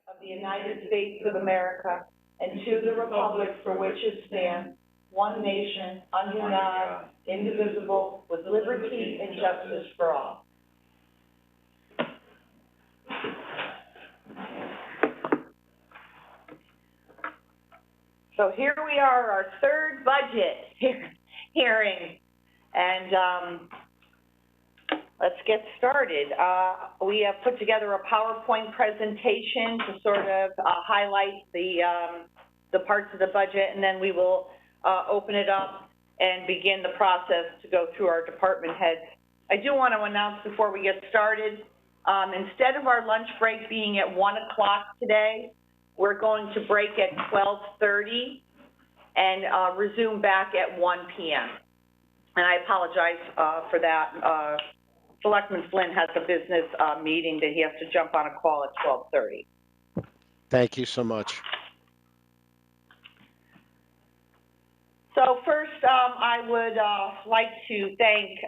of the United States of America and to the republic for which it stands, one nation, under God, indivisible, with liberty and justice for all. So here we are, our third budget hearing, and let's get started. We have put together a PowerPoint presentation to sort of highlight the parts of the budget, and then we will open it up and begin the process to go through our department heads. I do want to announce before we get started, instead of our lunch break being at 1 o'clock today, we're going to break at 12:30 and resume back at 1 p.m. And I apologize for that. Selectman Flynn has a business meeting that he has to jump on a call at 12:30. Thank you so much. So first, I would like to thank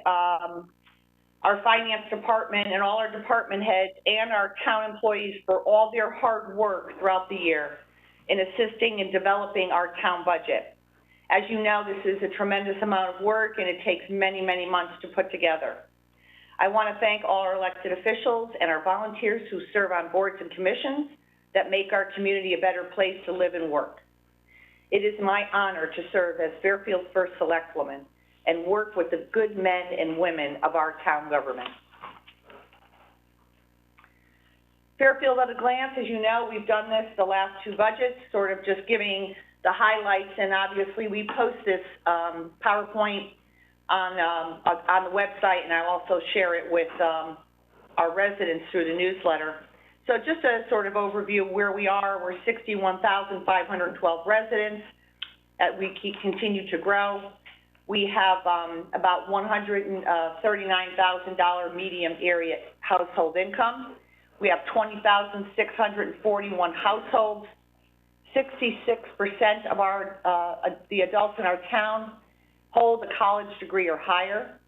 our finance department and all our department heads and our town employees for all their hard work throughout the year in assisting in developing our town budget. As you know, this is a tremendous amount of work and it takes many, many months to put together. I want to thank all our elected officials and our volunteers who serve on boards and commissions that make our community a better place to live and work. It is my honor to serve as Fairfield's first selectwoman and work with the good men and women of our town government. Fairfield at a glance, as you know, we've done this the last two budgets, sort of just giving the highlights, and obviously we post this PowerPoint on the website, and I'll also share it with our residents through the newsletter. So just a sort of overview of where we are. We're 61,512 residents. We continue to grow. We have about $139,000 medium area household income. We have 20,641 households. 66% of the adults in our town hold a college degree or higher,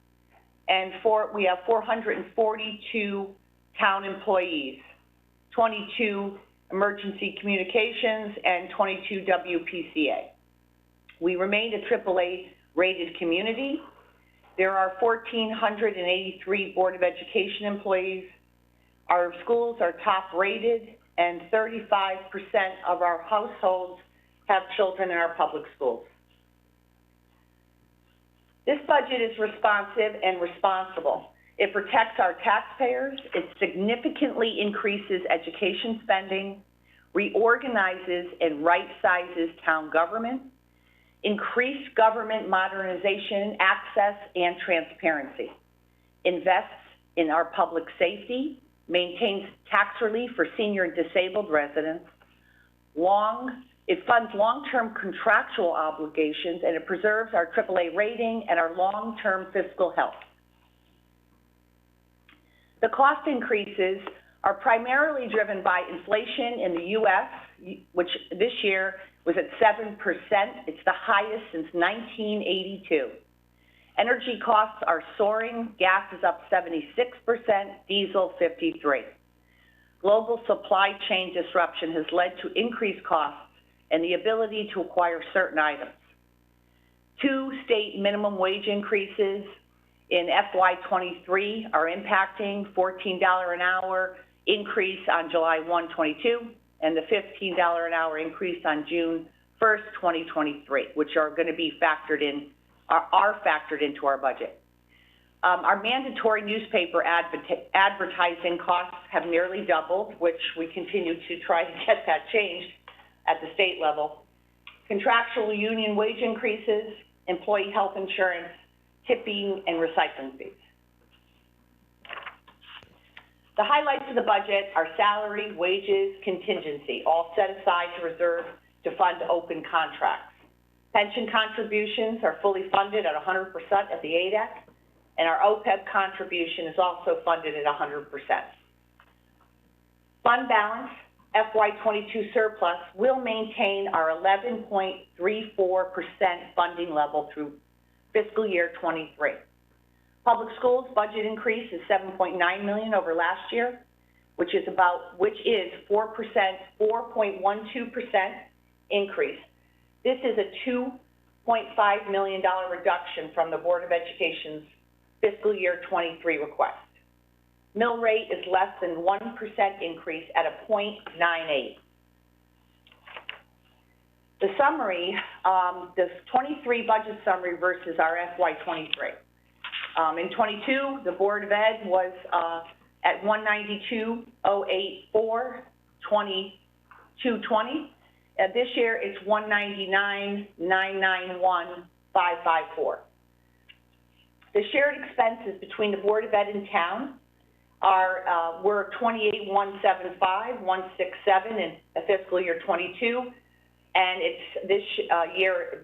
and we have 442 town employees, 22 emergency communications, and 22 WPCA. We remain a AAA rated community. There are 1,483 Board of Education employees. Our schools are top rated, and 35% of our households have children in our public schools. This budget is responsive and responsible. It protects our taxpayers, it significantly increases education spending, reorganizes and right-sizes town government, increased government modernization, access, and transparency, invests in our public safety, maintains tax relief for senior and disabled residents, it funds long-term contractual obligations, and it preserves our AAA rating and our long-term fiscal health. The cost increases are primarily driven by inflation in the U.S., which this year was at 7%. It's the highest since 1982. Energy costs are soaring. Gas is up 76%, diesel 53%. Global supply chain disruption has led to increased costs and the ability to acquire certain items. 2 state minimum wage increases in FY23 are impacting $14 an hour increase on July 1, 22, and the $15 an hour increase on June 1st, 2023, which are going to be factored into our budget. Our mandatory newspaper advertising costs have nearly doubled, which we continue to try to get that changed at the state level. Contractual union wage increases, employee health insurance, tipping, and recycling fees. The highlights of the budget are salary, wages, contingency, all set aside to reserve to fund open contracts. Pension contributions are fully funded at 100% at the ADEC, and our OPEB contribution is also funded at 100%. Fund balance, FY22 surplus, will maintain our 11.34% funding level through fiscal year 23. Public schools budget increase is $7.9 million over last year, which is 4.12% increase. This is a $2.5 million reduction from the Board of Education's fiscal year 23 request. Mill rate is less than 1% increase at a 0.98. The summary, the 23 budget summary versus our FY23. In 22, the Board of Ed was at 192,084, 2220. This year it's 199,991,554. The shared expenses between the Board of Ed and town were 28,175, 167 in the fiscal year 22, and it's this year,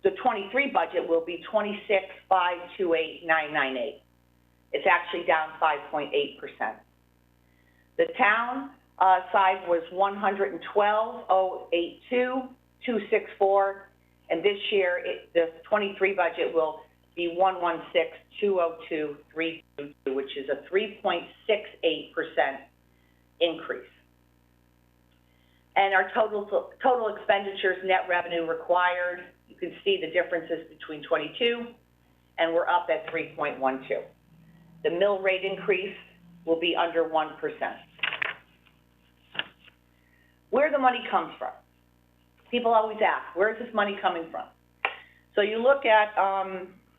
the 23 budget will be 26,528,998. It's actually down 5.8%. The town side was 112,082, 264, and this year the 23 budget will be 116,202,322, which is a 3.68% increase. And our total expenditures, net revenue required, you can see the differences between 22, and we're up at 3.12. The mill rate increase will be under 1%. Where the money comes from. People always ask, where is this money coming from? So you look at,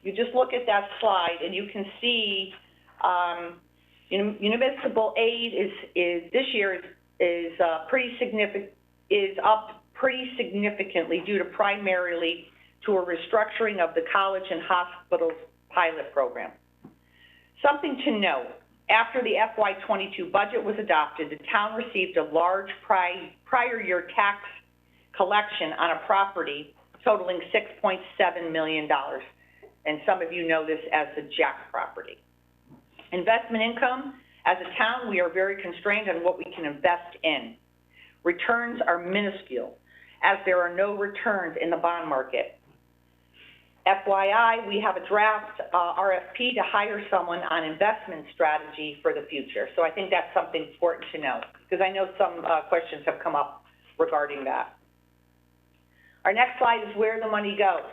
you just look at that slide and you can see municipal aid is this year is pretty significant, is up pretty significantly due to primarily to a restructuring of the college and hospitals pilot program. Something to note, after the FY22 budget was adopted, the town received a large prior year tax collection on a property totaling $6.7 million. And some of you know this as the Jack property. Investment income, as a town, we are very constrained on what we can invest in. Returns are minuscule, as there are no returns in the bond market. FYI, we have a draft RFP to hire someone on investment strategy for the future. So I think that's something important to know, because I know some questions have come up regarding that. Our next slide is where the money goes.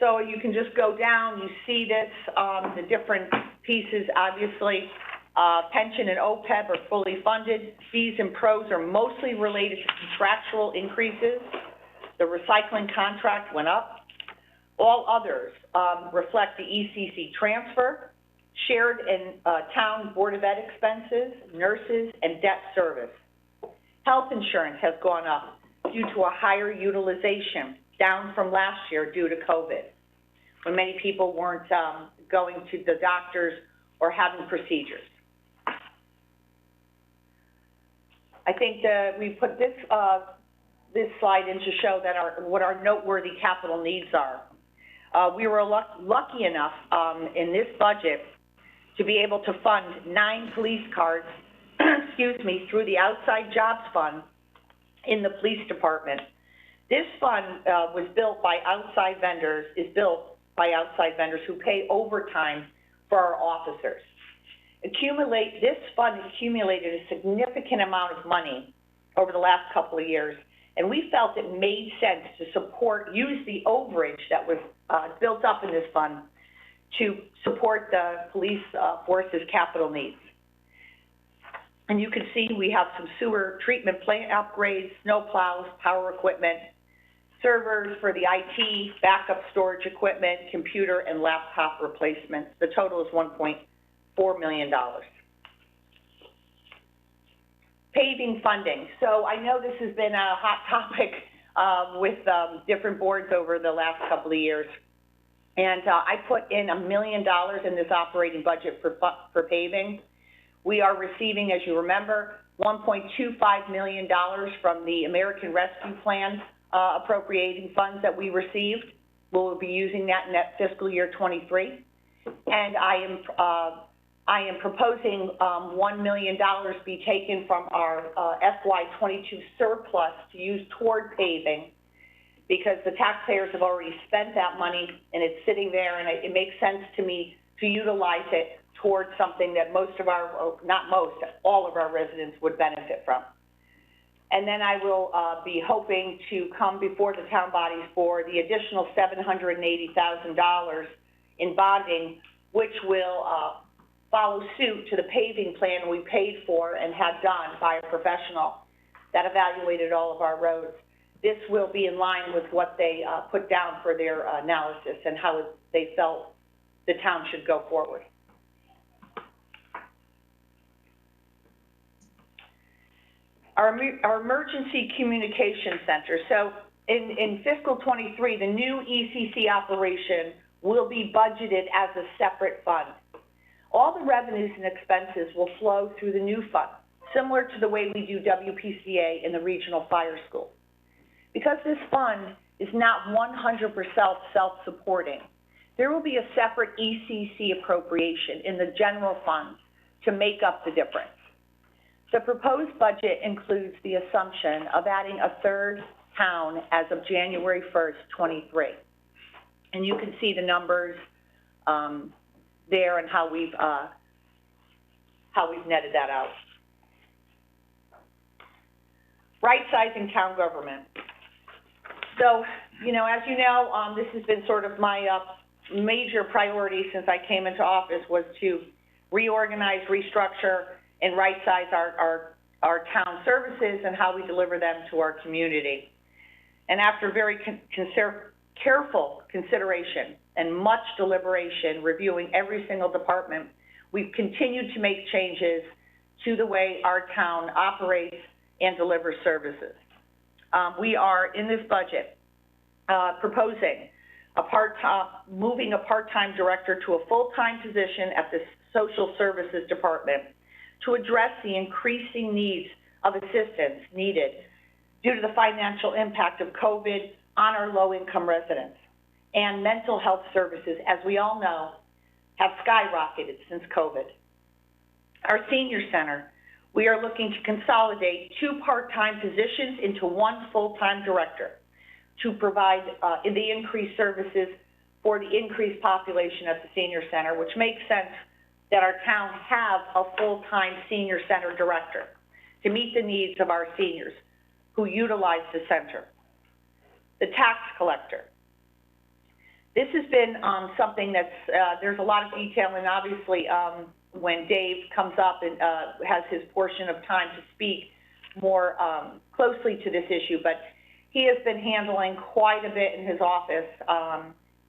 So you can just go down, you see this, the different pieces, obviously. Pension and OPEB are fully funded. Fees and pros are mostly related to contractual increases. The recycling contract went up. All others reflect the ECC transfer, shared and town Board of Ed expenses, nurses, and debt service. Health insurance has gone up due to a higher utilization, down from last year due to COVID, when many people weren't going to the doctors or having procedures. I think that we put this slide in to show that what our noteworthy capital needs are. We were lucky enough in this budget to be able to fund 9 police cars, excuse me, through the Outside Jobs Fund in the police department. This fund was built by outside vendors, who pay overtime for our officers. This fund accumulated a significant amount of money over the last couple of years, and we felt it made sense to use the overage that was built up in this fund to support the police force's capital needs. And you can see we have some sewer treatment plant upgrades, snow plows, power equipment, servers for the IT, backup storage equipment, computer and laptop replacements. The total is $1.4 million. Paving funding. So I know this has been a hot topic with different boards over the last couple of years. And I put in $1 million in this operating budget for paving. We are receiving, as you remember, $1.25 million from the American Rescue Plan appropriating funds that we received. We'll be using that in that fiscal year 23. And I am proposing $1 million be taken from our FY22 surplus to use toward paving, because the taxpayers have already spent that money and it's sitting there, and it makes sense to me to utilize it towards something that most of our, not most, all of our residents would benefit from. And then I will be hoping to come before the town bodies for the additional $780,000 in bonding, which will follow suit to the paving plan we paid for and had done by a professional that evaluated all of our roads. This will be in line with what they put down for their analysis and how they felt the town should go forward. Our emergency communication center. So in fiscal 23, the new ECC operation will be budgeted as a separate fund. All the revenues and expenses will flow through the new fund, similar to the way we do WPCA in the regional fire school. Because this fund is not 100% self-supporting, there will be a separate ECC appropriation in the general fund to make up the difference. The proposed budget includes the assumption of adding a third town as of January 1st, 23. And you can see the numbers there and how we've netted that out. Right-sizing town government. So, you know, as you know, this has been sort of my major priority since I came into office, was to reorganize, restructure, and right-size our town services and how we deliver them to our community. And after very careful consideration and much deliberation, reviewing every single department, we've continued to make changes to the way our town operates and delivers services. We are, in this budget, proposing moving a part-time director to a full-time position at the Social Services Department to address the increasing needs of assistance needed due to the financial impact of COVID on our low-income residents. And mental health services, as we all know, have skyrocketed since COVID. Our senior center, we are looking to consolidate 2 part-time positions into 1 full-time director to provide the increased services for the increased population at the senior center, which makes sense that our town have a full-time senior center director to meet the needs of our seniors who utilize the center. The tax collector. This has been something that's, there's a lot of detail, and obviously when Dave comes up and has his portion of time to speak more closely to this issue, but he has been handling quite a bit in his office,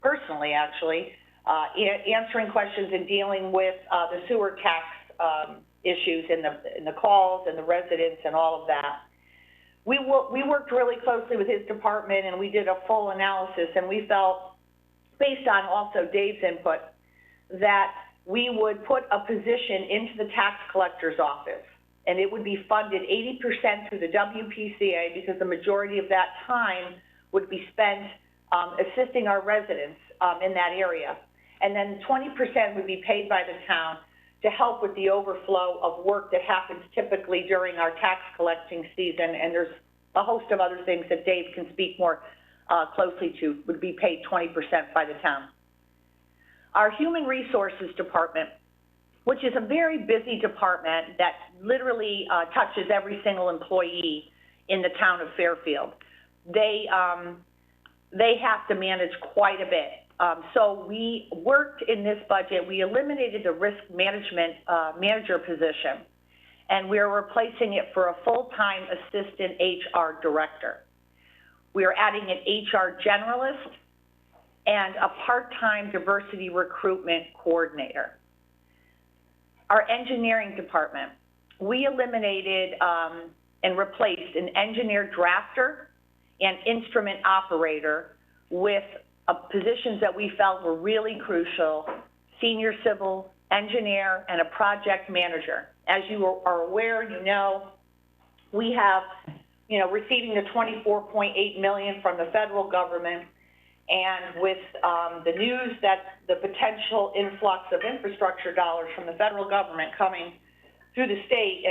personally actually, answering questions and dealing with the sewer tax issues in the calls and the residents and all of that. We worked really closely with his department, and we did a full analysis, and we felt, based on also Dave's input, that we would put a position into the tax collector's office, and it would be funded 80% through the WPCA, because the majority of that time would be spent assisting our residents in that area. And then 20% would be paid by the town to help with the overflow of work that happens typically during our tax collecting season. And there's a host of other things that Dave can speak more closely to, would be paid 20% by the town. Our Human Resources Department, which is a very busy department that literally touches every single employee in the town of Fairfield. They have to manage quite a bit. So we worked in this budget, we eliminated the risk management manager position, and we're replacing it for a full-time assistant HR director. We are adding an HR generalist and a part-time diversity recruitment coordinator. Our engineering department, we eliminated and replaced an engineer drafter and instrument operator with positions that we felt were really crucial: senior civil engineer and a project manager. As you are aware, you know, we have, receiving the $24.8 million from the federal government, and with the news that the potential influx of infrastructure dollars from the federal government coming through the state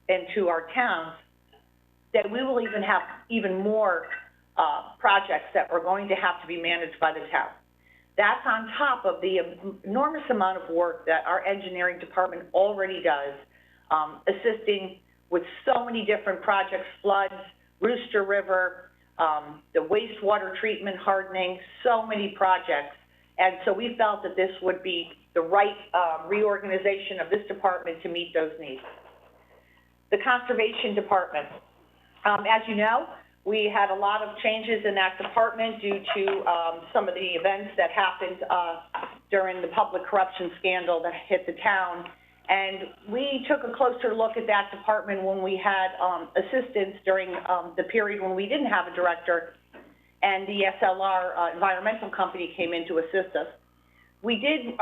and to our towns, that we will even have even more projects that are going to have to be managed by the town. That's on top of the enormous amount of work that our engineering department already does, assisting with so many different projects, floods, Rooster River, the wastewater treatment hardening, so many projects. And so we felt that this would be the right reorganization of this department to meet those needs. The Conservation Department. As you know, we had a lot of changes in that department due to some of the events that happened during the public corruption scandal that hit the town. And we took a closer look at that department when we had assistance during the period when we didn't have a director and the SLR environmental company came in to assist us. We did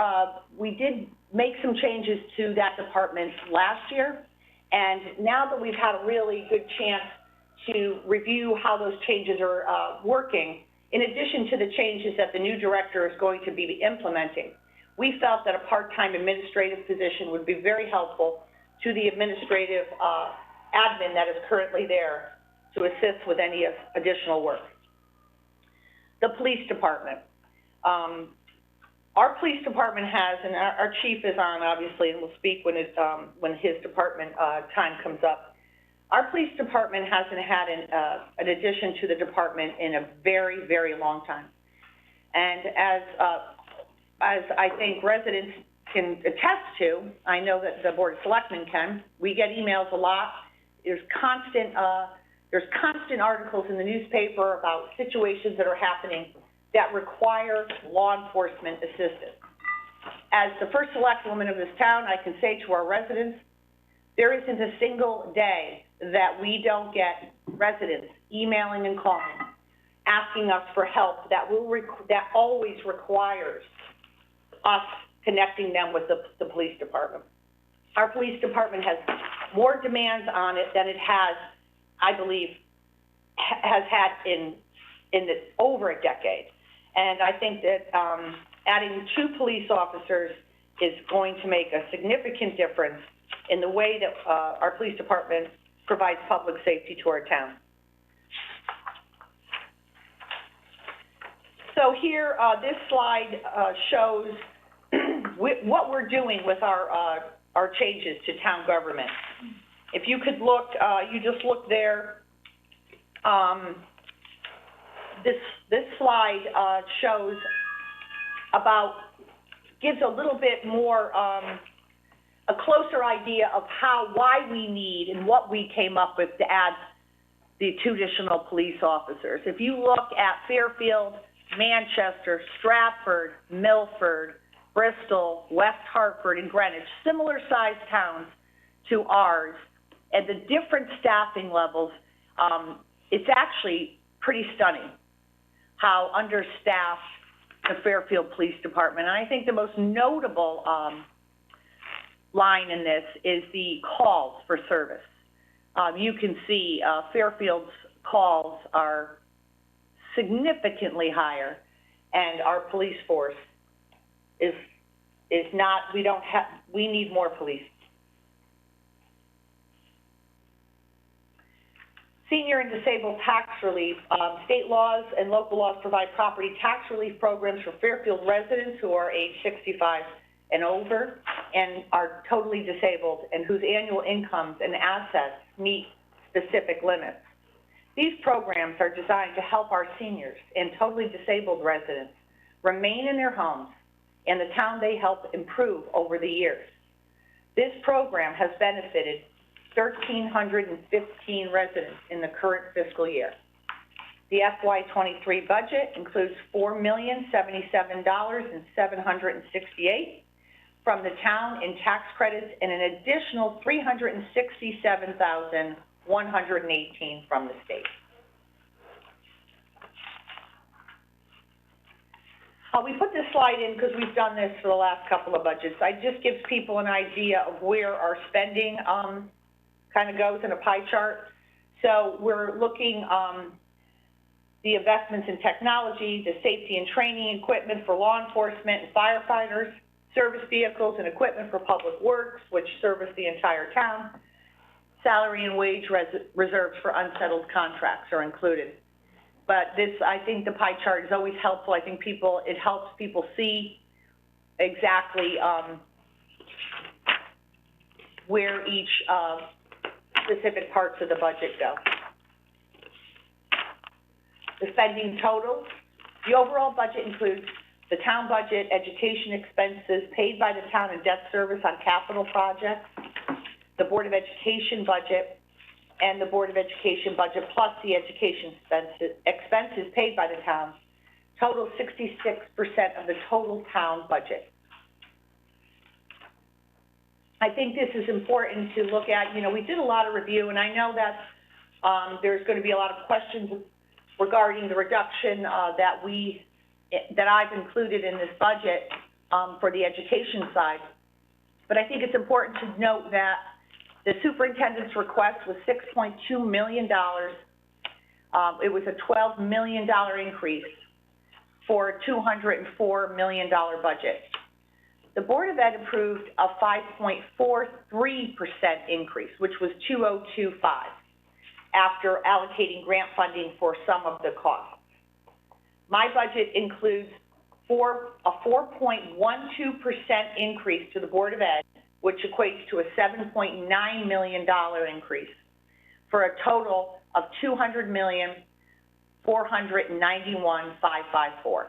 make some changes to that department last year, and now that we've had a really good chance to review how those changes are working, in addition to the changes that the new director is going to be implementing, we felt that a part-time administrative position would be very helpful to the administrative admin that is currently there to assist with any additional work. The Police Department. Our police department has, and our chief is on obviously, and will speak when his department time comes up. Our police department hasn't had an addition to the department in a very, very long time. And as I think residents can attest to, I know that the Board of Selectmen can, we get emails a lot. There's constant articles in the newspaper about situations that are happening that require law enforcement assistance. As the first select woman of this town, I can say to our residents, there isn't a single day that we don't get residents emailing and calling, asking us for help that always requires us connecting them with the police department. Our police department has more demands on it than it has, I believe, has had in over a decade. And I think that adding 2 police officers is going to make a significant difference in the way that our police department provides public safety to our town. So here, this slide shows what we're doing with our changes to town government. If you could look, you just look there. This slide shows gives a little bit more, a closer idea of why we need and what we came up with to add the 2 additional police officers. If you look at Fairfield, Manchester, Stratford, Milford, Bristol, West Hartford, and Greenwich, similar sized towns to ours, and the different staffing levels, it's actually pretty stunning how understaffed the Fairfield Police Department. And I think the most notable line in this is the calls for service. You can see Fairfield's calls are significantly higher, and our police force is not, we need more police. Senior and disabled tax relief. State laws and local laws provide property tax relief programs for Fairfield residents who are age 65 and over and are totally disabled and whose annual incomes and assets meet specific limits. These programs are designed to help our seniors and totally disabled residents remain in their homes and the town they help improve over the years. This program has benefited 1,315 residents in the current fiscal year. The FY23 budget includes $4,077,768 from the town in tax credits and an additional $367,118 from the state. We put this slide in because we've done this for the last couple of budgets. It just gives people an idea of where our spending kind of goes in a pie chart. So we're looking the investments in technology, the safety and training equipment for law enforcement and firefighters, service vehicles and equipment for public works, which service the entire town. Salary and wage reserves for unsettled contracts are included. But this, I think the pie chart is always helpful. I think it helps people see exactly where each specific parts of the budget go. The spending totals. The overall budget includes the town budget, education expenses paid by the town and debt service on capital projects, the Board of Education budget, and the Board of Education budget plus the education expenses paid by the town, total 66% of the total town budget. I think this is important to look at. You know, we did a lot of review, and I know that there's going to be a lot of questions regarding the reduction that I've included in this budget for the education side. But I think it's important to note that the superintendent's request was $6.2 million. It was a $12 million increase for a $204 million budget. The Board of Ed approved a 5.43% increase, which was 2,025, after allocating grant funding for some of the costs. My budget includes a 4.12% increase to the Board of Ed, which equates to a $7.9 million increase, for a total of $200,491,554.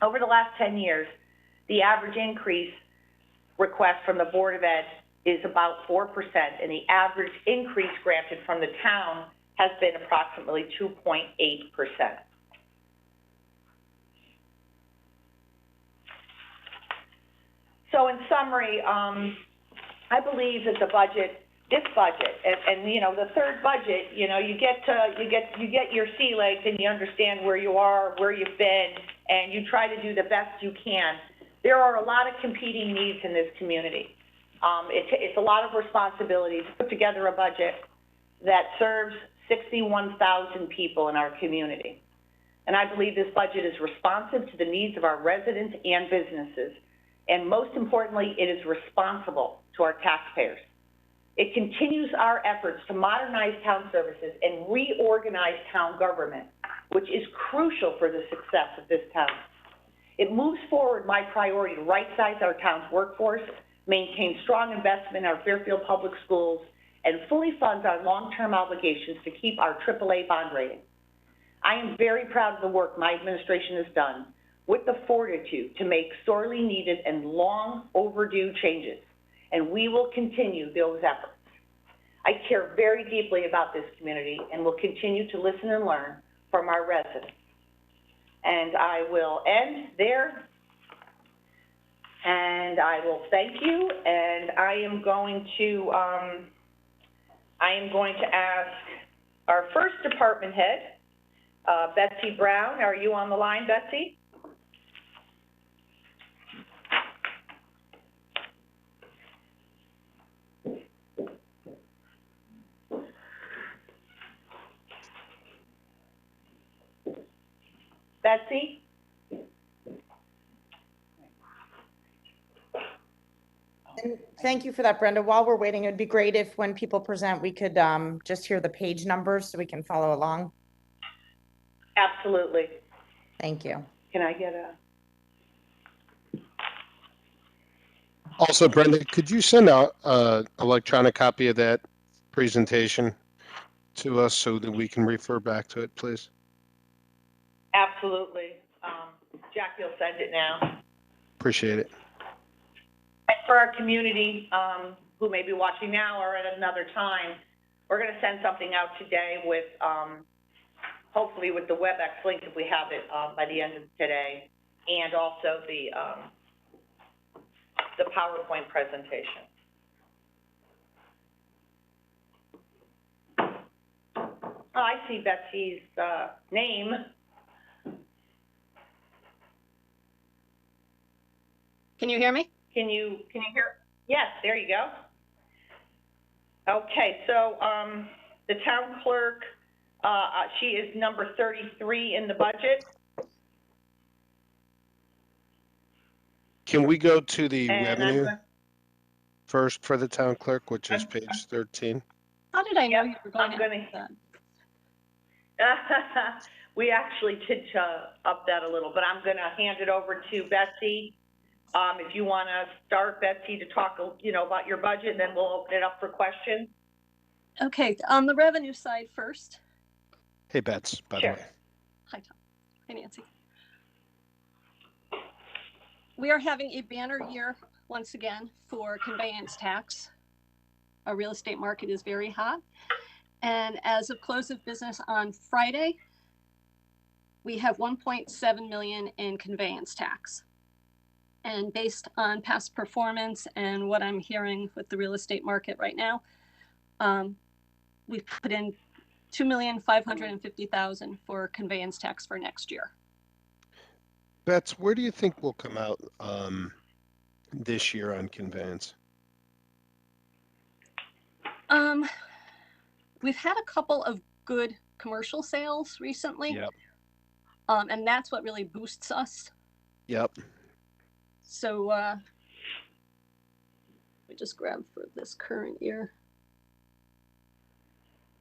Over the last 10 years, the average increase request from the Board of Ed is about 4%, and the average increase granted from the town has been approximately 2.8%. So in summary, I believe that this budget, and you know, the third budget, you know, you get your sea legs and you understand where you are, where you've been, and you try to do the best you can. There are a lot of competing needs in this community. It's a lot of responsibility to put together a budget that serves 61,000 people in our community. And I believe this budget is responsive to the needs of our residents and businesses. And most importantly, it is responsible to our taxpayers. It continues our efforts to modernize town services and reorganize town government, which is crucial for the success of this town. It moves forward my priority to right-size our town's workforce, maintain strong investment in our Fairfield Public Schools, and fully funds our long-term obligations to keep our AAA bond rating. I am very proud of the work my administration has done with the fortitude to make sorely needed and long overdue changes, and we will continue those efforts. I care very deeply about this community and will continue to listen and learn from our residents. And I will end there, and I will thank you, and I am going to ask our first department head, Betsy Brown. Are you on the line, Betsy? Betsy? And thank you for that, Brenda. While we're waiting, it'd be great if when people present, we could just hear the page numbers so we can follow along. Absolutely. Thank you. Can I get a? Also, Brenda, could you send out an electronic copy of that presentation to us so that we can refer back to it, please? Absolutely. Jackie will send it now. Appreciate it. And for our community who may be watching now or at another time, we're going to send something out today with, hopefully with the WebEx link if we have it by the end of today, and also the PowerPoint presentation. Oh, I see Betsy's name. Can you hear me? Can you hear? Yes, there you go. Okay, so the town clerk, she is number 33 in the budget. Can we go to the And revenue first for the town clerk, which is I'm- page 13? How did I know Yep, you were going I'm to gonna- ask that? We actually did up that a little, but I'm gonna hand it over to Betsy. If you wanna start, Betsy, to talk, about your budget, and then we'll open it up for questions. Okay, on the revenue side first. Hey, Bets, by the Sure. way. Hi, Tom. Hi, Nancy. We are having a banner year once again for conveyance tax. Our real estate market is very hot. And as of close of business on Friday, we have 1.7 million in conveyance tax. And based on past performance and what I'm hearing with the real estate market right now, we've put in $2,550,000 for conveyance tax for next year. Bets, where do you think we'll come out this year on conveyance? We've had a couple of good commercial sales recently. Yep. And that's what really boosts us. Yep. So let me just grab for this current year.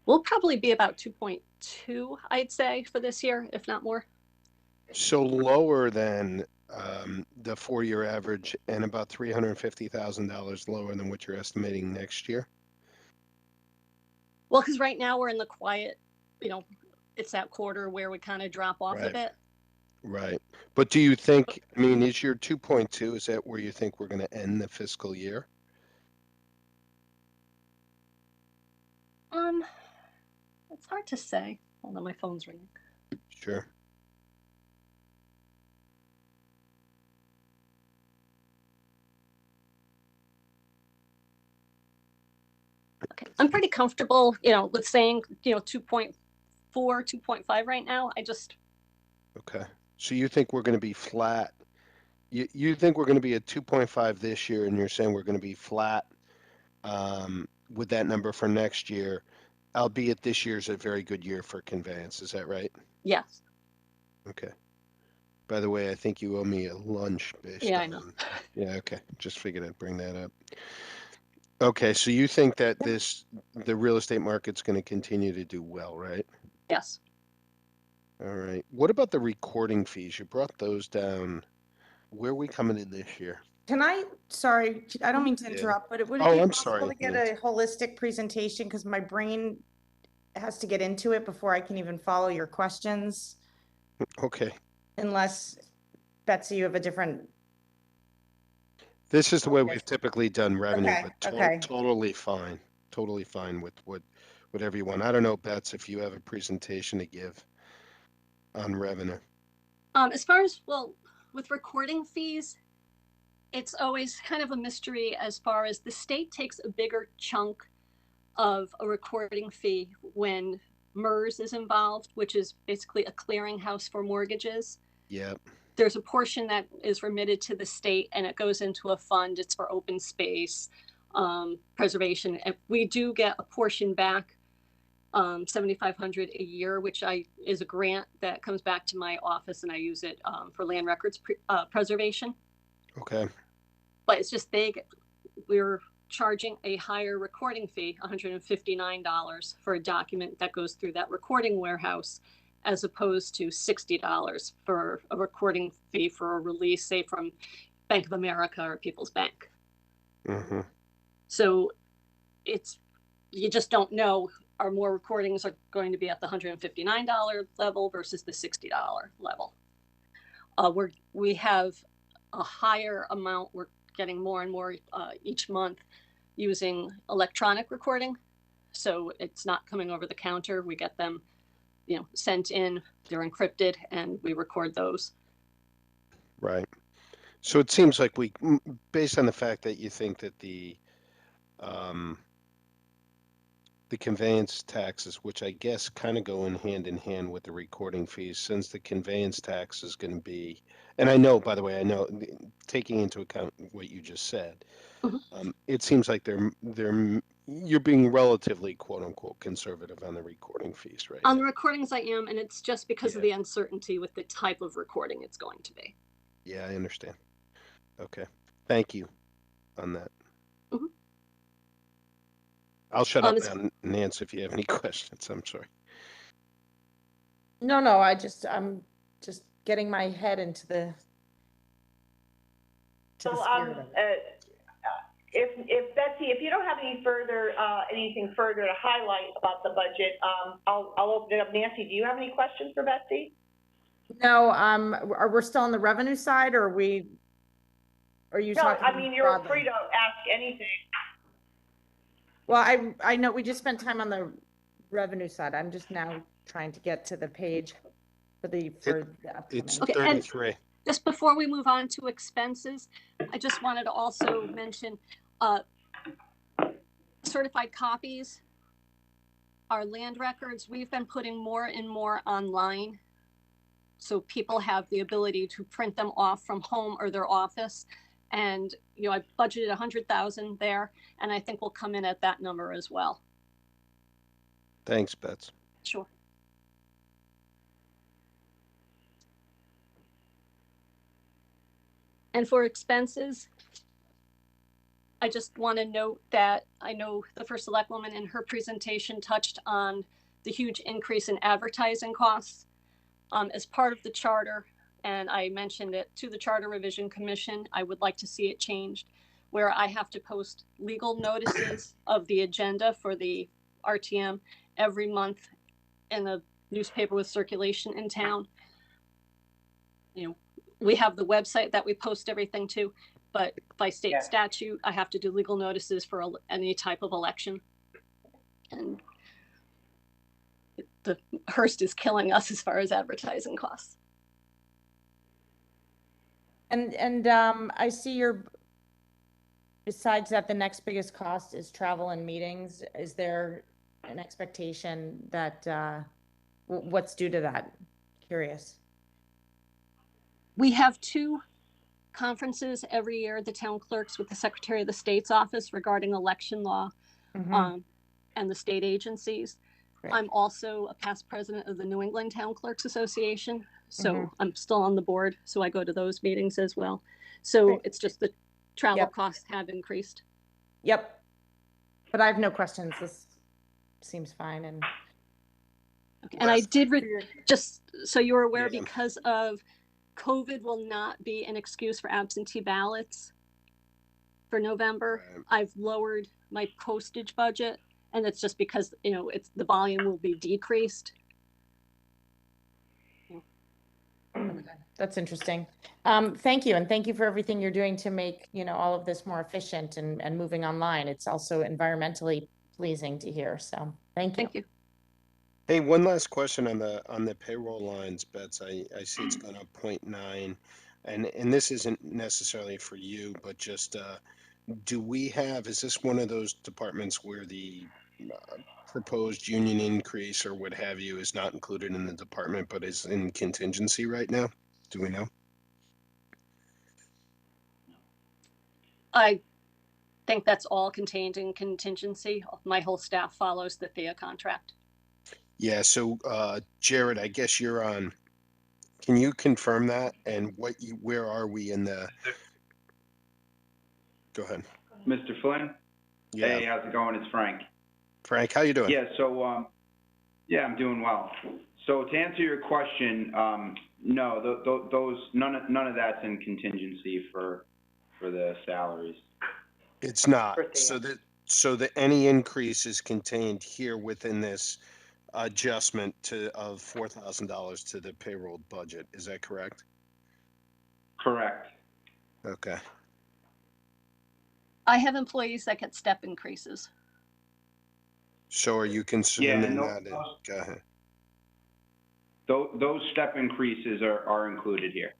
We'll probably be about 2.2, I'd say, for this year, if not more. So lower than the 4-year average and about $350,000 lower than what you're estimating next year? Well, because right now we're in the quiet, it's that quarter where we kind of drop off a Right. bit. Right. But do you think, is your 2.2, is that where you think we're going to end the fiscal year? It's hard to say. Hold on, my phone's ringing. Sure. Okay. I'm pretty comfortable, with saying, 2.4, 2.5 right now. Okay. So you think we're going to be flat? You think we're going to be at 2.5 this year, and you're saying we're going to be flat with that number for next year, albeit this year's a very good year for conveyance. Is that right? Yes. Okay. By the way, I think you owe me a lunch based Yeah, on. I know. Yeah, okay. Just figured I'd bring that up. Okay, so you think that the real estate market's going to continue to do well, right? Yes. All right. What about the recording fees? You brought those down. Where are we coming in this year? Sorry, I don't mean to Yeah. interrupt, but would it Oh, be I'm possible sorry, to get Nancy. a holistic presentation? Because my brain has to get into it before I can even follow your questions. Okay. Unless, Betsy, you have a different. This is the way Okay. we've typically done revenue, Okay, but okay. totally fine. Totally fine with whatever you want. I don't know, Bets, if you have a presentation to give on revenue. As far as, with recording fees, it's always kind of a mystery as far as the state takes a bigger chunk of a recording fee when MERS is involved, which is basically a clearinghouse for mortgages. Yep. There's a portion that is remitted to the state and it goes into a fund. It's for open space preservation. And we do get a portion back, $7,500 a year, which is a grant that comes back to my office, and I use it for land records preservation. Okay. But it's just we're charging a higher recording fee, $159 for a document that goes through that recording warehouse, as opposed to $60 for a recording fee for a release, say from Bank of America or People's Bank. Mm-hmm. So you just don't know, are more recordings are going to be at the $159 level versus the $60 level. We have a higher amount. We're getting more and more each month using electronic recording. So it's not coming over the counter. We get them, sent in, they're encrypted, and we record those. Right. So it seems like based on the fact that you think that the conveyance taxes, which I guess kind of go in hand with the recording fees, since the conveyance tax is going to be, and I know, by the way, taking into account what you just said, Mm-hmm. It seems like you're being relatively quote unquote conservative on the recording fees, right? On the recordings I am, and it's just because of Yeah. the uncertainty with the type of recording it's going to be. Yeah, I understand. Okay. Thank you on that. Mm-hmm. I'll shut up now, Nancy, if you have any questions. I'm sorry. No, I'm just getting my head into the So, spirit of it. if Betsy, if you don't have any further, anything further to highlight about the budget, I'll open it up. Nancy, do you have any questions for Betsy? No, we're still on the revenue side, or are you No, talking I mean, you're broadly? free to ask anything. Well, I know we just spent time on the revenue side. I'm just now trying to get to the page for the It's upcoming. Okay, and 33. just before we move on to expenses, I just wanted to also mention certified copies, our land records. We've been putting more and more online, so people have the ability to print them off from home or their office. And I budgeted 100,000 there, and I think we'll come in at that number as well. Thanks, Bets. Sure. And for expenses, I just want to note that I know the first selectwoman in her presentation touched on the huge increase in advertising costs as part of the charter. And I mentioned it to the Charter Revision Commission. I would like to see it changed where I have to post legal notices of the agenda for the RTM every month in a newspaper with circulation in town. We have the website that we post everything to, but by state statute, I have to do legal notices for any type of election. And the Hearst is killing us as far as advertising costs. And I see besides that, the next biggest cost is travel and meetings. Is there an expectation that, what's due to that? Curious. We have 2 conferences every year, the town clerks with the Secretary of the State's office regarding election law, and the state agencies. Great. I'm also a past president of the New England Town Clerks Association, so I'm still on the board, so I go to those meetings as well. So Great. it's just the travel costs have increased. Yep. But I have no questions. This seems fine. And okay. And I did just so you're aware, because of COVID will not be an excuse for absentee ballots for November. Right. I've lowered my postage budget, and it's just because the volume will be decreased. okay. That's interesting. Thank you. And thank you for everything you're doing to make, all of this more efficient and moving online. It's also environmentally pleasing to hear. So thank you. Thank you. Hey, one last question on the payroll lines, Bets. I see it's gone up 0.9, and this isn't necessarily for you, but just is this one of those departments where the proposed union increase or what have you is not included in the department, but is in contingency right now? Do we know? I think that's all contained in contingency. My whole staff follows the FIA contract. Yeah, so Jared, I guess you're on. Can you confirm that? And where are we in the? Go ahead. Mr. Flynn? Yeah. Hey, how's it going? It's Frank. Frank, how you doing? Yeah, so, I'm doing well. So to answer your question, no, none of that's in contingency for the salaries. It's not. So that any increase is contained here within this adjustment of $4,000 to the payroll budget. Is that correct? Correct. Okay. I have employees that get step increases. So are you considering that? Go ahead. Those step increases are included here.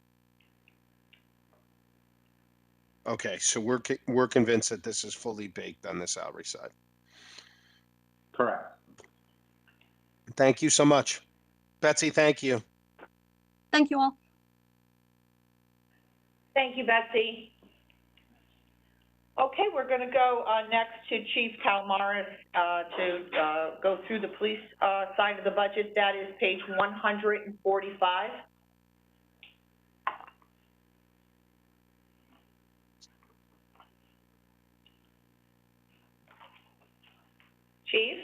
Okay, so we're convinced that this is fully baked on the salary side. Correct. Thank you so much. Betsy, thank you. Thank you all. Thank you, Betsy. Okay, we're going to go next to Chief Kalmaris to go through the police side of the budget. That is page 145. Chief?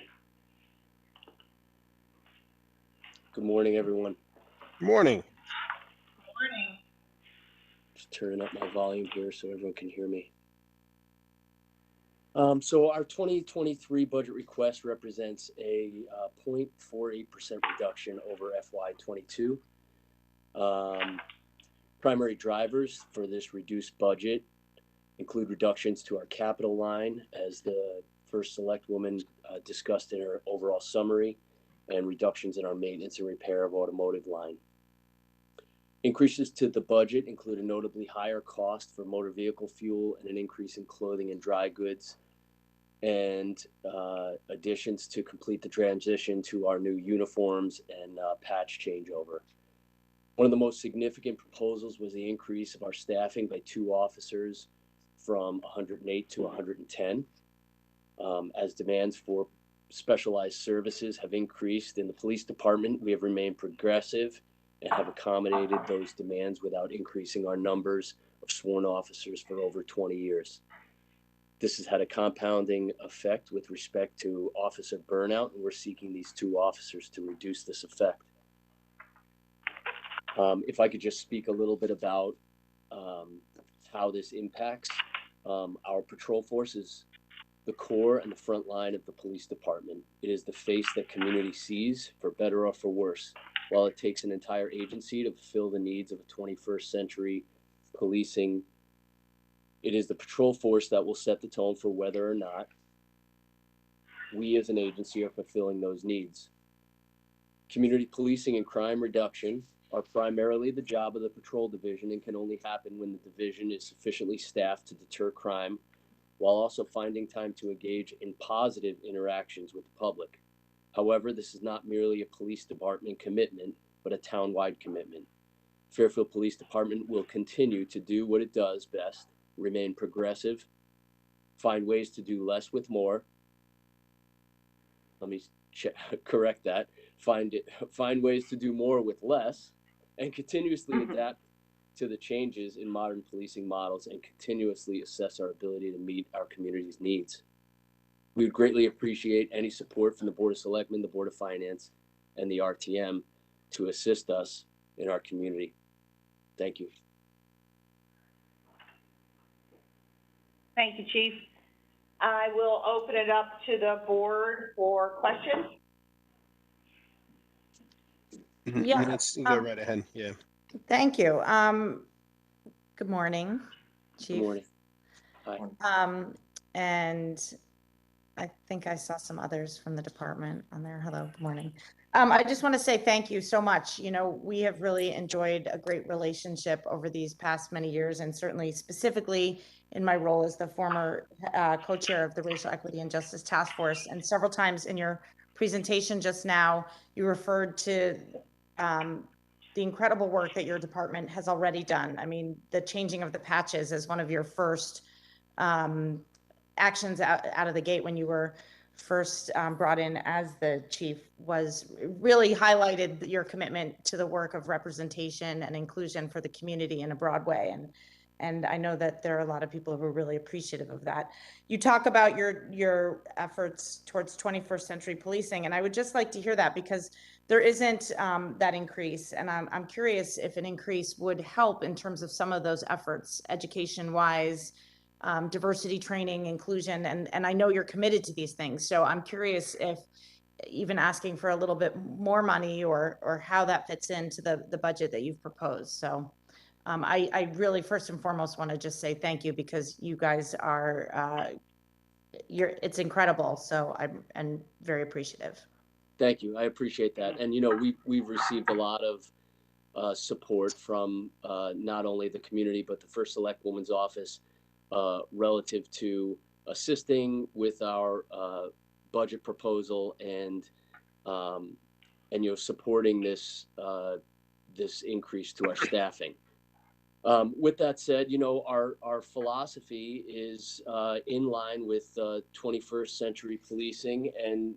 Good morning, everyone. Morning. Morning. Just turning up my volume here so everyone can hear me. So our 2023 budget request represents a 0.48% reduction over FY22. Primary drivers for this reduced budget include reductions to our capital line, as the first select woman discussed in her overall summary, and reductions in our maintenance and repair of automotive line. Increases to the budget include a notably higher cost for motor vehicle fuel and an increase in clothing and dry goods, and additions to complete the transition to our new uniforms and patch changeover. One of the most significant proposals was the increase of our staffing by 2 officers from 108 to 110. As demands for specialized services have increased in the police department, we have remained progressive and have accommodated those demands without increasing our numbers of sworn officers for over 20 years. This has had a compounding effect with respect to officer burnout, and we're seeking these 2 officers to reduce this effect. If I could just speak a little bit about how this impacts our patrol forces. The core and the front line of the police department. It is the face that community sees, for better or for worse. While it takes an entire agency to fulfill the needs of a 21st century policing, it is the patrol force that will set the tone for whether or not we as an agency are fulfilling those needs. Community policing and crime reduction are primarily the job of the patrol division and can only happen when the division is sufficiently staffed to deter crime, while also finding time to engage in positive interactions with the public. However, this is not merely a police department commitment, but a town-wide commitment. Fairfield Police Department will continue to do what it does best, remain progressive, find ways to do less with more. Let me correct that. Find ways to do more with less, and continuously adapt to the changes in modern policing models and continuously assess our ability to meet our community's needs. We would greatly appreciate any support from the Board of Selectmen, the Board of Finance, and the RTM to assist us in our community. Thank you. Thank you, Chief. I will open it up to the board for questions. Yeah, Minutes, you go right ahead. Yeah. Thank you. Good morning, Chief. Good morning. Hi. And I think I saw some others from the department on there. Hello, good morning. I just want to say thank you so much. You know, we have really enjoyed a great relationship over these past many years, and certainly specifically in my role as the former co-chair of the Racial Equity and Justice Task Force. And several times in your presentation just now, you referred to the incredible work that your department has already done. I mean, the changing of the patches is one of your first actions out of the gate when you were first brought in as the chief, was really highlighted your commitment to the work of representation and inclusion for the community in a broad way. And I know that there are a lot of people who are really appreciative of that. You talk about your efforts towards 21st century policing, and I would just like to hear that, because there isn't that increase. And I'm curious if an increase would help in terms of some of those efforts, education-wise, diversity training, inclusion, and I know you're committed to these things. So I'm curious if even asking for a little bit more money or how that fits into the budget that you've proposed. So I really first and foremost want to just say thank you, because you guys are, it's incredible. So I'm very appreciative. Thank you. I appreciate that. And, you know, we've received a lot of support from not only the community, but the First Select Woman's Office relative to assisting with our budget proposal and you know, supporting this this increase to our staffing. With that said, you know, our philosophy is in line with 21st century policing and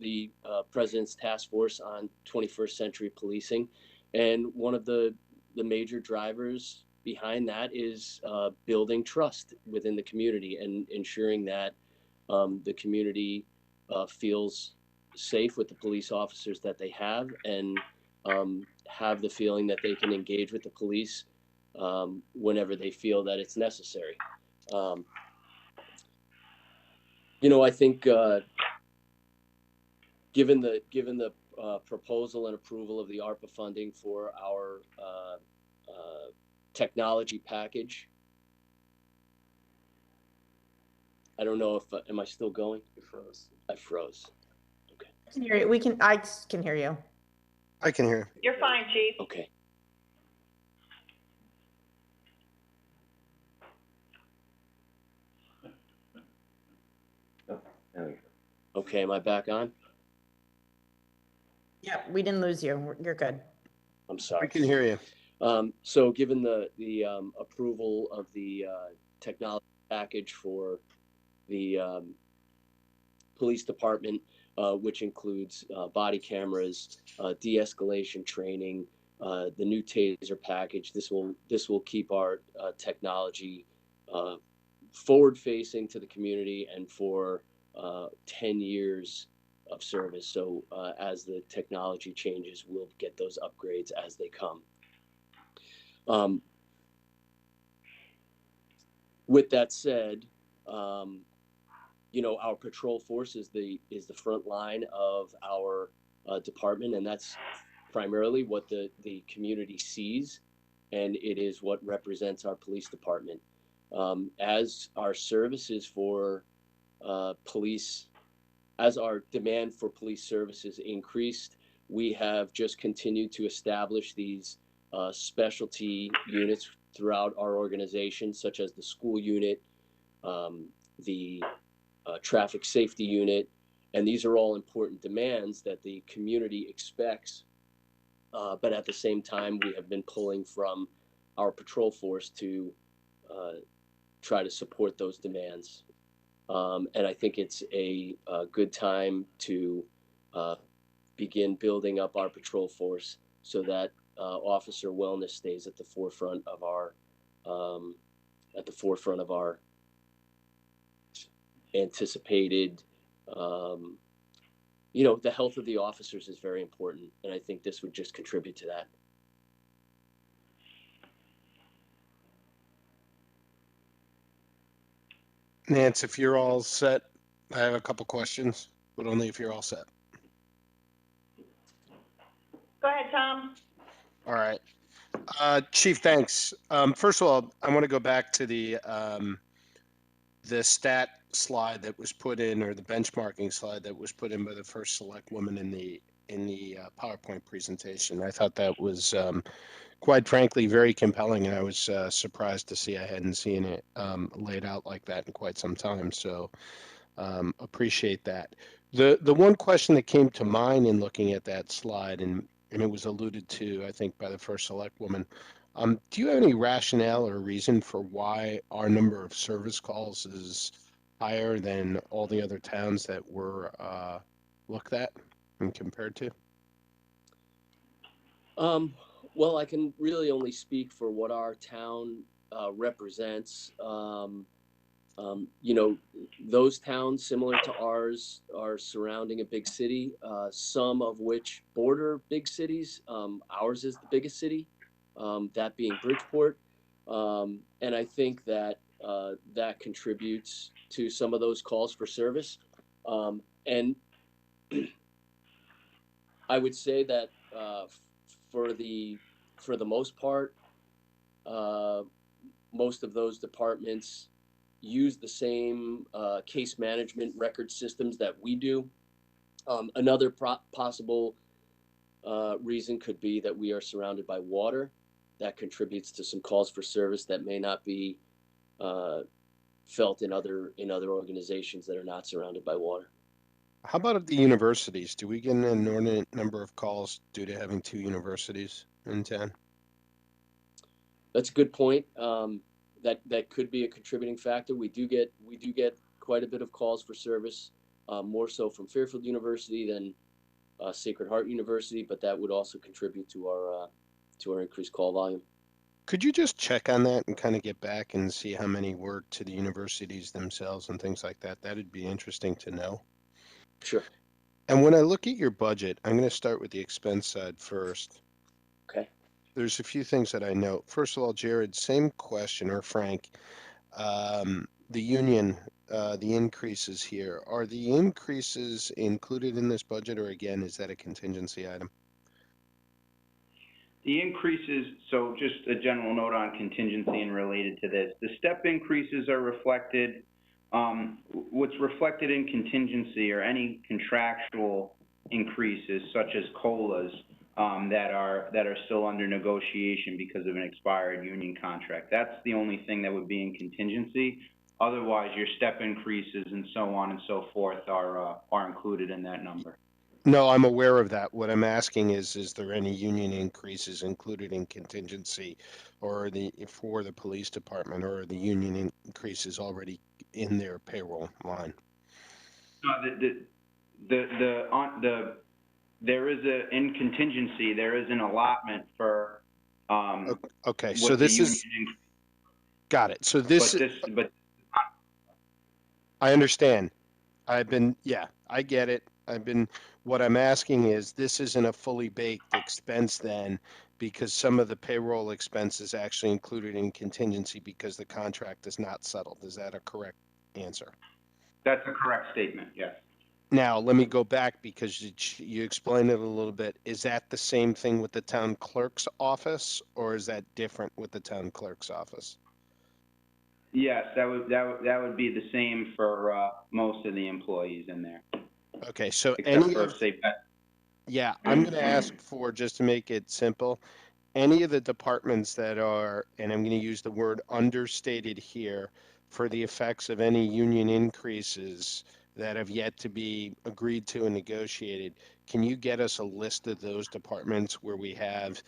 the President's Task Force on 21st century policing. And one of the major drivers behind that is building trust within the community and ensuring that the community feels safe with the police officers that they have, and have the feeling that they can engage with the police whenever they feel that it's necessary. I think given the proposal and approval of the ARPA funding for our technology package, I don't know if am I still going? You froze. I froze. Okay. I can hear you. I can hear you. I can hear. You're fine, Chief. Okay. Okay, am I back on? Yeah, we didn't lose you. You're good. I'm sorry. I can hear you. So given the approval of the technology package for the police department, which includes body cameras, de-escalation training, the new taser package, this will keep our technology forward-facing to the community and for 10 years of service. So as the technology changes, we'll get those upgrades as they come. With that said, our patrol force is the front line of our department, and that's primarily what the community sees, and it is what represents our police department. As our services for police, as our demand for police services increased, we have just continued to establish these specialty units throughout our organization, such as the school unit, the traffic safety unit, and these are all important demands that the community expects. But at the same time, we have been pulling from our patrol force to try to support those demands. And I think it's a good time to begin building up our patrol force so that officer wellness stays at the forefront of our anticipated. The health of the officers is very important, and I think this would just contribute to that. Nance, if you're all set, I have a couple questions, but only if you're all set. Go ahead, Tom. All right. Chief, thanks. First of all, I want to go back to the stat slide that was put in, or the benchmarking slide that was put in by the first select woman in the PowerPoint presentation. I thought that was quite frankly very compelling, and I was surprised to see I hadn't seen it laid out like that in quite some time. So appreciate that. The one question that came to mind in looking at that slide, and it was alluded to, I think, by the first select woman. Do you have any rationale or reason for why our number of service calls is higher than all the other towns that were looked at and compared to? Well, I can really only speak for what our town represents. Those towns similar to ours are surrounding a big city, some of which border big cities. Ours is the biggest city, that being Bridgeport. And I think that that contributes to some of those calls for service. And I would say that for the most part, most of those departments use the same case management record systems that we do. Another possible reason could be that we are surrounded by water. That contributes to some calls for service that may not be felt in other organizations that are not surrounded by water. How about at the universities? Do we get an inordinate number of calls due to having 2 universities in town? That's a good point. That could be a contributing factor. We do get quite a bit of calls for service, more so from Fairfield University than Sacred Heart University, but that would also contribute to our increased call volume. Could you just check on that and kind of get back and see how many were to the universities themselves and things like that? That'd be interesting to know. Sure. And when I look at your budget, I'm going to start with the expense side first. Okay. There's a few things that I note. First of all, Jared, same question, or Frank. The union, the increases here, are the increases included in this budget, or again, is that a contingency item? The increases, so just a general note on contingency and related to this, the step increases are reflected, what's reflected in contingency are any contractual increases such as COLAs, that are still under negotiation because of an expired union contract. That's the only thing that would be in contingency. Otherwise, your step increases and so on and so forth are included in that number. No, I'm aware of that. What I'm asking is there any union increases included in contingency or for the police department, or are the union increases already in their payroll line? There is in contingency, there is an allotment for, Okay, so what the this is, union, got it. So but I understand. Yeah, I get it. What I'm asking is, this isn't a fully baked expense then, because some of the payroll expense is actually included in contingency because the contract is not settled. Is that a correct answer? that's a correct statement, yes. Now, let me go back because you explained it a little bit. Is that the same thing with the town clerk's office, or is that different with the town clerk's office? Yes, that would be the same for, most of the employees in there, Okay, so except for, say, yeah, I'm going to ask for, just to make it simple, any of the departments that are, and I'm going to use the word understated here, for the effects of any union increases that have yet to be agreed to and negotiated. Can you get us a list of those departments where we have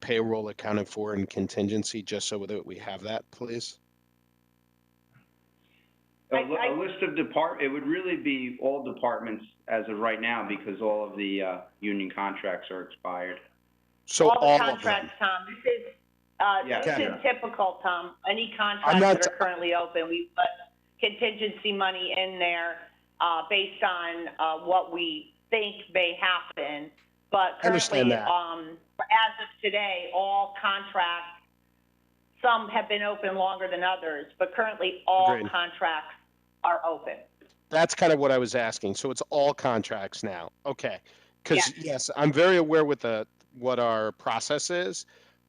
payroll accounted for in contingency, just so that we have that, please? a list of it would really be all departments as of right now, because all of the, union contracts are expired. So All the all of them. contracts, Tom, Yeah. this is typical, Tom. Any I'm contracts not- that are currently open, we put contingency money in there, based on, what we think may happen. But I understand currently, that. as of today, all contracts, some have been open longer than others, but currently all Agreed. contracts are open. That's kind of what I was asking. So it's all contracts now. Okay. Because Yes. yes, I'm very aware with what our process is.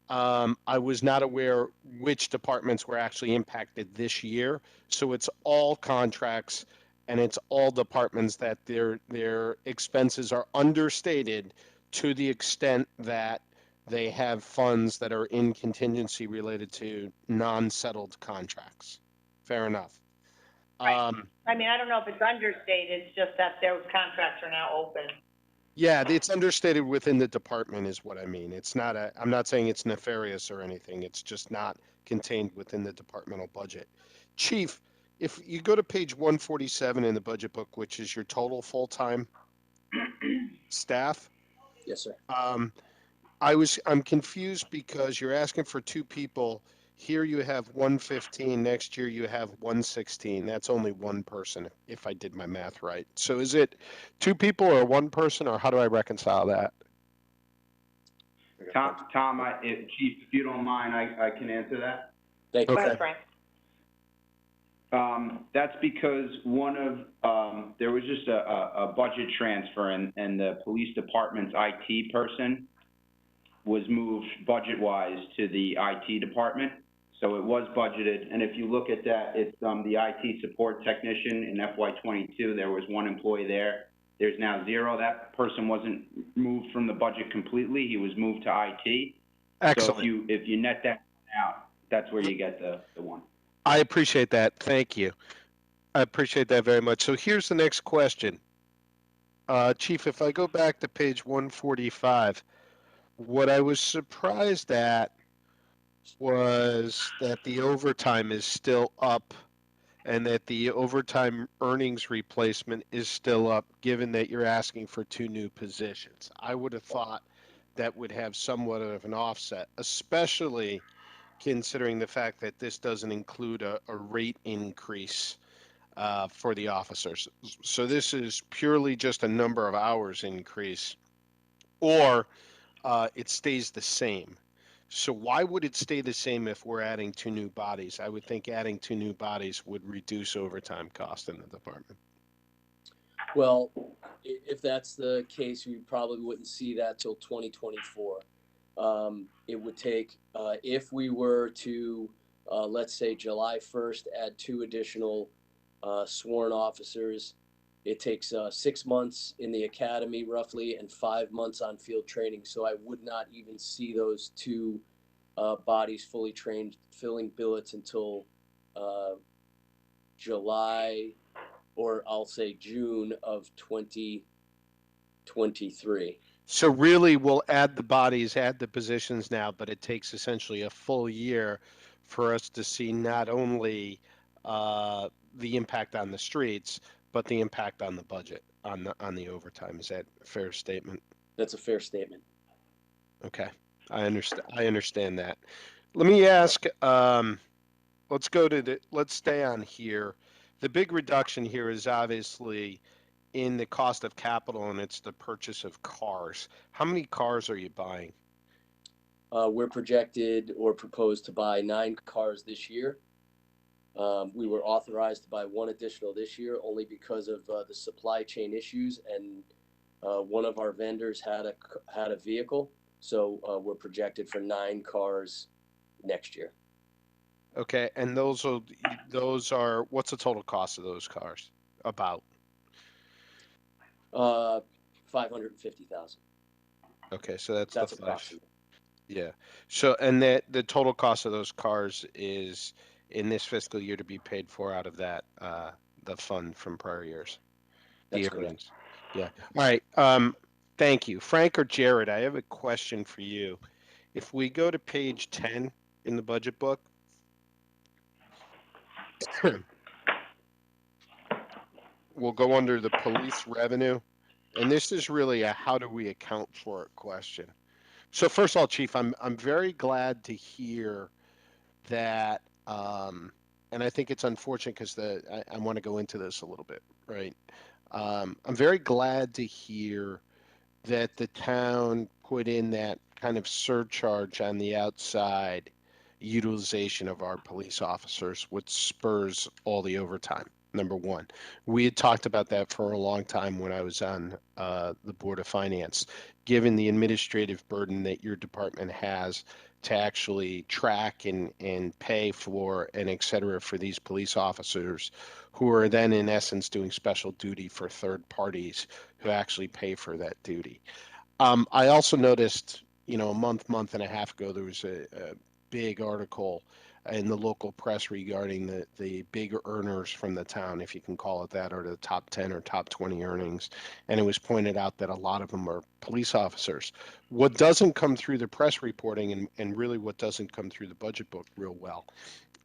I was not aware which departments were actually impacted this year. So it's all contracts, and it's all departments that their expenses are understated to the extent that they have funds that are in contingency related to non-settled contracts. Fair enough. Right. I mean, I don't know if it's understated, it's just that those contracts are now open. Yeah, it's understated within the department is what I mean. I'm not saying it's nefarious or anything. It's just not contained within the departmental budget. Chief, if you go to page 147 in the budget book, which is your total full-time staff, Yes, sir. I'm confused because you're asking for 2 people. Here you have 115, next year you have 116. That's only one person, if I did my math right. So is it 2 people or 1 person, or how do I reconcile that? Tom, Chief, if you don't mind, I can answer that. Thank you. Go Okay. ahead, Frank. That's because there was just a budget transfer, and the police department's IT person was moved budget-wise to the IT department. So it was budgeted, and if you look at that, it's the IT support technician in FY22, there was 1 employee there. There's now 0. That person wasn't moved from the budget completely, he was moved to IT. Excellent. So if you net that out, that's where you get the 1. I appreciate that. Thank you. I appreciate that very much. So here's the next question. Chief, if I go back to page 145, what I was surprised at was that the overtime is still up, and that the overtime earnings replacement is still up, given that you're asking for 2 new positions. I would have thought that would have somewhat of an offset, especially considering the fact that this doesn't include a rate increase for the officers. So this is purely just a number of hours increase, or it stays the same. So why would it stay the same if we're adding 2 new bodies? I would think adding 2 new bodies would reduce overtime cost in the department. Well, if that's the case, we probably wouldn't see that till 2024. It would take, if we were to, let's say July 1st, add 2 additional sworn officers. It takes 6 months in the academy roughly and 5 months on field training. So I would not even see those 2 bodies fully trained filling billets until July, or I'll say June of 2023. So really, we'll add the bodies, add the positions now, but it takes essentially a full year for us to see not only the impact on the streets, but the impact on the budget, on the overtime. Is that a fair statement? That's a fair statement. Okay, I understand that. Let me ask. Let's go to let's stay on here. The big reduction here is obviously in the cost of capital, and it's the purchase of cars. How many cars are you buying? We're projected or proposed to buy 9 cars this year. We were authorized to buy 1 additional this year only because of the supply chain issues, and one of our vendors had a vehicle. So we're projected for 9 cars next year. Okay, and those are what's the total cost of those cars? About. 550,000. Okay, so that's That's the 5. approximate. Yeah. So, and that the total cost of those cars is in this fiscal year to be paid for out of that the fund from prior years. That's The correct. earnings. Yeah. All right. Thank you. Frank or Jared, I have a question for you. If we go to page 10 in the budget book, we'll go under the police revenue. And this is really a how do we account for it question. So first of all, Chief, I'm very glad to hear that, and I think it's unfortunate because I want to go into this a little bit, right? I'm very glad to hear that the town put in that kind of surcharge on the outside utilization of our police officers, which spurs all the overtime. Number one, we had talked about that for a long time when I was on the Board of Finance. Given the administrative burden that your department has to actually track and pay for and et cetera for these police officers who are then in essence doing special duty for third parties who actually pay for that duty. I also noticed, a month and a half ago, there was a big article in the local press regarding the big earners from the town, if you can call it that, or the top 10 or top 20 earnings. And it was pointed out that a lot of them are police officers. What doesn't come through the press reporting and really what doesn't come through the budget book real well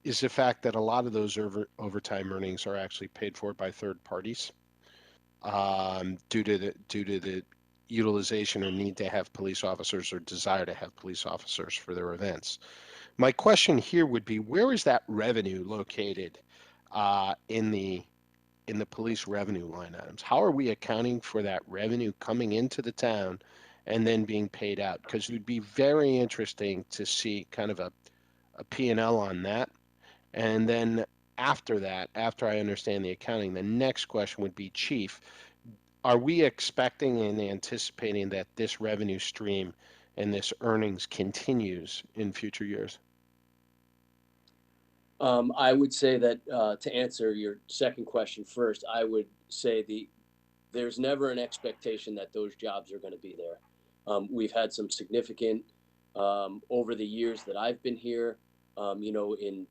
is the fact that a lot of those overtime earnings are actually paid for by third parties due to the utilization or need to have police officers or desire to have police officers for their events. My question here would be, where is that revenue located in the police revenue line items? How are we accounting for that revenue coming into the town and then being paid out? Because it would be very interesting to see kind of a P&L on that. And then after that, after I understand the accounting, the next question would be, Chief, are we expecting and anticipating that this revenue stream and this earnings continues in future years? I would say that to answer your second question first, I would say there's never an expectation that those jobs are going to be there. We've had some significant over the years that I've been here. In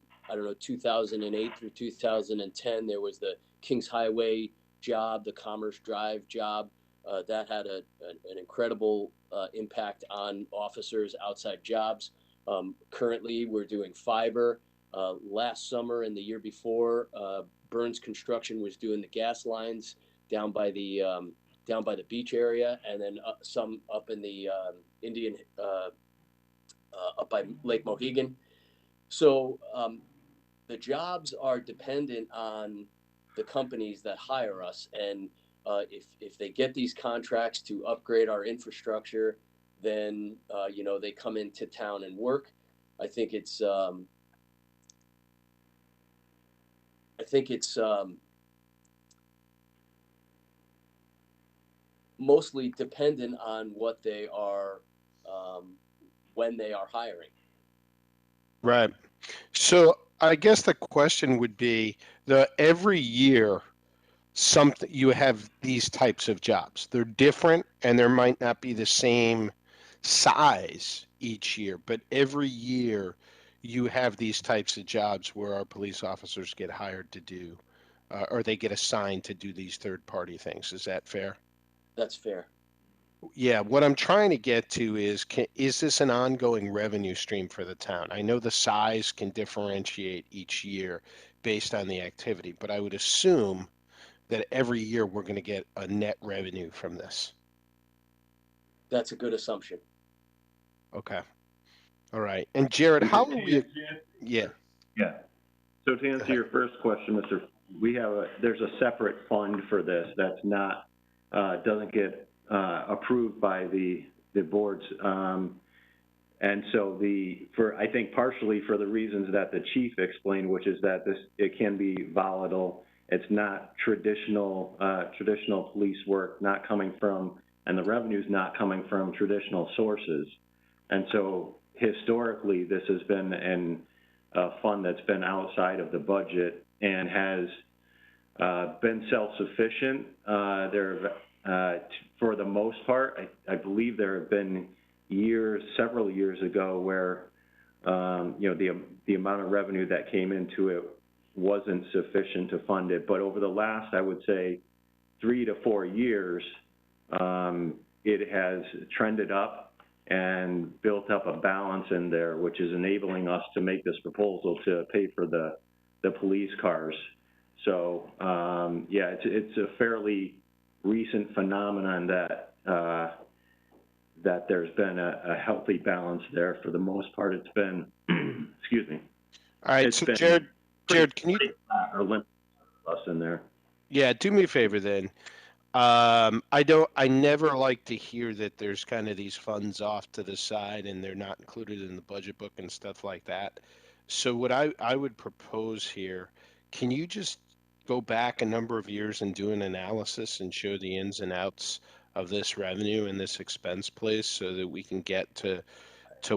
2008 through 2010, there was the Kings Highway job, the Commerce Drive job. That had an incredible impact on officers' outside jobs. Currently, we're doing fiber. Last summer and the year before, Burns Construction was doing the gas lines down by the beach area, and then some up in the Indian, up by Lake Mohegan. So the jobs are dependent on the companies that hire us. And if they get these contracts to upgrade our infrastructure, then they come into town and work. I think it's mostly dependent on what they are when they are hiring. Right. So I guess the question would be, every year something you have these types of jobs. They're different and there might not be the same size each year, but every year you have these types of jobs where our police officers get hired to do, or they get assigned to do these third-party things. Is that fair? That's fair. Yeah, what I'm trying to get to is this an ongoing revenue stream for the town? I know the size can differentiate each year based on the activity, but I would assume that every year we're going to get a net revenue from this. That's a good assumption. Okay. All right. And Jared, how are we? Yeah. Yeah. So to answer your first question, Mr., there's a separate fund for this that's not, doesn't get approved by the boards. And so I think partially for the reasons that the chief explained, which is that it can be volatile. It's not traditional police work, not coming from, and the revenue's not coming from traditional sources. And so historically, this has been a fund that's been outside of the budget and has been self-sufficient. For the most part, I believe there have been several years ago where the amount of revenue that came into it wasn't sufficient to fund it. But over the last, I would say, 3 to 4 years, it has trended up and built up a balance in there, which is enabling us to make this proposal to pay for the police cars. So it's a fairly recent phenomenon that there's been a healthy balance there. For the most part, it's been, excuse me. All right, so Jared, can you? Or limit us in there. Yeah, do me a favor then. I never like to hear that there's kind of these funds off to the side and they're not included in the budget book and stuff like that. So what I would propose here, can you just go back a number of years and do an analysis and show the ins and outs of this revenue and this expense, please, so that we can get to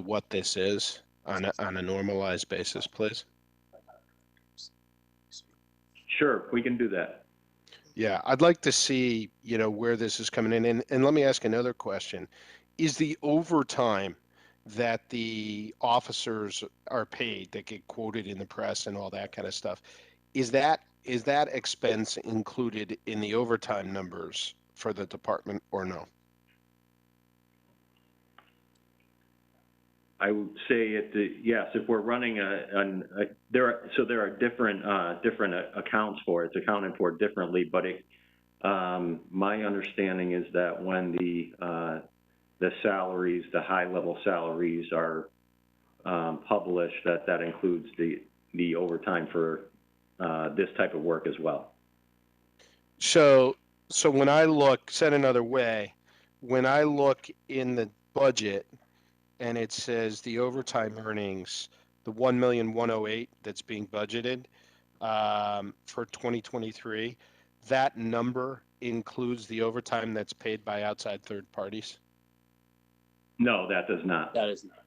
what this is on a normalized basis, please? Sure, we can do that. Yeah, I'd like to see, where this is coming in. And let me ask another question. Is the overtime that the officers are paid that get quoted in the press and all that kind of stuff, is that expense included in the overtime numbers for the department or no? I would say yes. If we're running there are different accounts for it. It's accounted for differently. But my understanding is that when the salaries, the high level salaries, are published, that includes the overtime for this type of work as well. So when I look, said another way, when I look in the budget, and it says the overtime earnings, the 1,108,000 that's being budgeted for 2023, that number includes the overtime that's paid by outside third parties? No, that does not. That is not.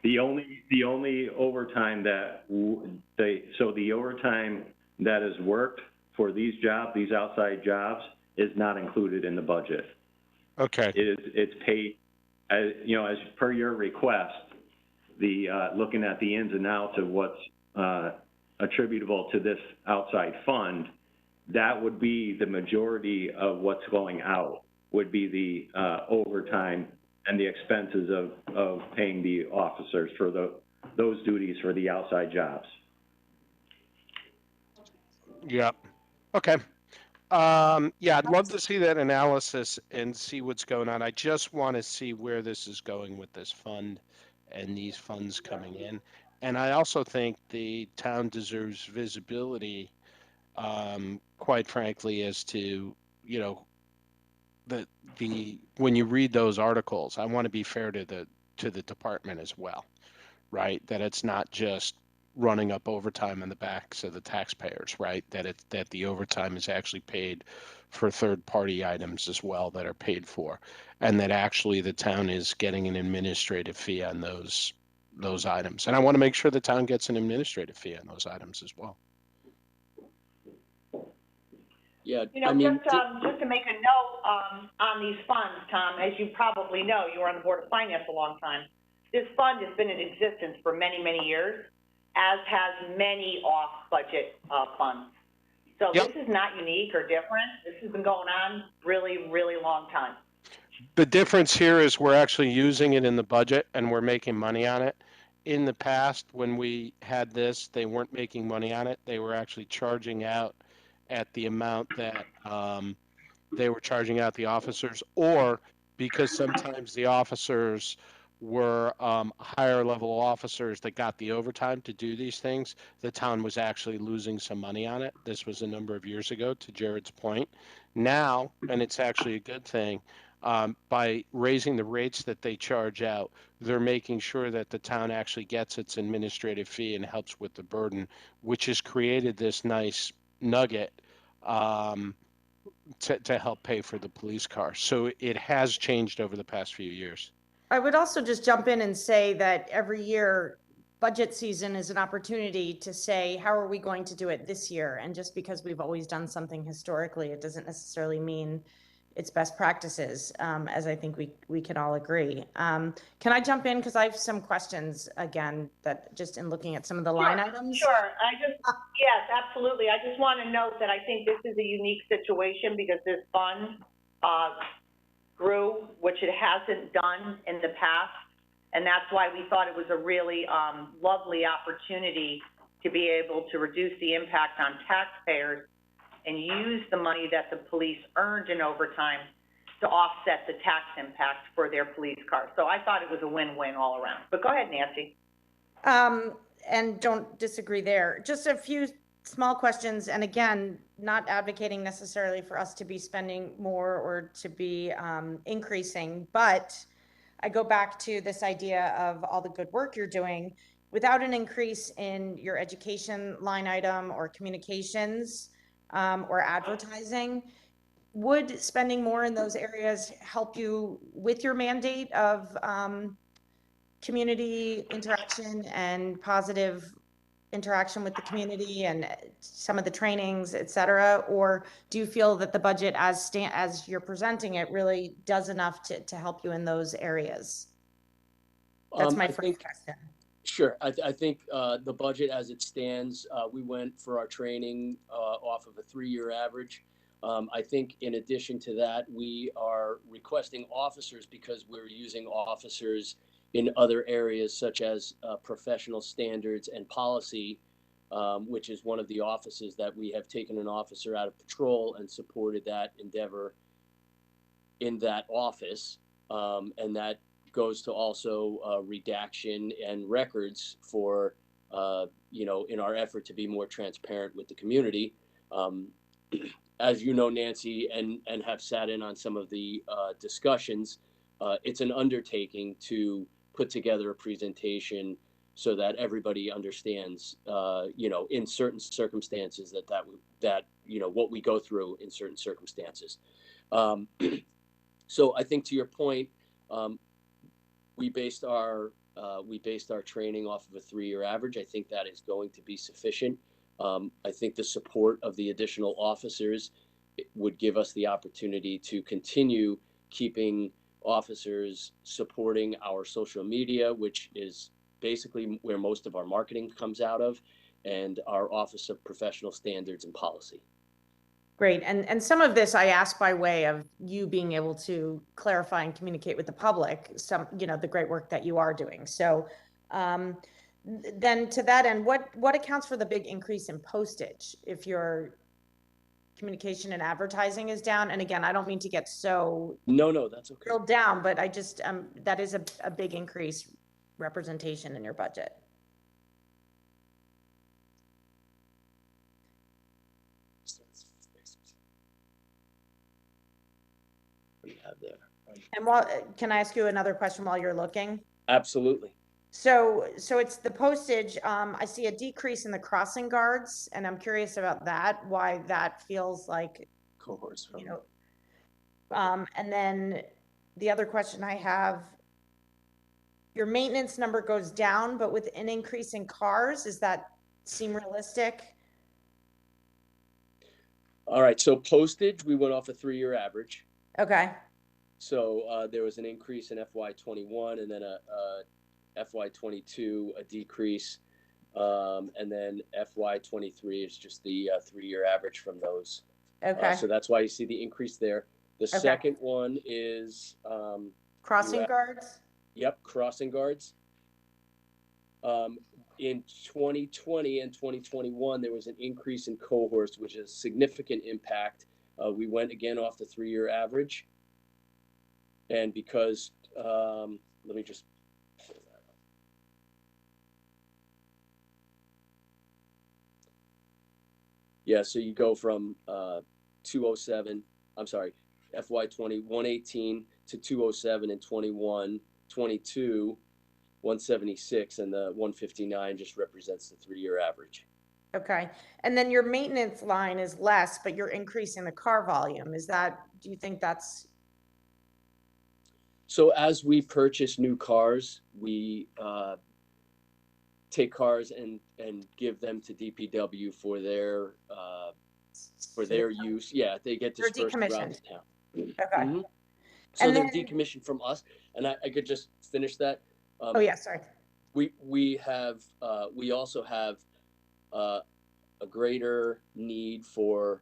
The only overtime the overtime that is worked for these jobs, these outside jobs, is not included in the budget. Okay. It's paid. As per your request, looking at the ins and outs of what's attributable to this outside fund, that would be the majority of what's going out, would be the overtime and the expenses of paying the officers for those duties for the outside jobs. Yep. Okay. I'd love to see that analysis and see what's going on. I just want to see where this is going with this fund and these funds coming in. And I also think the town deserves visibility quite frankly, as to, you know, when you read those articles, I want to be fair to the department as well, right? That it's not just running up overtime on the backs of the taxpayers, right? That the overtime is actually paid for third-party items as well that are paid for, and that actually the town is getting an administrative fee on those items. And I want to make sure the town gets an administrative fee on those items as well. Yeah, You know, I mean, just to make a note, on these funds, Tom, as you probably know, you were on the Board of Finance a long time. This fund has been in existence for many, many years, as has many off-budget, funds. So Yep. this is not unique or different. This has been going on really, really long time. The difference here is we're actually using it in the budget and we're making money on it. In the past, when we had this, they weren't making money on it. They were actually charging out at the amount that they were charging out the officers, or because sometimes the officers were higher level officers that got the overtime to do these things, the town was actually losing some money on it. This was a number of years ago, to Jared's point. Now, and it's actually a good thing, by raising the rates that they charge out, they're making sure that the town actually gets its administrative fee and helps with the burden, which has created this nice nugget to help pay for the police car. So it has changed over the past few years. I would also just jump in and say that every year, budget season is an opportunity to say, how are we going to do it this year? And just because we've always done something historically, it doesn't necessarily mean it's best practices, as I think we can all agree. Can I jump in? Because I have some questions, again, that just in looking at some of the line items. Sure, yes, absolutely. I just want to note that I think this is a unique situation because this fund, grew, which it hasn't done in the past. And that's why we thought it was a really, lovely opportunity to be able to reduce the impact on taxpayers and use the money that the police earned in overtime to offset the tax impact for their police cars. So I thought it was a win-win all around. But go ahead, Nancy. And don't disagree there. Just a few small questions. And again, not advocating necessarily for us to be spending more or to be increasing, but I go back to this idea of all the good work you're doing. Without an increase in your education line item or communications, or advertising, would spending more in those areas help you with your mandate of community interaction and positive interaction with the community and some of the trainings, et cetera? Or do you feel that the budget as you're presenting it really does enough to help you in those areas? That's my first question. Sure. I think the budget as it stands, we went for our training off of a 3-year average. I think in addition to that, we are requesting officers because we're using officers in other areas such as professional standards and policy, which is one of the offices that we have taken an officer out of patrol and supported that endeavor in that office. And that goes to also redaction and records for, in our effort to be more transparent with the community. As you know, Nancy, and have sat in on some of the discussions, it's an undertaking to put together a presentation so that everybody understands, in certain circumstances that what we go through in certain circumstances. So I think to your point, we based our training off of a 3-year average. I think that is going to be sufficient. I think the support of the additional officers would give us the opportunity to continue keeping officers supporting our social media, which is basically where most of our marketing comes out of, and our Office of Professional Standards and Policy. Great. And some of this I ask by way of you being able to clarify and communicate with the public the great work that you are doing. So then to that end, what accounts for the big increase in postage if your communication and advertising is down? And again, I don't mean to get so no, that's okay. Drilled down, but I just that is a big increase representation in your budget. have there. And while, can I ask you another question while you're looking? Absolutely. So it's the postage. I see a decrease in the crossing guards, and I'm curious about that, why that feels like, Cohorts from, you know. And then the other question I have, your maintenance number goes down, but with an increase in cars, does that seem realistic? all right, so postage, we went off a 3-year average. Okay, So there was an increase in FY21 and then a FY22, a decrease. And then FY23 is just the 3-year average from those. okay. So that's why you see the increase there. The Okay. second one is, Crossing guards? yep, crossing guards. In 2020 and 2021, there was an increase in cohorts, which is a significant impact. We went again off the 3-year average. And because, let me just pull that up. Yeah, so you go from 207, I'm sorry, FY20, 118 to 207 and 21, 22, 176, and the 159 just represents the 3-year average. Okay, and then your maintenance line is less, but you're increasing the car volume. Is that, do you think that's? So as we purchase new cars, we take cars and give them to DPW for their use. Yeah, they get They're dispersed throughout decommissioned. the town. Okay. Mm-hmm. So And they're then- decommissioned from us, and I could just finish that. Oh yeah, sorry. We also have a greater need for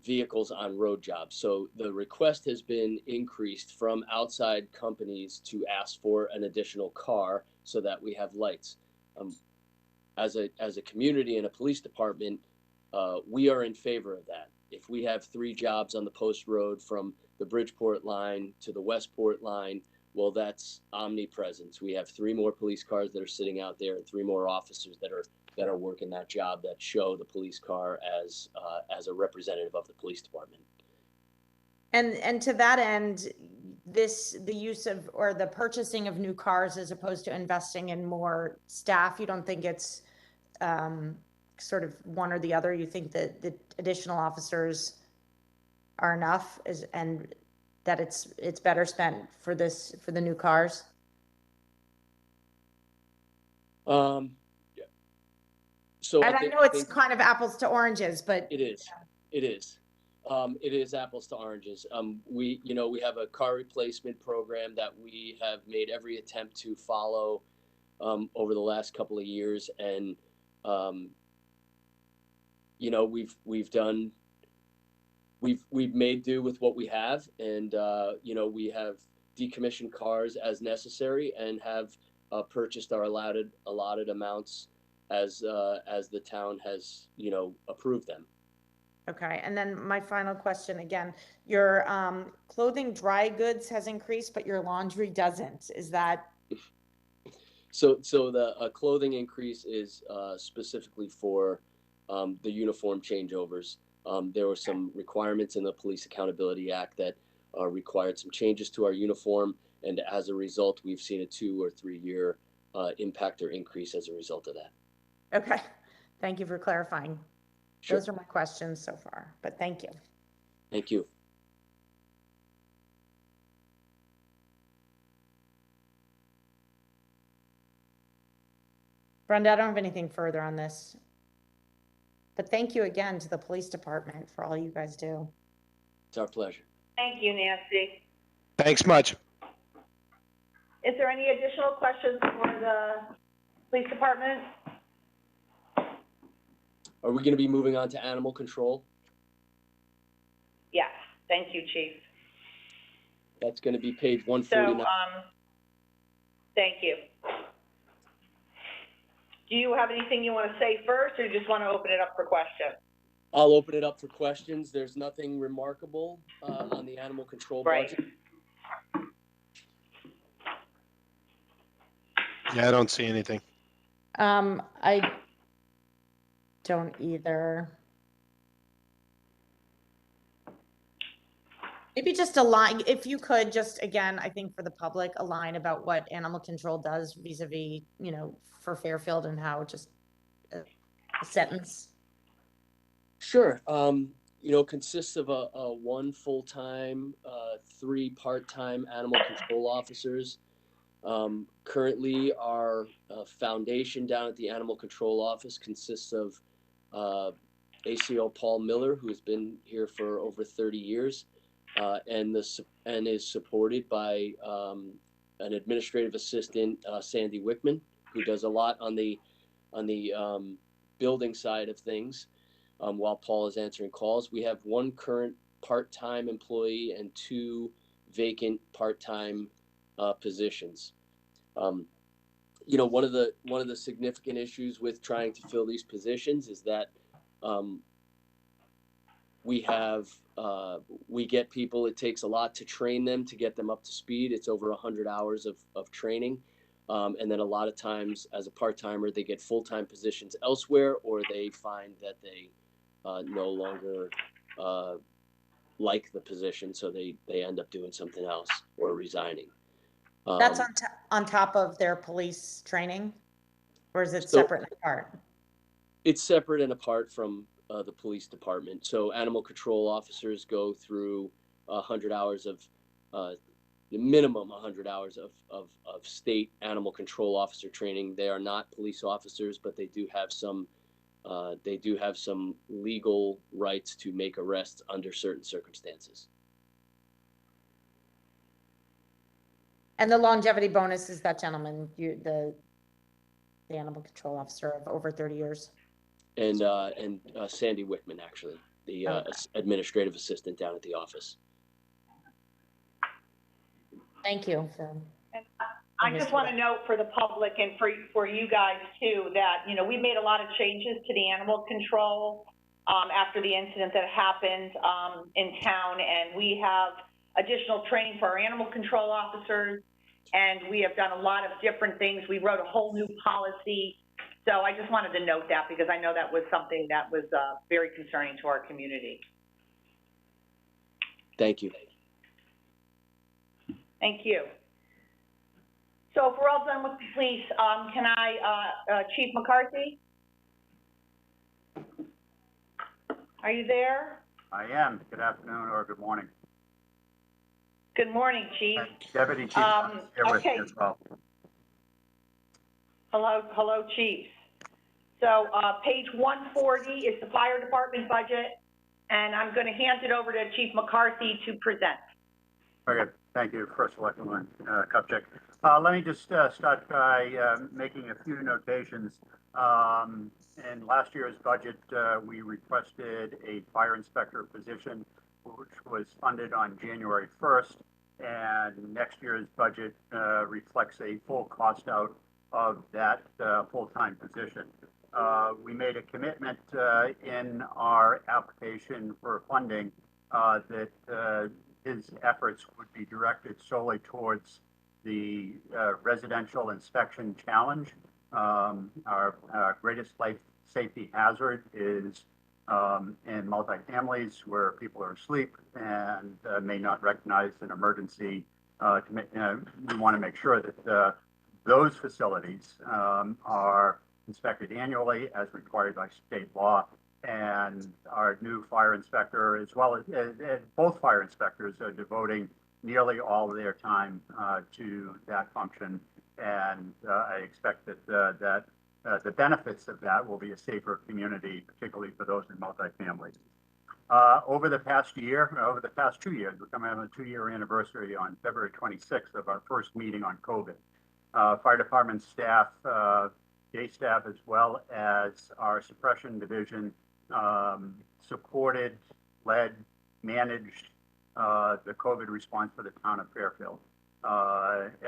vehicles on road jobs. So the request has been increased from outside companies to ask for an additional car so that we have lights. As a community and a police department, we are in favor of that. If we have 3 jobs on the post road from the Bridgeport line to the Westport line, well, that's omnipresence. We have 3 more police cars that are sitting out there and 3 more officers that are working that job that show the police car as a representative of the police department. And to that end, the use of, or the purchasing of new cars as opposed to investing in more staff, you don't think it's sort of one or the other? You think that the additional officers are enough, and that it's better spent for the new cars? Yeah. So And I know it's kind of apples to oranges, but it is. It is. It is apples to oranges. We have a car replacement program that we have made every attempt to follow over the last couple of years, and we've made do with what we have, and we have decommissioned cars as necessary and have purchased our allotted amounts as the town has approved them. okay. And then my final question again, your clothing dry goods has increased, but your laundry doesn't. Is that? So the clothing increase is specifically for the uniform changeovers. There were some requirements in the Police Accountability Act that required some changes to our uniform, and as a result, we've seen a 2 or 3 year impact or increase as a result of that. Okay, thank you for clarifying. Sure. Those are my questions so far, but thank you. Thank you. Brenda, I don't have anything further on this, but thank you again to the police department for all you guys do. It's our pleasure. Thank you, Nancy. Thanks much. Is there any additional questions for the police department? Are we going to be moving on to animal control? Yes, thank you, Chief. That's going to be page So, 149. thank you. Do you have anything you want to say first, or you just want to open it up for questions? I'll open it up for questions. There's nothing remarkable on the animal control budget. Yeah, I don't see anything. I don't either. Maybe just a line, if you could, just again, I think for the public, a line about what animal control does vis-a-vis, for Fairfield and how just a sentence. Sure. Consists of a one full-time, 3 part-time animal control officers. Currently, our foundation down at the Animal Control Office consists of ACO Paul Miller, who has been here for over 30 years, and is supported by an administrative assistant, Sandy Wickman, who does a lot on the building side of things. While Paul is answering calls, we have 1 current part-time employee and 2 vacant part-time positions. One of the significant issues with trying to fill these positions is that we get people. It takes a lot to train them, to get them up to speed. It's over 100 hours of training. And then a lot of times as a part-timer, they get full-time positions elsewhere, or they find that they no longer like the position, so they end up doing something else or resigning. That's on top of their police training, or is it separate and apart? It's separate and apart from the police department. So animal control officers go through 100 hours of the minimum 100 hours of state animal control officer training. They are not police officers, but they do have some legal rights to make arrests under certain circumstances. And the longevity bonus is that gentleman, the animal control officer of over 30 years. And Sandy Wickman, actually, the administrative assistant down at the office. Thank you. And I just want to note for the public and for you guys too, that, we made a lot of changes to the animal control after the incident that happened in town, and we have additional training for our animal control officers, and we have done a lot of different things. We wrote a whole new policy. So I just wanted to note that because I know that was something that was very concerning to our community. Thank you. Thank you. So if we're all done with the police, can I, Chief McCarthy? Are you there? I am. Good afternoon or good morning. Good morning, Chief. Deputy Chief here with me as well. Hello, Chief. So page 140 is the fire department budget, and I'm going to hand it over to Chief McCarthy to present. Very good. Thank you, First Selectman Kupchak. Let me just start by making a few notations. In last year's budget, we requested a fire inspector position, which was funded on January 1st, and next year's budget reflects a full cost out of that full-time position. We made a commitment in our application for funding that his efforts would be directed solely towards the residential inspection challenge. Our greatest life safety hazard is in multifamilies where people are asleep and may not recognize an emergency. We want to make sure that those facilities are inspected annually as required by state law. And our new fire inspector, as well as both fire inspectors, are devoting nearly all of their time to that function. And I expect that the benefits of that will be a safer community, particularly for those in multifamilies. Over the past 2 years, we're coming up on a 2-year anniversary on February 26th of our first meeting on COVID. Fire department staff, day staff, as well as our suppression division, supported, led, managed the COVID response for the town of Fairfield.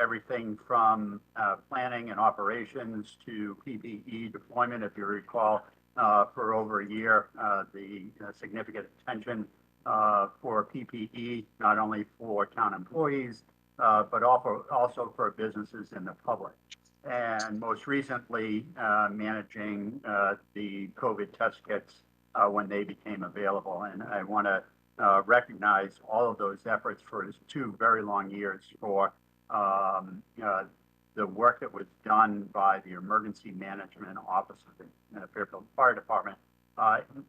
Everything from planning and operations to PPE deployment, if you recall, for over a year, the significant attention for PPE, not only for town employees, but also for businesses and the public. And most recently, managing the COVID test kits when they became available. And I want to recognize all of those efforts for his 2 very long years for the work that was done by the Emergency Management Office of the Fairfield Fire Department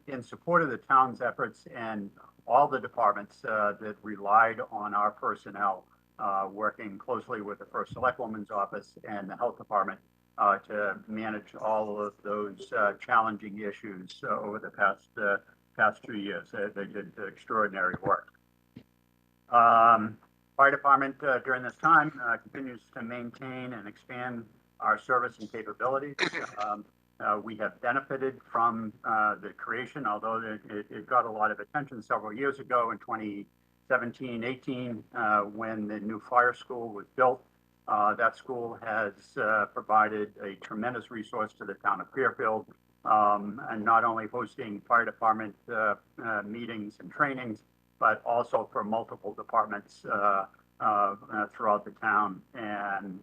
in support of the town's efforts, and all the departments that relied on our personnel working closely with the First Selectwoman's office and the Health Department to manage all of those challenging issues over the past 2 years. They did extraordinary work. Fire Department during this time continues to maintain and expand our service and capabilities. We have benefited from the creation, although it got a lot of attention several years ago in 2017, 18, when the new fire school was built. That school has provided a tremendous resource to the town of Fairfield, and not only hosting fire department meetings and trainings, but also for multiple departments throughout the town. And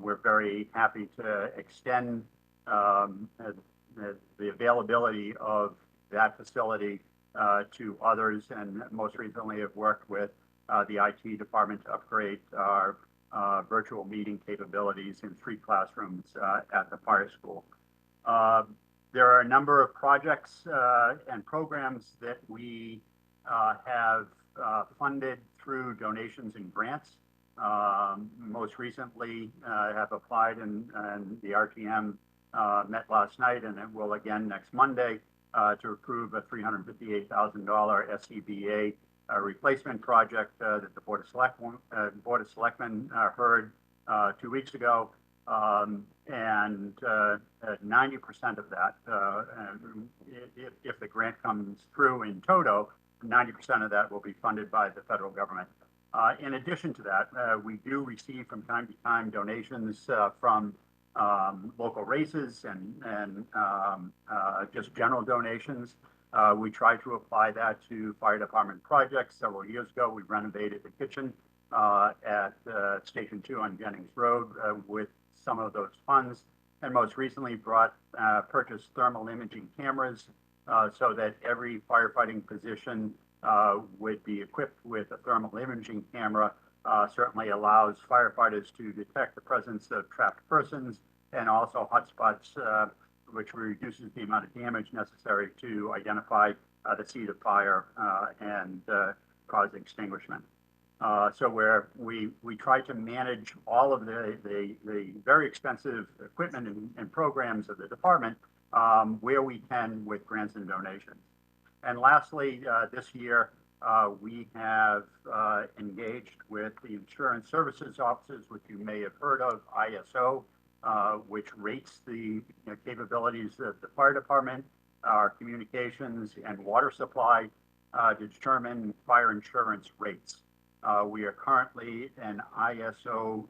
we're very happy to extend the availability of that facility to others, and most recently have worked with the IT department to upgrade our virtual meeting capabilities in 3 classrooms at the fire school. There are a number of projects and programs that we have funded through donations and grants. Most recently have applied, and the RTM met last night, and it will again next Monday to approve a $358,000 SCBA replacement project that the Board of Selectmen heard 2 weeks ago. And 90% of that, if the grant comes through in toto, 90% of that will be funded by the federal government. In addition to that, we do receive from time to time donations from local races and just general donations. We try to apply that to fire department projects. Several years ago, we renovated the kitchen at Station 2 on Jennings Road with some of those funds, and most recently purchased thermal imaging cameras so that every firefighting position would be equipped with a thermal imaging camera. Certainly allows firefighters to detect the presence of trapped persons and also hotspots, which reduces the amount of damage necessary to identify the seat of fire and cause extinguishment. So we try to manage all of the very expensive equipment and programs of the department where we can with grants and donations. And lastly, this year, we have engaged with the Insurance Services Offices, which you may have heard of, ISO, which rates the capabilities of the fire department, our communications and water supply to determine fire insurance rates. We are currently an ISO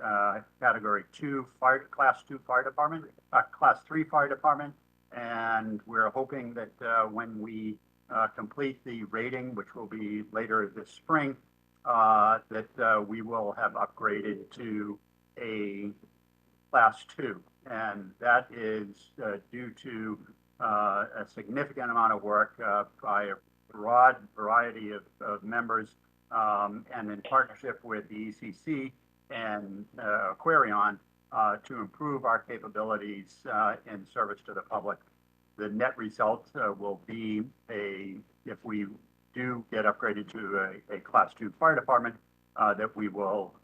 Category 2 Class 2 fire department, Class 3 fire department, and we're hoping that when we complete the rating, which will be later this spring, that we will have upgraded to a Class 2, and that is due to a significant amount of work by a broad variety of members, and in partnership with the ECC and Aquarion to improve our capabilities in service to the public. The net result will be if we do get upgraded to a Class 2 fire department, that we will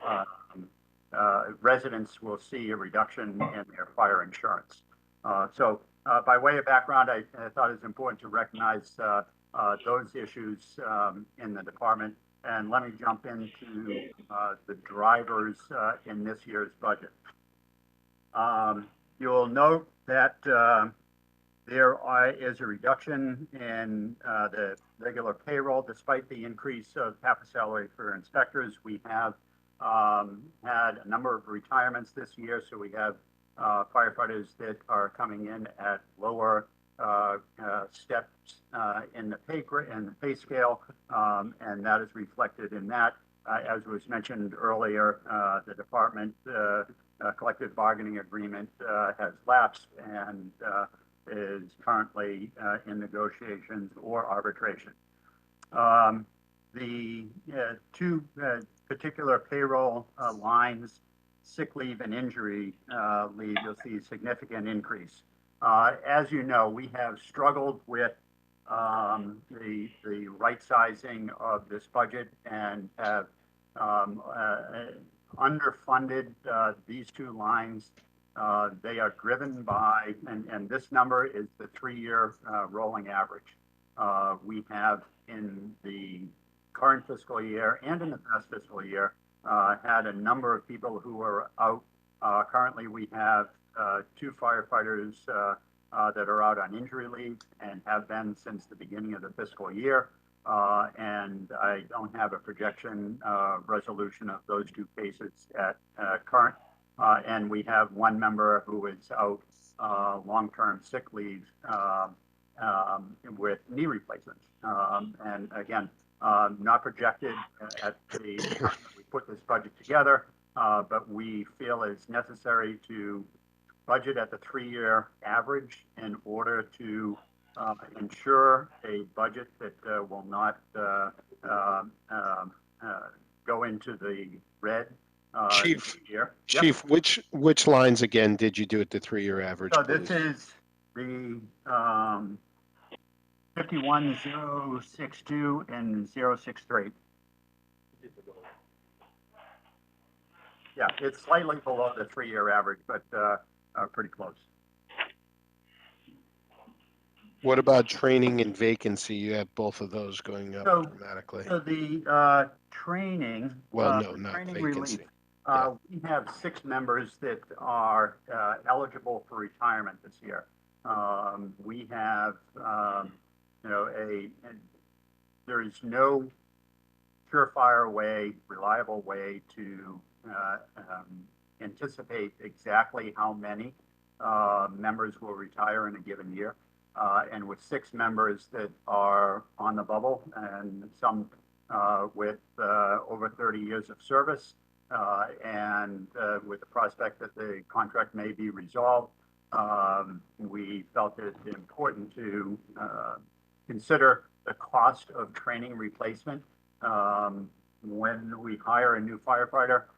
residents will see a reduction in their fire insurance. So by way of background, I thought it was important to recognize those issues in the department. And let me jump into the drivers in this year's budget. You'll note that there is a reduction in the regular payroll, despite the increase of half a salary for inspectors. We have had a number of retirements this year, so we have firefighters that are coming in at lower steps in the pay scale, and that is reflected in that. As was mentioned earlier, the department collective bargaining agreement has lapsed and is currently in negotiations or arbitration. The two particular payroll lines, sick leave and injury leave, you'll see a significant increase. As you know, we have struggled with the right sizing of this budget and have underfunded these two lines. They are driven by, and this number is the 3-year rolling average. We have in the current fiscal year and in the past fiscal year had a number of people who are out. Currently, we have 2 firefighters that are out on injury leave and have been since the beginning of the fiscal year. And I don't have a projection resolution of those 2 cases at current. And we have 1 member who is out long-term sick leave with knee replacements. And again, not projected at the time that we put this budget together, but we feel it's necessary to budget at the 3-year average in order to ensure a budget that will not go into the red. Chief, year. Chief, Yep. which lines again did you do at the 3-year average? So please? this is the 51062 and 063. Yeah, it's slightly below the 3-year average, but pretty close. What about training and vacancy? You have both of those going up dramatically. So the training, Well, no, the not training vacancy. relief. Yeah. We have 6 members that are eligible for retirement this year. We have, there is no surefire way, reliable way to anticipate exactly how many members will retire in a given year. And with 6 members that are on the bubble and some with over 30 years of service, and with the prospect that the contract may be resolved, we felt it important to consider the cost of training replacement. When we hire a new firefighter,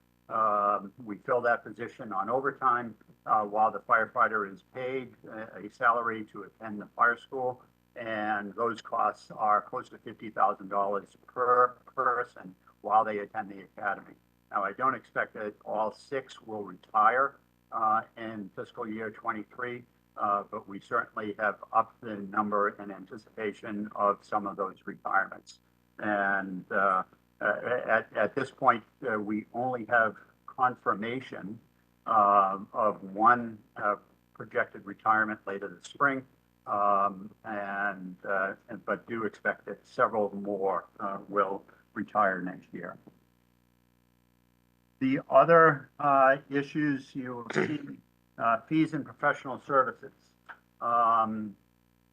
we fill that position on overtime while the firefighter is paid a salary to attend the fire school. And those costs are close to $50,000 per person while they attend the academy. Now, I don't expect that all 6 will retire in fiscal year 23, but we certainly have upped the number in anticipation of some of those retirements. And at this point, we only have confirmation of 1 projected retirement later this spring, but do expect that several more will retire next year. The other issues you will see, fees and professional services.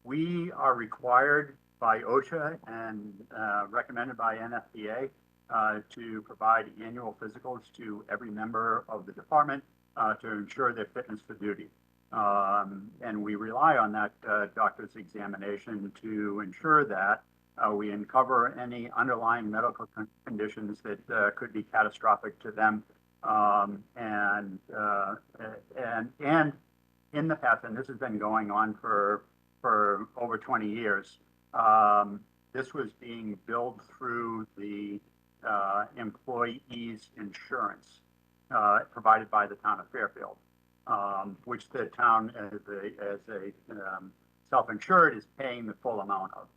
We are required by OSHA and recommended by NFPA to provide annual physicals to every member of the department to ensure their fitness for duty. And we rely on that doctor's examination to ensure that we uncover any underlying medical conditions that could be catastrophic to them. And in the past, and this has been going on for over 20 years, this was being billed through the employees' insurance provided by the town of Fairfield, which the town, as a self-insured, is paying the full amount of.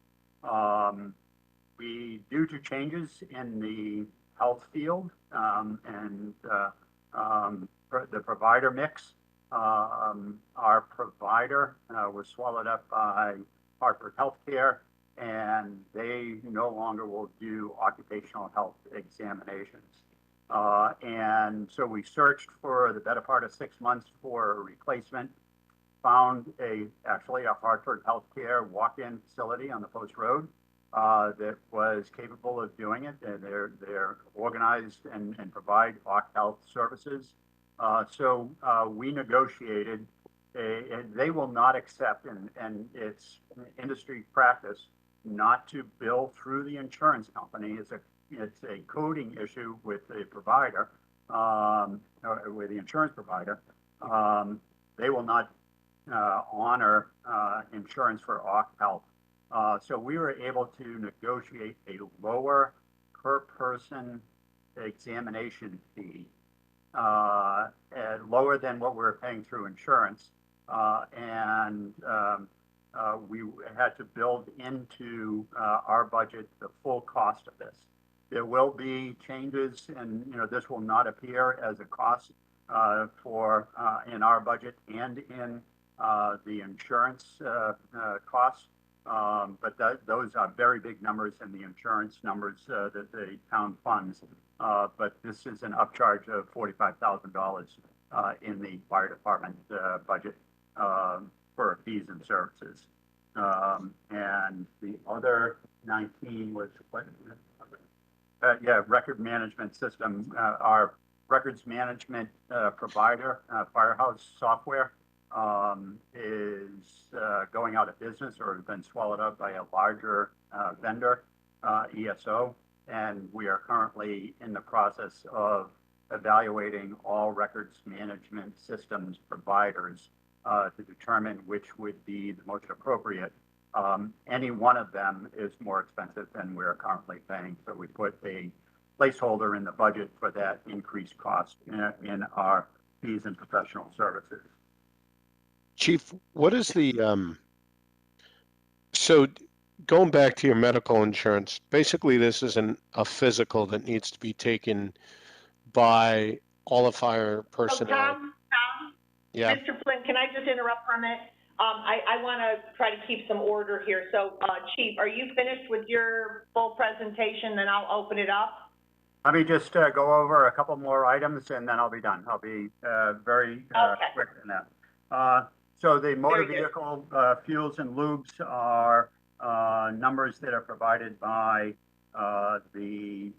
Due to changes in the health field and the provider mix, our provider was swallowed up by Hartford Healthcare, and they no longer will do occupational health examinations. And so we searched for the better part of 6 months for a replacement, found actually a Hartford Healthcare walk-in facility on the Post Road that was capable of doing it. And they're organized and provide health services. So we negotiated, and they will not accept, and it's industry practice not to bill through the insurance company. It's a coding issue with the provider, or with the insurance provider. They will not honor insurance for OC health. So we were able to negotiate a lower per person examination fee, lower than what we're paying through insurance. We had to build into our budget the full cost of this. There will be changes, and this will not appear as a cost in our budget and in the insurance costs. But those are very big numbers in the insurance numbers that the town funds. But this is an upcharge of $45,000 in the fire department budget for fees and services. And the other 19 was what? Record management system. Our records management provider, Firehouse Software, is going out of business or has been swallowed up by a larger vendor, ESO, and we are currently in the process of evaluating all records management systems providers to determine which would be the most appropriate. Any one of them is more expensive than we're currently paying, so we put a placeholder in the budget for that increased cost in our fees and professional services. Chief, what is the, so going back to your medical insurance, basically this is a physical that needs to be taken by all the fire personnel. Tom, Yeah. Mr. Flynn, can I just interrupt for a minute? I want to try to keep some order here. So, Chief, are you finished with your full presentation? Then I'll open it up. Let me just go over a couple more items and then I'll be done. I'll be very quick in that. So the motor vehicle fuels and lubes are numbers that are provided by the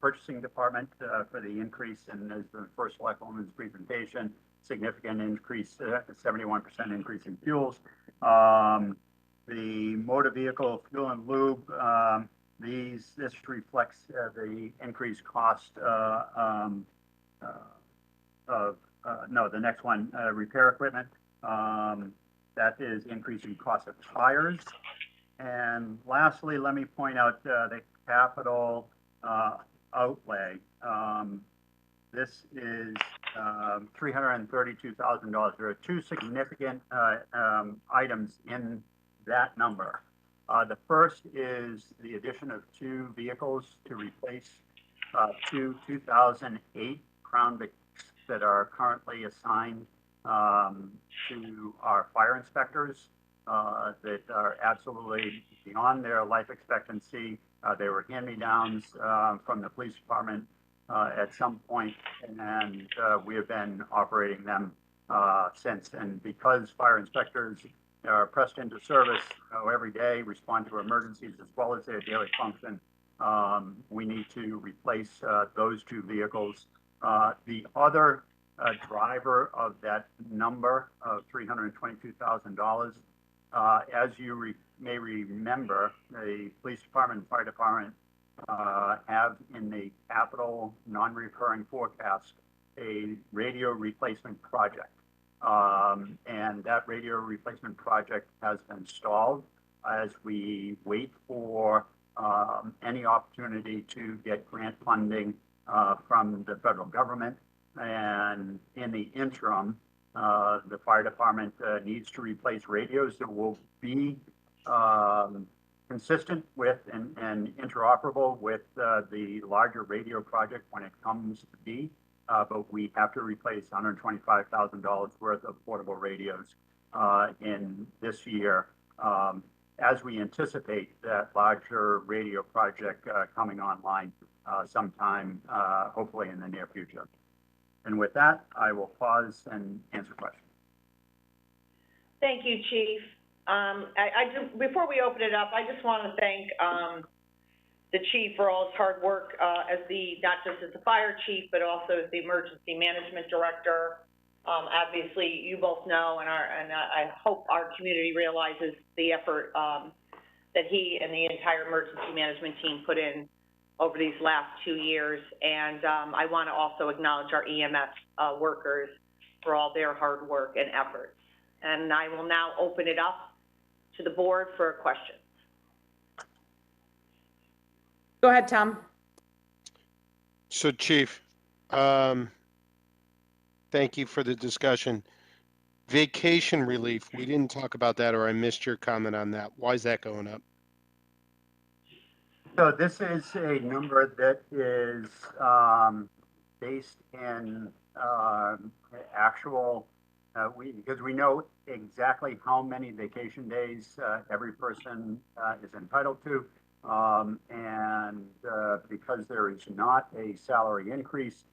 purchasing department for the increase, and as the first select woman's presentation, significant increase, 71% increase in fuels. The motor vehicle fuel and lube, this reflects the increased cost of, the next one, repair equipment. That is increasing cost of tires. And lastly, let me point out the capital outlay. This is $332,000. There are two significant items in that number. The first is the addition of 2 vehicles to replace 2 2008 Crown Vics that are currently assigned to our fire inspectors that are absolutely beyond their life expectancy. They were hand-me-downs from the police department at some point, and we have been operating them since. And because fire inspectors are pressed into service every day, respond to emergencies as well as their daily function, we need to replace those 2 vehicles. The other driver of that number of $322,000, as you may remember, the police department and fire department have in the capital non-recurring forecast a radio replacement project. And that radio replacement project has been stalled as we wait for any opportunity to get grant funding from the federal government. And in the interim, the fire department needs to replace radios that will be consistent with and interoperable with the larger radio project when it comes to be. But we have to replace $125,000 worth of portable radios in this year as we anticipate that larger radio project coming online sometime, hopefully in the near future. And with that, I will pause and answer questions. Thank you, Chief. Before we open it up, I just want to thank the Chief for all his hard work as not just as the fire chief, but also as the emergency management director. Obviously, you both know, and I hope our community realizes the effort that he and the entire emergency management team put in over these last 2 years. And I want to also acknowledge our EMS workers for all their hard work and efforts. And I will now open it up to the board for questions. Go ahead, Tom. So Chief, thank you for the discussion. Vacation relief, we didn't talk about that, or I missed your comment on that. Why is that going up? So this is a number that is based in actual, because we know exactly how many vacation days every person is entitled to. And because there is not a salary increase,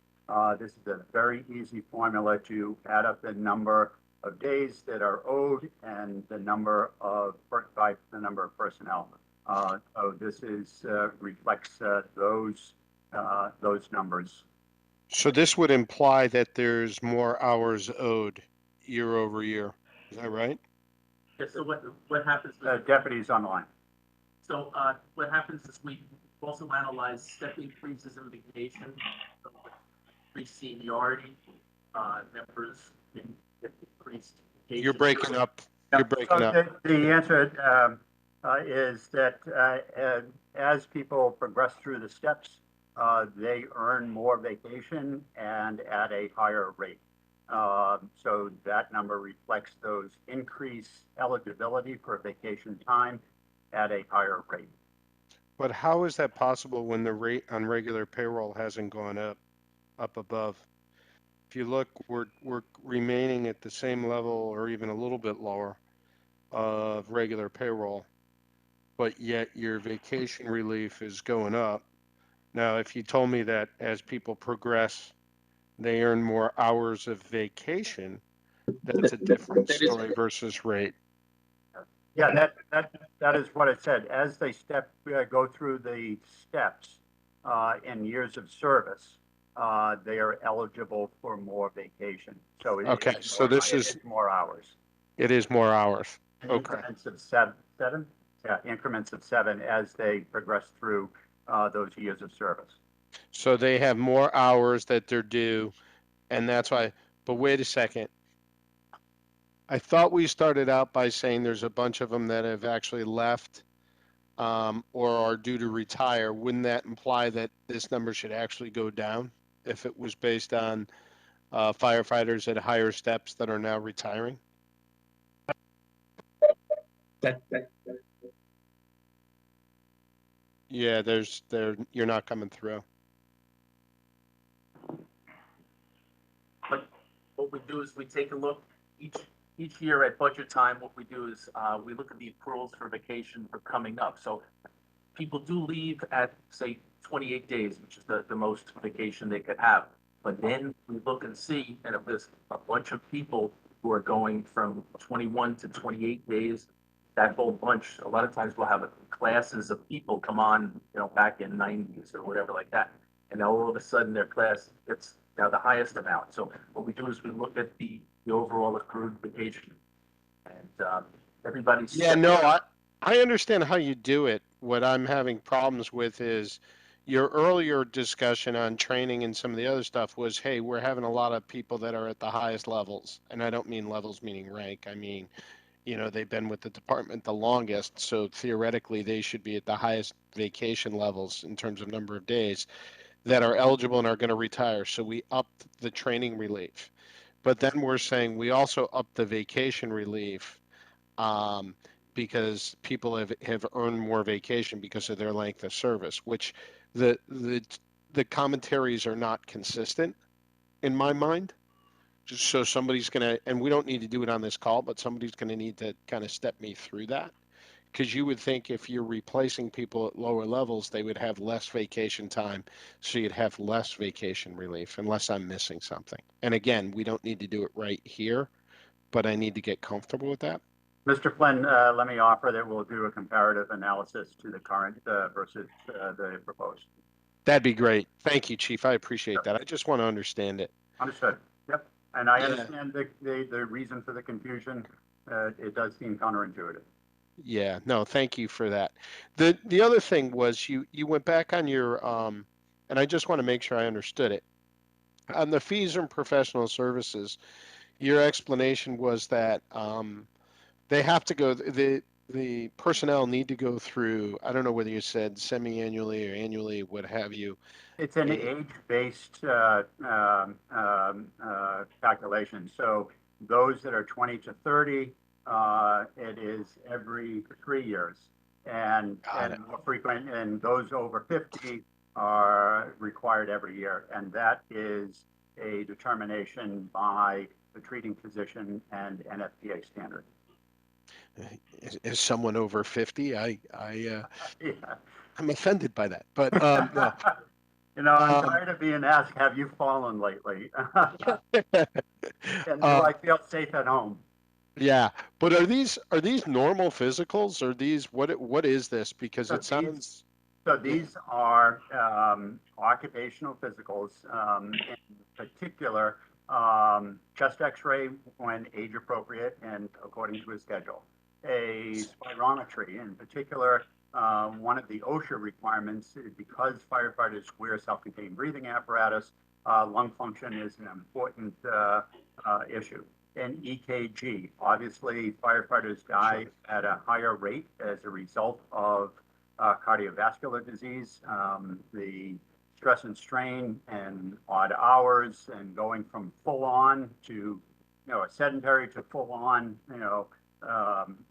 this is a very easy formula to add up the number of days that are owed and the number of by the number of personnel. So this is reflects those numbers. So this would imply that there's more hours owed year over year. Is that right? Yeah, so what happens? Deputies on the line. So what happens is we also analyze step increases in vacation, so increased seniority, members increased vacation. You're breaking up. You're breaking So up. the answer is that as people progress through the steps, they earn more vacation and at a higher rate. So that number reflects those increased eligibility for vacation time at a higher rate. But how is that possible when the rate on regular payroll hasn't gone up above? If you look, we're remaining at the same level or even a little bit lower of regular payroll, but yet your vacation relief is going up. Now, if you told me that as people progress, they earn more hours of vacation, that's a different story versus rate. Yeah, that is what it said. As they go through the steps in years of service, they are eligible for more vacation. So Okay, so this is more hours. It is more hours. In Okay. increments of seven? Yeah, increments of 7 as they progress through those years of service. So they have more hours that they're due, and that's why. But wait a second. I thought we started out by saying there's a bunch of them that have actually left or are due to retire. Wouldn't that imply that this number should actually go down if it was based on firefighters at higher steps that are now retiring? Yeah, you're not coming through. But what we do is we take a look each year at budget time. What we do is we look at the accruals for vacation for coming up. So people do leave at, say, 28 days, which is the most vacation they could have. But then we look and see, and if there's a bunch of people who are going from 21 to 28 days, that whole bunch, a lot of times we'll have classes of people come on, back in 90s or whatever like that. And now all of a sudden their class, it's now the highest amount. So what we do is we look at the overall accrued vacation. And everybody's... Yeah, no, I understand how you do it. What I'm having problems with is your earlier discussion on training and some of the other stuff was, hey, we're having a lot of people that are at the highest levels. And I don't mean levels meaning rank. I mean, they've been with the department the longest. So theoretically, they should be at the highest vacation levels in terms of number of days that are eligible and are going to retire. So we upped the training relief. But then we're saying we also upped the vacation relief because people have earned more vacation because of their length of service, which the commentaries are not consistent in my mind. Just so somebody's going to, and we don't need to do it on this call, but somebody's going to need to kind of step me through that. Because you would think if you're replacing people at lower levels, they would have less vacation time, so you'd have less vacation relief, unless I'm missing something. And again, we don't need to do it right here, but I need to get comfortable with that. Mr. Flynn, let me offer that we'll do a comparative analysis to the current versus the proposed. That'd be great. Thank you, Chief. I appreciate that. I just want to understand it. Understood. Yep. And I understand the reason for the confusion. It does seem counterintuitive. Yeah, no, thank you for that. The other thing was you went back on your and I just want to make sure I understood it. On the fees and professional services, your explanation was that they have to go the personnel need to go through, I don't know whether you said semi-annually or annually, what have you. It's an a- age-based calculation. So those that are 20 to 30, it is every 3 years. Got it. More frequent, and those over 50 are required every year. And that is a determination by the treating physician and NFPA standard. Is someone over 50? Yeah. I'm offended by that, but no. You know, I'm tired of being asked, have you fallen lately? And do I feel safe at home? Yeah, but are these normal physicals? Or these what is this? Because So it sounds these are occupational physicals, in particular, chest X-ray when age appropriate and according to his schedule. A spirometry, in particular, one of the OSHA requirements, because firefighters wear self-contained breathing apparatus, lung function is an important issue. And EKG, obviously, firefighters die at a higher rate as a result of cardiovascular disease, the stress and strain and odd hours and going from full on to, a sedentary to full on,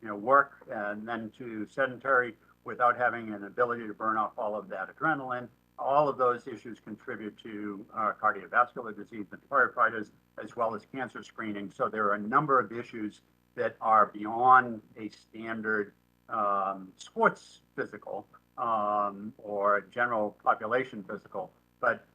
work, and then to sedentary without having an ability to burn off all of that adrenaline. All of those issues contribute to cardiovascular disease in firefighters, as well as cancer screening. So there are a number of issues that are beyond a standard sports physical or general population physical, but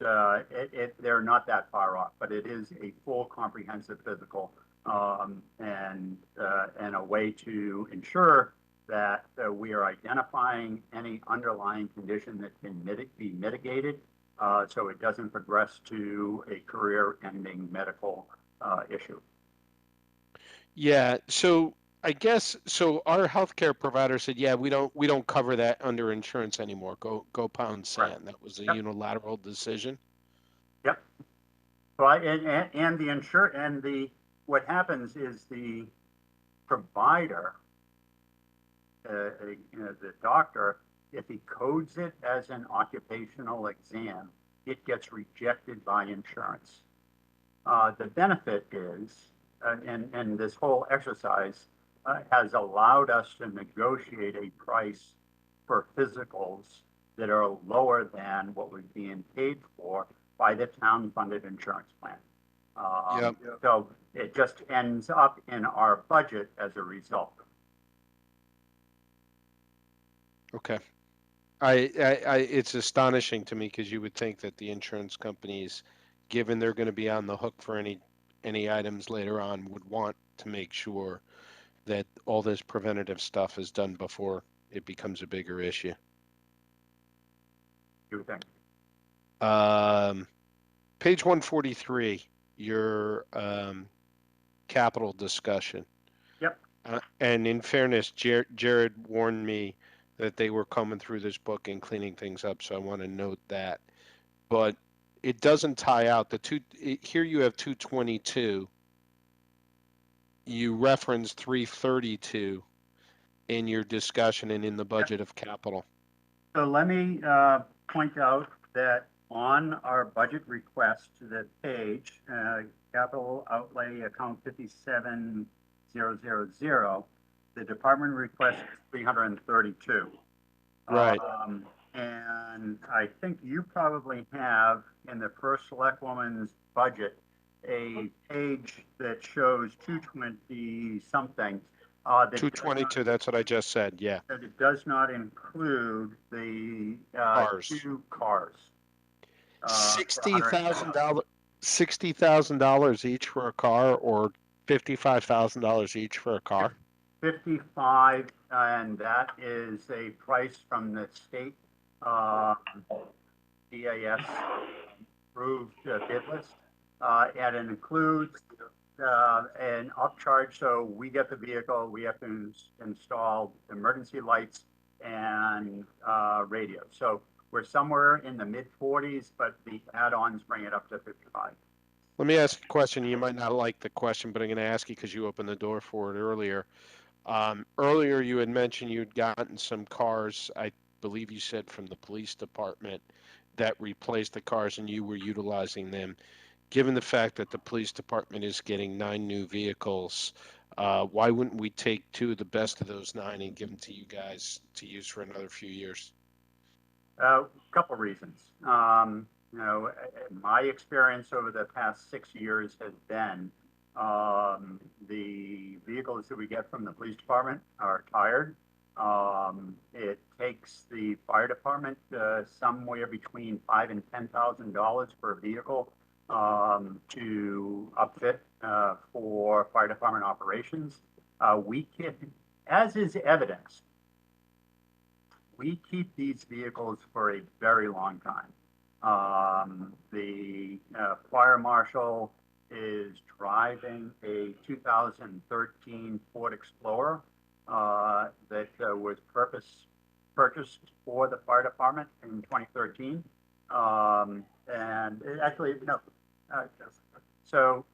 they're not that far off. But it is a full comprehensive physical and a way to ensure that we are identifying any underlying condition that can be mitigated so it doesn't progress to a career-ending medical issue. yeah. So I guess so. Our healthcare provider said, yeah, we don't cover that under insurance anymore. Go pound sand. Right. That was a Yep. unilateral decision. Yep. So and the what happens is the provider, the doctor, if he codes it as an occupational exam, it gets rejected by insurance. The benefit is, and this whole exercise has allowed us to negotiate a price for physicals that are lower than what was being paid for by the town-funded insurance plan. Yep. So it just ends up in our budget as a result. Okay. It's astonishing to me because you would think that the insurance companies, given they're going to be on the hook for any items later on, would want to make sure that all this preventative stuff is done before it becomes a bigger issue. You would think. Page 143, your capital discussion. Yep. And in fairness, Jared warned me that they were coming through this book and cleaning things up, so I want to note that. But it doesn't tie out here you have 222. You reference 332 in your discussion and in the budget of capital. So let me point out that on our budget request, the page, capital outlay account 57000, the department request is 332. Right. And I think you probably have in the first selectwoman's budget a page that shows 220 something. 222, that's what I just said, yeah. That it does not include the Cars. 2 cars. $60,000 each for a car, or $55,000 each for a car? 55, and that is a price from the state DAS approved bid list. And it includes an upcharge, so we get the vehicle, we have to install emergency lights and radio. So we're somewhere in the mid-40s, but the add-ons bring it up to 55. Let me ask a question. You might not like the question, but I'm going to ask you because you opened the door for it earlier. Earlier, you had mentioned you'd gotten some cars, I believe you said from the police department, that replaced the cars and you were utilizing them. Given the fact that the police department is getting 9 new vehicles, why wouldn't we take 2 of the best of those 9 and give them to you guys to use for another few years? Couple reasons. My experience over the past 6 years has been the vehicles that we get from the police department are tired. It takes the fire department somewhere between $5,000 and $10,000 per vehicle to upfit for fire department operations. We can, as is evidenced, we keep these vehicles for a very long time. The fire marshal is driving a 2013 Ford Explorer that was purchased for the fire department in 2013. And it actually, no, so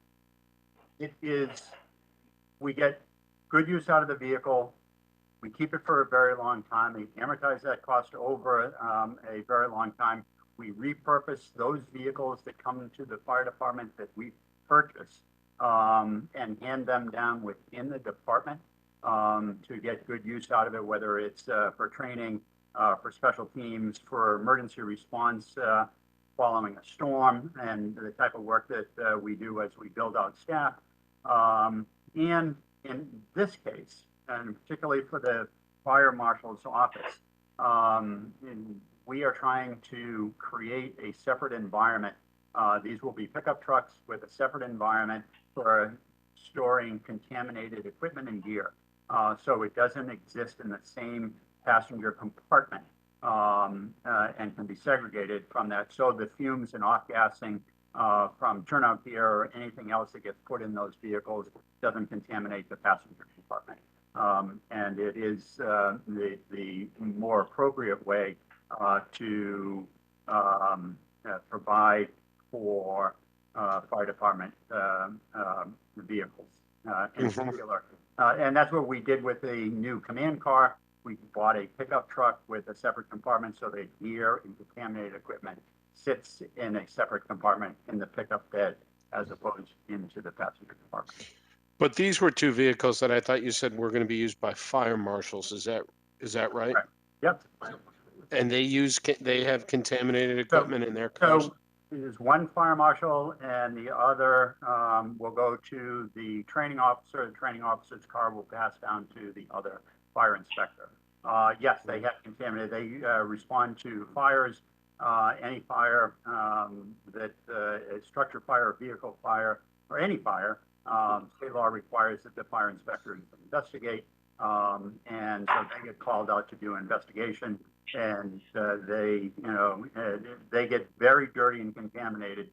it is, we get good use out of the vehicle. We keep it for a very long time. We amortize that cost over a very long time. We repurpose those vehicles that come to the fire department that we purchase and hand them down within the department to get good use out of it, whether it's for training, for special teams, for emergency response following a storm, and the type of work that we do as we build out staff. And in this case, and particularly for the fire marshal's office, we are trying to create a separate environment. These will be pickup trucks with a separate environment for storing contaminated equipment and gear. So it doesn't exist in the same passenger compartment and can be segregated from that. So the fumes and off-gassing from turnout gear or anything else that gets put in those vehicles doesn't contaminate the passenger compartment. And it is the more appropriate way to provide for fire department vehicles in particular. And that's what we did with the new command car. We bought a pickup truck with a separate compartment so that gear and contaminated equipment sits in a separate compartment in the pickup bed as opposed into the passenger compartment. But these were 2 vehicles that I thought you said were going to be used by fire marshals. Is that right? Right. Yep. And they have contaminated equipment in their cars. So there's one fire marshal, and the other will go to the training officer. The training officer's car will pass down to the other fire inspector. Yes, they have contaminated. They respond to fires, any fire that a structure fire, vehicle fire, or any fire. State law requires that the fire inspector investigate, and so they get called out to do an investigation, and they get very dirty and contaminated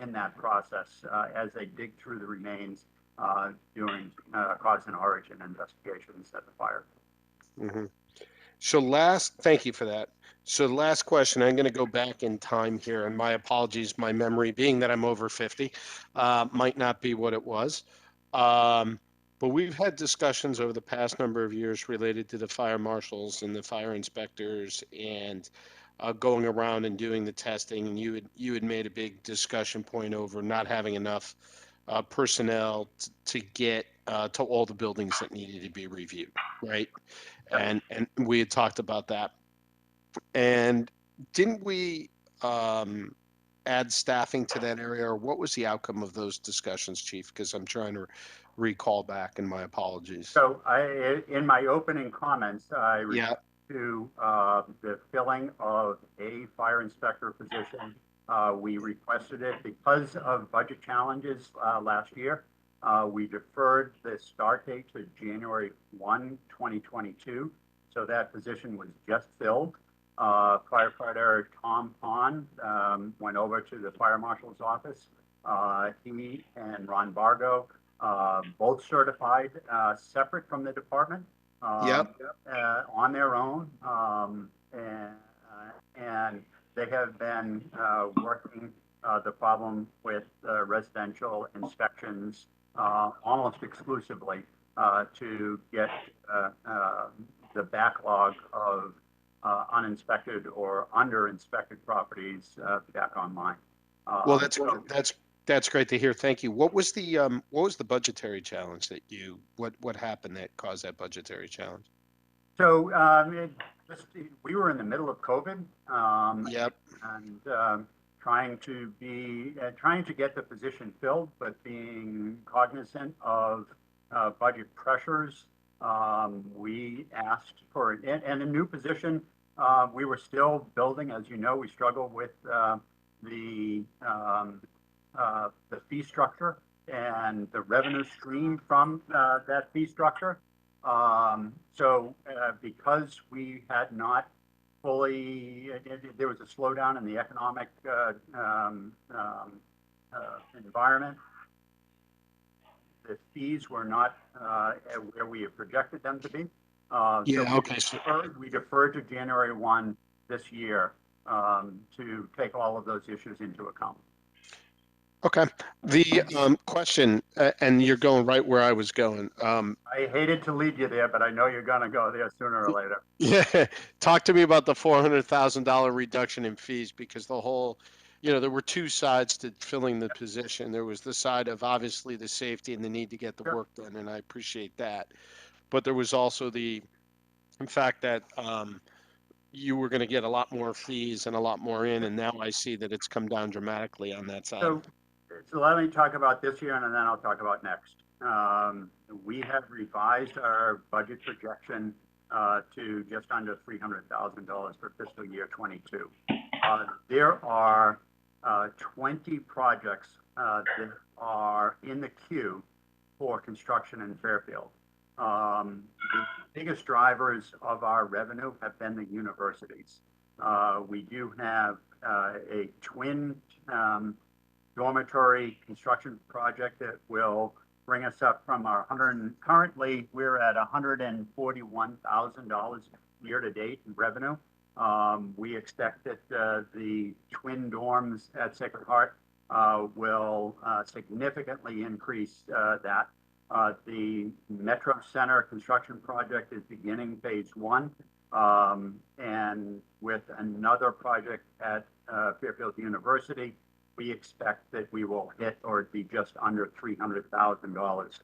in that process as they dig through the remains doing cause and origin investigations at the fire. Mm-hmm. So thank you for that. So the last question, I'm going to go back in time here, and my apologies, my memory, being that I'm over 50, might not be what it was. But we've had discussions over the past number of years related to the fire marshals and the fire inspectors and going around and doing the testing. And you had made a big discussion point over not having enough personnel to get to all the buildings that needed to be reviewed, right? And we had talked about that. And didn't we add staffing to that area, or what was the outcome of those discussions, Chief? Because I'm trying to recall back, and my apologies. So in my opening comments, I referred to the filling of a fire inspector position. We requested it because of budget challenges last year. We deferred the start date to January 1, 2022. So that position was just filled. Firefighter Tom Hahn went over to the fire marshal's office He and Ron Bargo, both certified, separate from the department. Yep. On their own, and they have been working the problem with residential inspections almost exclusively to get the backlog of uninspected or under-inspected properties back online. Well, So- that's great to hear. Thank you. What was the budgetary challenge that what happened that caused that budgetary challenge? So we were in the middle of COVID, Yep. and trying to get the position filled, but being cognizant of budget pressures. We asked for and a new position. We were still building, as you know. We struggled with the fee structure and the revenue stream from that fee structure. So because we had not fully, there was a slowdown in the economic environment. The fees were not where we had projected them to be. Yeah, okay. We deferred to January 1 this year to take all of those issues into account. Okay. The question, and you're going right where I was going. I hated to lead you there, but I know you're going to go there sooner or later. Yeah. Talk to me about the $400,000 reduction in fees, because the whole, there were two sides to filling the position. There was the side of obviously the safety and the need to get the work done, and I appreciate that. But there was also the fact that you were going to get a lot more fees and a lot more in, and now I see that it's come down dramatically on that side. So let me talk about this year, and then I'll talk about next. We have revised our budget projection to just under $300,000 for fiscal year 22. There are 20 projects that are in the queue for construction in Fairfield. The biggest drivers of our revenue have been the universities. We do have a twin dormitory construction project that will bring us up from our currently we're at $141,000 year to date in revenue. We expect that the twin dorms at Sacred Heart will significantly increase that. The Metro Center construction project is beginning phase 1, and with another project at Fairfield University, we expect that we will hit or be just under $300,000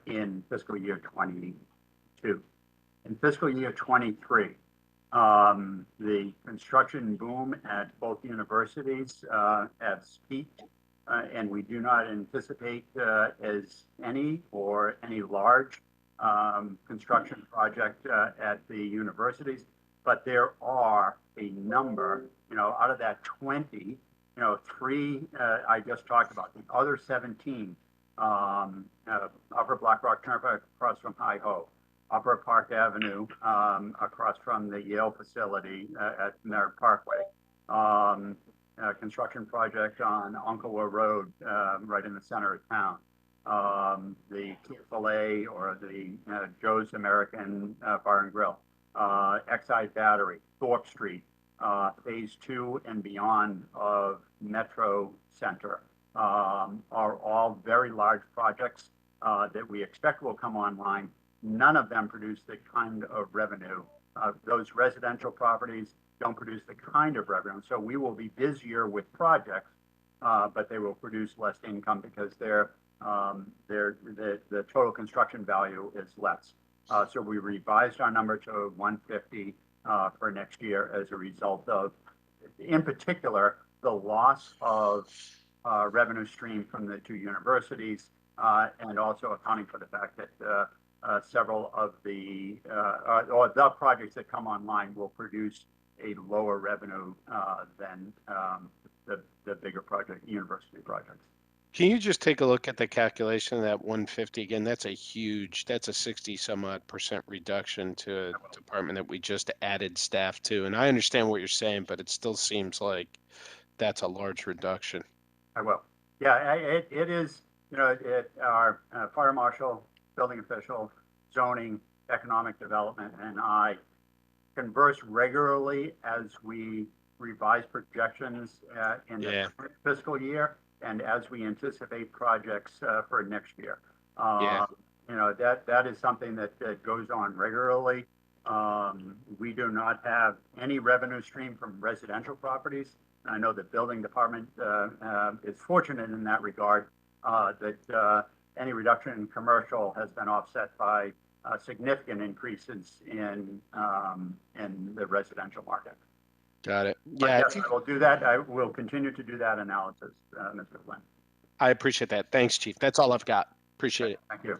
in fiscal year 22. In fiscal year 23, the construction boom at both universities has peaked, and we do not anticipate as any large construction project at the universities, but there are a number, out of that 20, 3 I just talked about. The other 17, Upper Black Rock Turnpike across from Hi-Ho, Upper Park Avenue across from the Yale facility at Merritt Parkway, construction project on Unclewa Road right in the center of town, the Chick-fil-A or the Joe's American Bar and Grill, Exide Battery, Thorpe Street, phase 2 and beyond of Metro Center are all very large projects that we expect will come online. None of them produce the kind of revenue. Those residential properties don't produce the kind of revenue. So we will be busier with projects, but they will produce less income because the total construction value is less. So we revised our number to 150 for next year as a result of, in particular, the loss of revenue stream from the 2 universities, and also accounting for the fact that several of the projects that come online will produce a lower revenue than the bigger university projects. Can you just take a look at the calculation of that 150 again? That's a 60 some odd % reduction to a department that we just added staff to. And I understand what you're saying, but it still seems like that's a large reduction. I will. Yeah, it is, our fire marshal, building official, zoning, economic development, and I converse regularly as we revise projections in the Yeah. current fiscal year and as we anticipate projects for next year. Yeah. That is something that goes on regularly. We do not have any revenue stream from residential properties. I know the building department is fortunate in that regard, that any reduction in commercial has been offset by significant increases in the residential market. Got it. But Yeah, yes, I will do that. I will continue to do that analysis, Mr. Flynn. I appreciate that. Thanks, Chief. That's all I've got. Appreciate it. Thank you.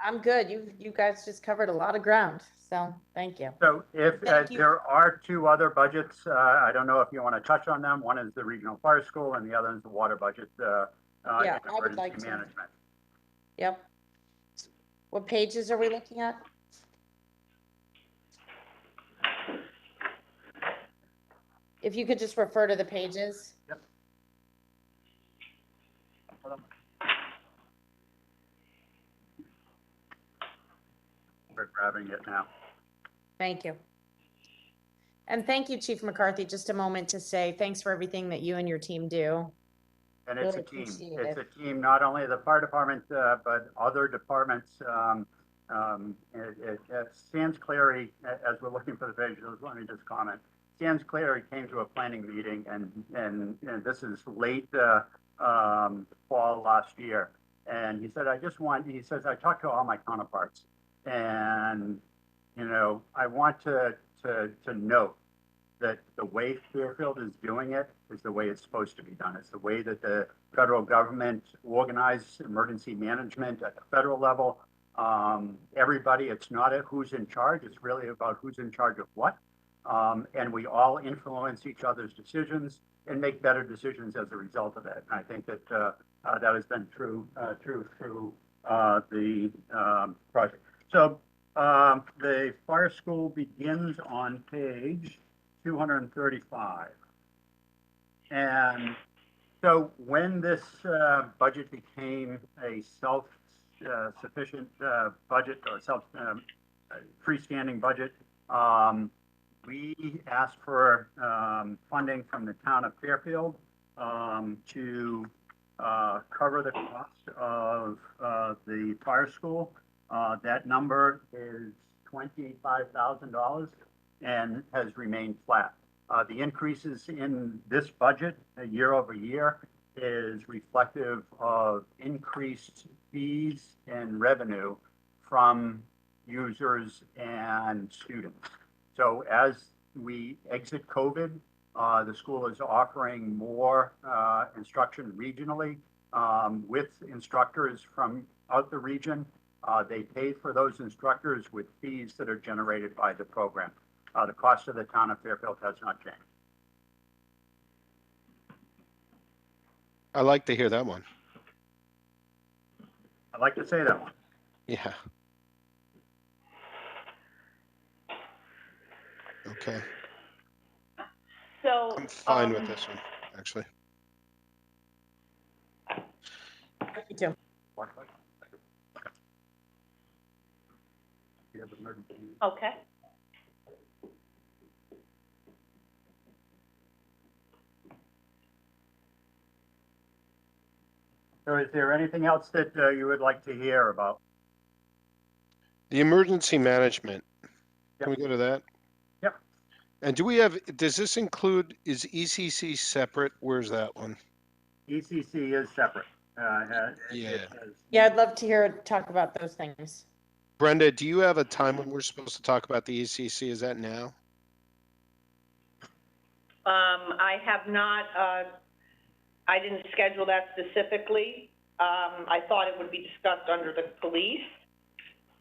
I'm good. You guys just covered a lot of ground, so thank you. So if Thank you. there are two other budgets, I don't know if you want to touch on them. One is the regional fire school and the other is the water budget. Yeah, and I would like emergency to. management. Yep. What pages are we looking at? If you could just refer to the pages. Yep. We're grabbing it now. Thank you. And thank you, Chief McCarthy. Just a moment to say thanks for everything that you and your team do. And it's Really a team. appreciate It's it. a team, not only the fire department, but other departments. Sans Clary, as we're looking for the pages, let me just comment. Sans Clary came to a planning meeting, and this is late fall last year. And he said, he says, I talked to all my counterparts, and, I want to note that the way Fairfield is doing it is the way it's supposed to be done. It's the way that the federal government organizes emergency management at the federal level. Everybody, it's not who's in charge, it's really about who's in charge of what. And we all influence each other's decisions and make better decisions as a result of it. And I think that that has been true through the project. So the fire school begins on page 235. And so when this budget became a self-sufficient budget or freestanding budget, we asked for funding from the town of Fairfield to cover the cost of the fire school. That number is $25,000 and has remained flat. The increases in this budget year over year is reflective of increased fees and revenue from users and students. So as we exit COVID, the school is offering more instruction regionally with instructors from out the region. They pay for those instructors with fees that are generated by the program. The cost of the town of Fairfield has not changed. I like to hear that one. I'd like to say that one. Yeah. Okay. So, I'm fine with this one, actually. Me too. okay. So is there anything else that you would like to hear about? The emergency management. Can we Yep. go to that? Yep. And does this include, is ECC separate? Where's that one? ECC is separate. Yeah. Yeah, I'd love to talk about those things. Brenda, do you have a time when we're supposed to talk about the ECC? Is that now? I have not, I didn't schedule that specifically. I thought it would be discussed under the police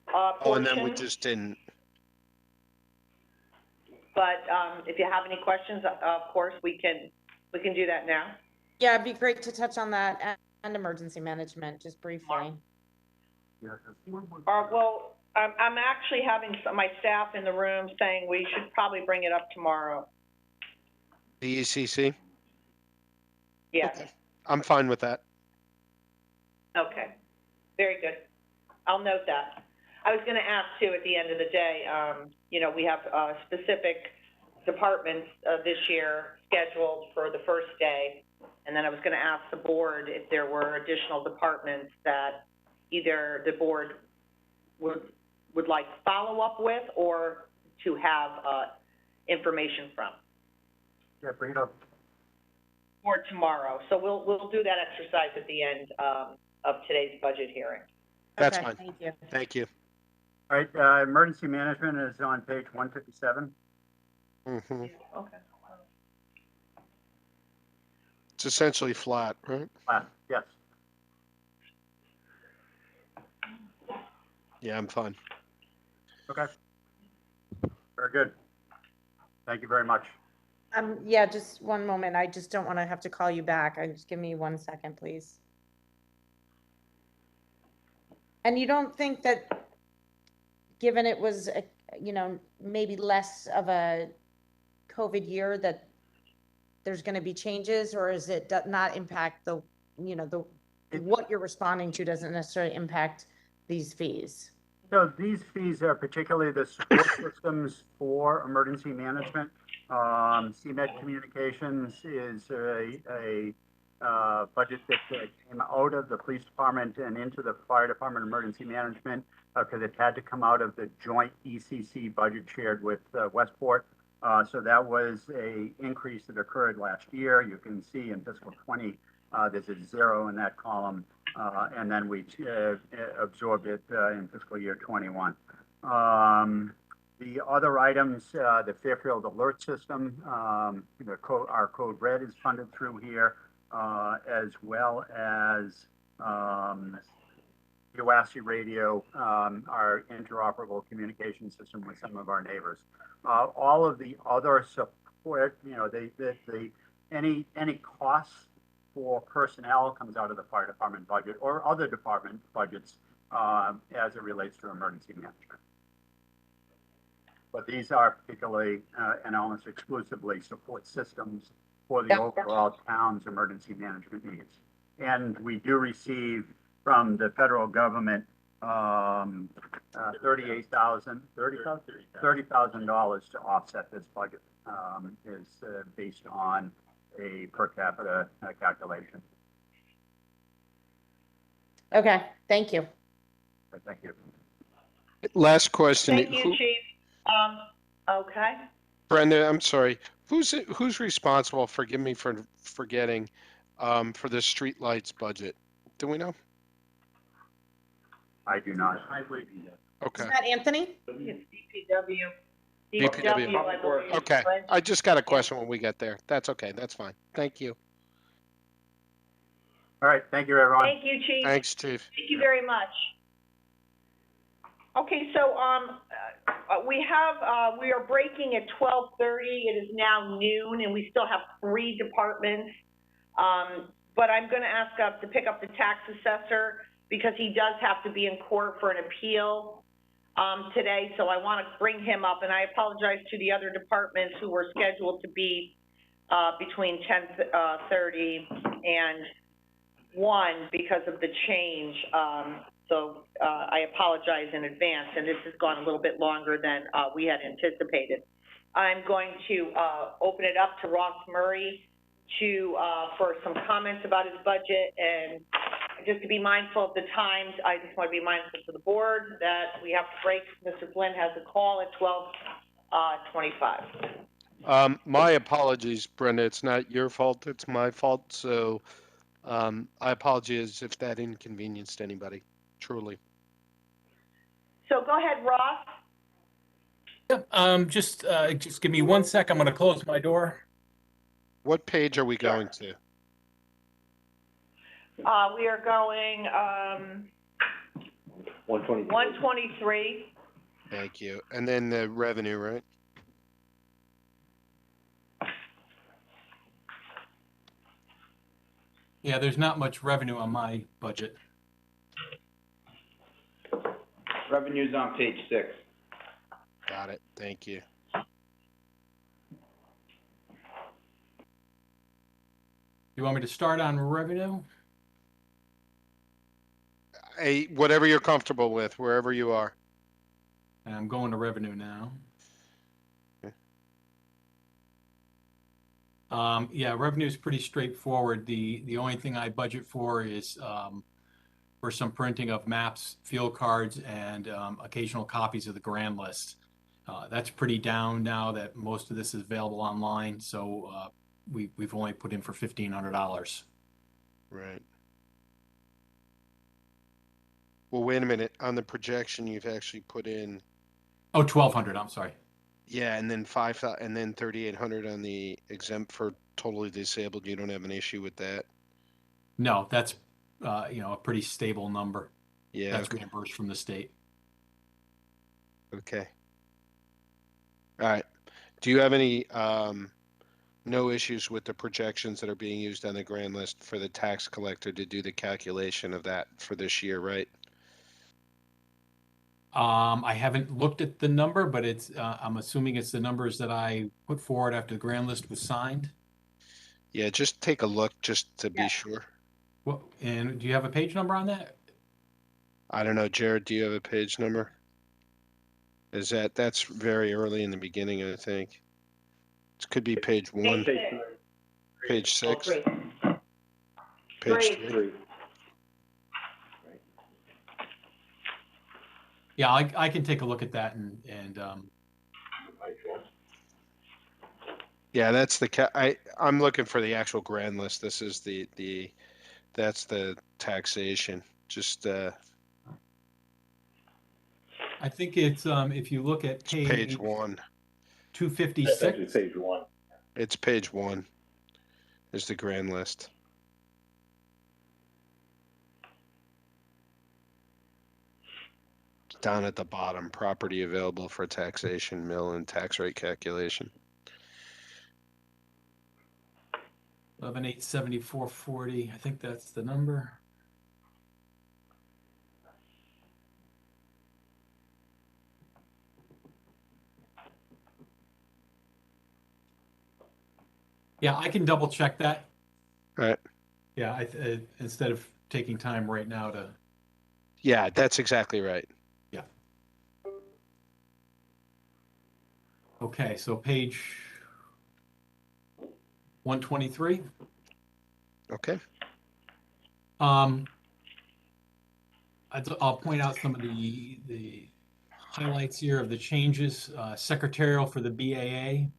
portion. Oh, and then we just didn't. But if you have any questions, of course, we can do that now. Yeah, it'd be great to touch on that and emergency management, just briefly. Well, I'm actually having my staff in the room saying we should probably bring it up tomorrow. The ECC? Yes. Okay. I'm fine with that. Okay, very good. I'll note that. I was gonna ask too, at the end of the day, you know, we have, specific departments, this year scheduled for the first day. And then I was gonna ask the board if there were additional departments that either the board would like follow-up with or to have, information from, Yeah, bring it up. or tomorrow. So we'll do that exercise at the end, of today's budget hearing. That's Okay, fine. thank you. Thank you. All right, emergency management is on page 157. hmm Okay. It's essentially flat, right? Yes. Yeah, I'm fine. Okay. Very good. Thank you very much. Yeah, just one moment. I just don't want to have to call you back. Just give me 1 second, please. And you don't think that, given it was, you know, maybe less of a COVID year, that there's going to be changes, or is it not impact the, you know, what you're responding to doesn't necessarily impact these fees? So these fees are particularly the support systems for emergency management. CMed Communications is a budget that came out of the police department and into the fire department emergency management because it had to come out of the joint ECC budget shared with Westport. So that was a increase that occurred last year. You can see in fiscal 20, there's a 0 in that column. And then we absorbed it in fiscal year 21. The other items, the Fairfield Alert System, our code red is funded through here, as well as UASI radio, our interoperable communication system with some of our neighbors. All of the other support, you know, any costs for personnel comes out of the fire department budget or other department budgets as it relates to emergency management. But these are particularly and almost exclusively support systems for the overall town's emergency management needs. And we do receive from the federal government $30,000 to offset this budget is based on a per capita calculation. Okay, thank you. Thank you. Last question. Thank you, Chief. Okay. Brenda, I'm sorry. Who's responsible, forgive me for forgetting, for the streetlights budget? Do we know? I do not. Okay. Is that Anthony? It's DPW. DPW. I believe. Okay. I just got a question when we get there. That's okay. That's fine. Thank you. All right. Thank you, everyone. Thank you, Chief. Thanks, Chief. Thank you very much. Okay, so, we are breaking at 12:30. It is now noon and we still have 3 departments. But I'm gonna ask to pick up the tax assessor because he does have to be in court for an appeal, today. So I want to bring him up, and I apologize to the other departments who were scheduled to be, between 10:30 and 1 because of the change. So I apologize in advance, and this has gone a little bit longer than we had anticipated. I'm going to open it up to Ross Murray for some comments about his budget, and just to be mindful of the times, I just want to be mindful to the board that we have to break. Mr. Flynn has a call at 12:25. My apologies, Brenda. It's not your fault. It's my fault. So I apologize if that inconvenienced anybody. Truly. So go ahead, Ross. Yep, just give me 1 sec. I'm going to close my door. What page are we going to? We are going 123. Thank you. And then the revenue, right? Yeah, there's not much revenue on my budget. Revenue's on page 6. Got it. Thank you. You you want me to start on revenue? Whatever you're comfortable with, wherever you are. I'm going to revenue now. Okay. Yeah, revenue is pretty straightforward. The only thing I budget for is for some printing of maps, field cards, and occasional copies of the grand list. That's pretty down now that most of this is available online, so we've only put in for $1,500. Right. Well, wait a minute. On the projection, you've actually put in, Oh, 1,200, I'm sorry. yeah, and then 5,000, and then 3,800 on the exempt for totally disabled. You don't have an issue with that? No, that's a pretty stable number. Yeah. That's reimbursed from the state. Okay. All right. Do you have any no issues with the projections that are being used on the grand list for the tax collector to do the calculation of that for this year, right? I haven't looked at the number, but it's I'm assuming it's the numbers that I put forward after the grand list was signed. Yeah, just take a look just to be Yeah. sure. Well, and do you have a page number on that? I don't know, Jared, do you have a page number? That's very early in the beginning, I think. It could be page 1, page 6, Three. page Three. 3. Yeah, I can take a look at that and Yeah, that's the I'm looking for the actual grand list. This is that's the taxation. Just I think it's if you look at page 1. 256. page 1. It's page 1. Is the grand list. Down at the bottom, property available for taxation, mill, and tax rate calculation. 11,874.40. I think that's the number. Yeah, I can double check that. All right. Yeah, instead of taking time right now to. Yeah, that's exactly right. Yeah. Okay, so page 123. Okay. I'll point out some of the highlights here of the changes. Secretarial for the BAA.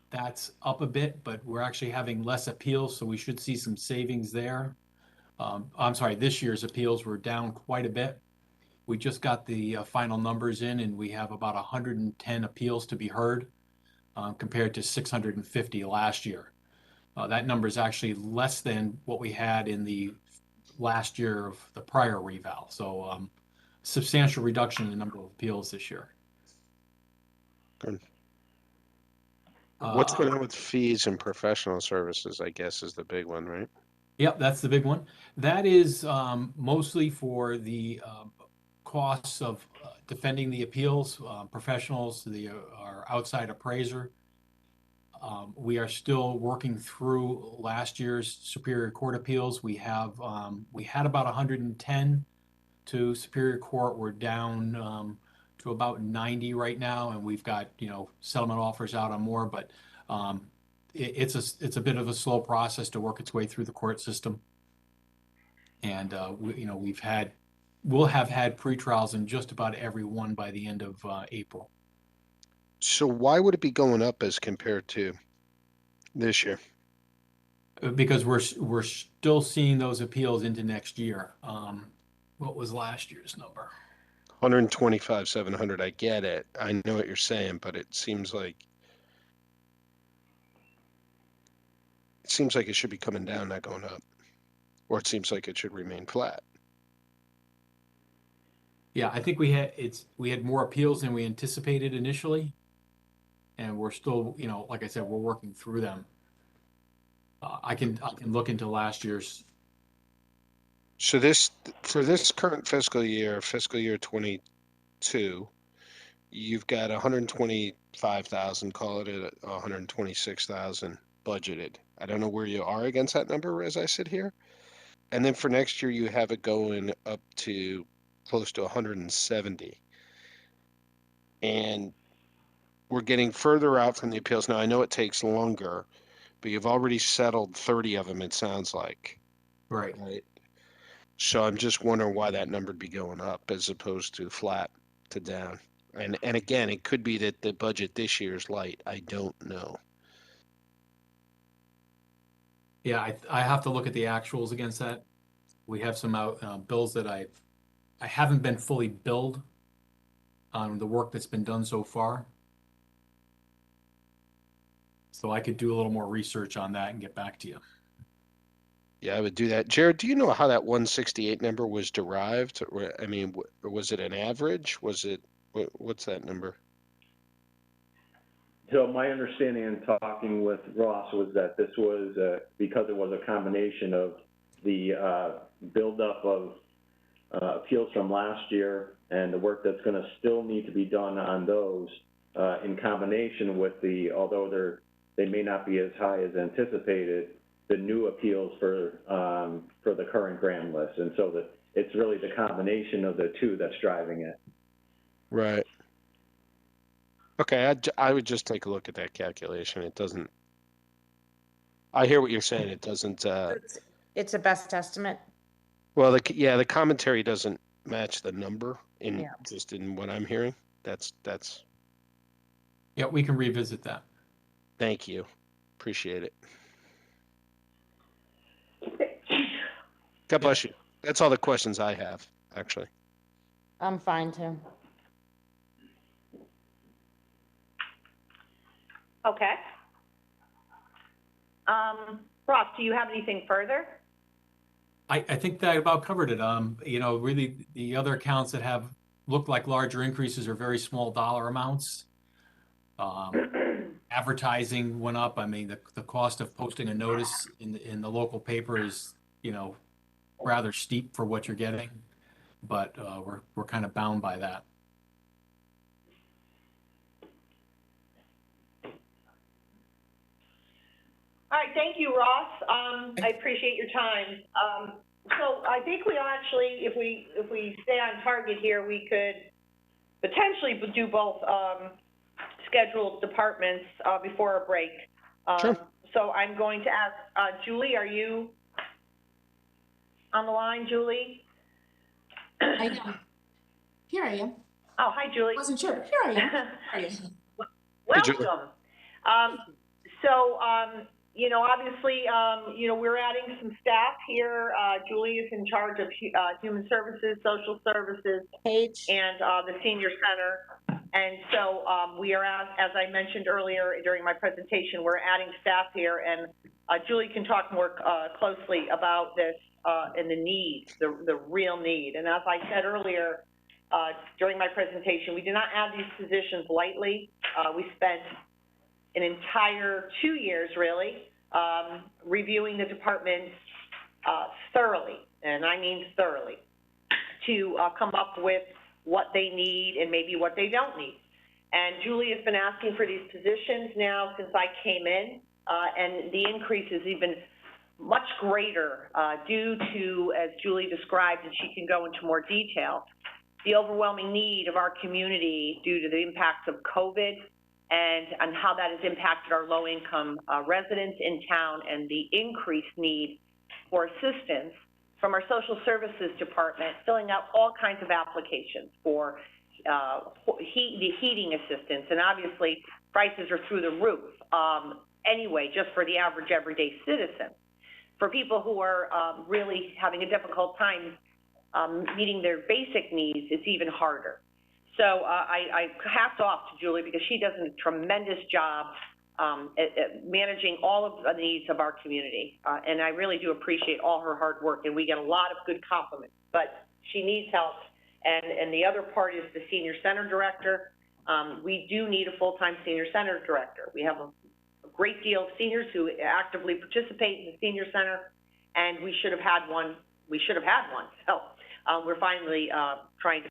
That's up a bit, but we're actually having less appeals, so we should see some savings there. I'm sorry, this year's appeals were down quite a bit. We just got the final numbers in, and we have about 110 appeals to be heard compared to 650 last year. That number is actually less than what we had in the last year of the prior reval. So substantial reduction in the number of appeals this year. Good. What's going on with fees and professional services, I guess, is the big one, right? Yep, that's the big one. That is mostly for the costs of defending the appeals, professionals, our outside appraiser. We are still working through last year's Superior Court appeals. We had about 110 to Superior Court. We're down to about 90 right now, and we've got settlement offers out on more, but it's a bit of a slow process to work its way through the court system. And we'll have had pre-trials in just about every one by the end of April. So why would it be going up as compared to this year? Because we're still seeing those appeals into next year. What was last year's number? 125,700. I get it. I know what you're saying, but it seems like it should be coming down, not going up. Or it seems like it should remain flat. Yeah, I think we had more appeals than we anticipated initially. And we're still, like I said, we're working through them. I can look into last year's. So for this current fiscal year 22, you've got 125,000, call it 126,000 budgeted. I don't know where you are against that number as I sit here. And then for next year, you have it going up to close to 170. And we're getting further out from the appeals. Now, I know it takes longer, but you've already settled 30 of them, it sounds like. Right. Right. So I'm just wondering why that number would be going up as opposed to flat to down. And again, it could be that the budget this year is light. I don't know. Yeah, I have to look at the actuals against that. We have some bills that I haven't been fully billed on the work that's been done so far. So I could do a little more research on that and get back to you. Yeah, I would do that. Jared, do you know how that 168 number was derived? I mean, was it an average? Was it, what's that number? So my understanding in talking with Ross was that this was, because it was a combination of the buildup of appeals from last year and the work that's going to still need to be done on those in combination with although they may not be as high as anticipated, the new appeals for the current grant list. And so that it's really the combination of the two that's driving it. Right. Okay, I would just take a look at that calculation. It doesn't, I hear what you're saying. It doesn't, It's a best estimate. well, the commentary doesn't match the number Yeah. just in what I'm hearing. That's, Yeah, we can revisit that. thank you. Appreciate it. God bless you. That's all the questions I have, actually. I'm fine too. Okay. Ross, do you have anything further? I think that about covered it. You know, really the other accounts that have looked like larger increases are very small dollar amounts. Advertising went up. I mean, the cost of posting a notice in the local paper is, you know, rather steep for what you're getting, but we're kind of bound by that. All right, thank you, Ross. I appreciate your time. So I think we actually, if we stay on target here, we could potentially do both scheduled departments before our break. Sure. So I'm going to ask Julie, are you on the line, Julie? I am. Here I am. Oh, hi, Julie. Wasn't sure. Here I am. How are you? Welcome. You know, obviously, you know, we're adding some staff here. Julie is in charge of Human Services, Social Services, and the Senior Center. And so we are, as I mentioned earlier during my presentation, we're adding staff here, and Julie can talk more closely about this and the need, the real need. And as I said earlier during my presentation, we did not add these positions lightly. We spent an entire 2 years, really, reviewing the department thoroughly, and I mean thoroughly, to come up with what they need and maybe what they don't need. And Julie has been asking for these positions now since I came in, and the increase is even much greater due to, as Julie described, and she can go into more detail, the overwhelming need of our community due to the impacts of COVID and how that has impacted our low-income residents in town, and the increased need for assistance from our social services department, filling out all kinds of applications for the heating assistance, and obviously prices are through the roof anyway, just for the average everyday citizen. For people who are really having a difficult time meeting their basic needs, it's even harder. So I hats off to Julie, because she does a tremendous job at managing all of the needs of our community. And I really do appreciate all her hard work, and we get a lot of good compliments, but she needs help. And the other part is the Senior Center Director. We do need a full-time Senior Center Director. We have a great deal of seniors who actively participate in the Senior Center, and we should have had one. So we're finally trying to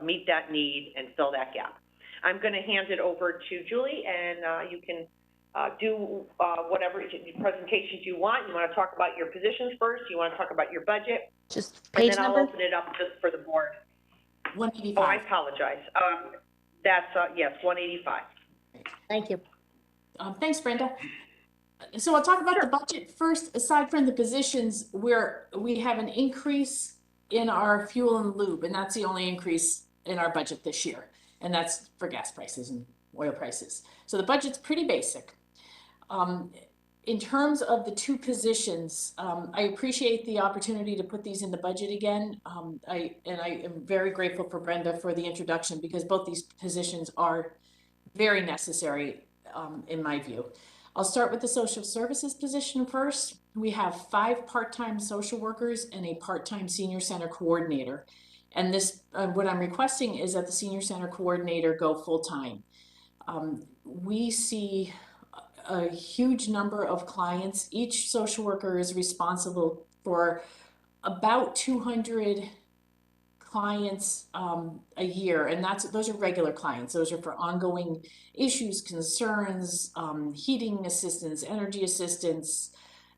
meet that need and fill that gap. I'm going to hand it over to Julie, and you can do whatever presentations you want. You want to talk about your positions first? You want to talk about your budget? Just And page then I'll number? open it up just for the board. 185. Oh, I apologize. That's, yes, 185. Thank you. Thanks, Brenda. So I'll talk about the budget first. Aside from the positions, we have an increase in our fuel and lube, and that's the only increase in our budget this year. And that's for gas prices and oil prices. So the budget's pretty basic. In terms of the two positions, I appreciate the opportunity to put these in the budget again. I am very grateful for Brenda for the introduction, because both these positions are very necessary in my view. I'll start with the social services position first. We have 5 part-time social workers and a part-time senior center coordinator. And this, what I'm requesting is that the senior center coordinator go full-time. We see a huge number of clients. Each social worker is responsible for about 200 clients a year, and those are regular clients. Those are for ongoing issues, concerns, heating assistance, energy assistance,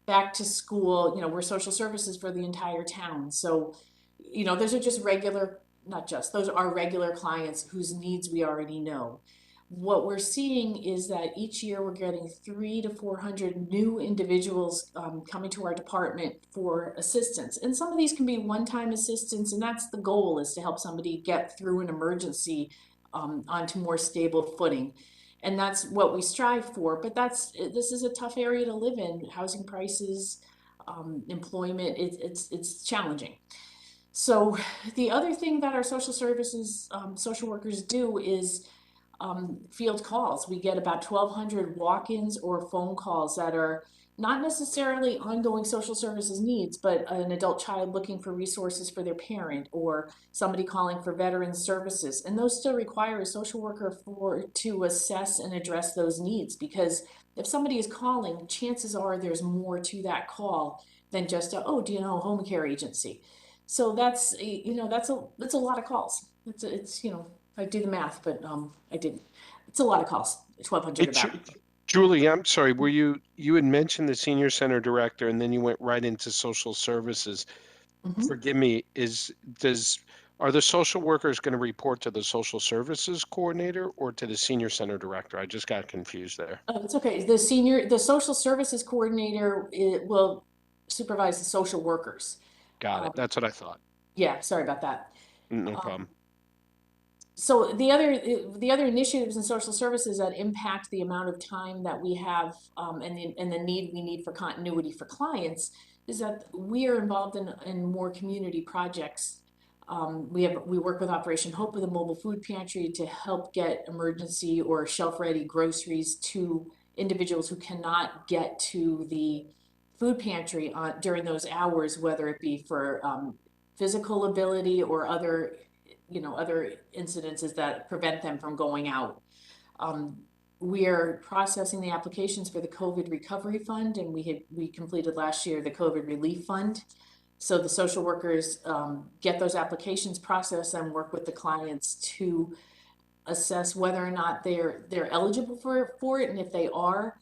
back to school. You know, we're social services for the entire town. So, you know, those are just regular, those are regular clients whose needs we already know. What we're seeing is that each year we're getting 300 to 400 new individuals coming to our department for assistance. And some of these can be one-time assistance, and that's the goal, is to help somebody get through an emergency onto more stable footing. And that's what we strive for, but this is a tough area to live in. Housing prices, employment, it's challenging. So the other thing that our social services social workers do is field calls. We get about 1,200 walk-ins or phone calls that are not necessarily ongoing social services needs, but an adult child looking for resources for their parent, or somebody calling for veteran services. And those still require a social worker to assess and address those needs, because if somebody is calling, chances are there's more to that call than just do you know a home care agency? So that's, you know, that's a lot of calls. It's you know, I do the math, but I didn't. It's a lot of calls. 1,200 about. Julie, I'm sorry. Were you had mentioned the senior center director, and then you went right into social services. Forgive me. Are the social workers going to report to the social services coordinator or to the senior center director? I just got confused there. Oh, it's okay. The social services coordinator will supervise the social workers. Got it. That's what I thought. Yeah, sorry about that. No problem. So the other initiatives in social services that impact the amount of time that we have and the need we need for continuity for clients is that we are involved in more community projects. We work with Operation Hope with a mobile food pantry to help get emergency or shelf-ready groceries to individuals who cannot get to the food pantry during those hours, whether it be for physical ability or other incidences that prevent them from going out. We are processing the applications for the COVID Recovery Fund, and we completed last year the COVID Relief Fund. So the social workers get those applications processed and work with the clients to assess whether or not they're eligible for it, and if they are,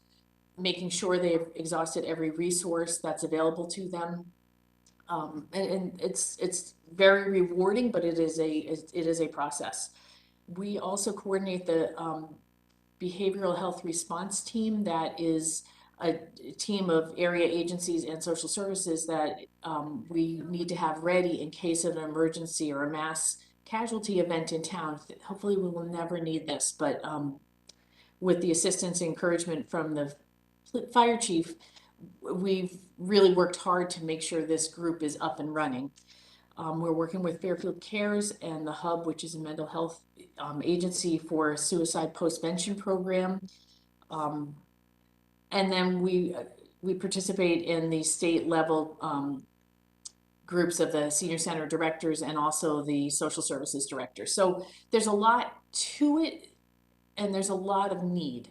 making sure they've exhausted every resource that's available to them. And it's very rewarding, but it is a process. We also coordinate the behavioral health response team, that is a team of area agencies and social services that we need to have ready in case of an emergency or a mass casualty event in town. Hopefully we will never need this, but with the assistance and encouragement from the fire chief, we've really worked hard to make sure this group is up and running. We're working with Fairfield Cares and the Hub, which is a mental health agency for a suicide postvention program. And then we participate in the state level groups of the senior center directors and also the social services director. So there's a lot to it, and there's a lot of need.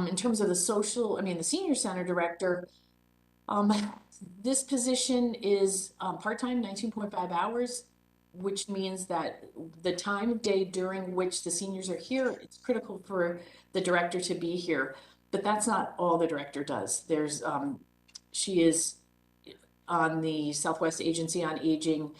In terms of the senior center director, this position is part-time, 19.5 hours, which means that the time of day during which the seniors are here, it's critical for the director to be here. But that's not all the director does. There's, she is on the Southwest Agency on Aging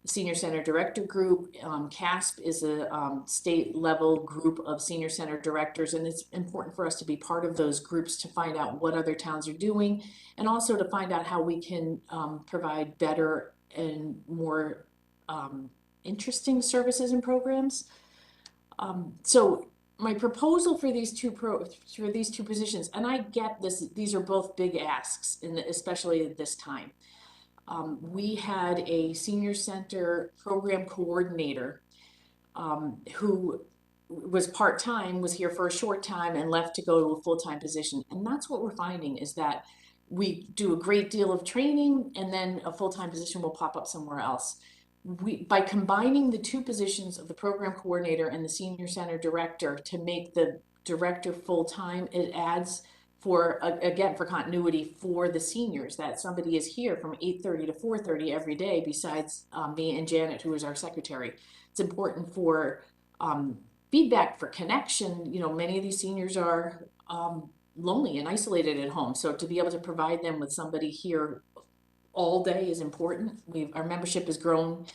Senior Center Director Group. CASP is a state level group of senior center directors, and it's important for us to be part of those groups to find out what other towns are doing, and also to find out how we can provide better and more interesting services and programs. So my proposal for these two positions, and I get this, these are both big asks, especially at this time. We had a senior center program coordinator who was part-time, was here for a short time and left to go to a full-time position. And that's what we're finding, is that we do a great deal of training and then a full-time position will pop up somewhere else. By combining the two positions of the program coordinator and the senior center director to make the director full-time, it adds for, again, for continuity for the seniors, that somebody is here from 8:30 to 4:30 every day, besides me and Janet, who is our secretary. It's important for feedback, for connection. You know, many of these seniors are lonely and isolated at home. So to be able to provide them with somebody here all day is important. Our membership has grown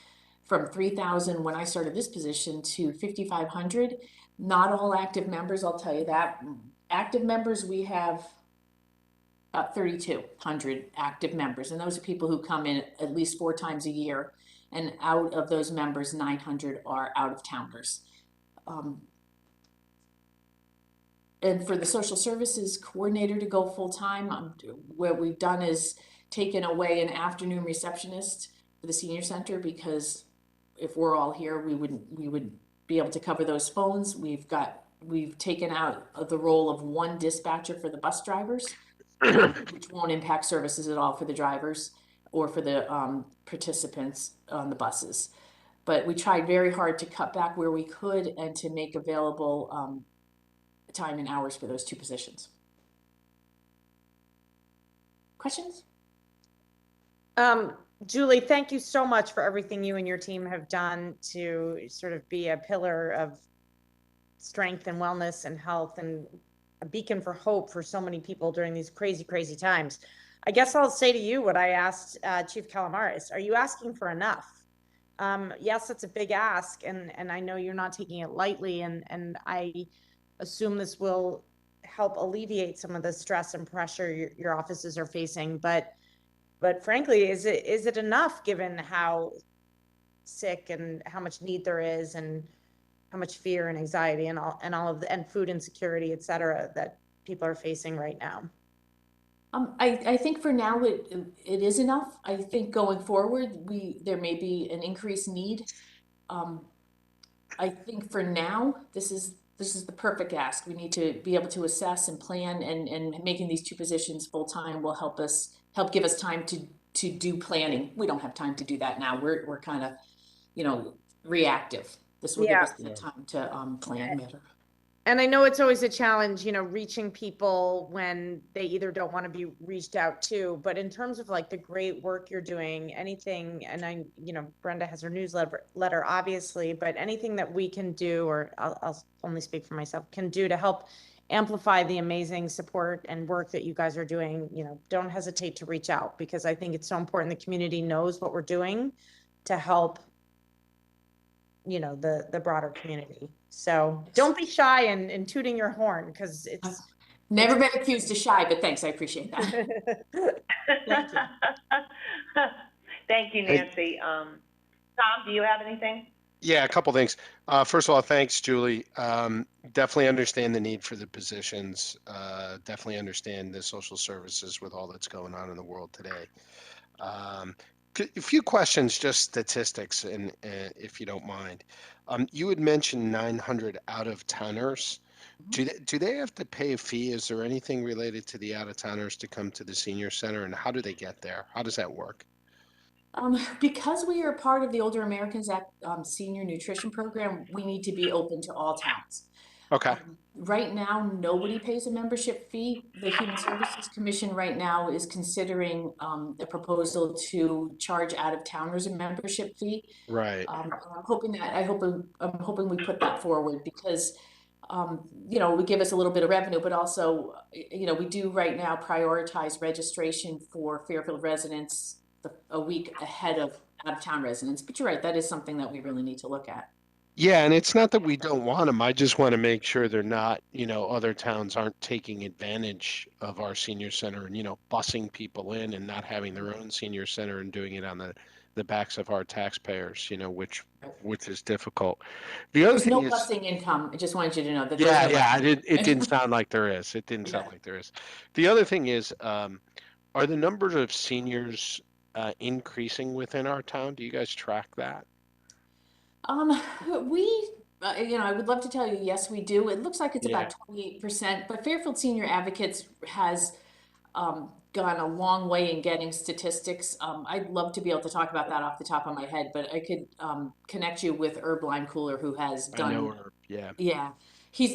from 3,000 when I started this position to 5,500. Not all active members, I'll tell you that. Active members, we have about 3,200 active members, and those are people who come in at least 4 times a year. And out of those members, 900 are out-of-towners. And for the social services coordinator to go full-time, what we've done is taken away an afternoon receptionist for the senior center, because if we're all here, we would be able to cover those phones. We've taken out the role of one dispatcher for the bus drivers, which won't impact services at all for the drivers or for the participants on the buses. But we tried very hard to cut back where we could and to make available time and hours for those two positions. Questions? Julie, thank you so much for everything you and your team have done to sort of be a pillar of strength and wellness and health and a beacon for hope for so many people during these crazy, crazy times. I guess I'll say to you what I asked Chief Calamaris. Are you asking for enough? Yes, it's a big ask, and I know you're not taking it lightly, and I assume this will help alleviate some of the stress and pressure your offices are facing. But frankly, is it enough given how sick and how much need there is, and how much fear and anxiety and all of the, and food insecurity, et cetera, that people are facing right now? I think for now it is enough. I think going forward there may be an increased need. I think for now this is the perfect ask. We need to be able to assess and plan, and making these two positions full time will help give us time to do planning. We don't have time to do that now. We're kind of, you know, reactive. This will give us the time to plan better. And I know it's always a challenge, you know, reaching people when they either don't want to be reached out to, but in terms of like the great work you're doing, anything, and you know, Brenda has her newsletter obviously, but anything that we can do, or I'll only speak for myself, can do to help amplify the amazing support and work that you guys are doing, you know, don't hesitate to reach out, because I think it's so important the community knows what we're doing to help, you know, the broader community. So don't be shy in tooting your horn, because it's never been accused of shy, but thanks, I appreciate that. Thank you. Thank you, Nancy. Tom, do you have anything? Yeah, a couple things. First of all, thanks, Julie. Definitely understand the need for the positions. Definitely understand the social services with all that's going on in the world today. A few questions, just statistics, and if you don't mind. You had mentioned 900 out-of-towners. Do they have to pay a fee? Is there anything related to the out-of-towners to come to the senior center, and how do they get there? How does that work? Because we are part of the Older Americans Act Senior Nutrition Program, we need to be open to all towns. Okay. Right now, nobody pays a membership fee. The Human Services Commission right now is considering a proposal to charge out-of-towners a membership fee. Right. I'm hoping we put that forward, because you know, would give us a little bit of revenue, but also, you know, we do right now prioritize registration for Fairfield residents a week ahead of out-of-town residents. But you're right, that is something that we really need to look at. Yeah, and it's not that we don't want them. I just want to make sure they're not, other towns aren't taking advantage of our senior center and, busing people in and not having their own senior center and doing it on the backs of our taxpayers, which is difficult. The other There's no thing is, busing income. I just wanted you to know that there's yeah, no yeah, busing. it didn't sound like there is. It didn't sound Yeah. like there is. The other thing is, are the numbers of seniors increasing within our town? Do you guys track that? We, you know, I would love to tell you, yes, we do. It looks like it's Yeah. about 28%, but Fairfield Senior Advocates has gone a long way in getting statistics. I'd love to be able to talk about that off the top of my head, but I could connect you with Herb Cooler, who has I know done. her. Yeah. Yeah,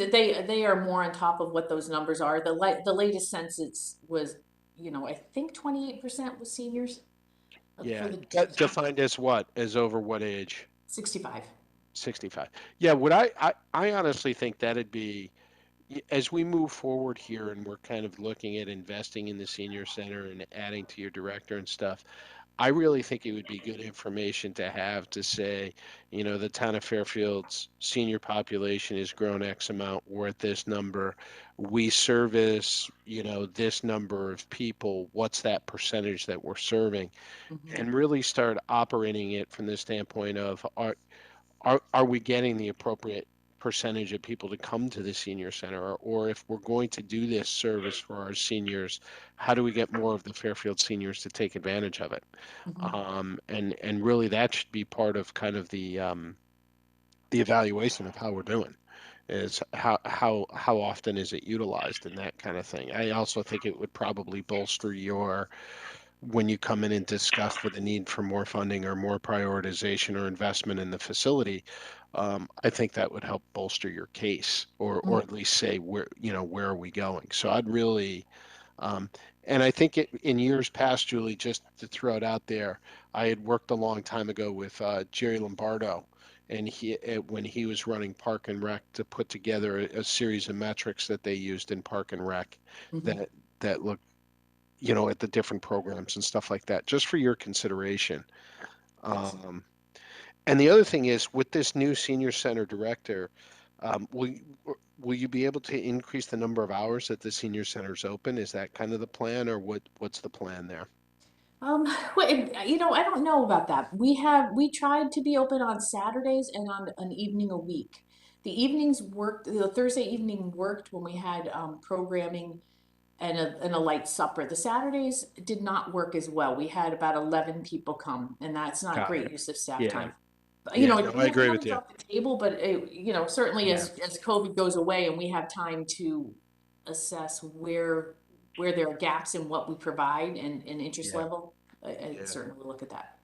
they are more on top of what those numbers are. The latest census was, you know, I think 28% was seniors. Yeah. For the Defined as what? As over what age? 65. 65. Yeah, what I honestly think that'd be, as we move forward here and we're kind of looking at investing in the senior center and adding to your director and stuff, I really think it would be good information to have to say, the town of Fairfield's senior population has grown X amount, we're at this number. We service, this number of people. What's that percentage that we're serving? Mhm. And really start operating it from the standpoint of are we getting the appropriate percentage of people to come to the senior center, or if we're going to do this service for our seniors, how do we get more of the Fairfield seniors to take advantage of it? And really that should be part of kind of the evaluation of how we're doing, is how often is it utilized and that kind of thing. I also think it would probably bolster your, when you come in and discuss for the need for more funding or more prioritization or investment in the facility, I think that would help bolster your case, or at least say where are we going. So I'd really, and I think in years past, Julie, just to throw it out there, I had worked a long time ago with Jerry Lombardo, and when he was running Park and Rec, to put together a series of metrics that they used in Park and Rec that looked, at the different programs and stuff like that, just for your consideration. And the other thing is, with this new senior center director, will you be able to increase the number of hours that the senior center is open? Is that kind of the plan, or what's the plan there? Well, you know, I don't know about that. We tried to be open on Saturdays and on an evening a week. The evenings worked, the Thursday evening worked when we had programming and a light supper. The Saturdays did not work as well. We had about 11 people come, and that's not Got great it. use of staff Yeah. time. Yeah, You know, no, I agree with nothing's you. off the table, but you know, certainly Yeah. as COVID goes away and we have time to assess where there are gaps in what we provide and interest Yeah. level, I Yeah. certainly will look at that.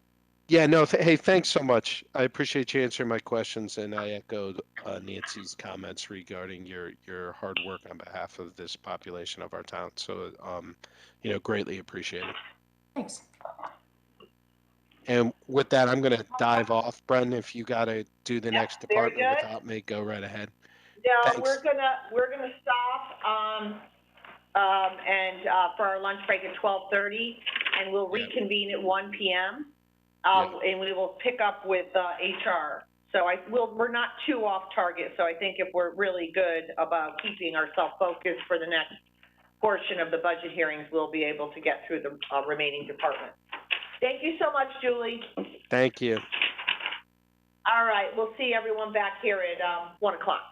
Yeah, no, hey, thanks so much. I appreciate you answering my questions, and I echoed Nancy's comments regarding your hard work on behalf of this population of our town. So, greatly appreciated. Thanks. And with that, I'm going to dive off. Brendan, if you got to do the next very department good. without me, go right ahead. Now, Thanks. we're gonna stop, for our lunch break at 12:30, and we'll Yeah. reconvene at 1 p.m. Yeah. And we will pick up with, HR. So we're not too off target, so I think if we're really good about keeping ourselves focused for the next portion of the budget hearings, we'll be able to get through the, remaining departments. Thank you so much, Julie. Thank you. All right, we'll see everyone back here at, 1 o'clock.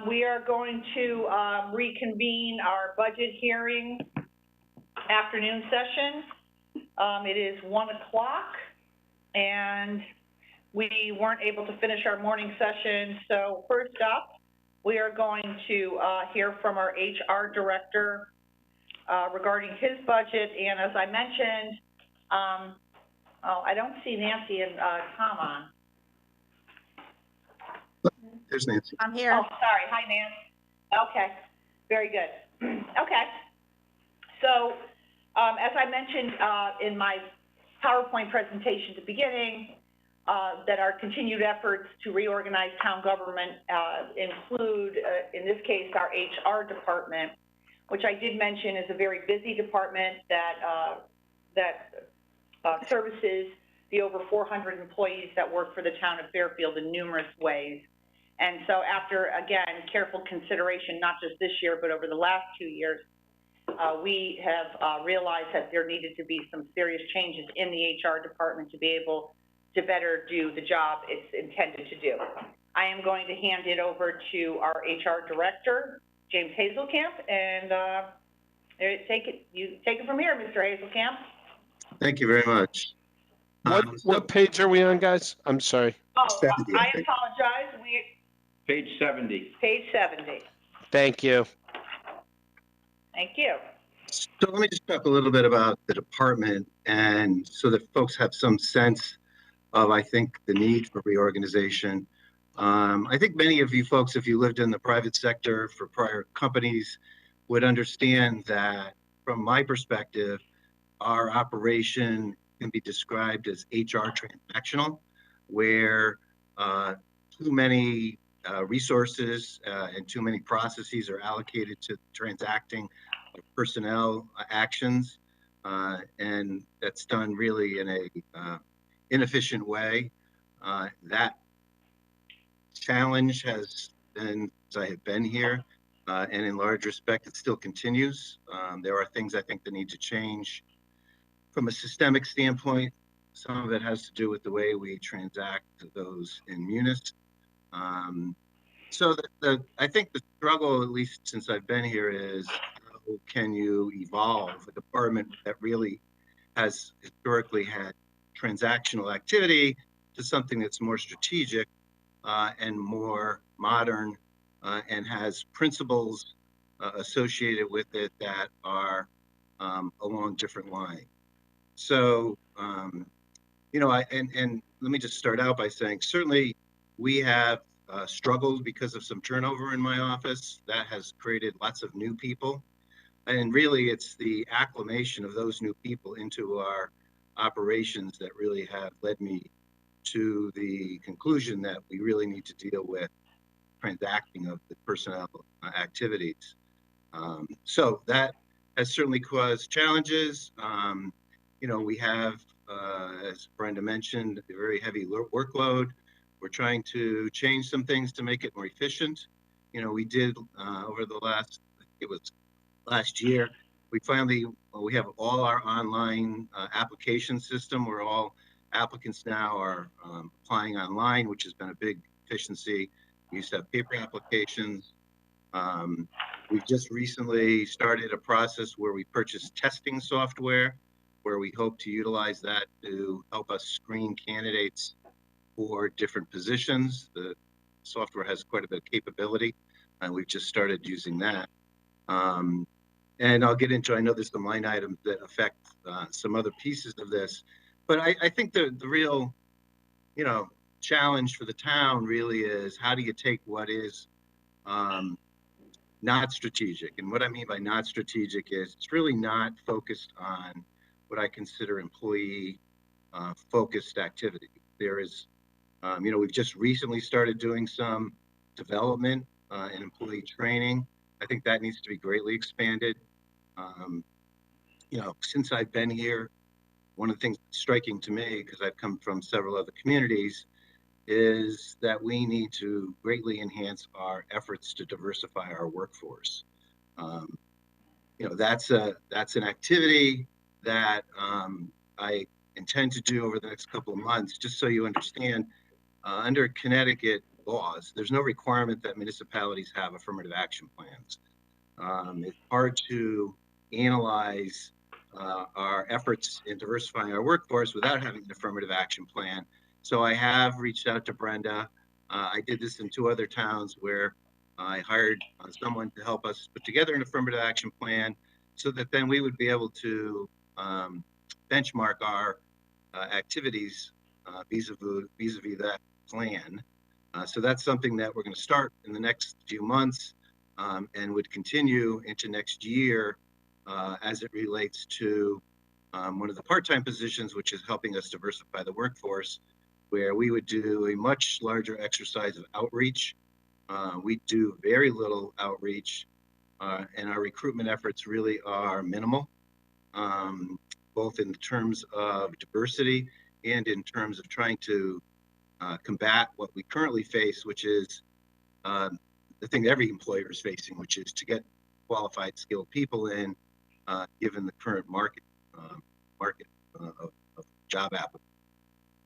We are going to reconvene our budget hearing afternoon session. It is 1 o'clock, and we weren't able to finish our morning session. So first up, we are going to hear from our HR director regarding his budget. And as I mentioned, I don't see Nancy and Tom on. There's Nancy. I'm here. Oh, sorry. Hi, Nancy. Okay, Very good. Okay. So, as I mentioned in my PowerPoint presentation at the beginning, that our continued efforts to reorganize town government include, in this case, our HR department, which I did mention is a very busy department that services the over 400 employees that work for the town of Fairfield in numerous ways. And so after, again, careful consideration, not just this year, but over the last 2 years, we have realized that there needed to be some serious changes in the HR department to be able to better do the job it's intended to do. I am going to hand it over to our HR director, James Hazelkamp, and take it from here, Mr. Hazelkamp. Thank you very much. What page are we on, guys? I'm sorry. Oh, 70, I apologize. Page 70. Page 70. Thank you. Thank you. So let me just talk a little bit about the department, and so that folks have some sense of, I think, the need for reorganization. I think many of you folks, if you lived in the private sector for prior companies, would understand that from my perspective, our operation can be described as HR transactional, where too many resources and too many processes are allocated to transacting personnel actions, and that's done really in a inefficient way. That challenge has been, as I have been here, and in large respect, it still continues. There are things I think that need to change from a systemic standpoint. Some of it has to do with the way we transact those in munis. So I think the struggle, at least since I've been here, is how can you evolve a department that really has historically had transactional activity to something that's more strategic and more modern and has principles associated with it that are along different lines. So, you know, and let me just start out by saying, certainly we have struggled because of some turnover in my office. That has created lots of new people. And really, it's the acclimation of those new people into our operations that really have led me to the conclusion that we really need to deal with transacting of the personnel activities. So that has certainly caused challenges. You know, we have, as Brenda mentioned, a very heavy workload. We're trying to change some things to make it more efficient. You know, we did over the last, it was last year, we finally, we have all our online application system where all applicants now are applying online, which has been a big efficiency. We used to have paper applications. We've just recently started a process where we purchased testing software, where we hope to utilize that to help us screen candidates for different positions. The software has quite a bit of capability, and we've just started using that. And I'll get into, I know there's some line items that affect some other pieces of this, but I think the real, you know, challenge for the town really is how do you take what is not strategic? And what I mean by not strategic is it's really not focused on what I consider employee focused activity. There is, you know, we've just recently started doing some development and employee training. I think that needs to be greatly expanded. You know, since I've been here, one of the things that's striking to me, because I've come from several other communities, is that we need to greatly enhance our efforts to diversify our workforce. You know, that's an activity that I intend to do over the next couple of months. Just so you understand, under Connecticut laws, there's no requirement that municipalities have affirmative action plans. It's hard to analyze our efforts in diversifying our workforce without having an affirmative action plan. So I have reached out to Brenda. I did this in 2 other towns where I hired someone to help us put together an affirmative action plan so that then we would be able to benchmark our activities vis-a-vis that plan. So that's something that we're going to start in the next few months. and would continue into next year as it relates to one of the part-time positions, which is helping us diversify the workforce, where we would do a much larger exercise of outreach. We do very little outreach, and our recruitment efforts really are minimal, both in terms of diversity and in terms of trying to combat what we currently face, which is the thing every employer is facing, which is to get qualified, skilled people in, given the current market of job applicants.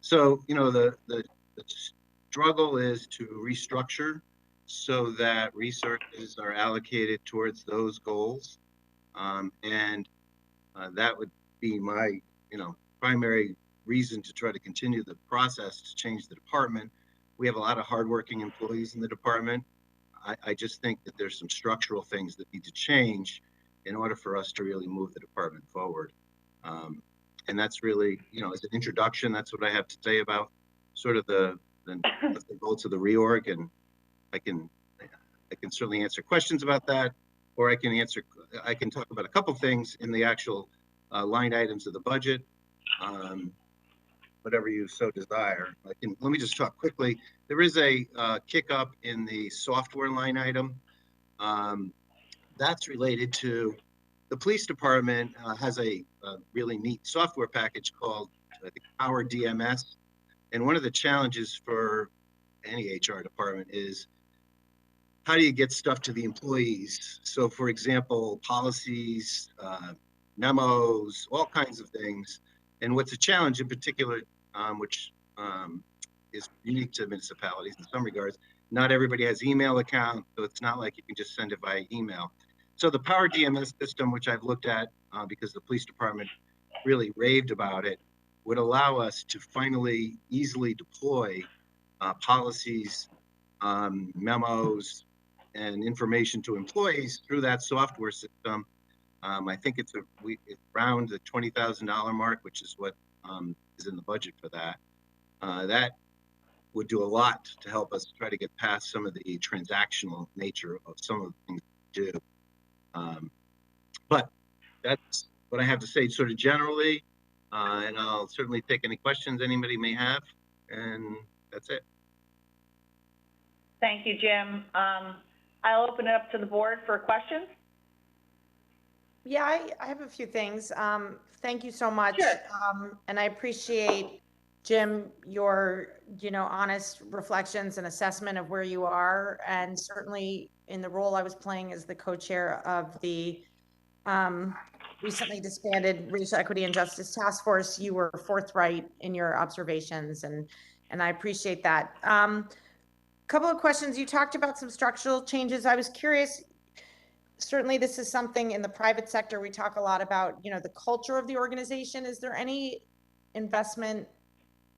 So, you know, the struggle is to restructure so that resources are allocated towards those goals. And that would be my, you know, primary reason to try to continue the process to change the department. We have a lot of hardworking employees in the department. I just think that there's some structural things that need to change in order for us to really move the department forward. And that's really, you know, as an introduction, that's what I have to say about sort of the bolts of the reorg. And I can certainly answer questions about that, or I can talk about a couple things in the actual line items of the budget, whatever you so desire. Let me just talk quickly. There is a kick up in the software line item. That's related to the police department has a really neat software package called Power DMS. And one of the challenges for any HR department is how do you get stuff to the employees? So for example, policies, memos, all kinds of things. And what's a challenge in particular, which is unique to municipalities in some regards, not everybody has email account, so it's not like you can just send it via email. So the Power DMS system, which I've looked at because the police department really raved about it, would allow us to finally easily deploy policies, memos, and information to employees through that software system. I think it's around the $20,000 mark, which is what is in the budget for that. That would do a lot to help us try to get past some of the transactional nature of some of the things we do. But that's what I have to say sort of generally, and I'll certainly take any questions anybody may have, and that's it. Thank you, Jim. I'll open it up to the board for questions. Yeah, I have a few things. Thank you so much. Sure. And I appreciate, Jim, your, you know, honest reflections and assessment of where you are. And certainly in the role I was playing as the co-chair of the recently disbanded Racial Equity and Justice Task Force, you were forthright in your observations, and I appreciate that. Couple of questions. You talked about some structural changes. I was curious, certainly this is something in the private sector we talk a lot about, you know, the culture of the organization. Is there any investment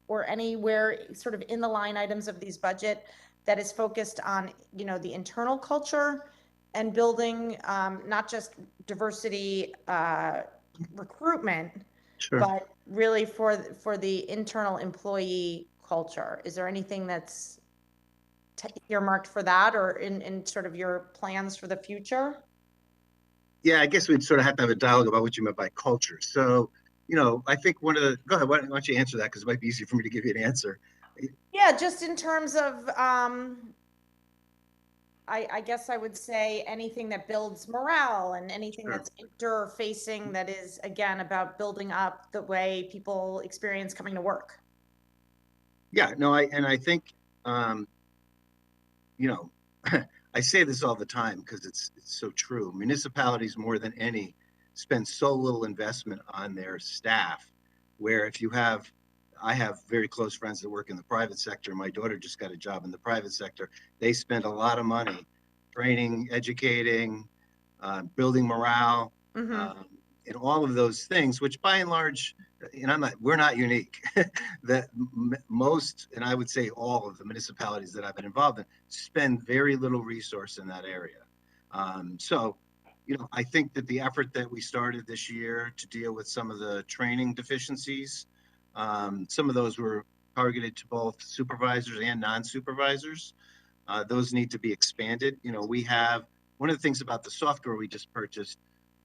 or anywhere sort of in the line items of these budget that is focused on, you know, the internal culture and building not just diversity recruitment, Sure. but really for the internal employee culture? Is there anything that's earmarked for that, or in sort of your plans for the future? Yeah, I guess we'd sort of have to have a dialogue about what you meant by culture. So, you know, I think one of the, go ahead, why don't you answer that? Because it might be easier for me to give you an answer. Yeah, just in terms of, I guess I would say anything that builds morale and anything Sure. that's interfacing, that is, again, about building up the way people experience coming to work. Yeah, no, I think, you know, I say this all the time because it's so true. Municipalities, more than any, spend so little investment on their staff, where if you have, I have very close friends that work in the private sector. My daughter just got a job in the private sector. They spend a lot of money training, educating, building morale, and all of those things, which by and large, and we're not unique, that most, and I would say all of the municipalities that I've been involved in spend very little resource in that area. So, you know, I think that the effort that we started this year to deal with some of the training deficiencies, some of those were targeted to both supervisors and non-supervisors. Those need to be expanded. You know, we have one of the things about the software we just purchased,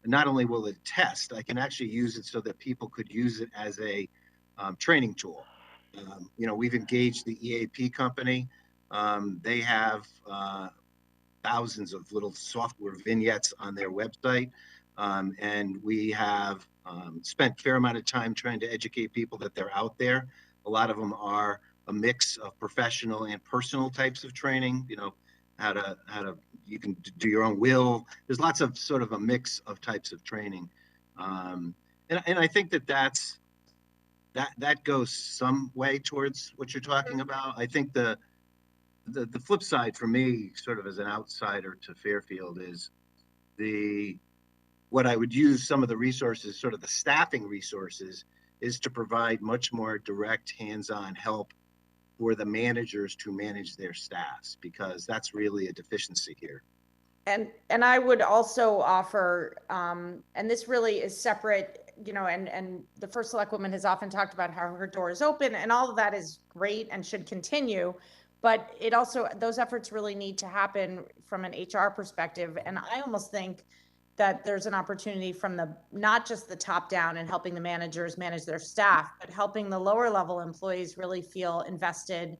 not only will it test, I can actually use it so that people could use it as a training tool. You know, we've engaged the EAP company. They have thousands of little software vignettes on their website. And we have spent a fair amount of time trying to educate people that they're out there. A lot of them are a mix of professional and personal types of training, you know, how to you can do your own will. There's lots of sort of a mix of types of training. And I think that goes some way towards what you're talking about. I think the flip side for me, sort of as an outsider to Fairfield, is what I would use some of the resources, sort of the staffing resources, is to provide much more direct hands-on help for the managers to manage their staffs, because that's really a deficiency here. And I would also offer, and this really is separate, you know, and the first Selectwoman has often talked about how her door is open, and all of that is great and should continue. But it also, those efforts really need to happen from an HR perspective. And I almost think that there's an opportunity from not just the top down and helping the managers manage their staff, but helping the lower level employees really feel invested,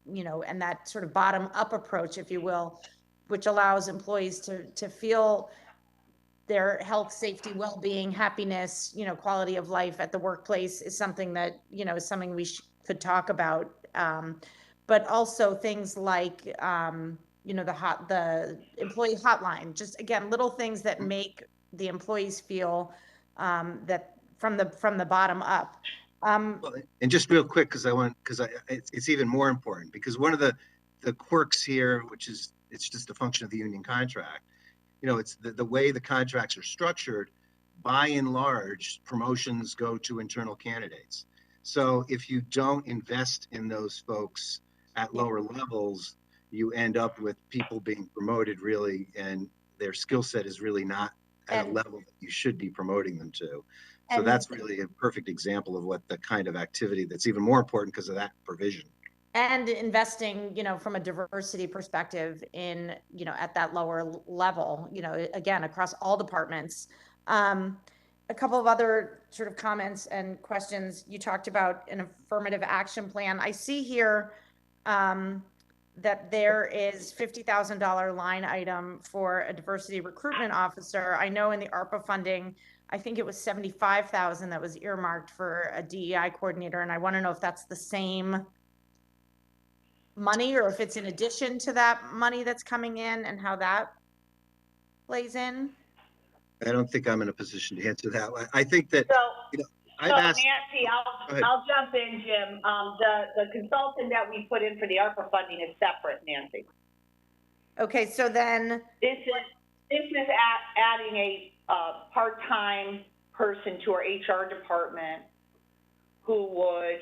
you know, and that sort of bottom up approach, if you will, which allows employees to feel their health, safety, well-being, happiness, you know, quality of life at the workplace is something that, you know, is something we could talk about. But also things like, you know, the employee hotline, just again, little things that make the employees feel that from the bottom up. And just real quick, because it's even more important, because one of the quirks here, which is, it's just a function of the union contract, you know, it's the way the contracts are structured. By and large, promotions go to internal candidates. So if you don't invest in those folks at lower levels, you end up with people being promoted really, and their skill set is really not at a level that you should be promoting them to. So that's really a perfect example of what the kind of activity that's even more important because of that provision. And investing, you know, from a diversity perspective in, you know, at that lower level, you know, again, across all departments. A couple of other sort of comments and questions. You talked about an affirmative action plan. I see here that there is $50,000 line item for a diversity recruitment officer. I know in the ARPA funding, I think it was $75,000 that was earmarked for a DEI coordinator. And I want to know if that's the same money or if it's in addition to that money that's coming in and how that plays in. I don't think I'm in a position to answer that. I think that, you know, I've asked. Nancy, I'll jump in, Jim. The consultant that we put in for the ARPA funding is separate, Nancy. Okay, so then this is adding a part-time person to our HR department who would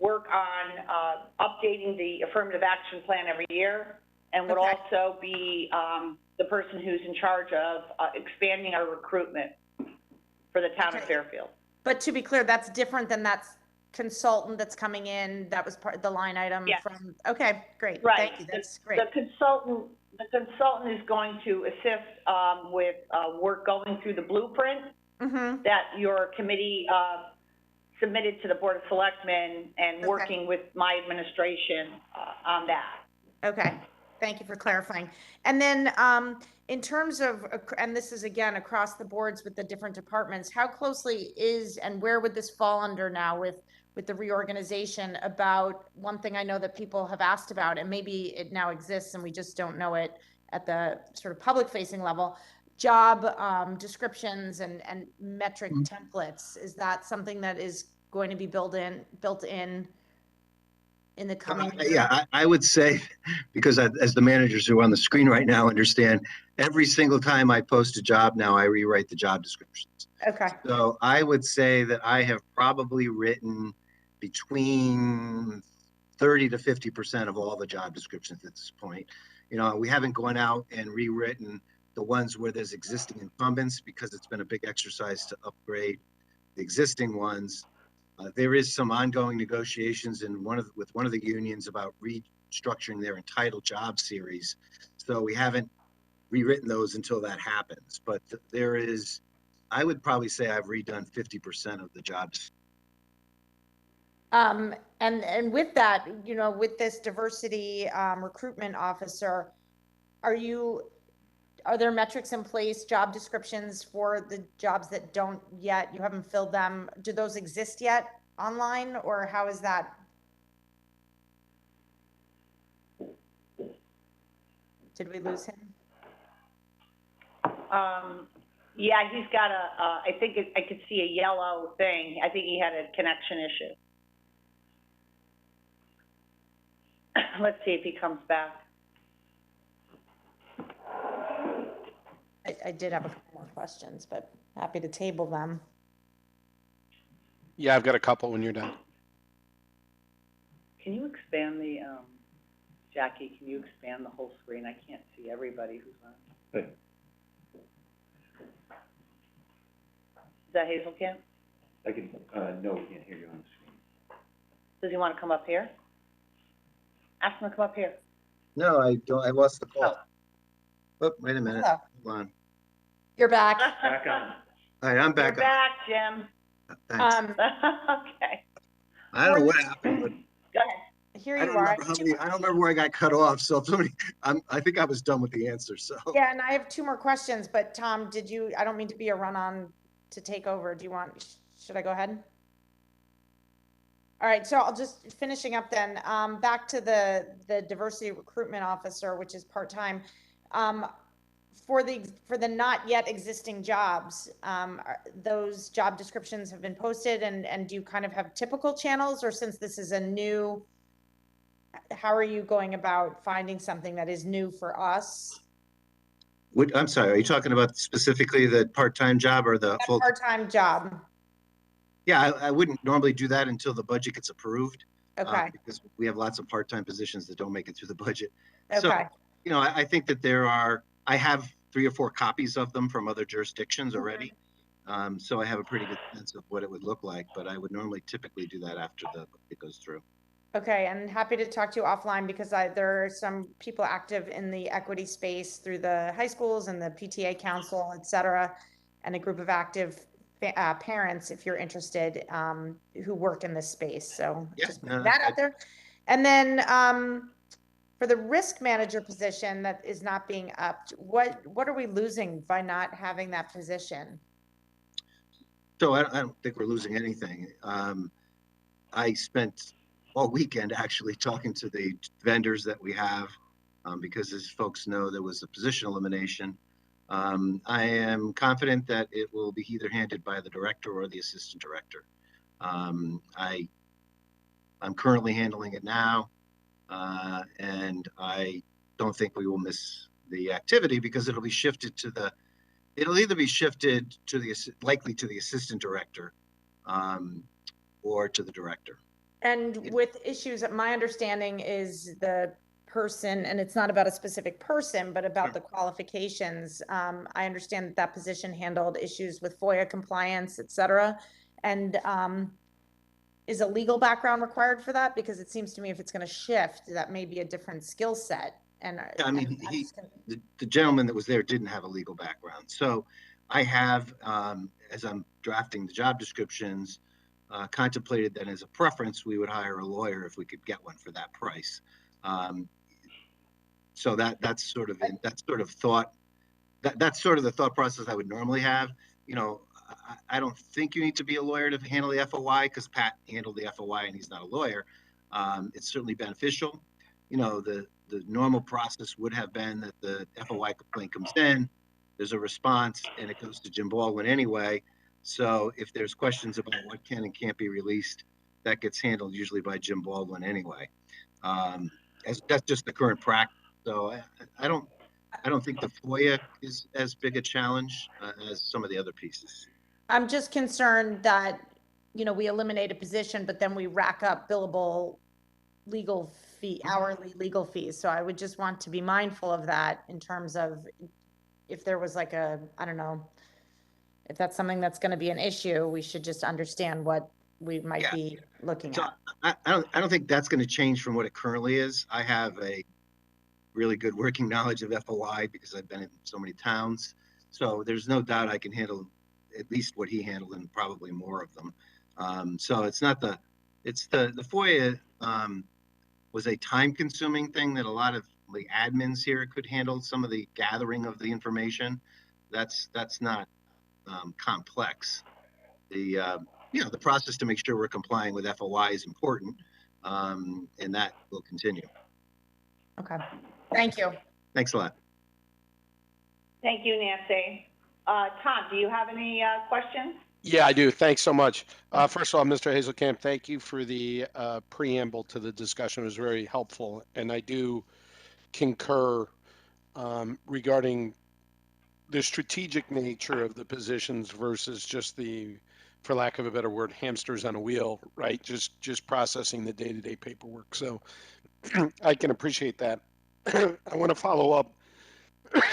work on updating the affirmative action plan every year, and would also be the person who's in charge of expanding our recruitment for the town of Fairfield. But to be clear, that's different than that consultant that's coming in. That was part of the line item from. Okay, great. Right. Thank you. That's great. The consultant is going to assist with work going through the blueprint that your committee submitted to the Board of Selectmen, and working with my administration on that. Okay. Thank you for clarifying. And then in terms of, and this is again across the boards with the different departments, how closely is, and where would this fall under now with the reorganization? About one thing I know that people have asked about, and maybe it now exists and we just don't know it at the sort of public facing level, job descriptions and metric templates. Is that something that is going to be built in the coming year? Yeah, I would say, because as the managers who are on the screen right now understand, every single time I post a job now, I rewrite the job descriptions. Okay. So I would say that I have probably written between 30 to 50% of all the job descriptions at this point. You know, we haven't gone out and rewritten the ones where there's existing incumbents, because it's been a big exercise to upgrade the existing ones. There is some ongoing negotiations with one of the unions about restructuring their entitled job series. So we haven't rewritten those until that happens. But there is, I would probably say I've redone 50% of the jobs. And with that, you know, with this diversity recruitment officer, are there metrics in place, job descriptions for the jobs that don't yet, you haven't filled them? Do those exist yet online, or how is that? Did we lose him? Yeah, he's got I think I could see a yellow thing. I think he had a connection issue. Let's see if he comes back. I did have a couple more questions, but happy to table them. Yeah, I've got a couple when you're done. Can you expand the, Jackie, can you expand the whole screen? I can't see everybody who's on. Hey. Is that Hazel Camp? I can, no, we can't hear you on the screen. Does he want to come up here? Ask him to come up here. No, I don't. I lost the call. Oh. Oh, wait a minute. Hello. Hold on. You're back. Back on. All right, I'm back. You're back, Jim. Thanks. Okay. I don't know what happened, but Go ahead. Here I you don't are. remember I don't remember where I got cut off. So if somebody, I think I was done with the answer. So Yeah, and I have two more questions, but Tom, I don't mean to be a run-on to take over. Do you want, should I go ahead? All right, so I'll just finishing up then, back to the diversity recruitment officer, which is part-time. For the not yet existing jobs, those job descriptions have been posted, and do you kind of have typical channels, or since this is a new, how are you going about finding something that is new for us? I'm sorry, are you talking about specifically the part-time job or the full? Part-time job. Yeah, I wouldn't normally do that until the budget gets approved. Okay. Because we have lots of part-time positions that don't make it through the budget. Okay. So, you know, I think that I have 3 or 4 copies of them from other jurisdictions already. So I have a pretty good sense of what it would look like, but I would normally typically do that after it goes through. Okay, and happy to talk to you offline because there are some people active in the equity space through the high schools and the PTA council, et cetera, and a group of active parents, if you're interested, who work in this space. So Yeah, just put that out there. And then for the risk manager position that is not being upped, what are we losing by not having that position? So I don't think we're losing anything. I spent all weekend actually talking to the vendors that we have because, as folks know, there was a position elimination. I am confident that it will be either handled by the director or the assistant director. I'm currently handling it now, and I don't think we will miss the activity because it'll be shifted it'll either be shifted likely to the assistant director or to the director. And with issues, my understanding is the person, and it's not about a specific person, but about the qualifications. I understand that position handled issues with FOIA compliance, et cetera. And is a legal background required for that? Because it seems to me if it's going to shift, that may be a different skill set. And yeah, I mean, the gentleman that was there didn't have a legal background. So I have, as I'm drafting the job descriptions, contemplated that as a preference, we would hire a lawyer if we could get one for that price. So that's sort of the thought process I would normally have. You know, I don't think you need to be a lawyer to handle the FOI because Pat handled the FOI and he's not a lawyer. It's certainly beneficial. You know, the normal process would have been that the FOI complaint comes in, there's a response, and it goes to Jim Baldwin anyway. So if there's questions about what can and can't be released, that gets handled usually by Jim Baldwin anyway. That's just the current practice. So I don't think the FOIA is as big a challenge as some of the other pieces. I'm just concerned that, you know, we eliminate a position, but then we rack up billable legal fee, hourly legal fees. So I would just want to be mindful of that in terms of if there was like I don't know, if that's something that's going to be an issue, we should just understand what we might be looking at. I don't think that's going to change from what it currently is. I have a really good working knowledge of FOI because I've been in so many towns. So there's no doubt I can handle at least what he handled and probably more of them. So it's not the FOIA was a time consuming thing that a lot of the admins here could handle some of the gathering of the information. That's not complex. The process to make sure we're complying with FOI is important, and that will continue. Okay, thank you. Thanks a lot. Thank you, Nancy. Tom, do you have any questions? Yeah, I do. Thanks so much. First of all, Mr. Hazelkamp, thank you for the preamble to the discussion. It was very helpful. And I do concur regarding the strategic nature of the positions versus just the, for lack of a better word, hamsters on a wheel, right? Just processing the day-to-day paperwork. So I can appreciate that. I want to follow up,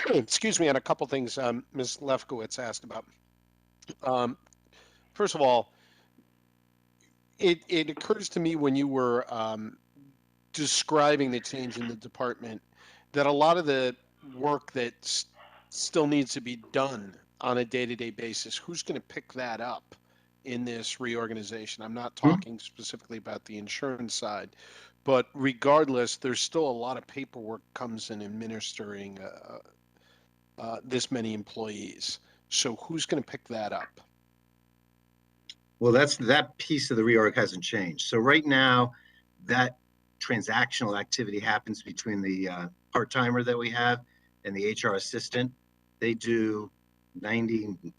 excuse me, on a couple things Ms. Lefkowitz asked about. First of all, it occurs to me when you were describing the change in the department that a lot of the work that still needs to be done on a day-to-day basis, who's going to pick that up in this reorganization? I'm not talking specifically about the insurance side, but regardless, there's still a lot of paperwork comes in administering this many employees. So who's going to pick that up? Well, that piece of the reorg hasn't changed. So right now, that transactional activity happens between the part-timer that we have and the HR assistant. They do 97%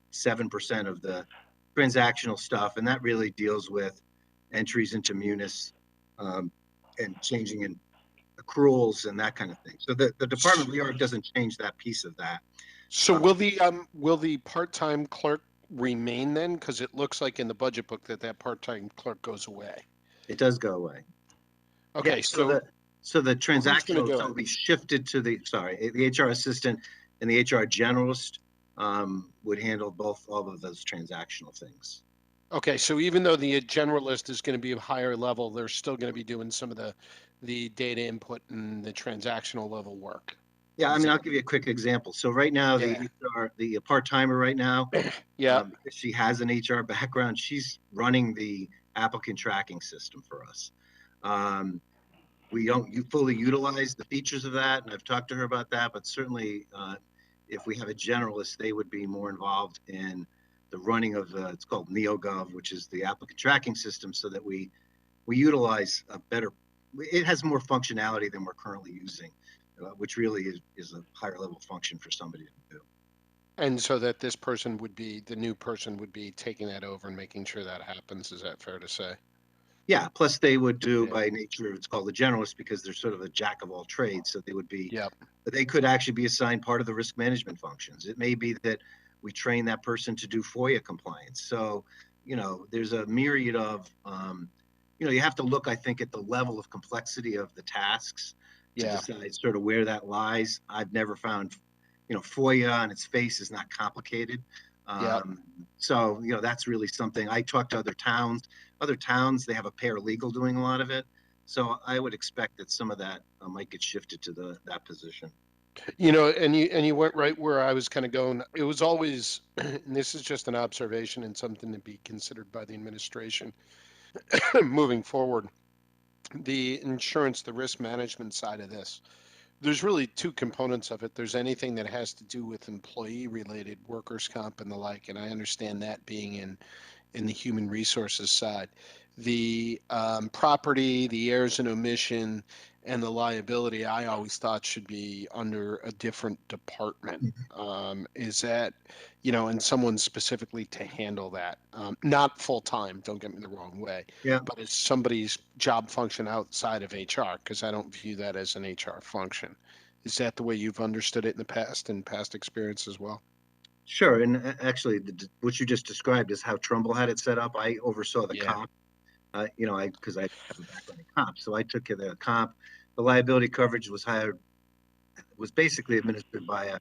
of the transactional stuff, and that really deals with entries into Munis and changing in accruals and that kind of thing. So the department reorg doesn't change that piece of that. So will the part-time clerk remain then? Because it looks like in the budget book that part-time clerk goes away. It does go away. Okay, yeah, so the transactional will be shifted to the HR assistant and the HR generalist would handle all of those transactional things. Okay, so even though the generalist is going to be a higher level, they're still going to be doing some of the data input and the transactional level work. Yeah, I mean, I'll give you a quick example. So right now, the part-timer right now, because she has an HR background, she's running the applicant tracking system for us. We don't fully utilize the features of that, and I've talked to her about that, but certainly if we have a generalist, they would be more involved in the running of it's called NeoGov, which is the applicant tracking system, so that we utilize a better, it has more functionality than we're currently using, which really is a higher level function for somebody to do. And so that this person would be, the new person would be taking that over and making sure that happens. Is that fair to say? Yeah, plus they would do by nature, it's called a generalist because they're sort of a jack of all trades. So they would be, they could actually be assigned part of the risk management functions. It may be that we train that person to do FOIA compliance. So, there's a myriad of, you have to look, I think, at the level of complexity of the tasks to decide sort of where that lies. I've never found, FOIA on its face is not complicated. So, that's really something. I talk to other towns, they have a paralegal doing a lot of it. So I would expect that some of that might get shifted to that position. And you went right where I was kind of going. It was always, and this is just an observation and something to be considered by the administration moving forward, the insurance, the risk management side of this. There's really two components of it. There's anything that has to do with employee related workers' comp and the like, and I understand that being in the human resources side. The property, the errors and omission, and the liability, I always thought should be under a different department. Is that, and someone specifically to handle that? Not full time, don't get me the wrong way. But it's somebody's job function outside of HR, because I don't view that as an HR function. Is that the way you've understood it in the past and past experience as well? Sure, and actually, what you just described is how Trumbull had it set up. I oversaw the comp, because I have a background in comp, so I took care of the comp. The liability coverage was basically administered by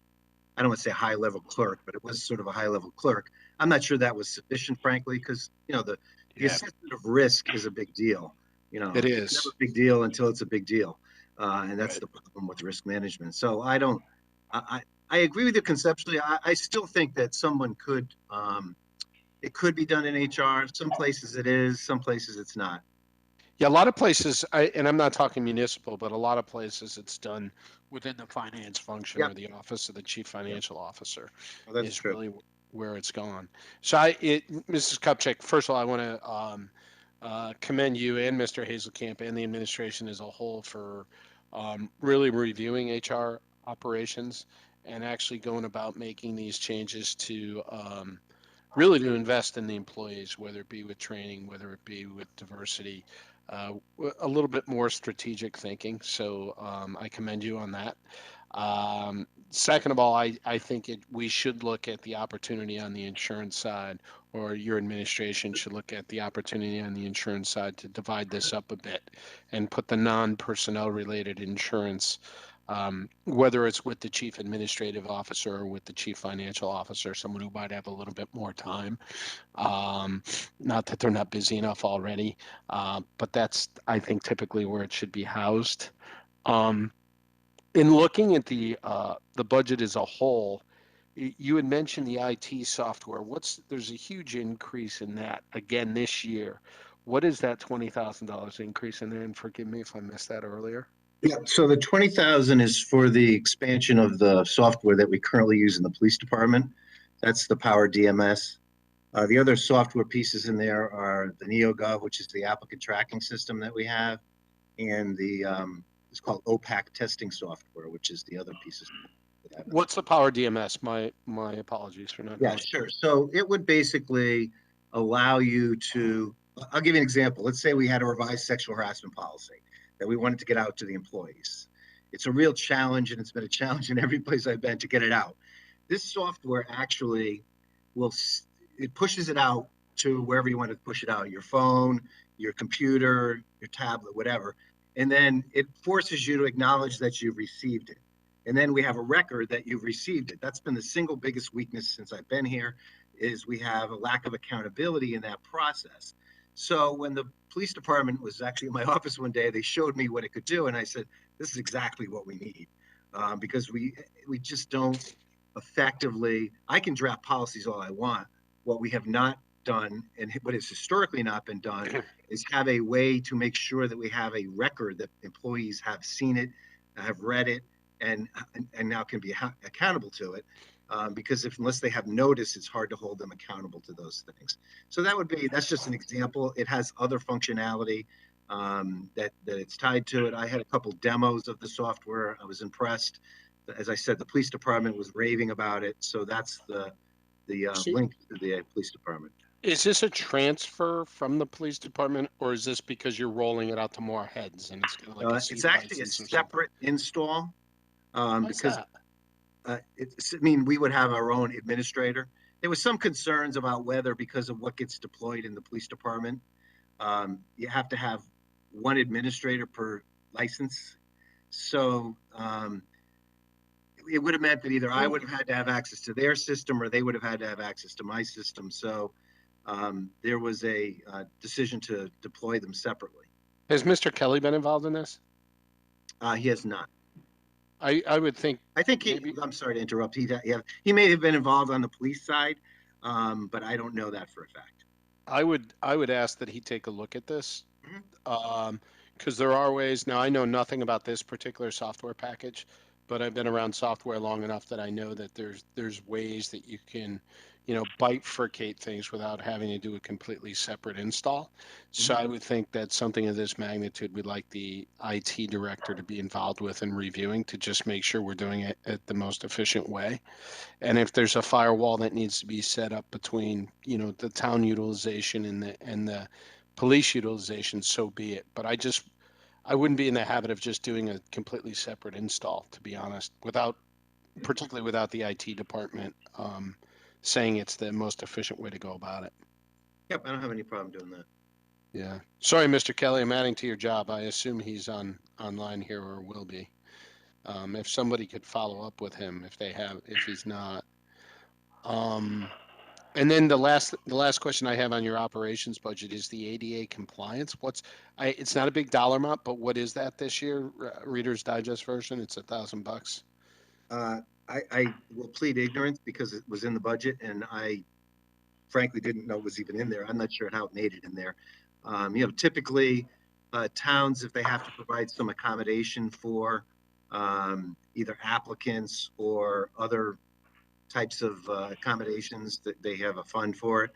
I don't want to say a high-level clerk, but it was sort of a high-level clerk. I'm not sure that was sufficient, frankly, because the assessment of risk is a big deal. It is never a big deal until it's a big deal. And that's the problem with risk management. So I agree with you conceptually. I still think that someone could, it could be done in HR. Some places it is, some places it's not. Yeah, a lot of places, and I'm not talking municipal, but a lot of places it's done within the finance function Yep. or the office of the chief financial officer Well, that's is true. really where it's gone. So Mrs. Kupchak, first of all, I want to commend you and Mr. Hazelkamp and the administration as a whole for really reviewing HR operations and actually going about making these changes to really to invest in the employees, whether it be with training, whether it be with diversity, a little bit more strategic thinking. So I commend you on that. Second of all, I think we should look at the opportunity on the insurance side, or your administration should look at the opportunity on the insurance side to divide this up a bit and put the non-personnel related insurance, whether it's with the chief administrative officer or with the chief financial officer, someone who might have a little bit more time. Not that they're not busy enough already, but that's, I think, typically where it should be housed. In looking at the budget as a whole, you had mentioned the IT software. There's a huge increase in that again this year. What is that $20,000 increase in there? And forgive me if I missed that earlier. Yeah, so the 20,000 is for the expansion of the software that we currently use in the police department. That's the Power DMS. The other software pieces in there are the NeoGov, which is the applicant tracking system that we have, and the it's called OPAC testing software, which is the other pieces. What's the Power DMS? My apologies for not Yeah, knowing. sure. So it would basically allow you to, I'll give you an example. Let's say we had a revised sexual harassment policy that we wanted to get out to the employees. It's a real challenge, and it's been a challenge in every place I've been to get it out. This software actually it pushes it out to wherever you want to push it out, your phone, your computer, your tablet, whatever. And then it forces you to acknowledge that you've received it. And then we have a record that you've received it. That's been the single biggest weakness since I've been here, is we have a lack of accountability in that process. So when the police department was actually in my office one day, they showed me what it could do. And I said, this is exactly what we need, because we just don't effectively, I can draft policies all I want. What we have not done, and what has historically not been done, is have a way to make sure that we have a record that employees have seen it, have read it, and now can be accountable to it. Because unless they have notice, it's hard to hold them accountable to those things. So that's just an example. It has other functionality that it's tied to it. I had a couple demos of the software. I was impressed. As I said, the police department was raving about it. So that's the link to the police department. Is this a transfer from the police department, or is this because you're rolling it out to more heads and it's kind of like it's actually a separate install, because I mean, we would have our own administrator. There was some concerns about whether, because of what gets deployed in the police department, you have to have one administrator per license. So it would have meant that either I would have had to have access to their system, or they would have had to have access to my system. So there was a decision to deploy them separately. Has Mr. Kelly been involved in this? He has not. I would think. I think I'm sorry to interrupt. He may have been involved on the police side, but I don't know that for a fact. I would ask that he take a look at this, because there are ways. Now, I know nothing about this particular software package, but I've been around software long enough that I know that there's ways that you can, bifurcate things without having to do a completely separate install. So I would think that something of this magnitude, we'd like the IT director to be involved with and reviewing, to just make sure we're doing it at the most efficient way. And if there's a firewall that needs to be set up between, the town utilization and the police utilization, so be it. But I wouldn't be in the habit of just doing a completely separate install, to be honest, particularly without the IT department saying it's the most efficient way to go about it. Yep, I don't have any problem doing that. Yeah. Sorry, Mr. Kelly, I'm adding to your job. I assume he's online here, or will be. If somebody could follow up with him, if he's not. And then the last question I have on your operations budget is the ADA compliance. It's not a big dollar amount, but what is that this year? Reader's Digest version, it's $1,000. I will plead ignorance because it was in the budget and I frankly didn't know it was even in there. I'm not sure how it made it in there. Typically towns, if they have to provide some accommodation for either applicants or other types of accommodations, that they have a fund for it.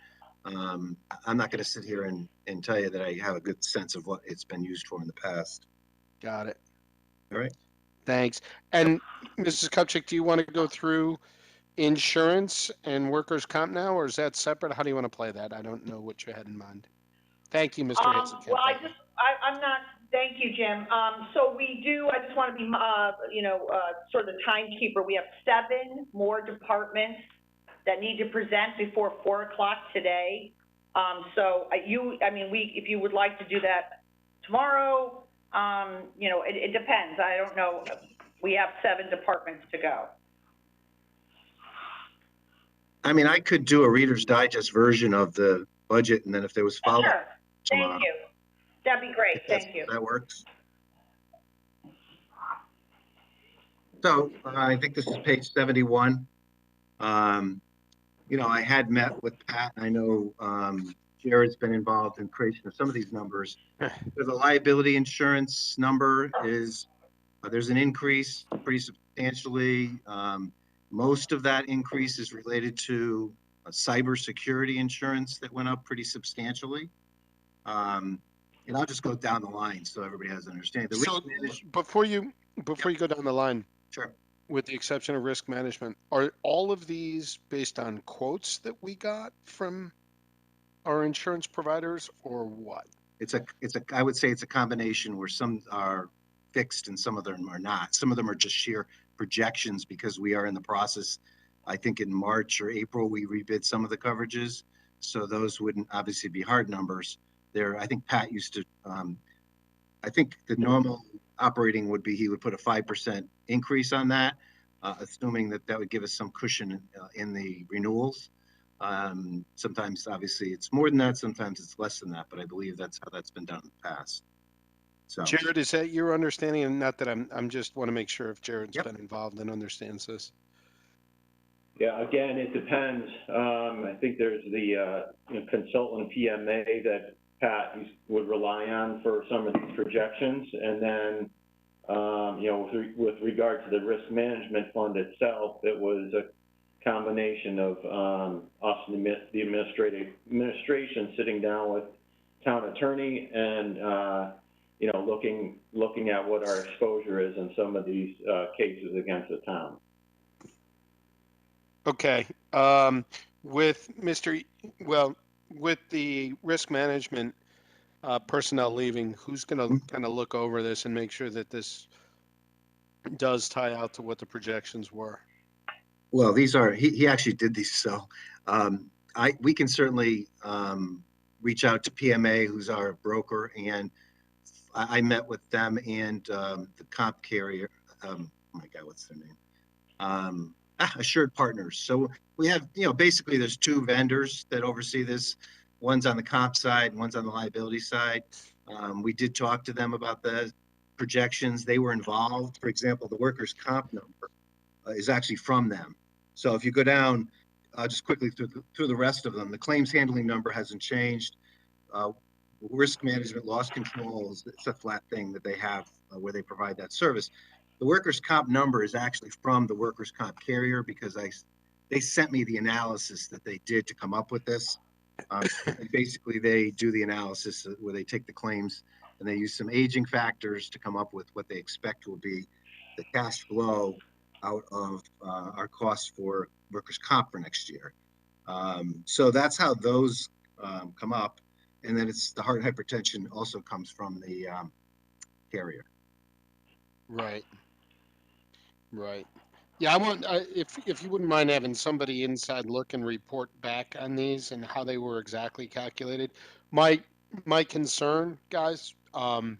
I'm not going to sit here and tell you that I have a good sense of what it's been used for in the past. Got it. All right. Thanks. And Mrs. Kupchak, do you want to go through insurance and workers' comp now, or is that separate? How do you want to play that? I don't know what you had in mind. Thank you, Mr. Hitchcock. Well, I'm not, thank you, Jim. So I just want to be, sort of the timekeeper. We have 7 more departments that need to present before 4 o'clock today. If you would like to do that tomorrow, it depends. I don't know. We have 7 departments to go. I mean, I could do a Reader's Digest version of the budget, and then if there was follow-up. Sure. Thank you. That'd be great. Thank you. That works. So I think this is page 71. I had met with Pat, and I know Jared's been involved in creation of some of these numbers. The liability insurance number is, there's an increase pretty substantially. Most of that increase is related to cybersecurity insurance that went up pretty substantially. And I'll just go down the line so everybody has an understanding. So before you go down the line, sure. With the exception of risk management, are all of these based on quotes that we got from our insurance providers, or what? I would say it's a combination where some are fixed and some of them are not. Some of them are just sheer projections because we are in the process. I think in March or April, we rebid some of the coverages. So those wouldn't obviously be hard numbers. I think Pat used to, I think the normal operating would be, he would put a 5% increase on that, assuming that would give us some cushion in the renewals. Sometimes obviously it's more than that, sometimes it's less than that, but I believe that's how that's been done in the past. So Jared, is that your understanding? And not that I'm just want to make sure if Jared's been involved and understands this. Yeah, again, it depends. I think there's the consultant PMA that Pat would rely on for some of these projections. And then, with regard to the risk management fund itself, it was a combination of us, the administration sitting down with town attorney and, looking at what our exposure is in some of these cases against the town. Okay. With the risk management personnel leaving, who's going to kind of look over this and make sure that this does tie out to what the projections were? Well, he actually did these. So we can certainly reach out to PMA, who's our broker, and I met with them and the comp carrier. Oh my God, what's their name? Assured Partners. So we have, basically there's 2 vendors that oversee this. One's on the comp side, one's on the liability side. We did talk to them about the projections. They were involved. For example, the workers' comp number is actually from them. So if you go down just quickly through the rest of them, the claims handling number hasn't changed. Risk management, loss control, it's a flat thing that they have where they provide that service. The workers' comp number is actually from the workers' comp carrier because they sent me the analysis that they did to come up with this. Basically, they do the analysis where they take the claims and they use some aging factors to come up with what they expect will be the cash flow out of our costs for workers' comp for next year. So that's how those come up. And then it's the heart hypertension also comes from the carrier. Right. Yeah, I want if you wouldn't mind having somebody inside look and report back on these and how they were exactly calculated. My concern, guys, I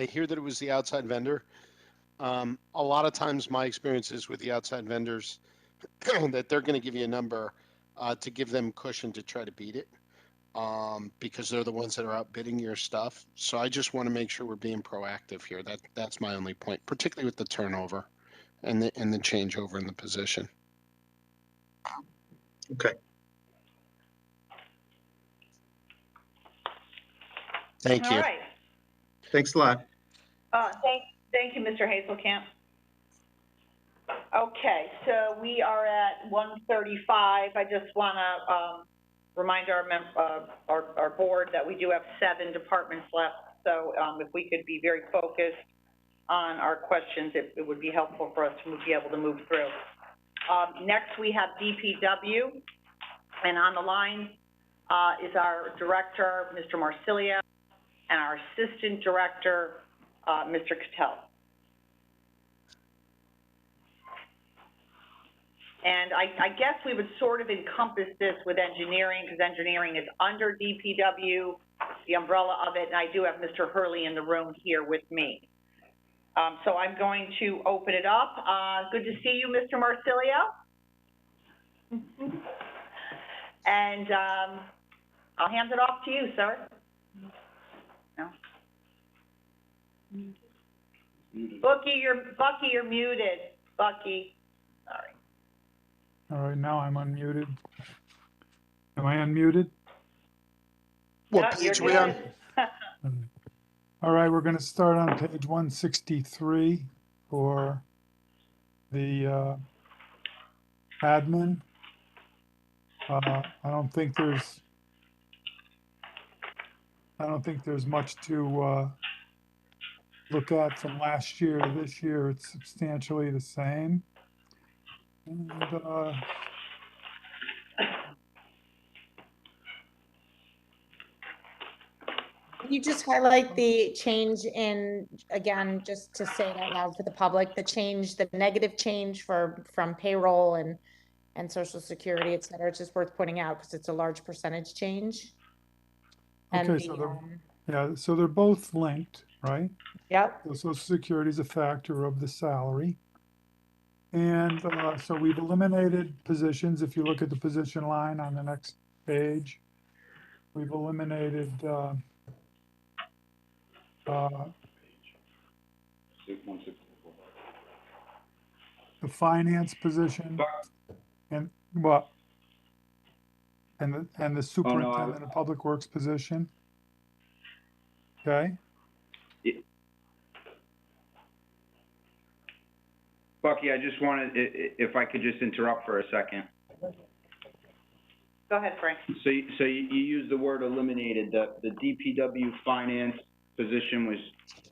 hear that it was the outside vendor. A lot of times my experiences with the outside vendors that they're going to give you a number to give them cushion to try to beat it, because they're the ones that are outbidding your stuff. So I just want to make sure we're being proactive here. That's my only point, particularly with the turnover and the changeover in the position. Okay. Thank All you. right. Thanks a lot. Thank you, Mr. Hazelkamp. Okay, so we are at 1:35. I just want to remind our board that we do have 7 departments left. So if we could be very focused on our questions, it would be helpful for us to be able to move through. Next, we have DPW, and on the line is our director, Mr. Marsilio, and our assistant director, Mr. Cattell. And I guess we would sort of encompass this with engineering, because engineering is under DPW, the umbrella of it, and I do have Mr. Hurley in the room here with me. So I'm going to open it up. Good to see you, Mr. Marsilio. And I'll hand it off to you, sir. No. Bucky, you're muted. Bucky, sorry. All right, now I'm unmuted. Am I unmuted? What Yep, page you're we on? good. All right, we're going to start on page 163 for the admin. I don't think there's much to look at from last year to this year. It's substantially the same. And Can you just highlight the change in, again, just to say it out loud for the public, the negative change from payroll and social security, et cetera? It's just worth pointing out because it's a large percentage change. And okay, so they're both linked, right? Yep. So social security is a factor of the salary. And so we've eliminated positions. If you look at the position line on the next page, we've eliminated the finance position and what? And the superintendent of public works position. Okay. Bucky, I just wanted, if I could just interrupt for a second. Go ahead, Frank. So you used the word eliminated. The DPW finance position was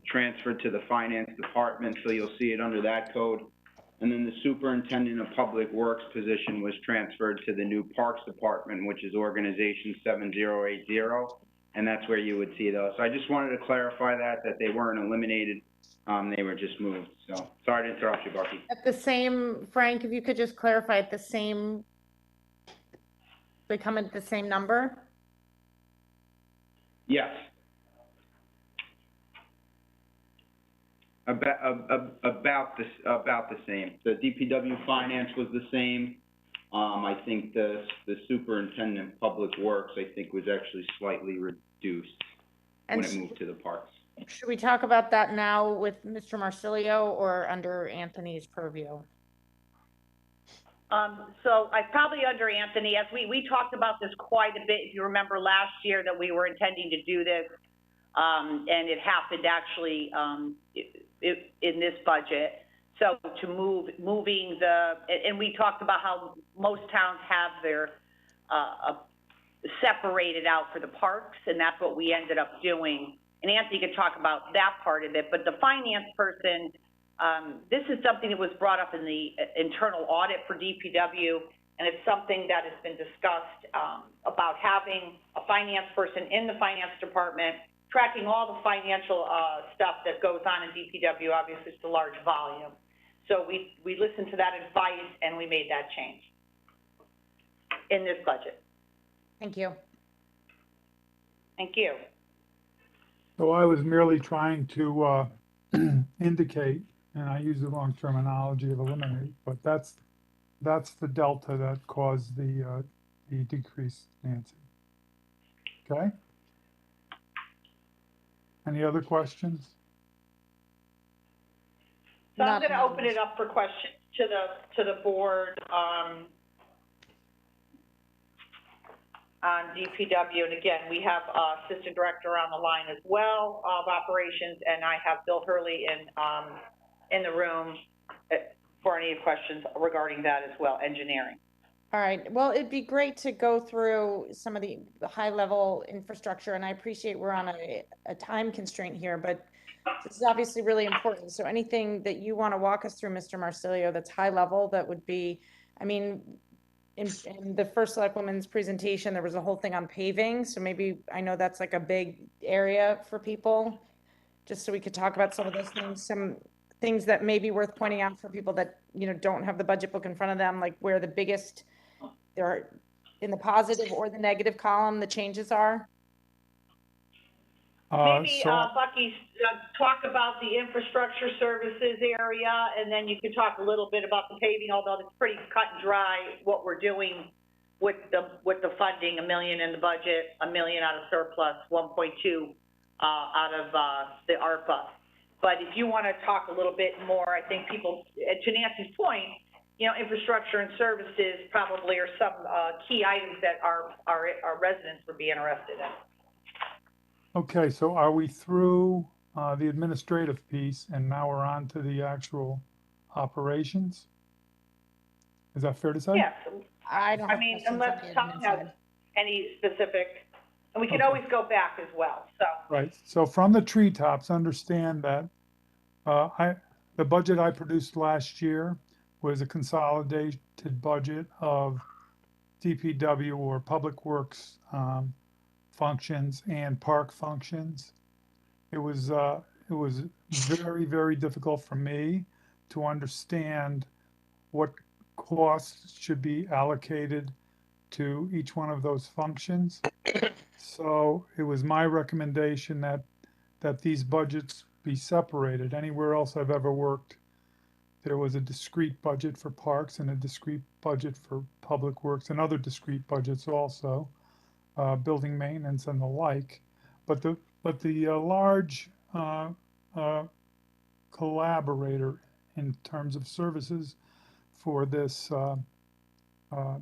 transferred to the finance department, so you'll see it under that code. And then the superintendent of public works position was transferred to the new parks department, which is organization 7080, and that's where you would see those. So I just wanted to clarify that they weren't eliminated. They were just moved. So sorry to interrupt you, Bucky. At the same, Frank, if you could just clarify they come at the same number? Yes. About the same. The DPW finance was the same. I think the superintendent of public works, I think, was actually slightly reduced when it moved to the parks. Should we talk about that now with Mr. Marsilio or under Anthony's purview? So I probably under Anthony, as we talked about this quite a bit. If you remember last year that we were intending to do this, and it happened actually in this budget. So to moving and we talked about how most towns have their separated out for the parks, and that's what we ended up doing. And Anthony could talk about that part of it, but the finance person, this is something that was brought up in the internal audit for DPW, and it's something that has been discussed about having a finance person in the finance department, tracking all the financial stuff that goes on in DPW. Obviously, it's a large volume. So we listened to that advice, and we made that change in this budget. Thank you. Thank you. So I was merely trying to indicate, and I use the wrong terminology of eliminate, but that's the delta that caused the the decrease, Nancy. Okay? Any other questions? So I'm Not gonna open numbers. it up for questions to the board, on DPW. And again, we have, Assistant Director on the line as well of Operations, and I have Bill Hurley in the room for any questions regarding that as well, engineering. All right, well, it'd be great to go through some of the high-level infrastructure, and I appreciate we're on a time constraint here, but this is obviously really important. So anything that you want to walk us through, Mr. Marsilio, that's high level, that would be, I mean, in the first Selectwoman's presentation, there was a whole thing on paving, so maybe, I know that's like a big area for people, just so we could talk about some of those things, some things that may be worth pointing out for people that, you know, don't have the budget book in front of them, like where the biggest, there are, in the positive or the negative column, the changes are. Maybe, So, Bucky, talk about the infrastructure services area, and then you can talk a little bit about the paving, although it's pretty cut and dry what we're doing with the funding, $1 million in the budget, $1 million out of surplus, 1.2 out of the ARPA. But if you want to talk a little bit more, I think people, to Nancy's point, you know, infrastructure and services probably are some key items that our residents would be interested in. okay, so are we through the administrative piece and now we're on to the actual operations? Is that fair to say? Yes, I don't I have mean, questions on unless the Tom admin has side. any specific, and we can Okay. always go back as well, so. Right, so from the treetops, understand that the budget I produced last year was a consolidated budget of DPW or Public Works functions and park functions. It was very, very difficult for me to understand what costs should be allocated to each one of those functions. So it was my recommendation that these budgets be separated. Anywhere else I've ever worked, there was a discrete budget for parks and a discrete budget for public works and other discrete budgets also, building maintenance and the like. But the large collaborator in terms of services for this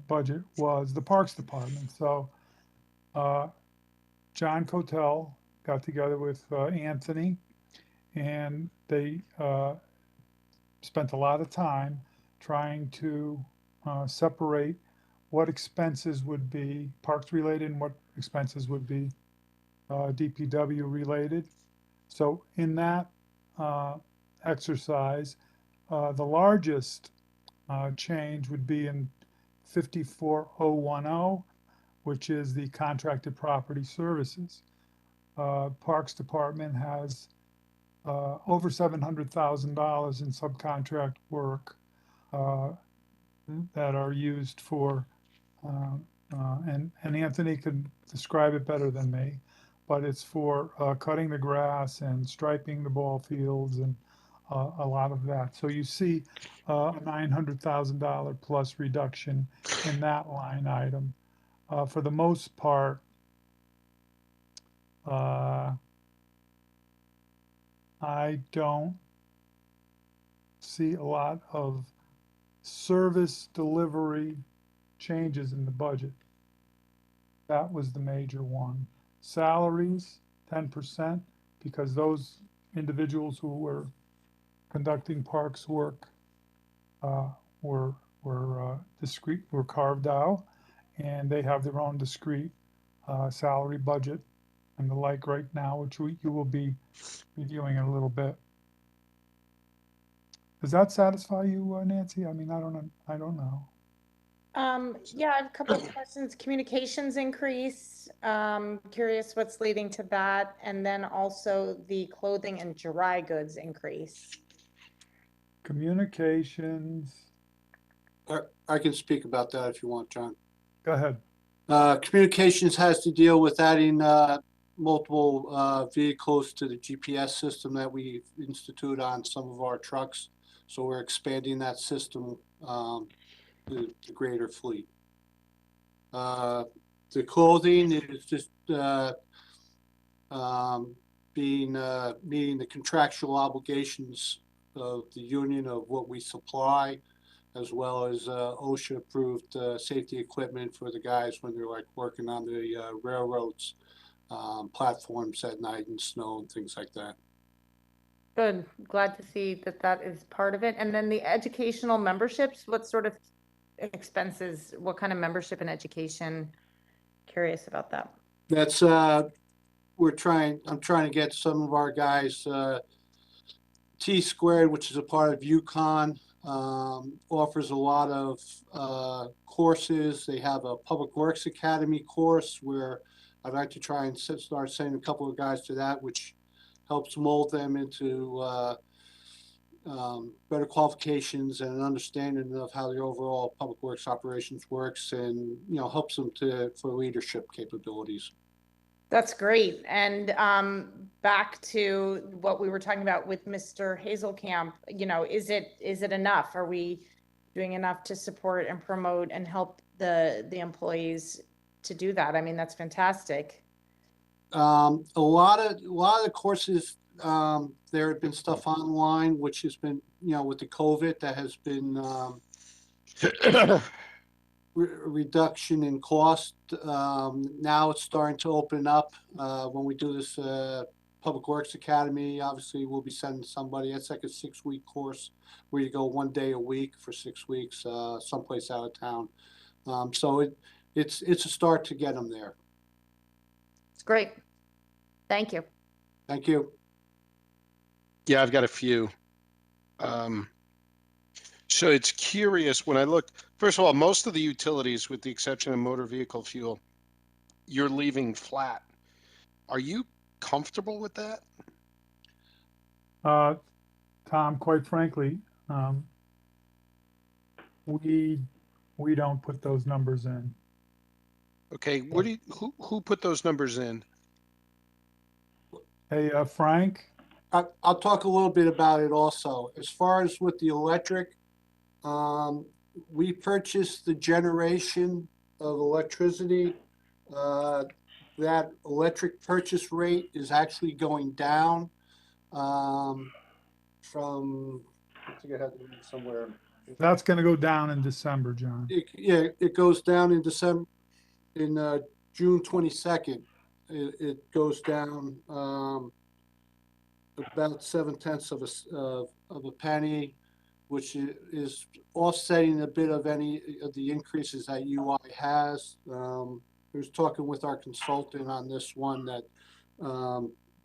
budget was the Parks Department. So John Cotel got together with Anthony, and they spent a lot of time trying to separate what expenses would be parks related and what expenses would be DPW related. So in that exercise, the largest change would be in 54010, which is the contracted property services. Parks Department has over $700,000 in subcontract work that are used for, and Anthony could describe it better than me, but it's for cutting the grass and striping the ball fields and a lot of that. So you see a $900,000 plus reduction in that line item. For the most part, I don't see a lot of service delivery changes in the budget. That was the major one. Salaries, 10%, because those individuals who were conducting parks work were discrete, were carved out, and they have their own discrete salary budget and the like right now, which you will be reviewing in a little bit. Does that satisfy you, Nancy? I mean, I don't know. Yeah, I have a couple of questions. Communications increase, curious what's leading to that, and then also the clothing and dry goods increase. Communications. I can speak about that if you want, John. Go ahead. Communications has to deal with adding multiple vehicles to the GPS system that we institute on some of our trucks. So we're expanding that system to the greater fleet. The clothing is just meeting the contractual obligations of the union of what we supply, as well as OSHA approved safety equipment for the guys when they're like working on the railroads, platforms at night in snow and things like that. Good. Glad to see that that is part of it. And then the educational memberships, what sort of expenses, what kind of membership in education? Curious about that. That's I'm trying to get some of our guys T Squared, which is a part of UConn, offers a lot of courses. They have a Public Works Academy course where I'd like to try and start sending a couple of guys to that, which helps mold them into better qualifications and an understanding of how the overall public works operations works, and helps them for leadership capabilities. That's great. And back to what we were talking about with Mr. Hazelkamp, is it enough? Are we doing enough to support and promote and help the employees to do that? I mean, that's fantastic. A lot of the courses, there have been stuff online, which has been, with the COVID, that has been reduction in cost. Now it's starting to open up. When we do this Public Works Academy, obviously we'll be sending somebody. It's like a 6-week course where you go 1 day a week for 6 weeks, someplace out of town. So it's a start to get them there. It's great. Thank you. Thank you. Yeah, I've got a few. So it's curious when I look, first of all, most of the utilities, with the exception of motor vehicle fuel, you're leaving flat. Are you comfortable with that? Tom, quite frankly, we don't put those numbers in. Okay, who put those numbers in? Hey, Frank? I'll talk a little bit about it also. As far as with the electric, we purchased the generation of electricity. That electric purchase rate is actually going down from, I think I had it somewhere. That's going to go down in December, John. It goes down in December, in June 22nd. It goes down about 0.7 of a penny, which is offsetting a bit of any of the increases that UI has. I was talking with our consultant on this one that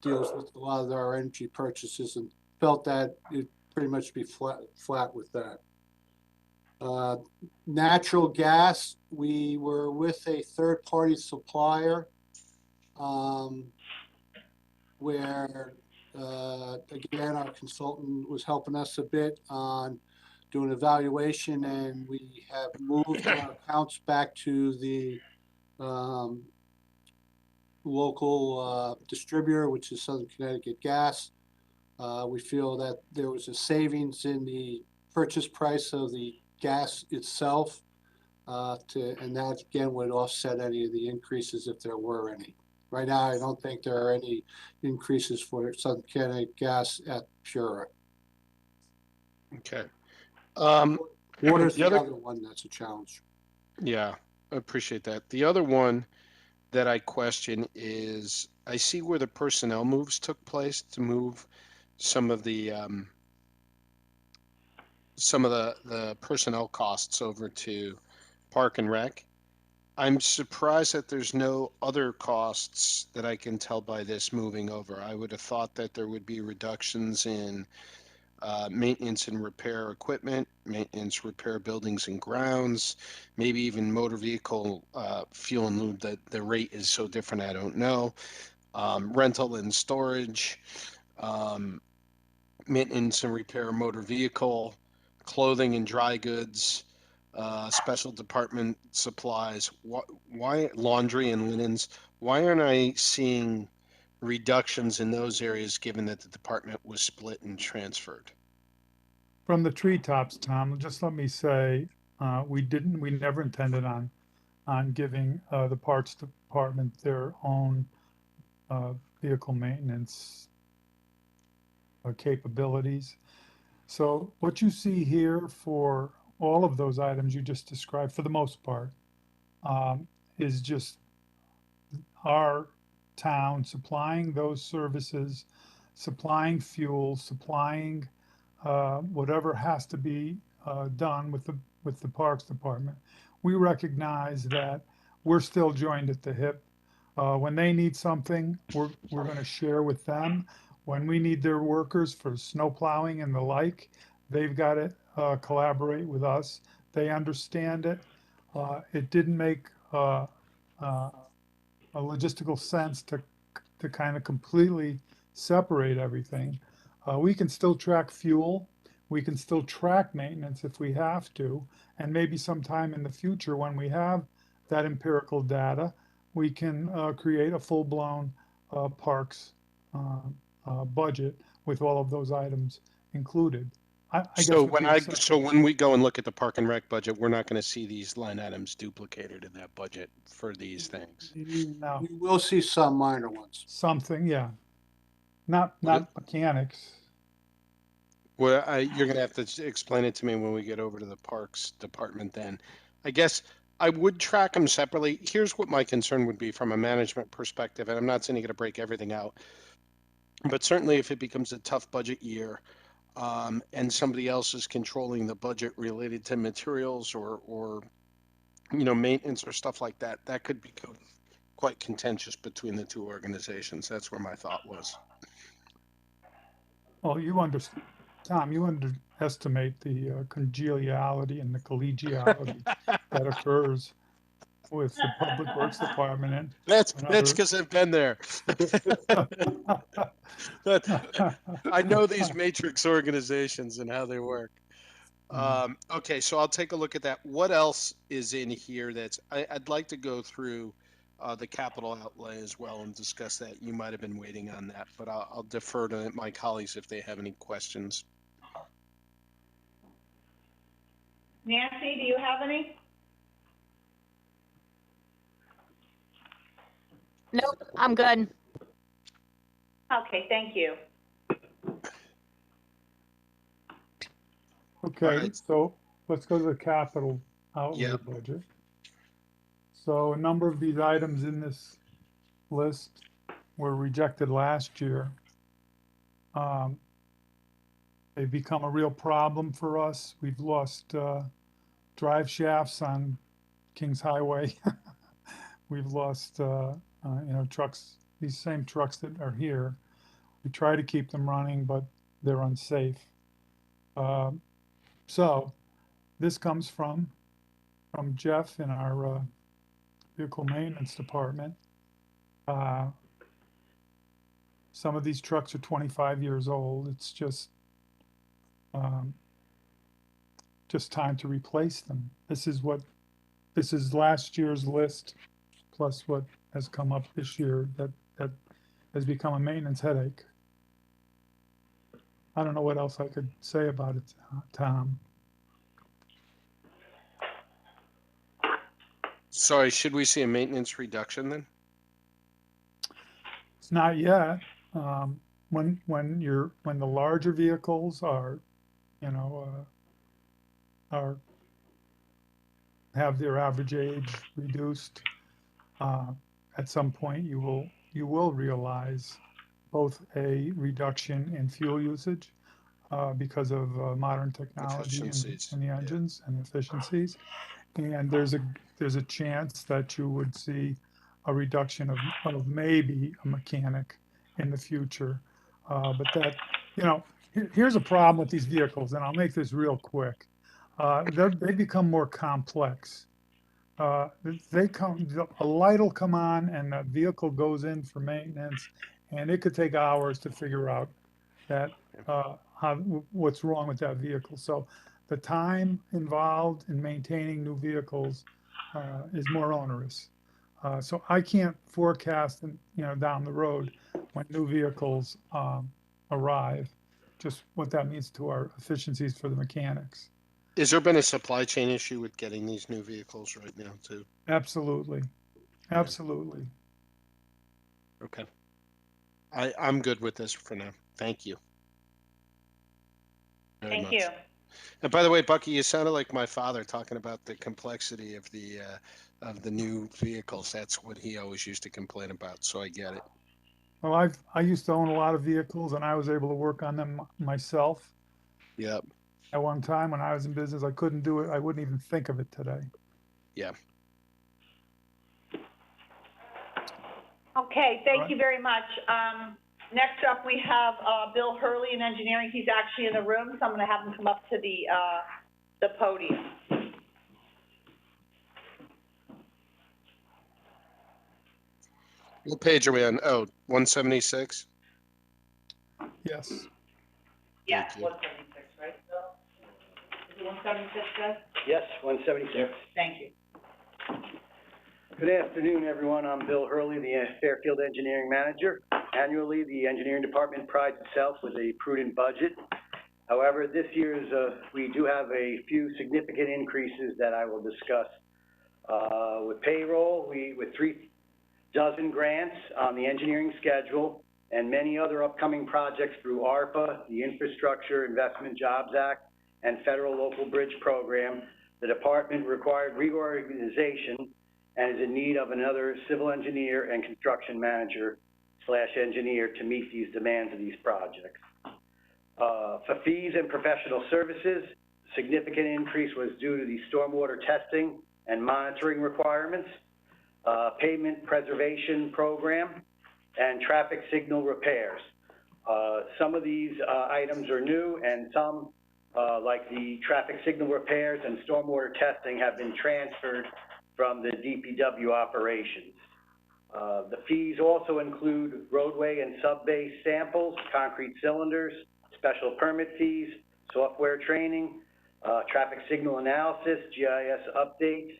deals with a lot of our energy purchases, and felt that it'd pretty much be flat with that. Natural gas, we were with a third-party supplier where again, our consultant was helping us a bit on doing evaluation, and we have moved our accounts back to the local distributor, which is Southern Connecticut Gas. We feel that there was a savings in the purchase price of the gas itself, and that again would offset any of the increases if there were any. Right now, I don't think there are any increases for Southern Connecticut Gas at Pura. Okay. Water's the other one that's a challenge. Yeah, I appreciate that. The other one that I question is, I see where the personnel moves took place to move some of the personnel costs over to Park and Rec. I'm surprised that there's no other costs that I can tell by this moving over. I would have thought that there would be reductions in maintenance and repair equipment, maintenance, repair buildings and grounds, maybe even motor vehicle fuel and lube. That the rate is so different, I don't know. Rental and storage, maintenance and repair motor vehicle, clothing and dry goods, special department supplies, why laundry and linens, why aren't I seeing reductions in those areas given that the department was split and transferred? From the treetops, Tom, just let me say, we never intended on on giving the parts department their own vehicle maintenance capabilities. So what you see here for all of those items you just described, for the most part, is just our town supplying those services, supplying fuel, supplying whatever has to be done with the Parks Department. We recognize that we're still joined at the hip. When they need something, we're going to share with them. When we need their workers for snow plowing and the like, they've got to collaborate with us. They understand it. It didn't make a logistical sense to kind of completely separate everything. We can still track fuel. We can still track maintenance if we have to. And maybe sometime in the future, when we have that empirical data, we can create a full-blown parks budget with all of those items included. I guess So with when the so when we go and look at the park and rec budget, we're not going to see these line items duplicated in that budget for these things. no, You will see some minor ones. something, yeah. Not mechanics. Well, you're going to have to explain it to me when we get over to the parks department then. I guess I would track them separately. Here's what my concern would be from a management perspective, and I'm not saying you're going to break everything out, but certainly if it becomes a tough budget year, and somebody else is controlling the budget related to materials or maintenance or stuff like that, that could become quite contentious between the two organizations. That's where my thought was. Well, Tom, you underestimate the congeniality and the collegiality that occurs with the Public Works Department and That's other. because I've been there. I know these matrix organizations and how they work. Okay, so I'll take a look at that. What else is in here I'd like to go through the capital outlay as well and discuss that. You might have been waiting on that, but I'll defer to my colleagues if they have any questions. Nancy, do you have any? Nope, I'm good. Okay, thank you. Okay, right. so let's go to the capital outlay Yep. budget. So a number of these items in this list were rejected last year. They've become a real problem for us. We've lost drive shafts on Kings Highway. We've lost trucks, these same trucks that are here. We try to keep them running, but they're unsafe. So this comes from Jeff in our vehicle maintenance department. Some of these trucks are 25 years old. It's just time to replace them. This is last year's list plus what has come up this year that has become a maintenance headache. I don't know what else I could say about it, Tom. Sorry, should we see a maintenance reduction then? It's not yet. When the larger vehicles are have their average age reduced, at some point you will realize both a reduction in fuel usage because of modern technology in the engines and efficiencies, and there's a chance that you would see a reduction of maybe a mechanic in the future, but that here's a problem with these vehicles, and I'll make this real quick. They become more complex. A light will come on and the vehicle goes in for maintenance, and it could take hours to figure out that what's wrong with that vehicle. So the time involved in maintaining new vehicles is more onerous. So I can't forecast, down the road when new vehicles arrive, just what that means to our efficiencies for the mechanics. Has there been a supply chain issue with getting these new vehicles right now too? Absolutely. Absolutely. Okay. I'm good with this for now. Thank you. Very Thank much. you. And by the way, Bucky, you sounded like my father talking about the complexity of the new vehicles. That's what he always used to complain about. So I get it. Well, I used to own a lot of vehicles and I was able to work on them myself. Yep. At one time when I was in business, I couldn't do it. I wouldn't even think of it today. Yeah. Okay, thank you very much. Next up, we have Bill Hurley in engineering. He's actually in the room, so I'm going to have him come up to the podium. What page are we on? Oh, 176? Yes. Yes, Thank you. 176, right, Bill? Is it 176, Bill? Yes, 176. Thank you. Good afternoon, everyone. I'm Bill Hurley, the Fairfield Engineering Manager. Annually, the engineering department prides itself with a prudent budget. However, this year's, we do have a few significant increases that I will discuss. With payroll, with 36 grants on the engineering schedule and many other upcoming projects through ARPA, the Infrastructure Investment Jobs Act, and Federal Local Bridge Program, the department required reorganization and is in need of another civil engineer and construction manager / engineer to meet these demands of these projects. For fees and professional services, significant increase was due to the stormwater testing and monitoring requirements, pavement preservation program, and traffic signal repairs. Some of these items are new, and some, like the traffic signal repairs and stormwater testing, have been transferred from the DPW operations. The fees also include roadway and sub-base samples, concrete cylinders, special permit fees, software training, traffic signal analysis, GIS updates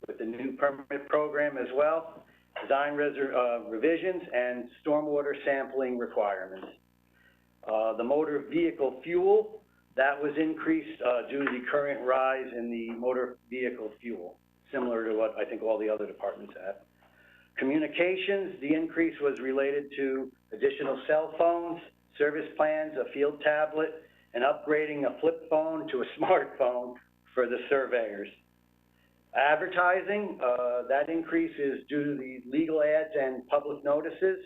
with the new permit program as well, design revisions, and stormwater sampling requirements. The motor vehicle fuel, that was increased due to the current rise in the motor vehicle fuel, similar to what I think all the other departments have. Communications, the increase was related to additional cell phones, service plans, a field tablet, and upgrading a flip phone to a smartphone for the surveyors. Advertising, that increase is due to the legal ads and public notices.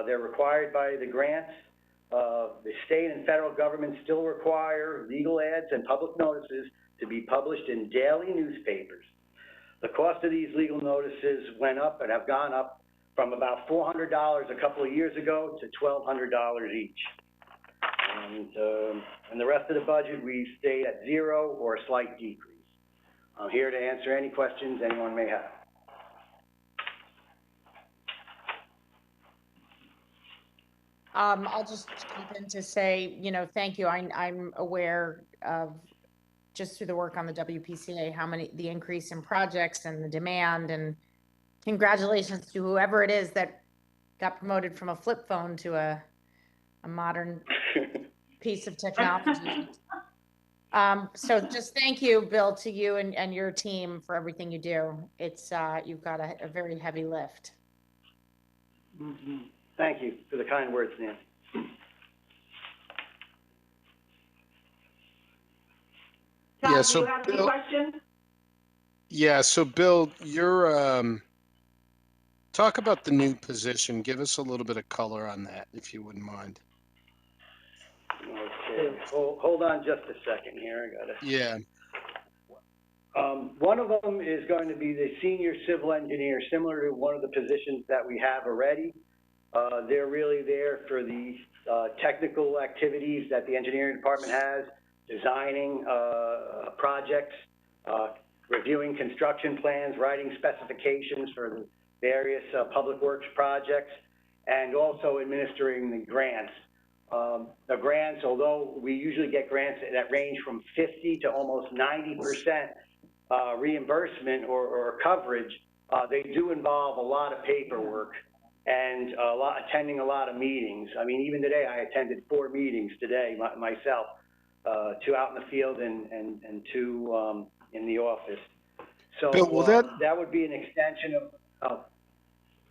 They're required by the grants. The state and federal government still require legal ads and public notices to be published in daily newspapers. The cost of these legal notices went up and have gone up from about $400 a couple of years ago to $1,200 each. And the rest of the budget, we stayed at zero or a slight decrease. I'm here to answer any questions anyone may have. I'll just jump in to say, thank you. I'm aware of, just through the work on the WPCA, the increase in projects and the demand, and congratulations to whoever it is that got promoted from a flip phone to a modern piece of technology. So just thank you, Bill, to you and your team for everything you do. It's, you've got a very heavy lift. Mm-hmm. Thank you for the kind words, Nancy. Yeah, so do you have any Bill, questions? yeah, so Bill, you're talk about the new position. Give us a little bit of color on that, if you wouldn't mind. Okay, hold on just a second here. I gotta. Yeah. One of them is going to be the senior civil engineer, similar to one of the positions that we have already. They're really there for the technical activities that the engineering department has, designing projects, reviewing construction plans, writing specifications for the various public works projects, and also administering the grants. The grants, although we usually get grants that range from 50 to almost 90% reimbursement or coverage, they do involve a lot of paperwork and attending a lot of meetings. I mean, even today I attended 4 meetings today myself. two out in the field and two in the office. So Bill, will that would be an extension of.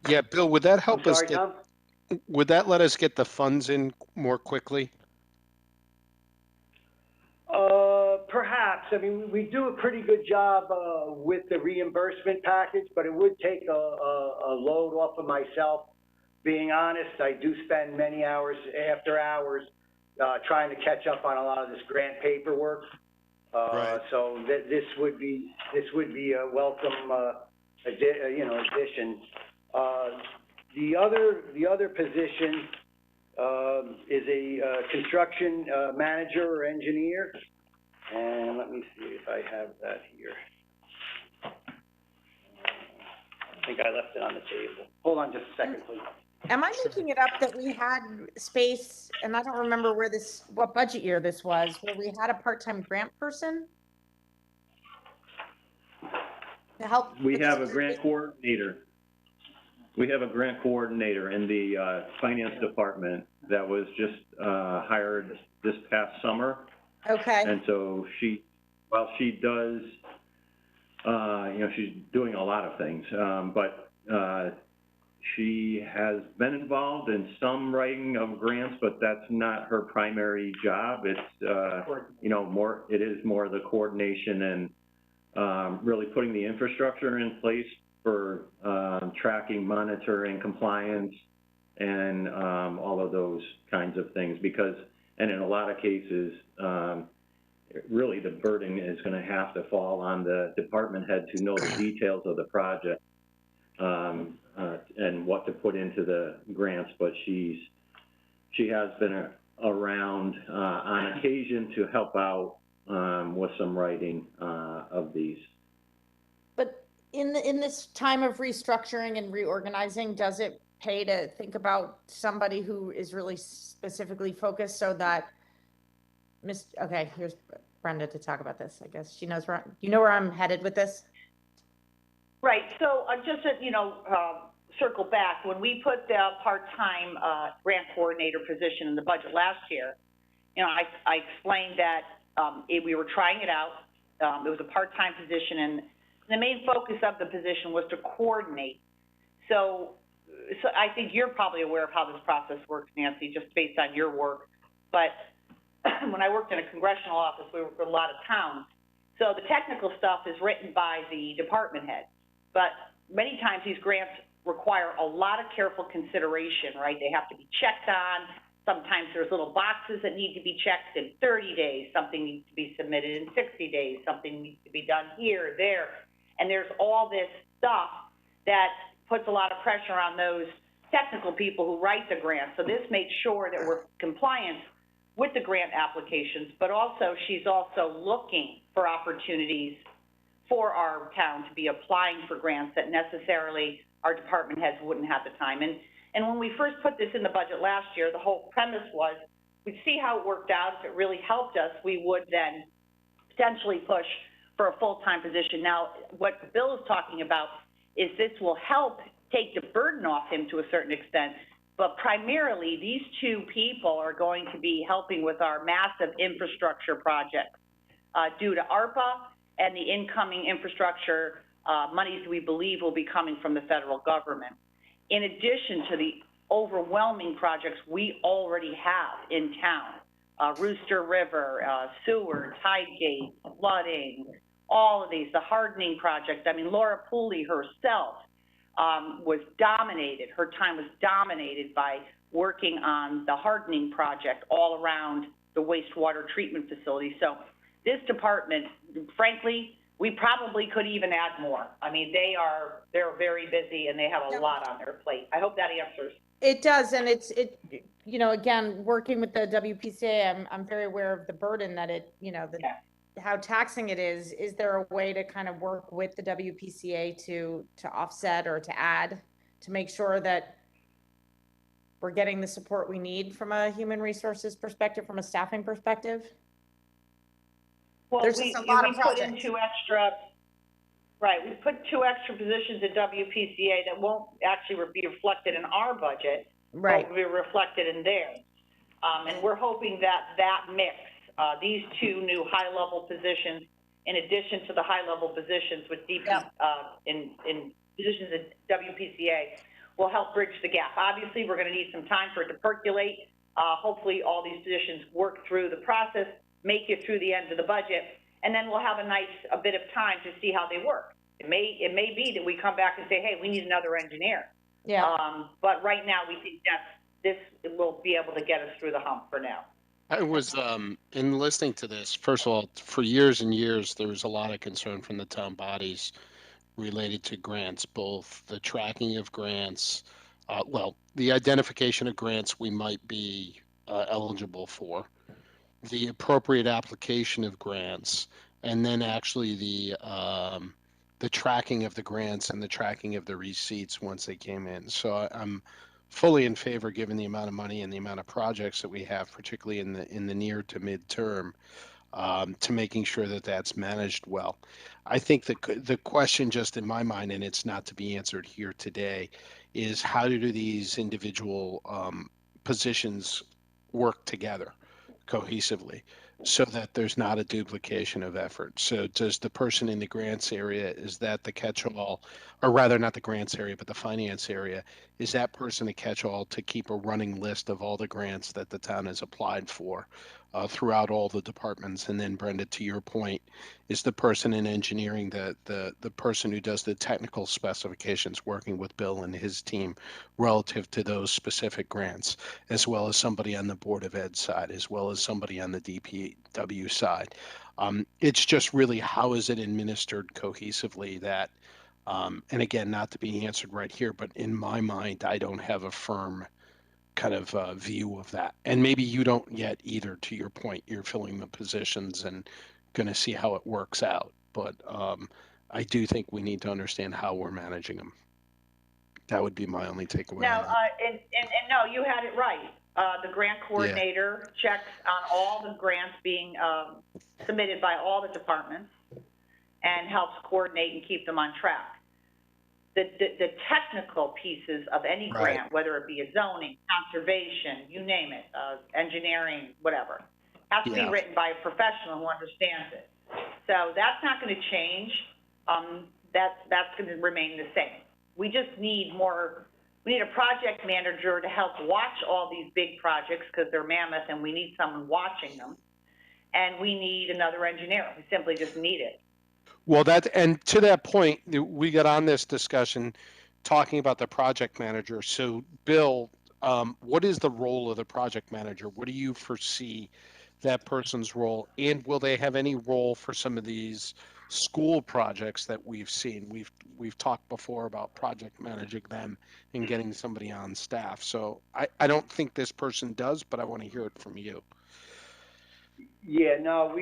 Yeah, Bill, would that help I'm us sorry, get, Tom? would that let us get the funds in more quickly? Perhaps. I mean, we do a pretty good job with the reimbursement package, but it would take a load off of myself. Being honest, I do spend many hours after hours trying to catch up on a lot of this grant paperwork. Right. So this would be a welcome addition. The other position is a construction manager or engineer. And let me see if I have that here. I think I left it on the table. Hold on just a second, please. Am I making it up that we had space, and I don't remember what budget year this was, where we had a part-time grant person? To help. We have a grant coordinator. We have a grant coordinator in the finance department that was just hired this past summer. Okay. And so while she does, she's doing a lot of things, but she has been involved in some writing of grants, but that's not her primary job. It's, it is more the coordination and really putting the infrastructure in place for tracking, monitoring, compliance, and all of those kinds of things. And in a lot of cases, really the burden is going to have to fall on the department head to know the details of the project and what to put into the grants. But she has been around on occasion to help out with some writing of these. But in this time of restructuring and reorganizing, does it pay to think about somebody who is really specifically focused so that okay, here's Brenda to talk about this. I guess she knows where I'm headed with this. Right. So just to, circle back, when we put the part-time grant coordinator position in the budget last year, I explained that we were trying it out. It was a part-time position, and the main focus of the position was to coordinate. So I think you're probably aware of how this process works, Nancy, just based on your work. But when I worked in a congressional office, we worked with a lot of towns. So the technical stuff is written by the department head. But many times these grants require a lot of careful consideration, right? They have to be checked on. Sometimes there's little boxes that need to be checked in 30 days. Something needs to be submitted in 60 days. Something needs to be done here, there. And there's all this stuff that puts a lot of pressure on those technical people who write the grant. So this makes sure that we're compliant with the grant applications, but also she's also looking for opportunities for our town to be applying for grants that necessarily our department heads wouldn't have the time. And when we first put this in the budget last year, the whole premise was we'd see how it worked out. If it really helped us, we would then potentially push for a full-time position. Now, what Bill is talking about is this will help take the burden off him to a certain extent, but primarily these two people are going to be helping with our massive infrastructure projects due to ARPA and the incoming infrastructure monies we believe will be coming from the federal government. In addition to the overwhelming projects we already have in town, Rooster River, sewer, tide gate, flooding, all of these, the hardening project. I mean, Laura Pooley herself was dominated, her time was dominated by working on the hardening project all around the wastewater treatment facility. So this department, frankly, we probably could even add more. I mean, they're very busy and they have a lot on their plate. I hope that answers. It does, and again, working with the WPCA, I'm very aware of the burden that how taxing it is. Is there a way to kind of work with the WPCA to offset or to add to make sure that we're getting the support we need from a human resources perspective, from a staffing perspective? Well, There's just a lot of projects. We put two extra positions at WPCA that won't actually be reflected in our budget, right? But will be reflected in theirs. And we're hoping that mix these two new high-level positions, in addition to the high-level positions with in positions at WPCA, will help bridge the gap. Obviously, we're going to need some time for it to percolate. Hopefully, all these positions work through the process, make it through the end of the budget, and then we'll have a bit of time to see how they work. It may be that we come back and say, hey, we need another engineer. Yeah. But right now, we think this will be able to get us through the hump for now. I was, in listening to this, first of all, for years and years, there was a lot of concern from the town bodies related to grants, both the tracking of grants, the identification of grants we might be eligible for, the appropriate application of grants, and then actually the tracking of the grants and the tracking of the receipts once they came in. So I'm fully in favor, given the amount of money and the amount of projects that we have, particularly in the near to midterm, to making sure that that's managed well. I think the question, just in my mind, and it's not to be answered here today, is how do these individual positions work together cohesively so that there's not a duplication of effort. So does the person in the grants area, is that the catch-all, or rather not the grants area, but the finance area, is that person a catch-all to keep a running list of all the grants that the town has applied for throughout all the departments? And then Brenda, to your point, is the person in engineering the person who does the technical specifications working with Bill and his team relative to those specific grants, as well as somebody on the Board of Ed side, as well as somebody on the DPW side. It's just really how is it administered cohesively that, and again, not to be answered right here, but in my mind, I don't have a firm kind of view of that. And maybe you don't yet either, to your point. You're filling the positions and going to see how it works out. But I do think we need to understand how we're managing them. That would be my only takeaway. Now, and no, you had it right. The grant coordinator checks on all the grants being submitted by all the departments and helps coordinate and keep them on track. The technical pieces of any grant, whether it be a zoning, conservation, you name it, engineering, whatever, has to be written by a professional who understands it. So that's not going to change. That's going to remain the same. We just need we need a project manager to help watch all these big projects because they're mammoth and we need someone watching them. And we need another engineer. We simply just need it. Well, and to that point, we got on this discussion talking about the project manager. So, Bill, what is the role of the project manager? What do you foresee that person's role? And will they have any role for some of these school projects that we've seen? We've talked before about project managing them and getting somebody on staff. So I don't think this person does, but I want to hear it from you. Yeah, no,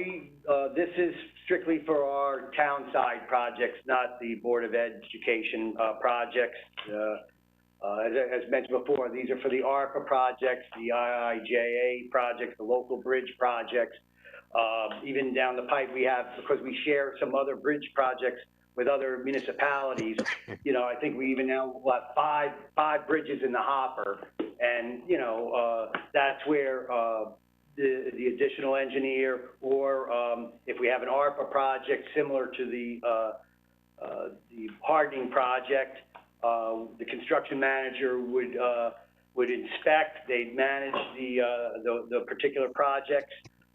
this is strictly for our town side projects, not the Board of Education projects. As mentioned before, these are for the ARPA projects, the IIJA projects, the local bridge projects. Even down the pipe we have, because we share some other bridge projects with other municipalities, I think we even now have five bridges in the hopper. And, that's where the additional engineer, or if we have an ARPA project similar to the hardening project, the construction manager would inspect. They'd manage the particular projects.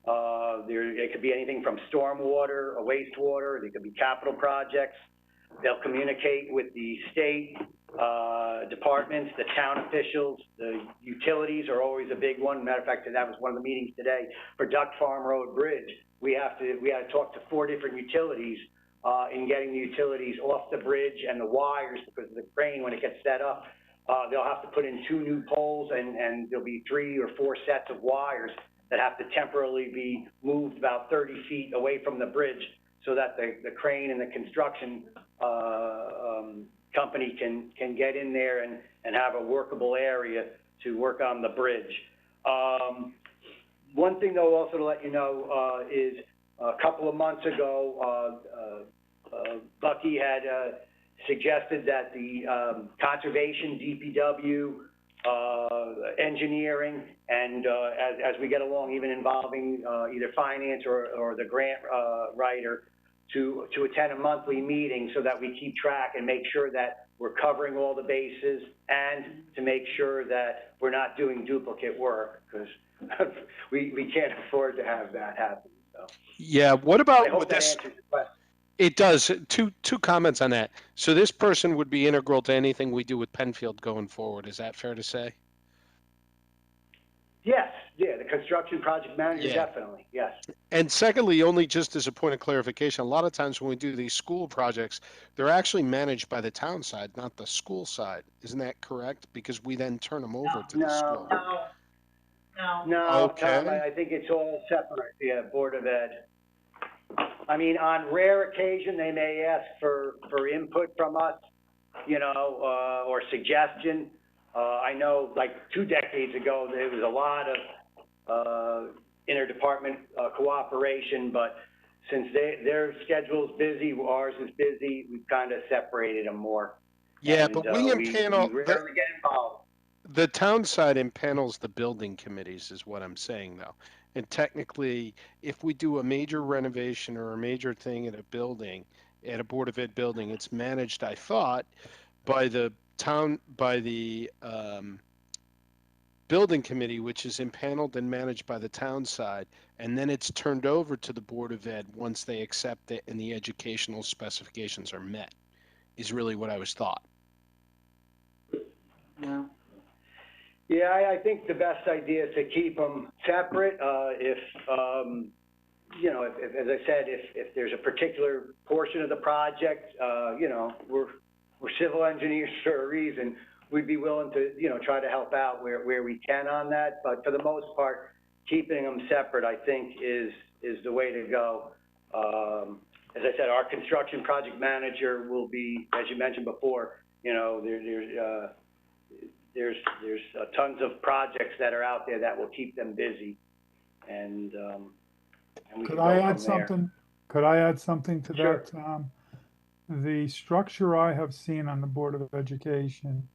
It could be anything from stormwater, wastewater. They could be capital projects. They'll communicate with the state departments, the town officials. The utilities are always a big one. Matter of fact, that was one of the meetings today for Duck Farm Road Bridge. We had to talk to 4 different utilities in getting the utilities off the bridge and the wires, because of the crane, when it gets set up, they'll have to put in 2 new poles, and there'll be 3 or 4 sets of wires that have to temporarily be moved about 30 feet away from the bridge so that the crane and the construction company can get in there and have a workable area to work on the bridge. One thing, though, also to let you know, is a couple of months ago, Bucky had suggested that the conservation, DPW, engineering, and as we get along, even involving either finance or the grant writer to attend a monthly meeting so that we keep track and make sure that we're covering all the bases, and to make sure that we're not doing duplicate work, because we can't afford to have that happen. So Yeah, what I about hope with that this? answers the question. It does. Two comments on that. So this person would be integral to anything we do with Penfield going forward. Is that fair to say? Yes, yeah, the construction project manager, Yeah. definitely, yes. And secondly, only just as a point of clarification, a lot of times when we do these school projects, they're actually managed by the town side, not the school side. Isn't that correct? Because we then turn them over to the school. No, Okay. Tom, I think it's all separate, yeah, Board of Ed. I mean, on rare occasion, they may ask for input from us, you know, or suggestion. I know, like 2 decades ago, there was a lot of interdepartment cooperation, but since their schedule's busy, ours is busy, we've kind of separated them more. Yeah, And, but we impanel we rarely get involved. the town side impanels the building committees, is what I'm saying though. And technically, if we do a major renovation or a major thing at a building, at a Board of Ed building, it's managed, I thought, by the building committee, which is impaneled and managed by the town side, and then it's turned over to the Board of Ed once they accept it and the educational specifications are met, is really what I was taught. No. Yeah, I think the best idea is to keep them separate. If, you know, if, as I said, if there's a particular portion of the project, you know, we're civil engineers for a reason. We'd be willing to, you know, try to help out where we can on that. But for the most part, keeping them separate, I think, is the way to go. As I said, our construction project manager will be, as you mentioned before, you know, there's tons of projects that are out there that will keep them busy, and we Could can I go add from there. something? Could I add something to Sure. that, Tom? The structure I have seen on the Board of Education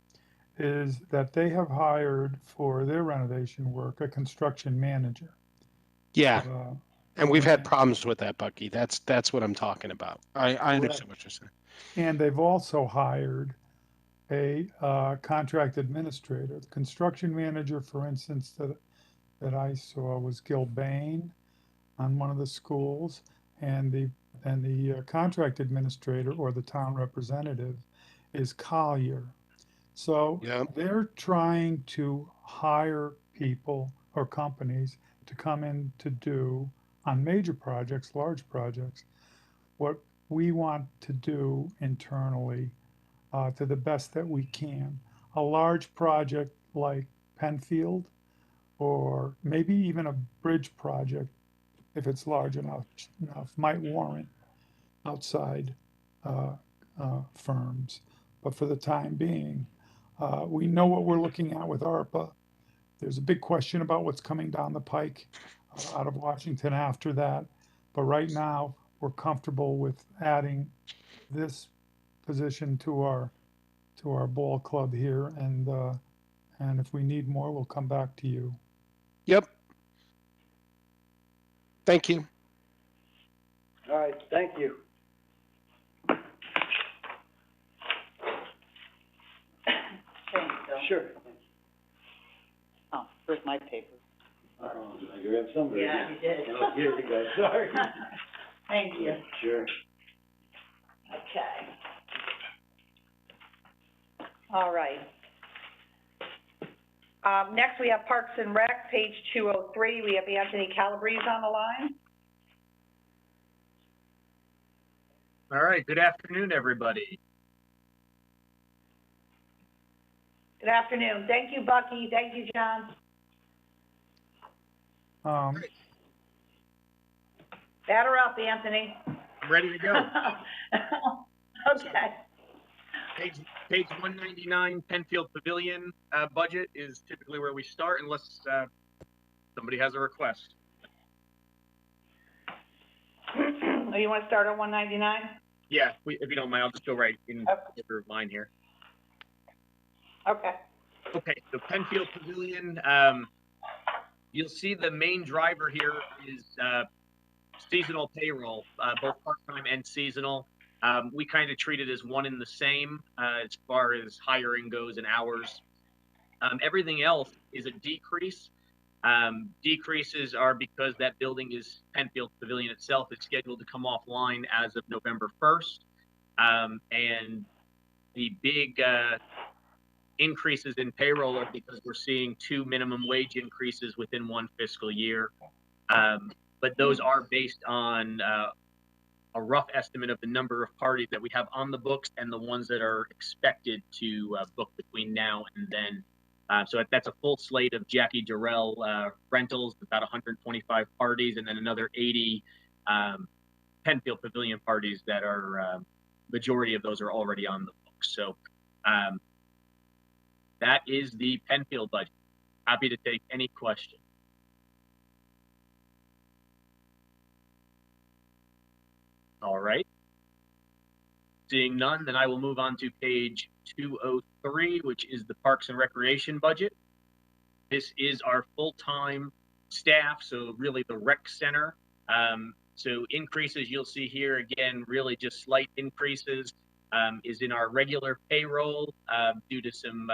is that they have hired for their renovation work a construction manager. Yeah. Uh, And we've had and- problems with that, Bucky. That's what I'm talking about. I understand what you're saying. And they've also hired a contract administrator. The construction manager, for instance, that I saw was Gil Bain on one of the schools, and the contract administrator or the town representative is Collier. So Yeah. they're trying to hire people or companies to come in to do on major projects, large projects, what we want to do internally to the best that we can. A large project like Penfield, or maybe even a bridge project, if it's large enough, might warrant outside firms. But for the time being, we know what we're looking at with ARPA. There's a big question about what's coming down the pike out of Washington after that. But right now, we're comfortable with adding this position to our ball club here, and if we need more, we'll come back to you. Yep. Thank you. All right, thank you. Thanks, Bill. Sure. Oh, where's my paper? Oh, I grabbed some. Yeah, you did. Oh, here you go, sorry. Thank you. Sure. Okay. All right. Next, we have Parks and Rec, page 203. We have Anthony Calabrese on the line. All right, good afternoon, everybody. Good afternoon. Thank you, Bucky. Thank you, John. Batter up, Anthony. I'm ready to go. Okay. Page 199, Penfield Pavilion budget is typically where we start unless somebody has a request. Oh, you want to start on 199? Yeah, if you don't mind, I'll just go right in order of mine here. Okay. Okay, so Penfield Pavilion, you'll see the main driver here is seasonal payroll, both part-time and seasonal. We kind of treat it as one and the same as far as hiring goes and hours. Everything else is a decrease. Decreases are because that building is Penfield Pavilion itself is scheduled to come offline as of November 1st. And the big increases in payroll are because we're seeing 2 minimum wage increases within one fiscal year. But those are based on a rough estimate of the number of parties that we have on the books and the ones that are expected to book between now and then. So that's a full slate of Jackie Durrell rentals, about 125 parties, and then another 80 Penfield Pavilion parties that are, majority of those are already on the books. So that is the Penfield budget. Happy to take any question. All right. Seeing none, then I will move on to page 203, which is the Parks and Recreation budget. This is our full-time staff, so really the rec center. So increases you'll see here, again, really just slight increases, is in our regular payroll due to some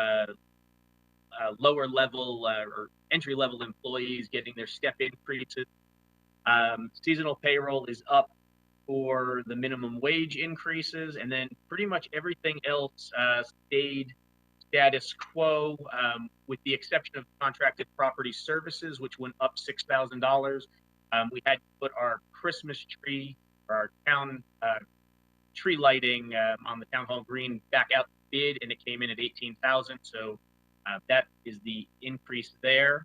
lower level or entry level employees getting their step increases. Seasonal payroll is up for the minimum wage increases, and then pretty much everything else stayed status quo, with the exception of contracted property services, which went up $6,000. We had to put our Christmas tree, or our town tree lighting on the town hall green back out to bid, and it came in at $18,000. So that is the increase there.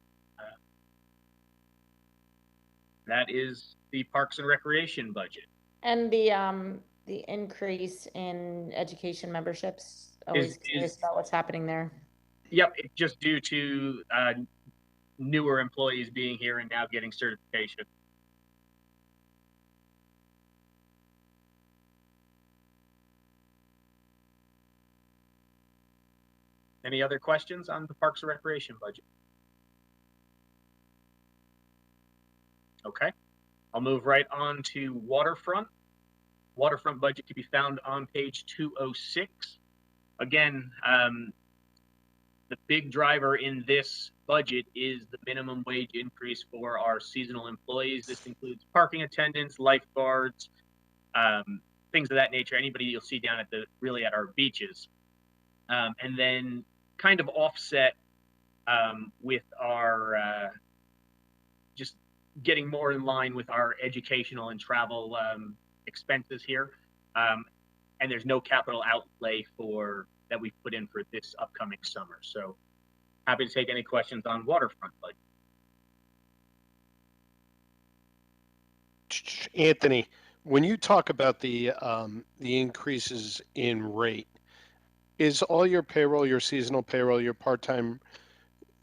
That is the Parks and Recreation budget. And the increase in education memberships, always curious about what's happening there. Yep, it's just due to newer employees being here and now getting certification. Any other questions on the Parks and Recreation budget? Okay, I'll move right on to Waterfront. Waterfront budget can be found on page 206. Again, the big driver in this budget is the minimum wage increase for our seasonal employees. This includes parking attendants, lifeguards, things of that nature. Anybody you'll see down at at our beaches. And then kind of offset with our just getting more in line with our educational and travel expenses here. And there's no capital outlay that we've put in for this upcoming summer. So happy to take any questions on Waterfront budget. Anthony, when you talk about the increases in rate, is all your payroll, your seasonal payroll, your part-time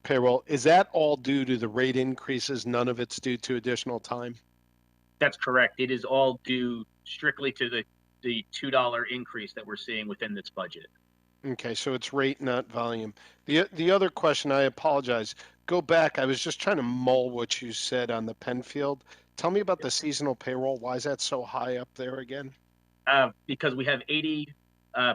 payroll, is that all due to the rate increases? None of it's due to additional time? That's correct. It is all due strictly to the $2 increase that we're seeing within this budget. Okay, so it's rate, not volume. The other question, I apologize. Go back. I was just trying to mull what you said on the Penfield. Tell me about the seasonal payroll. Why is that so high up there again? Because we have 80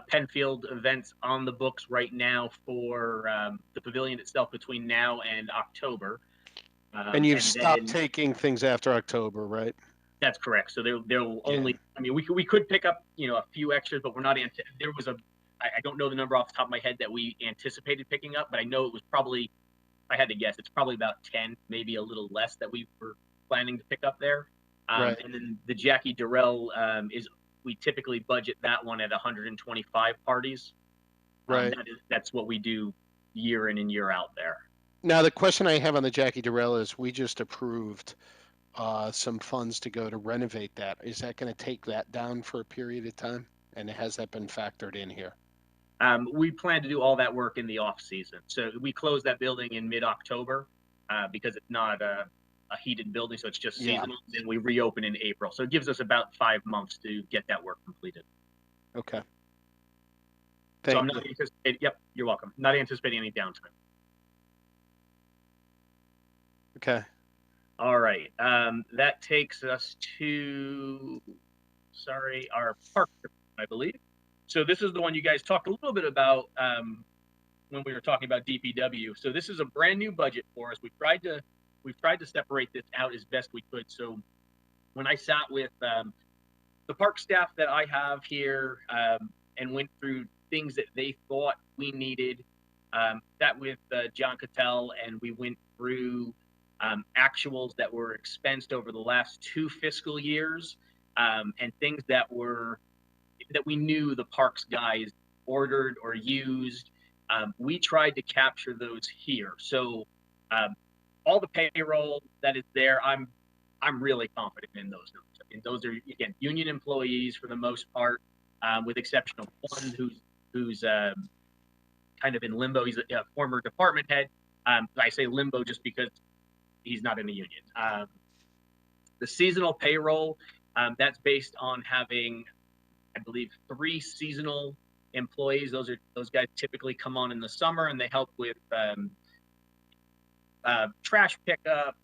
Penfield events on the books right now for the pavilion itself between now and October. And you've stopped taking things after October, right? That's correct. So there will only, I mean, we could pick up, a few extras, but we're not, there was I don't know the number off the top of my head that we anticipated picking up, but I know it was probably, if I had to guess, it's probably about 10, maybe a little less that we were planning to pick up there. Right. And then the Jackie Durrell we typically budget that one at 125 parties. Right. That's what we do year in and year out there. Now, the question I have on the Jackie Durrell is, we just approved some funds to go to renovate that. Is that going to take that down for a period of time? And has that been factored in here? We plan to do all that work in the off season. So we close that building in mid-October because it's not a heated building, so it's just seasonal. Yeah. Then we reopen in April. So it gives us about 5 months to get that work completed. Okay. So I'm not anticipating, yep, you're welcome. Not anticipating any downtime. Okay. All right, that takes us to, our park, I believe. So this is the one you guys talked a little bit about when we were talking about DPW. So this is a brand new budget for us. We've tried to separate this out as best we could. So when I sat with the park staff that I have here and went through things that they thought we needed, sat with John Cattell, and we went through actuals that were expensed over the last 2 fiscal years, and things that we knew the parks guys ordered or used. We tried to capture those here. So all the payroll that is there, I'm really confident in those numbers. I mean, those are, again, union employees for the most part, with exception of one who's kind of in limbo. He's a former department head. I say limbo just because he's not in a union. The seasonal payroll, that's based on having, I believe, 3 seasonal employees. Those guys typically come on in the summer and they help with trash pickup,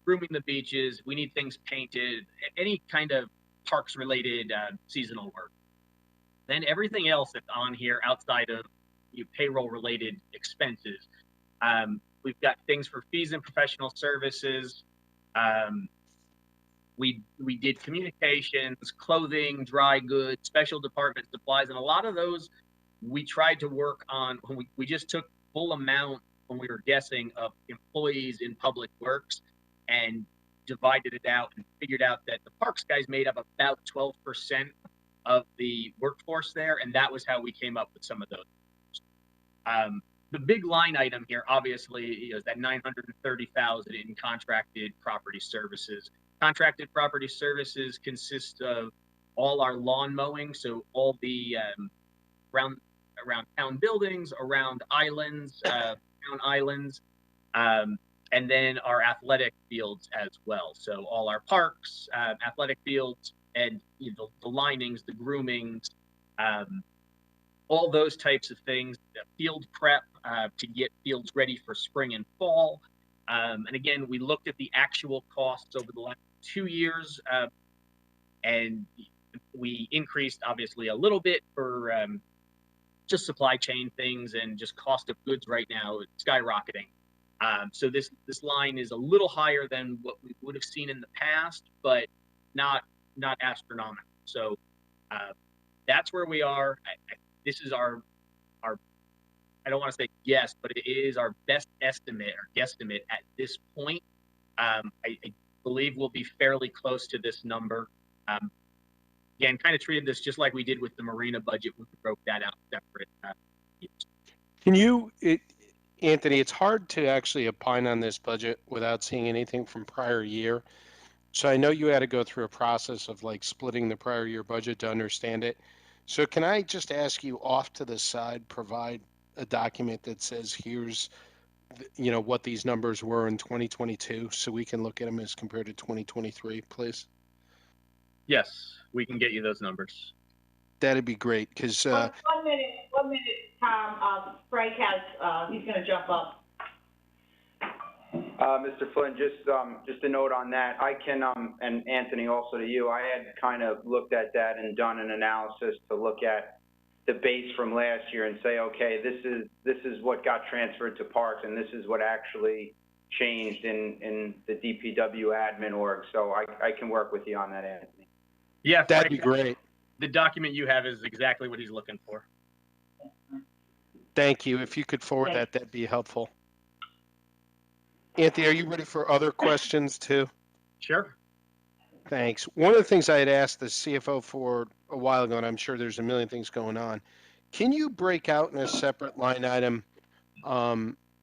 grooming the beaches. We need things painted, any kind of parks related seasonal work. Then everything else that's on here outside of payroll related expenses. We've got things for fees and professional services. We did communications, clothing, dry goods, special department supplies, and a lot of those we tried to work on. We just took full amount when we were guessing of employees in public works and divided it out and figured out that the parks guys made up about 12% of the workforce there, and that was how we came up with some of those. The big line item here, obviously, is that $930,000 in contracted property services. Contracted property services consist of all our lawn mowing, so all the around town buildings, around islands, town islands, and then our athletic fields as well. So all our parks, athletic fields, and the linings, the groomings, all those types of things, field prep to get fields ready for spring and fall. And again, we looked at the actual costs over the last 2 years, and we increased obviously a little bit for just supply chain things and just cost of goods right now, it's skyrocketing. So this line is a little higher than what we would have seen in the past, but not astronomical. So that's where we are. This is our I don't want to say guess, but it is our best estimate or guesstimate at this point. I believe we'll be fairly close to this number. Again, kind of treated this just like we did with the marina budget when we broke that out separate. Can you, Anthony, it's hard to actually opine on this budget without seeing anything from prior year. So I know you had to go through a process of like splitting the prior year budget to understand it. So can I just ask you off to the side, provide a document that says here's, what these numbers were in 2022 so we can look at them as compared to 2023, please? Yes, we can get you those numbers. That'd be great, because 1 minute, Tom. Frank has, he's going to jump up. Mr. Flynn, just a note on that. I can, and Anthony, also to you, I had kind of looked at that and done an analysis to look at the base from last year and say, okay, this is what got transferred to parks, and this is what actually changed in the DPW admin org. So I can work with you on that, Anthony. Yeah, that'd be great. The document you have is exactly what he's looking for. Thank you. If you could forward that, that'd be helpful. Anthony, are you ready for other questions too? Sure. Thanks. One of the things I had asked the CFO for a while ago, and I'm sure there's a million things going on, can you break out in a separate line item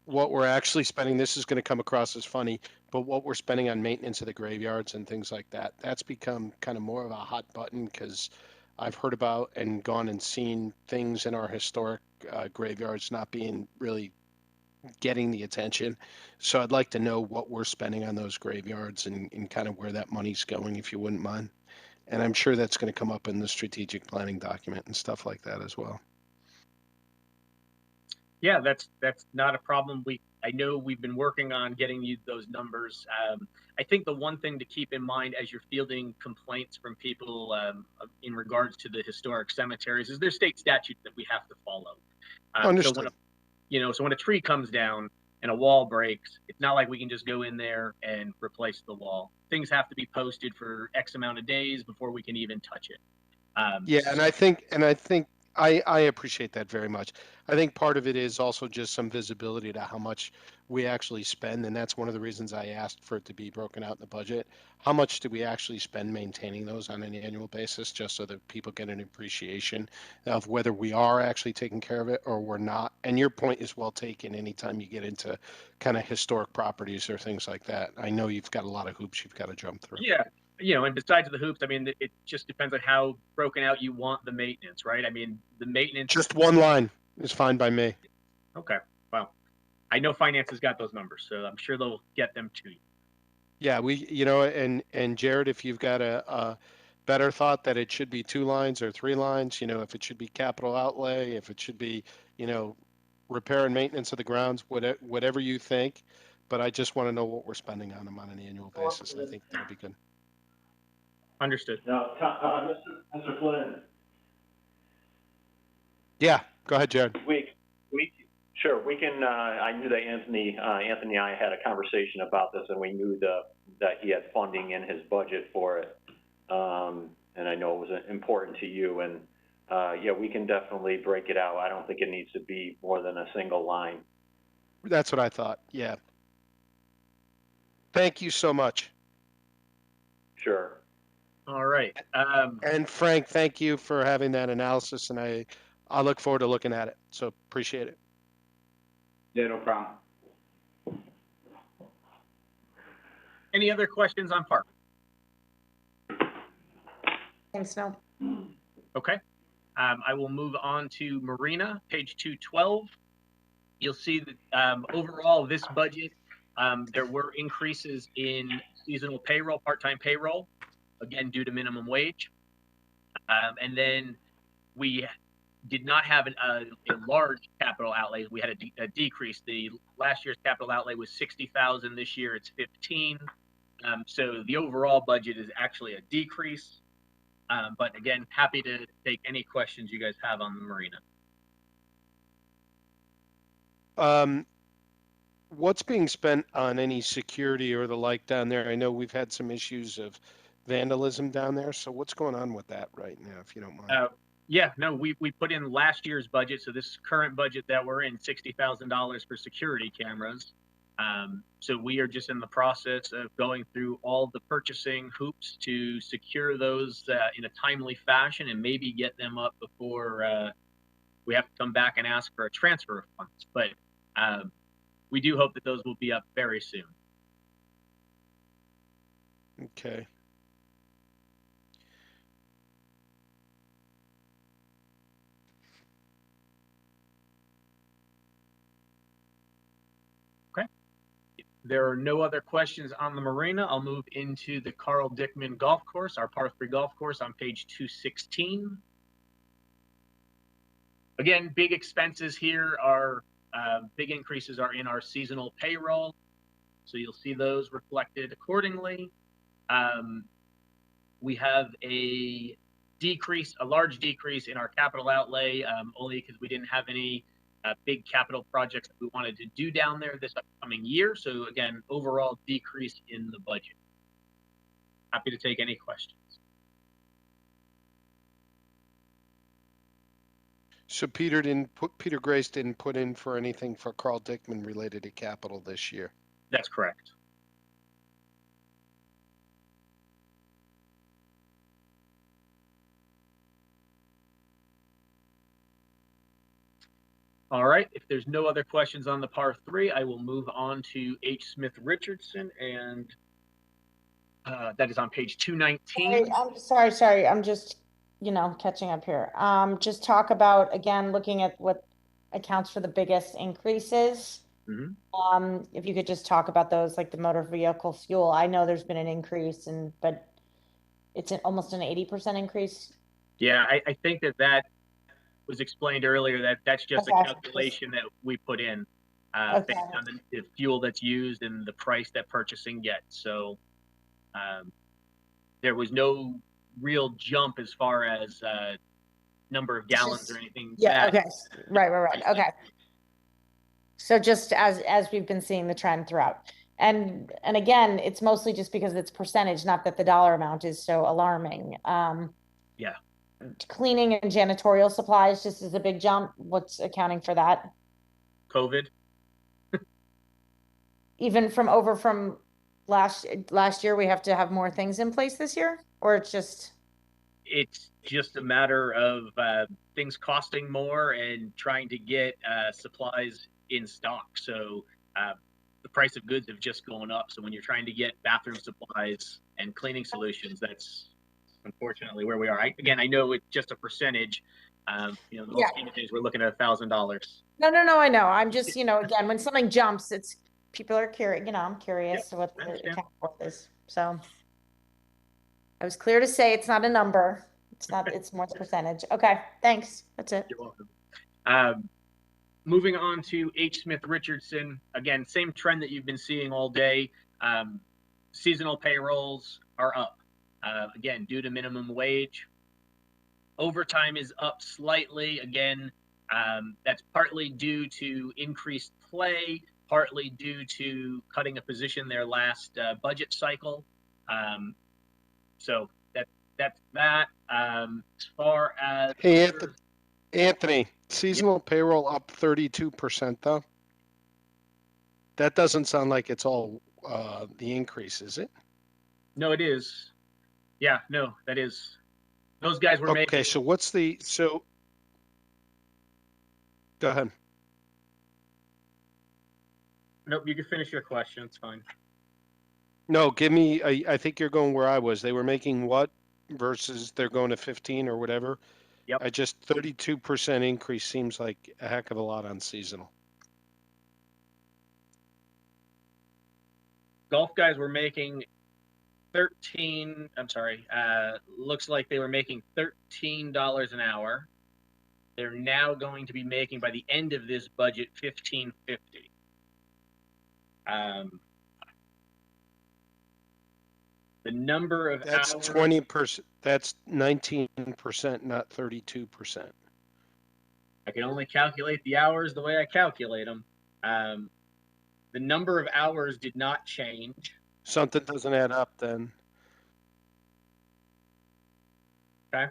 what we're actually spending? This is going to come across as funny, but what we're spending on maintenance of the graveyards and things like that. That's become kind of more of a hot button because I've heard about and gone and seen things in our historic graveyards not being really getting the attention. So I'd like to know what we're spending on those graveyards and kind of where that money's going, if you wouldn't mind. And I'm sure that's going to come up in the strategic planning document and stuff like that as well. Yeah, that's not a problem. I know we've been working on getting you those numbers. I think the one thing to keep in mind as you're fielding complaints from people in regards to the historic cemeteries is there's state statutes that we have to follow. Understood. So when a tree comes down and a wall breaks, it's not like we can just go in there and replace the wall. Things have to be posted for X amount of days before we can even touch it. Yeah, and I think I appreciate that very much. I think part of it is also just some visibility to how much we actually spend, and that's one of the reasons I asked for it to be broken out in the budget. How much do we actually spend maintaining those on an annual basis, just so that people get an appreciation of whether we are actually taking care of it or we're not. And your point is well taken. Anytime you get into kind of historic properties or things like that, I know you've got a lot of hoops you've got to jump through. Yeah, and besides the hoops, I mean, it just depends on how broken out you want the maintenance, right? I mean, the maintenance. Just one line is fine by me. Okay, well, I know finance has got those numbers, so I'm sure they'll get them to you. Yeah, and Jared, if you've got a better thought that it should be 2 lines or 3 lines, if it should be capital outlay, if it should be, repair and maintenance of the grounds, whatever you think. But I just want to know what we're spending on them on an annual basis. I think that'll be good. Understood. Now, Mr. Flynn. Yeah, go ahead, Jared. Sure, we can, I knew that Anthony and I had a conversation about this, and we knew that he had funding in his budget for it. And I know it was important to you, and yeah, we can definitely break it out. I don't think it needs to be more than a single line. That's what I thought. Yeah. Thank you so much. Sure. All right. And Frank, thank you for having that analysis, and I look forward to looking at it. So appreciate it. Yeah, no problem. Any other questions on park? Thanks, no. Okay. I will move on to Marina, page 212. You'll see that overall this budget, there were increases in seasonal payroll, part-time payroll, again, due to minimum wage. And then we did not have a large capital outlay. We had a decrease. The last year's capital outlay was 60,000. This year it's 15. So the overall budget is actually a decrease. But again, happy to take any questions you guys have on the marina. What's being spent on any security or the like down there? I know we've had some issues of vandalism down there. So what's going on with that right now, if you don't mind? Yeah, no, we put in last year's budget. So this current budget that we're in, $60,000 for security cameras. So we are just in the process of going through all the purchasing hoops to secure those in a timely fashion and maybe get them up before we have to come back and ask for a transfer of funds. But we do hope that those will be up very soon. Okay. There are no other questions on the marina. I'll move into the Carl Dickman Golf Course, our par 3 golf course on page 216. Again, big expenses here are, big increases are in our seasonal payroll. So you'll see those reflected accordingly. We have a large decrease in our capital outlay, only because we didn't have any big capital projects that we wanted to do down there this upcoming year. So again, overall decrease in the budget. Happy to take any questions. So Peter Grace didn't put in for anything for Carl Dickman related to capital this year. That's correct. All right, if there's no other questions on the par 3, I will move on to H. Smith Richardson, and that is on page 219. Sorry. I'm just, catching up here. Just talk about, again, looking at what accounts for the biggest increases. Mm-hmm. If you could just talk about those, like the motor vehicle fuel. I know there's been an increase, but it's almost an 80% increase. Yeah, I think that was explained earlier, that's just a calculation that we put in. Okay. based on the fuel that's used and the price that purchasing gets. So there was no real jump as far as number of gallons or anything. Yeah, that, okay, right, okay. So just as we've been seeing the trend throughout. And again, it's mostly just because it's percentage, not that the dollar amount is so alarming. Yeah. Cleaning and janitorial supplies just is a big jump. What's accounting for that? COVID. Even from last year, we have to have more things in place this year, or it's just a matter of things costing more and trying to get supplies in stock. So the price of goods have just gone up. So when you're trying to get bathroom supplies and cleaning solutions, that's unfortunately where we are. I know it's just a percentage. The whole scheme of things, we're looking at $1,000. No, I know. I'm just, again, when something jumps, it's people are curious. I'm curious what the account for is. So I was clear to say it's not a number. It's more percentage. Okay, thanks. That's it. You're welcome. Moving on to H. Smith Richardson. Again, same trend that you've been seeing all day. Seasonal payrolls are up. Again, due to minimum wage. Overtime is up slightly. Again, that's partly due to increased play, partly due to cutting a position their last budget cycle. So that's that. As far as Hey, Anthony, seasonal payroll up 32% though. That doesn't sound like it's all the increase, is it? No, it is. Yeah, no, that is. Those guys were making. Okay, so what's go ahead. Nope, you can finish your question. It's fine. No, give me, I think you're going where I was. They were making what versus they're going to 15 or whatever? Yep. 32% increase seems like a heck of a lot on seasonal. Golf guys were making looks like they were making $13 an hour. They're now going to be making, by the end of this budget, $15.50. The number of That's hours. 20%. That's 19%, not 32%. I can only calculate the hours the way I calculate them. The number of hours did not change. Something doesn't add up then. Okay.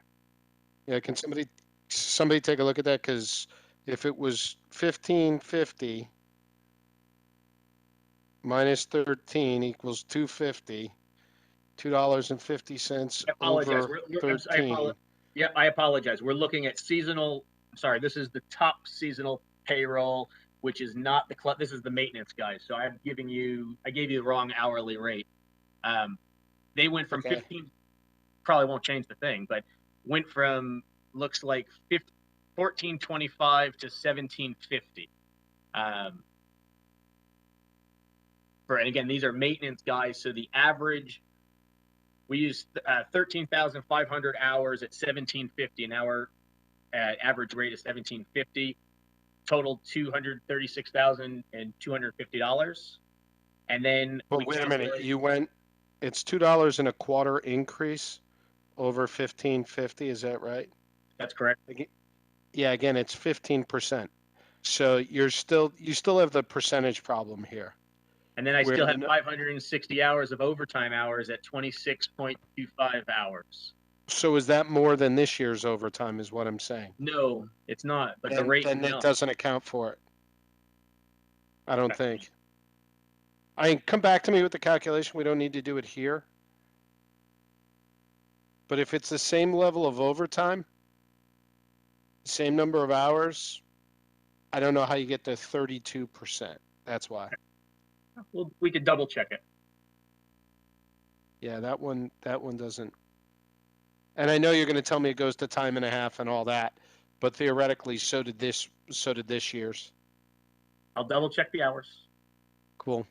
Yeah, can somebody take a look at that? Because if it was 15.50 minus 13 equals 250, $2.50 over 13. I apologize. We're looking at seasonal. Sorry, this is the top seasonal payroll, which is not this is the maintenance guys. So I gave you the wrong hourly rate. They went from 15, probably won't change the thing, but went from, looks like $14.25 to $17.50. And again, these are maintenance guys. So the average, we use 13,500 hours at $17.50 an hour. Average rate is $17.50. Total $236,250. And then. But wait a minute, it's $2.25 increase over 15.50. Is that right? That's correct. Yeah, again, it's 15%. So you still have the percentage problem here. And then I still have 560 hours of overtime hours at 26.25 hours. So is that more than this year's overtime is what I'm saying? No, it's not, but the rate then it doesn't account for it. I don't think. Come back to me with the calculation. We don't need to do it here. But if it's the same level of overtime, same number of hours, I don't know how you get to 32%. That's why. Well, we could double check it. Yeah, that one doesn't. And I know you're going to tell me it goes to time and a half and all that, but theoretically, so did this year's. I'll double check the hours. Cool.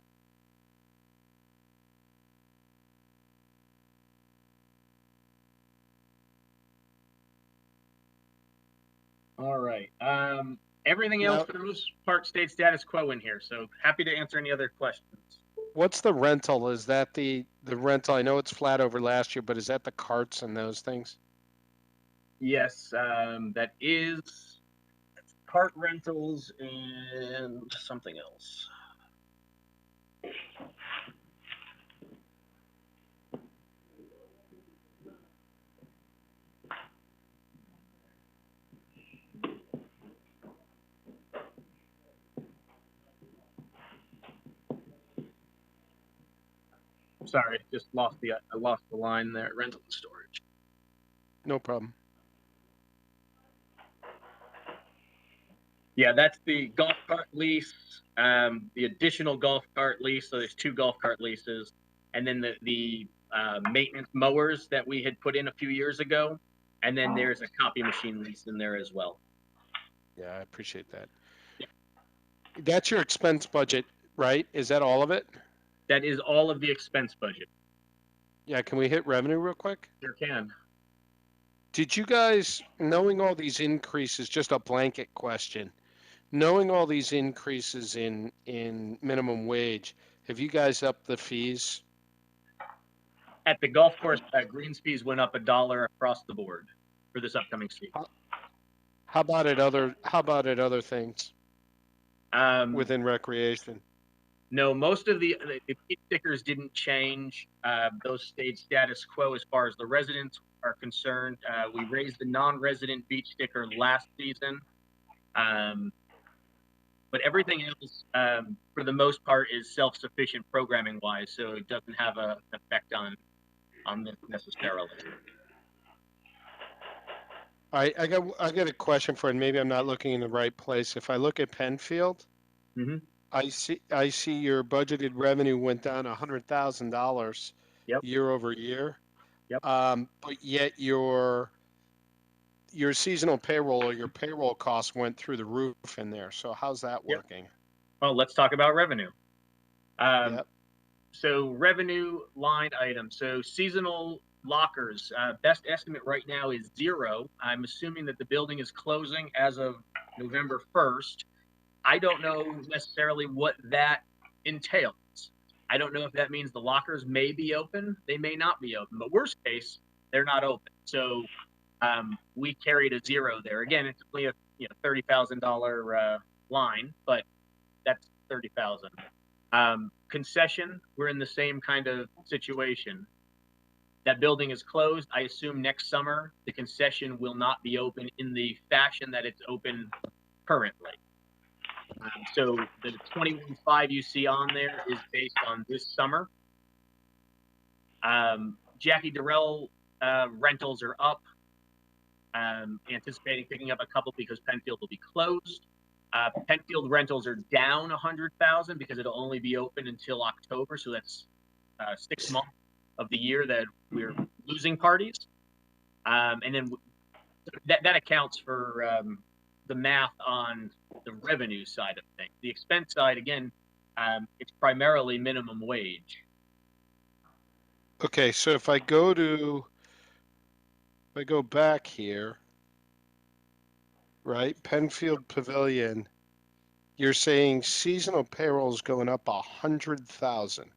All right. Everything else, for the most part, stayed status quo in here, so happy to answer any other questions. What's the rental? Is that the rental? I know it's flat over last year, but is that the carts and those things? Yes, that is cart rentals and something else. Sorry, just lost I lost the line there. Rental and storage. No problem. Yeah, that's the golf cart lease, the additional golf cart lease. So there's 2 golf cart leases, and then the maintenance mowers that we had put in a few years ago, and then there's a copy machine lease in there as well. Yeah, I appreciate that. Yeah. That's your expense budget, right? Is that all of it? That is all of the expense budget. Yeah, can we hit revenue real quick? Sure can. Did you guys, knowing all these increases, just a blanket question, knowing all these increases in minimum wage, have you guys upped the fees? At the golf course, greens fees went up $1 across the board for this upcoming season. How about at other things within recreation? No, most of the beach stickers didn't change. Those stayed status quo as far as the residents are concerned. We raised the non-resident beach sticker last season. But everything else, for the most part, is self-sufficient programming-wise, so it doesn't have an effect on this necessarily. I got a question for it. Maybe I'm not looking in the right place. If I look at Penfield, I see your budgeted revenue went down $100,000 year over year. Yep. But yet your seasonal payroll or your payroll costs went through the roof in there. So how's that working? Well, let's talk about revenue. Yep. So revenue line item. So seasonal lockers, best estimate right now is 0. I'm assuming that the building is closing as of November 1st. I don't know necessarily what that entails. I don't know if that means the lockers may be open, they may not be open, but worst case, they're not open. So we carried a 0 there. Again, it's only a $30,000 line, but that's $30,000. Concession, we're in the same kind of situation. That building is closed. I assume next summer the concession will not be open in the fashion that it's open currently. So the 21.5 you see on there is based on this summer. Jackie Durrell rentals are up. Anticipating picking up a couple because Penfield will be closed. Penfield rentals are down 100,000 because it'll only be open until October. So that's 6 months of the year that we're losing parties. And then that accounts for the math on the revenue side of things. The expense side, again, it's primarily minimum wage. Okay, so if I go back here, right, Penfield Pavilion, you're saying seasonal payroll is going up 100,000.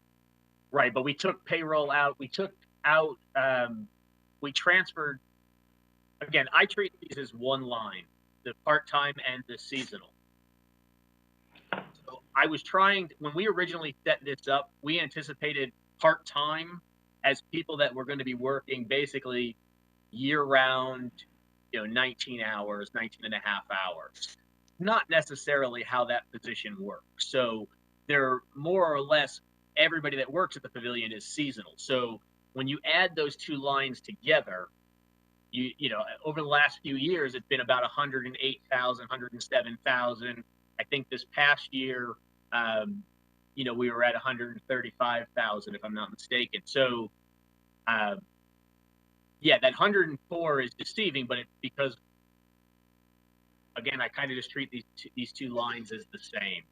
Right, but we took payroll out. We transferred. Again, I treat these as one line, the part-time and the seasonal. So I was when we originally set this up, we anticipated part-time as people that were going to be working basically year-round, 19 hours, 19 and a half hours. Not necessarily how that position works. So they're more or less, everybody that works at the pavilion is seasonal. So when you add those 2 lines together, you know, over the last few years, it's been about 108,000, 107,000. I think this past year, we were at 135,000, if I'm not mistaken. So, yeah, that 104 is deceiving, but it's because, again, I kind of just treat these 2 lines as the same.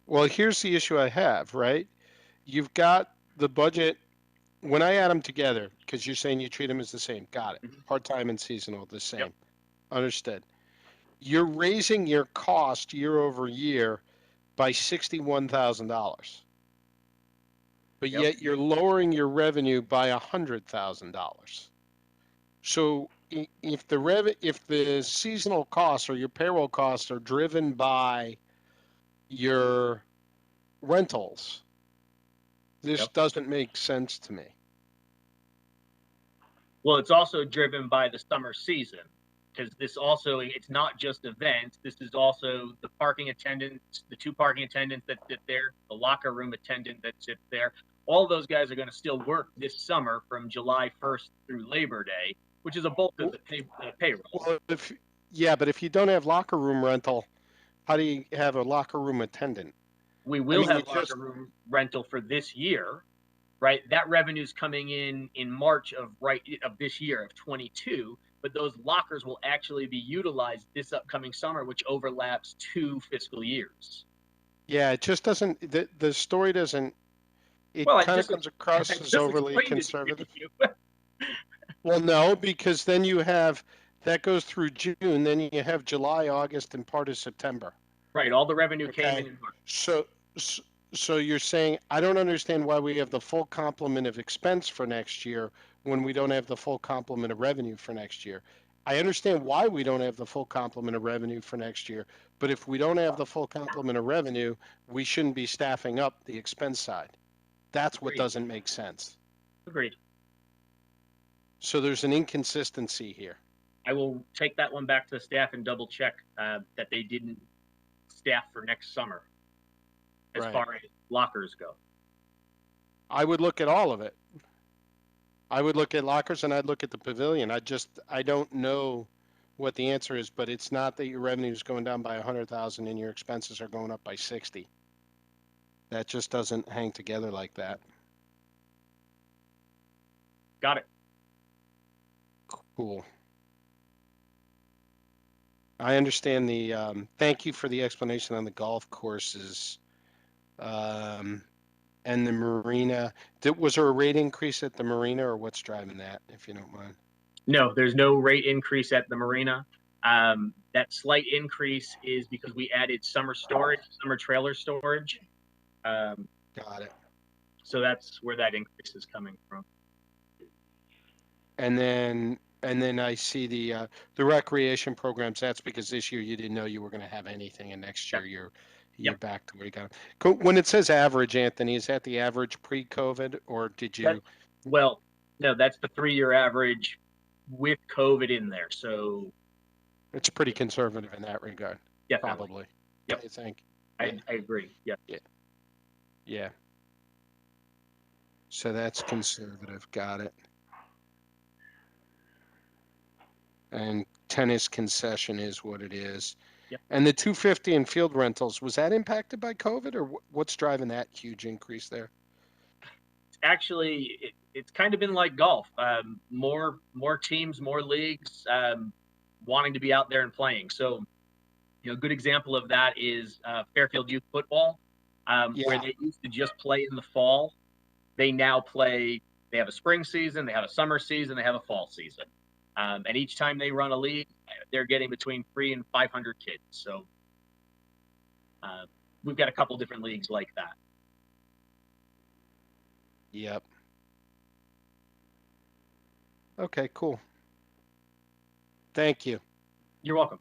Well, here's the issue I have, right? You've got the budget. When I add them together, because you're saying you treat them as the same, got it. Part-time and seasonal, the same. Yep. Understood. you're raising your cost year over year by $61,000. But Yep. yet you're lowering your revenue by $100,000. So if the seasonal costs or your payroll costs are driven by your rentals, this Yep. doesn't make sense to me. Well, it's also driven by the summer season, because this also, it's not just events. This is also the parking attendants, the 2 parking attendants that sit there, the locker room attendant that sits there. All those guys are going to still work this summer from July 1st through Labor Day, which is a bulk of the payroll. Well, but if you don't have locker room rental, how do you have a locker room attendant? We will have it's locker room rental for this year, right? That revenue's coming in March of this year of 22, but those lockers will actually be utilized this upcoming summer, which overlaps 2 fiscal years. Yeah, it just doesn't. The story doesn't. It Well, kind of comes across as overly conservative. Well, no, because then you have that goes through June, then you have July, August, and part of September. Right, all the revenue came in March. So you're saying I don't understand why we have the full complement of expense for next year when we don't have the full complement of revenue for next year. I understand why we don't have the full complement of revenue for next year, but if we don't have the full complement of revenue, we shouldn't be staffing up the expense side. That's what doesn't make sense. Agreed. So there's an inconsistency here. I will take that one back to the staff and double check that they didn't staff for next summer as far as lockers go. I would look at all of it. I would look at lockers and I'd look at the pavilion. I don't know what the answer is, but it's not that your revenue is going down by 100,000 and your expenses are going up by 60. That just doesn't hang together like that. Got it. Cool. I understand the, thank you for the explanation on the golf courses. And the marina. Was there a rate increase at the marina, or what's driving that, if you don't mind? No, there's no rate increase at the marina. That slight increase is because we added summer trailer storage. Got it. So that's where that increase is coming from. And then I see the recreation programs. That's because this year you didn't know you were going to have anything, and next year you're back to where you got them. When it says average, Anthony, is that the average pre-COVID, or did you? Well, no, that's the 3-year average with COVID in there. So it's pretty conservative in that regard. Definitely. Probably. Yep. I think. I agree. Yeah. Yeah. So that's conservative. Got it. And tennis concession is what it is. Yep. And the 250 in field rentals, was that impacted by COVID, or what's driving that huge increase there? Actually, it's kind of been like golf. More teams, more leagues wanting to be out there and playing. So, a good example of that is Fairfield Youth Football, where they used to just play in the fall. They now play. They have a spring season, they have a summer season, they have a fall season. And each time they run a league, they're getting between 300 and 500 kids. So we've got a couple different leagues like that. Yep. Okay, cool. Thank you. You're welcome.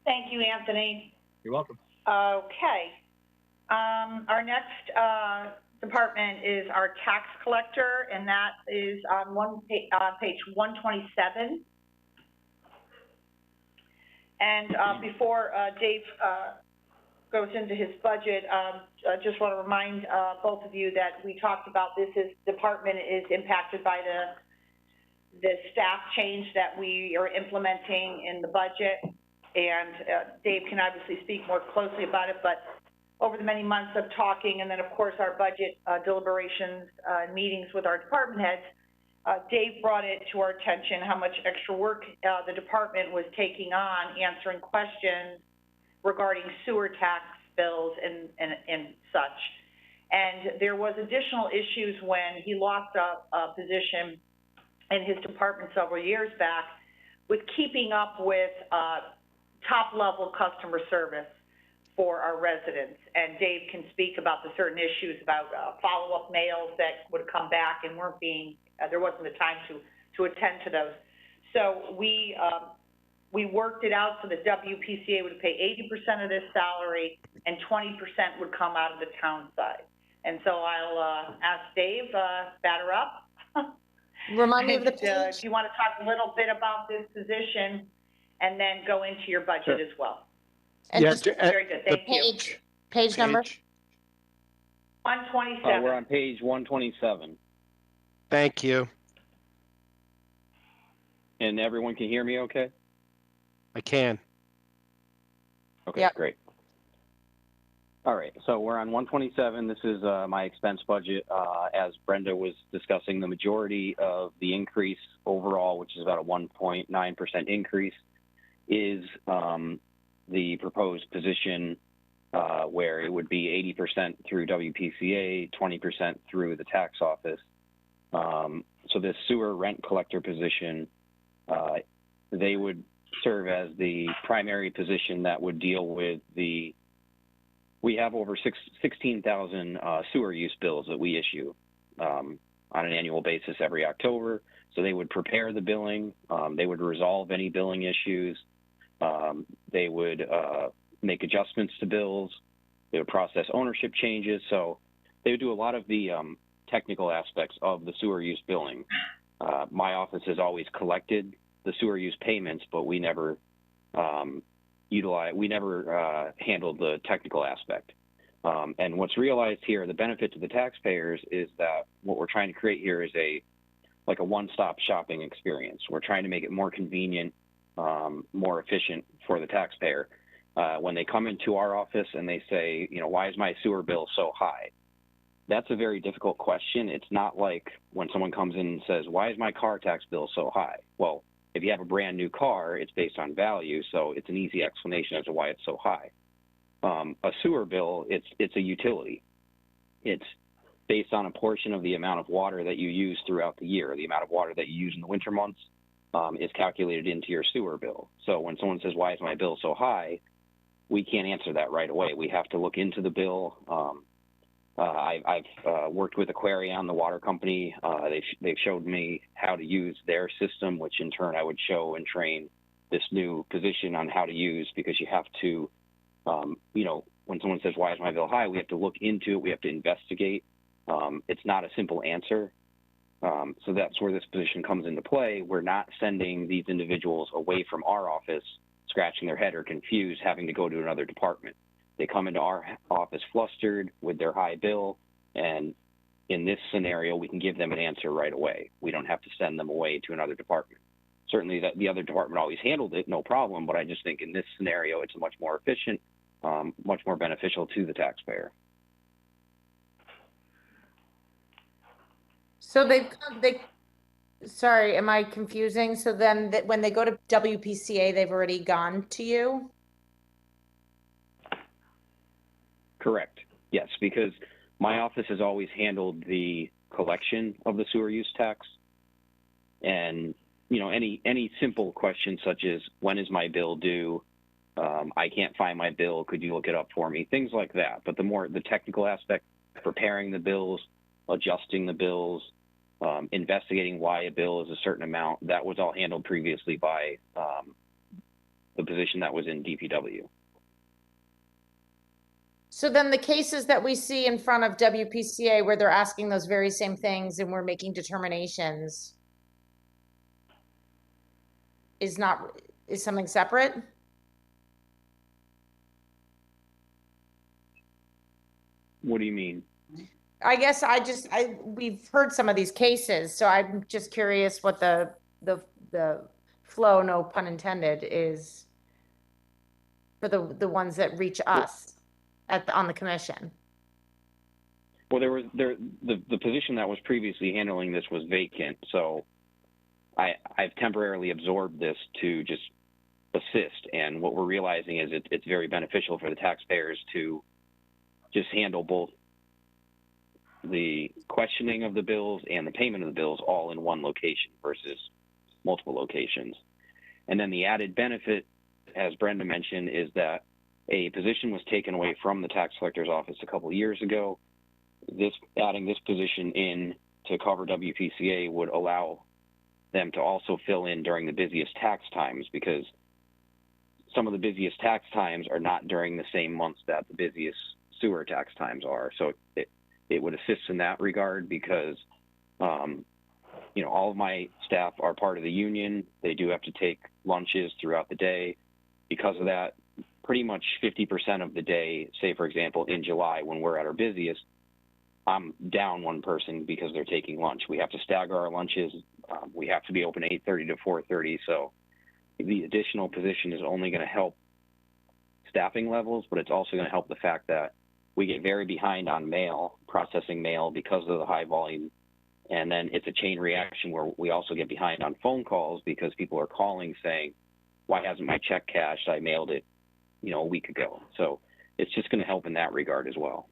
Thank you, Anthony. You're welcome. Okay. Our next department is our tax collector, and that is on page 127. And before Dave goes into his budget, I just want to remind both of you that we talked about this department is impacted by the staff change that we are implementing in the budget. And Dave can obviously speak more closely about it, but over the many months of talking, and then of course our budget deliberations and meetings with our department heads, Dave brought it to our attention how much extra work the department was taking on answering questions regarding sewer tax bills and such. And there was additional issues when he lost a position in his department several years back with keeping up with top-level customer service for our residents. And Dave can speak about the certain issues about follow-up mails that would come back and weren't being, there wasn't the time to attend to those. So we worked it out so that WPCA would pay 80% of this salary and 20% would come out of the town side. And so I'll ask Dave, batter up. Remind me of the And, page. if you want to talk a little bit about this position and then go into your budget as well. And Yeah, just Very good, thank you. page number. 127. We're on page 127. Thank you. And everyone can hear me okay? I can. Okay, Yep. great. All right, so we're on 127. This is my expense budget. As Brenda was discussing, the majority of the increase overall, which is about a 1.9% increase, is the proposed position where it would be 80% through WPCA, 20% through the tax office. So this sewer rent collector position, they would serve as the primary position that would deal with we have over 16,000 sewer use bills that we issue on an annual basis every October. So they would prepare the billing, they would resolve any billing issues, they would make adjustments to bills, they would process ownership changes. So they would do a lot of the technical aspects of the sewer use billing. My office has always collected the sewer use payments, but we never handled the technical aspect. And what's realized here, the benefit to the taxpayers is that what we're trying to create here is a one-stop shopping experience. We're trying to make it more convenient, more efficient for the taxpayer. When they come into our office and they say, you know, why is my sewer bill so high? That's a very difficult question. It's not like when someone comes in and says, why is my car tax bill so high? Well, if you have a brand new car, it's based on value, so it's an easy explanation as to why it's so high. A sewer bill, it's a utility. It's based on a portion of the amount of water that you use throughout the year. The amount of water that you use in the winter months is calculated into your sewer bill. So when someone says, why is my bill so high? We can't answer that right away. We have to look into the bill. I've worked with Aquarion, the water company. They've showed me how to use their system, which in turn I would show and train this new position on how to use, because you have to, when someone says, why is my bill high? We have to look into it. We have to investigate. It's not a simple answer. So that's where this position comes into play. We're not sending these individuals away from our office, scratching their head or confused, having to go to another department. They come into our office flustered with their high bill, and in this scenario, we can give them an answer right away. We don't have to send them away to another department. Certainly that the other department always handled it, no problem, but I just think in this scenario, it's much more efficient, much more beneficial to the taxpayer. So sorry, am I confusing? So then when they go to WPCA, they've already gone to you? Correct. Yes, because my office has always handled the collection of the sewer use tax. And, any simple questions such as, when is my bill due? I can't find my bill. Could you look it up for me? Things like that. But the technical aspect, preparing the bills, adjusting the bills, investigating why a bill is a certain amount, that was all handled previously by the position that was in DPW. So then the cases that we see in front of WPCA where they're asking those very same things and we're making determinations is something separate? What do you mean? I guess we've heard some of these cases, so I'm just curious what the flow, no pun intended, is for the ones that reach us on the commission. Well, the position that was previously handling this was vacant, so I've temporarily absorbed this to just assist. And what we're realizing is it's very beneficial for the taxpayers to just handle both the questioning of the bills and the payment of the bills all in one location versus multiple locations. And then the added benefit, as Brenda mentioned, is that a position was taken away from the tax collector's office a couple of years ago. Adding this position in to cover WPCA would allow them to also fill in during the busiest tax times, because some of the busiest tax times are not during the same months that the busiest sewer tax times are. So it would assist in that regard, because you know, all of my staff are part of the union. They do have to take lunches throughout the day. Because of that, pretty much 50% of the day, say for example in July when we're at our busiest, I'm down one person because they're taking lunch. We have to stagger our lunches. We have to be open 8:30 to 4:30. So the additional position is only going to help staffing levels, but it's also going to help the fact that we get very behind on mail, processing mail because of the high volume. And then it's a chain reaction where we also get behind on phone calls because people are calling saying, why hasn't my check cashed? I mailed it, you know, a week ago. So it's just going to help in that regard as well.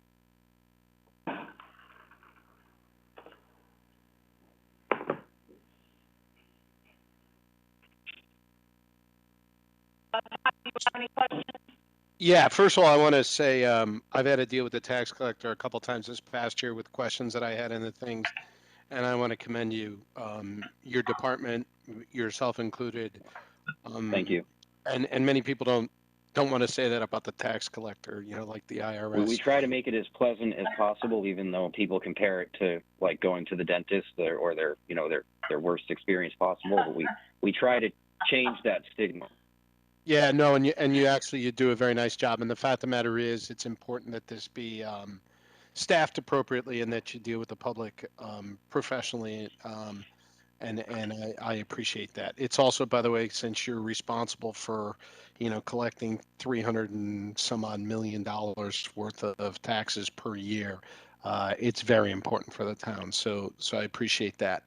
Yeah, first of all, I want to say I've had to deal with the tax collector a couple times this past year with questions that I had and the things, and I want to commend you, your department, yourself included. Thank you. And many people don't want to say that about the tax collector, you know, like the IRS. We try to make it as pleasant as possible, even though people compare it to like going to the dentist or their, you know, their worst experience possible. But we try to change that stigma. Yeah, no, and you do a very nice job. And the fact of the matter is, it's important that this be staffed appropriately and that you deal with the public professionally. And I appreciate that. It's also, by the way, since you're responsible for, you know, collecting $300 and some odd million worth of taxes per year, it's very important for the town. So I appreciate that.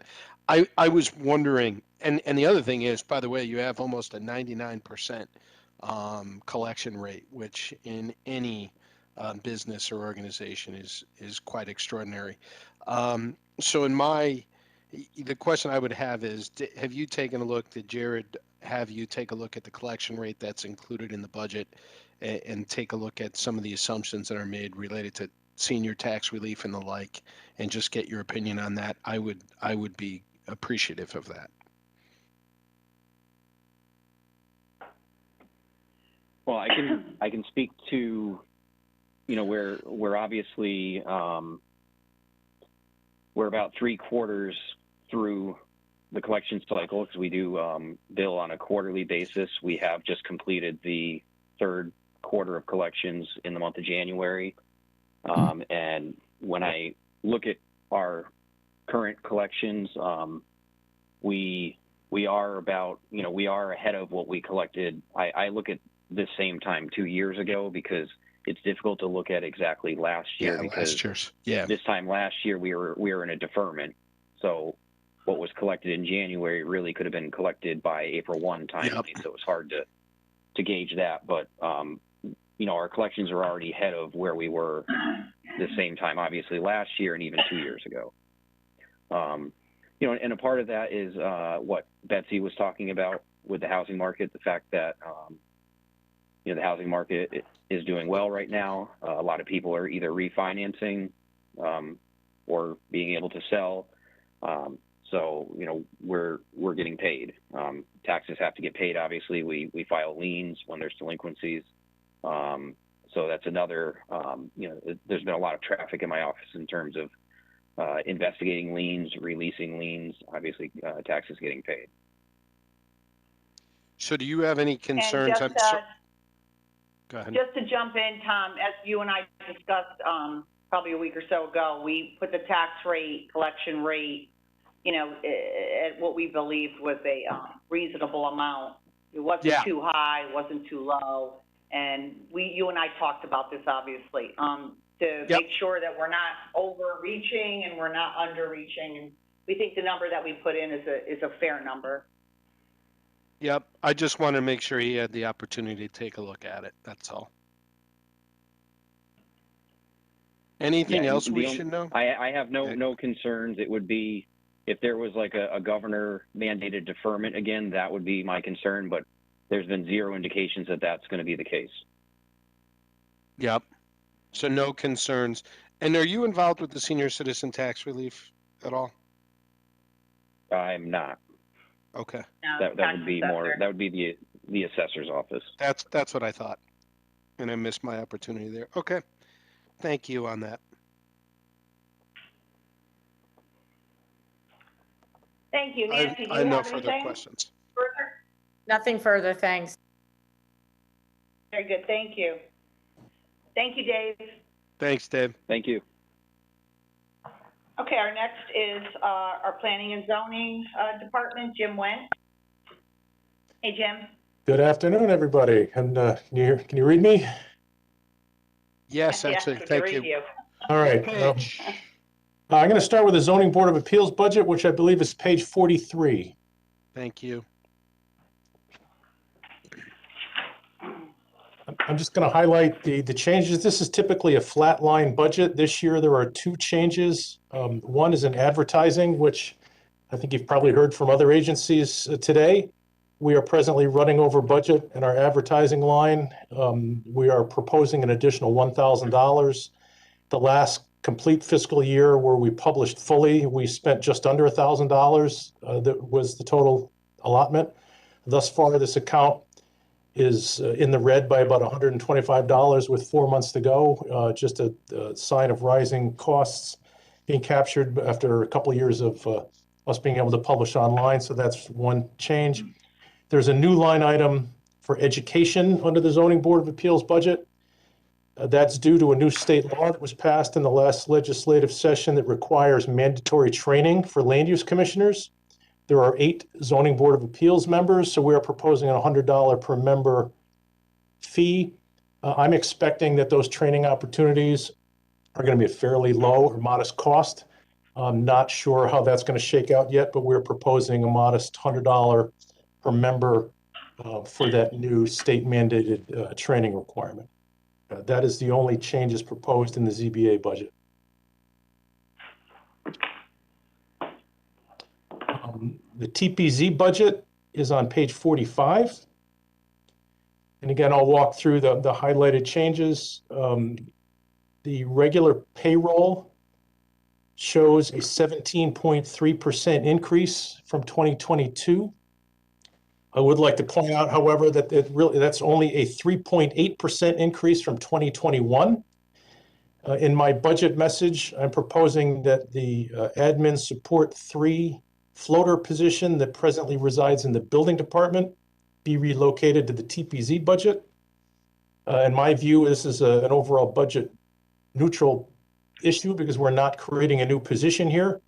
I was wondering, and the other thing is, by the way, you have almost a 99% collection rate, which in any business or organization is quite extraordinary. So the question I would have is, have you taken a look, did Jared have you take a look at the collection rate that's included in the budget and take a look at some of the assumptions that are made related to senior tax relief and the like, and just get your opinion on that? I would be appreciative of that. Well, I can speak to, you know, we're obviously we're about 3/4 through the collection cycle, because we do bill on a quarterly basis. We have just completed the third quarter of collections in the month of January. And when I look at our current collections, we are about, you know, we are ahead of what we collected. I look at this same time 2 years ago, because it's difficult to look at exactly last year, because this time last year we were in a deferment. So what was collected in January really could have been collected by April 1 timely. So it was hard to gauge that. But you know, our collections are already ahead of where we were the same time, obviously last year and even 2 years ago. You know, and a part of that is what Betsy was talking about with the housing market, the fact that you know, the housing market is doing well right now. A lot of people are either refinancing or being able to sell. So, you know, we're getting paid. Taxes have to get paid, obviously. We file liens when there's delinquencies. So that's another, you know, there's been a lot of traffic in my office in terms of investigating liens, releasing liens, obviously taxes getting paid. So do you have any concerns? Go ahead. Just to jump in, Tom, as you and I discussed probably a week or so ago, we put the tax rate, collection rate, you know, at what we believed was a reasonable amount. It wasn't too high, wasn't too low. And you and I talked about this, obviously, to make sure that we're not overreaching and we're not underreaching. And we think the number that we put in is a fair number. Yep. I just want to make sure he had the opportunity to take a look at it. That's all. Anything Yeah, else we should know? I have no concerns. It would be if there was like a governor mandated deferment again, that would be my concern, but there's been zero indications that that's going to be the case. Yep. So no concerns. And are you involved with the senior citizen tax relief at all? I'm not. Okay. No, That would be more, that would be the assessor's office. That's what I thought. And I missed my opportunity there. Okay. Thank you on that. Thank you. Nancy, do you I have no have further anything questions. further? Nothing further, thanks. Very good, thank you. Thank you, Dave. Thanks, Dave. Thank you. Okay, our next is our Planning and Zoning Department, Jim Went. Hey, Jim. Good afternoon, everybody. Can you read me? Yes, actually, thank you. All right. Page. I'm going to start with the Zoning Board of Appeals budget, which I believe is page 43. Thank you. I'm just going to highlight the changes. This is typically a flat line budget. This year, there are two changes. One is in advertising, which I think you've probably heard from other agencies today. We are presently running over budget in our advertising line. We are proposing an additional $1,000. The last complete fiscal year where we published fully, we spent just under $1,000. That was the total allotment. Thus far, this account is in the red by about $125 with 4 months to go. Just a sign of rising costs being captured after a couple of years of us being able to publish online. So that's one change. There's a new line item for education under the Zoning Board of Appeals budget. That's due to a new state law that was passed in the last legislative session that requires mandatory training for land use commissioners. There are 8 Zoning Board of Appeals members, so we are proposing a $100 per member fee. I'm expecting that those training opportunities are going to be a fairly low or modest cost. I'm not sure how that's going to shake out yet, but we're proposing a modest $100 per member for that new state mandated training requirement. That is the only changes proposed in the ZBA budget. The TPZ budget is on page 45. And again, I'll walk through the highlighted changes. The regular payroll shows a 17.3% increase from 2022. I would like to point out, however, that that's only a 3.8% increase from 2021. In my budget message, I'm proposing that the admin support 3 floater position that presently resides in the building department be relocated to the TPZ budget. In my view, this is an overall budget neutral issue because we're not creating a new position here.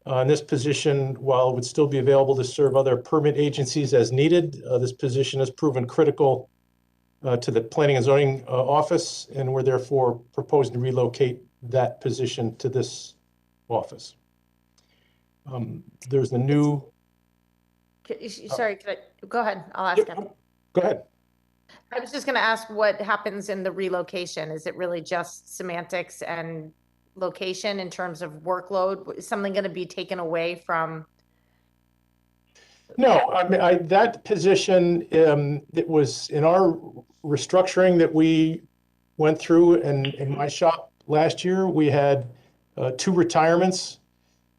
And this position, while it would still be available to serve other permit agencies as needed, this position has proven critical to the Planning and Zoning office, and we're therefore proposing to relocate that position to this office. There's the new... Sorry, go ahead. I'll ask him. Go ahead. I was just going to ask what happens in the relocation. Is it really just semantics and location in terms of workload? Is something going to be taken away from? No, I mean, that position, it was in our restructuring that we went through in my shop last year. We had 2 retirements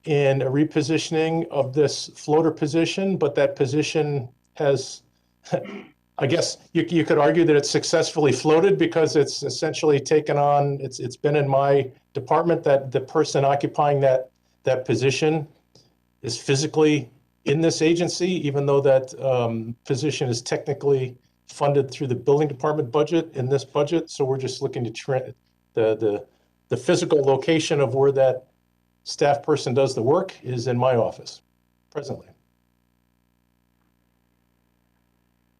and a repositioning of this floater position, but that position has, I guess you could argue that it's successfully floated because it's essentially taken on, it's been in my department that the person occupying that position is physically in this agency, even though that position is technically funded through the building department budget in this budget. So we're just looking to the physical location of where that staff person does the work is in my office presently.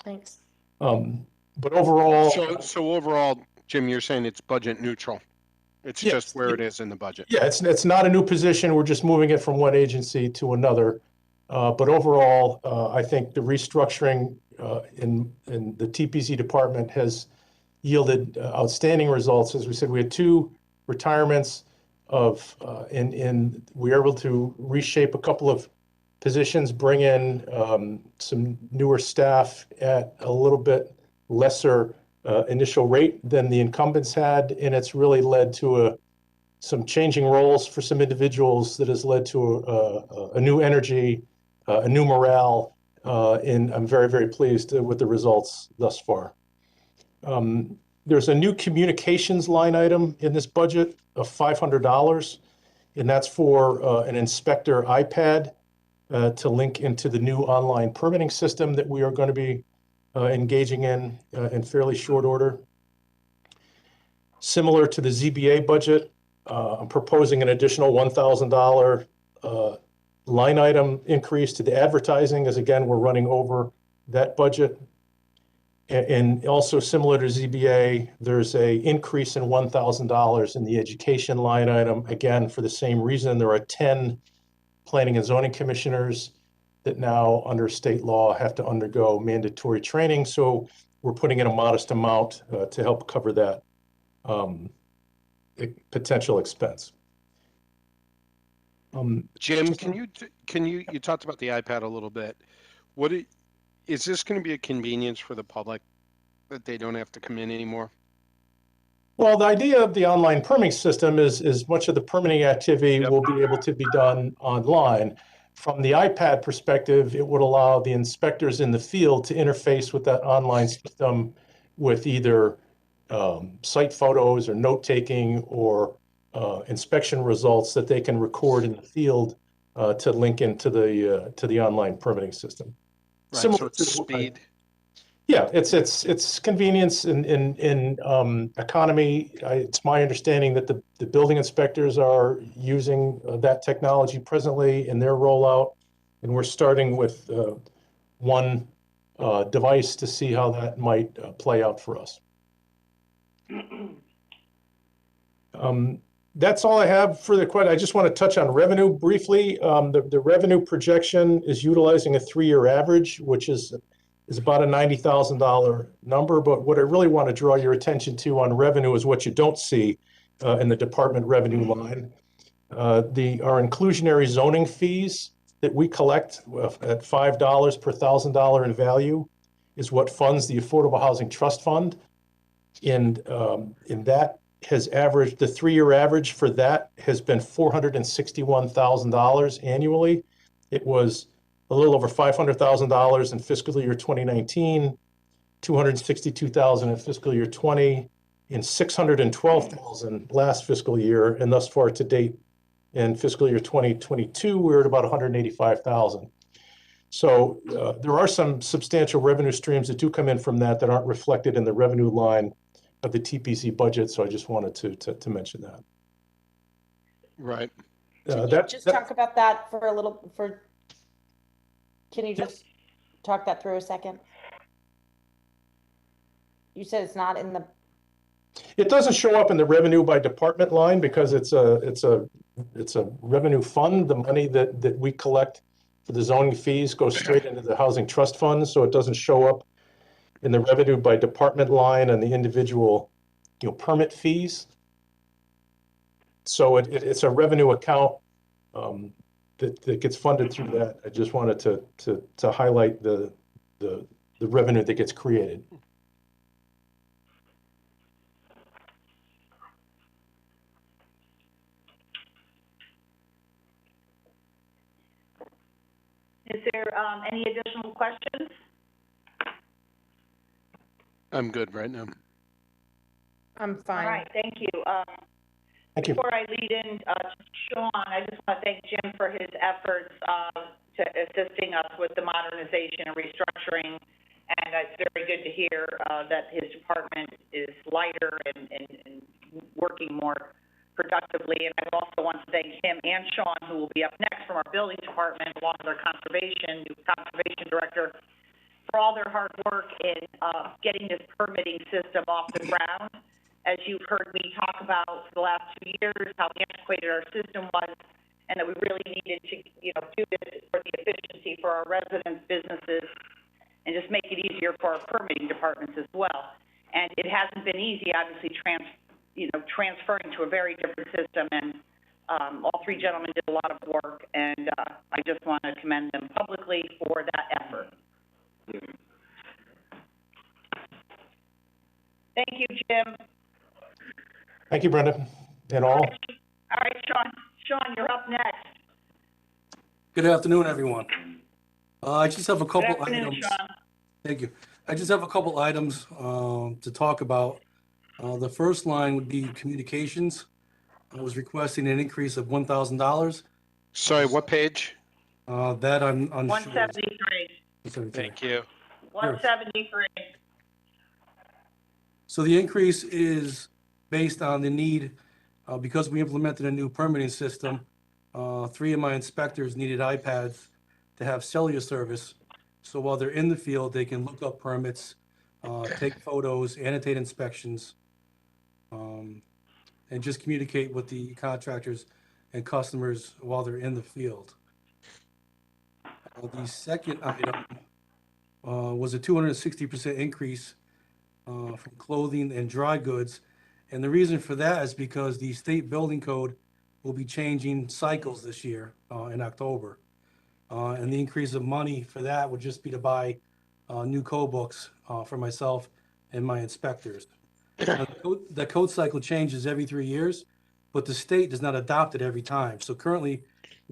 Thanks. But overall, so overall, Jim, you're saying it's budget neutral. It's just where it is in the budget. Yeah, it's not a new position. We're just moving it from one agency to another. But overall, I think the restructuring in the TPZ department has yielded outstanding results. As we said, we had 2 retirements and we are able to reshape a couple of positions, bring in some newer staff at a little bit lesser initial rate than the incumbents had, and it's really led to some changing roles for some individuals that has led to a new energy, a new morale, and I'm very, very pleased with the results thus far. There's a new communications line item in this budget of $500, and that's for an inspector iPad to link into the new online permitting system that we are going to be engaging in fairly short order. Similar to the ZBA budget, I'm proposing an additional $1,000 line item increase to the advertising, as again, we're running over that budget. And also similar to ZBA, there's a increase in $1,000 in the education line item, again, for the same reason. There are 10 planning and zoning commissioners that now under state law have to undergo mandatory training. So we're putting in a modest amount to help cover that potential expense. Jim, you talked about the iPad a little bit. Is this going to be a convenience for the public that they don't have to come in anymore? Well, the idea of the online permitting system is much of the permitting activity will be able to be done online. From the iPad perspective, it would allow the inspectors in the field to interface with that online system with either site photos or note-taking or inspection results that they can record in the field to link into the online permitting system. Right, Similar so it's speed. Yeah, it's convenience in economy. It's my understanding that the building inspectors are using that technology presently in their rollout, and we're starting with one device to see how that might play out for us. That's all I have for the question. I just want to touch on revenue briefly. The revenue projection is utilizing a 3-year average, which is about a $90,000 number. But what I really want to draw your attention to on revenue is what you don't see in the department revenue line. Our inclusionary zoning fees that we collect at $5 per $1,000 in value is what funds the Affordable Housing Trust Fund. And that has averaged, the 3-year average for that has been $461,000 annually. It was a little over $500,000 in fiscal year 2019, $262,000 in fiscal year 20, and $612,000 last fiscal year, and thus far to date in fiscal year 2022, we're at about $185,000. So there are some substantial revenue streams that do come in from that aren't reflected in the revenue line of the TPC budget. So I just wanted to mention that. Right. Talk about that for a little. Can you just talk that through a second? You said it's not in the. It doesn't show up in the revenue by department line because it's a revenue fund. The money that we collect for the zoning fees goes straight into the housing trust fund, so it doesn't show up in the revenue by department line and the individual, permit fees. So it's a revenue account that gets funded through that. I just wanted to highlight the revenue that gets created. Is there any additional questions? I'm good right now. I'm fine. All right, thank you. Thank you. Before I lead in to Sean, I just want to thank Jim for his efforts to assisting us with the modernization and restructuring. And it's very good to hear that his department is lighter and working more productively. And I also want to thank him and Sean, who will be up next from our building department, along with our conservation director, for all their hard work in getting this permitting system off the ground. As you've heard me talk about for the last 2 years, how antiquated our system was, and that we really needed to, do this for the efficiency for our residents, businesses, and just make it transferring to a very different system, and all three gentlemen did a lot of work, and I just want to commend them publicly for that effort. Thank you, Jim. Thank you, Brenda, and all. All right, Sean. Sean, you're up next. Good afternoon, everyone. I just have a couple Good afternoon, items. Sean. Thank you. I just have a couple items to talk about. The first line would be communications. I was requesting an increase of $1,000. Sorry, what page? That I'm unsure. 173. Thank you. 173. So the increase is based on the need, because we implemented a new permitting system. 3 of my inspectors needed iPads to have cellular service. So while they're in the field, they can look up permits, take photos, annotate inspections, and just communicate with the contractors and customers while they're in the field. The second item was a 260% increase from clothing and dry goods. And the reason for that is because the state building code will be changing cycles this year in October. And the increase of money for that would just be to buy new code books for myself and my inspectors. Now, the code cycle changes every 3 years, but the state does not adopt it every time. So currently,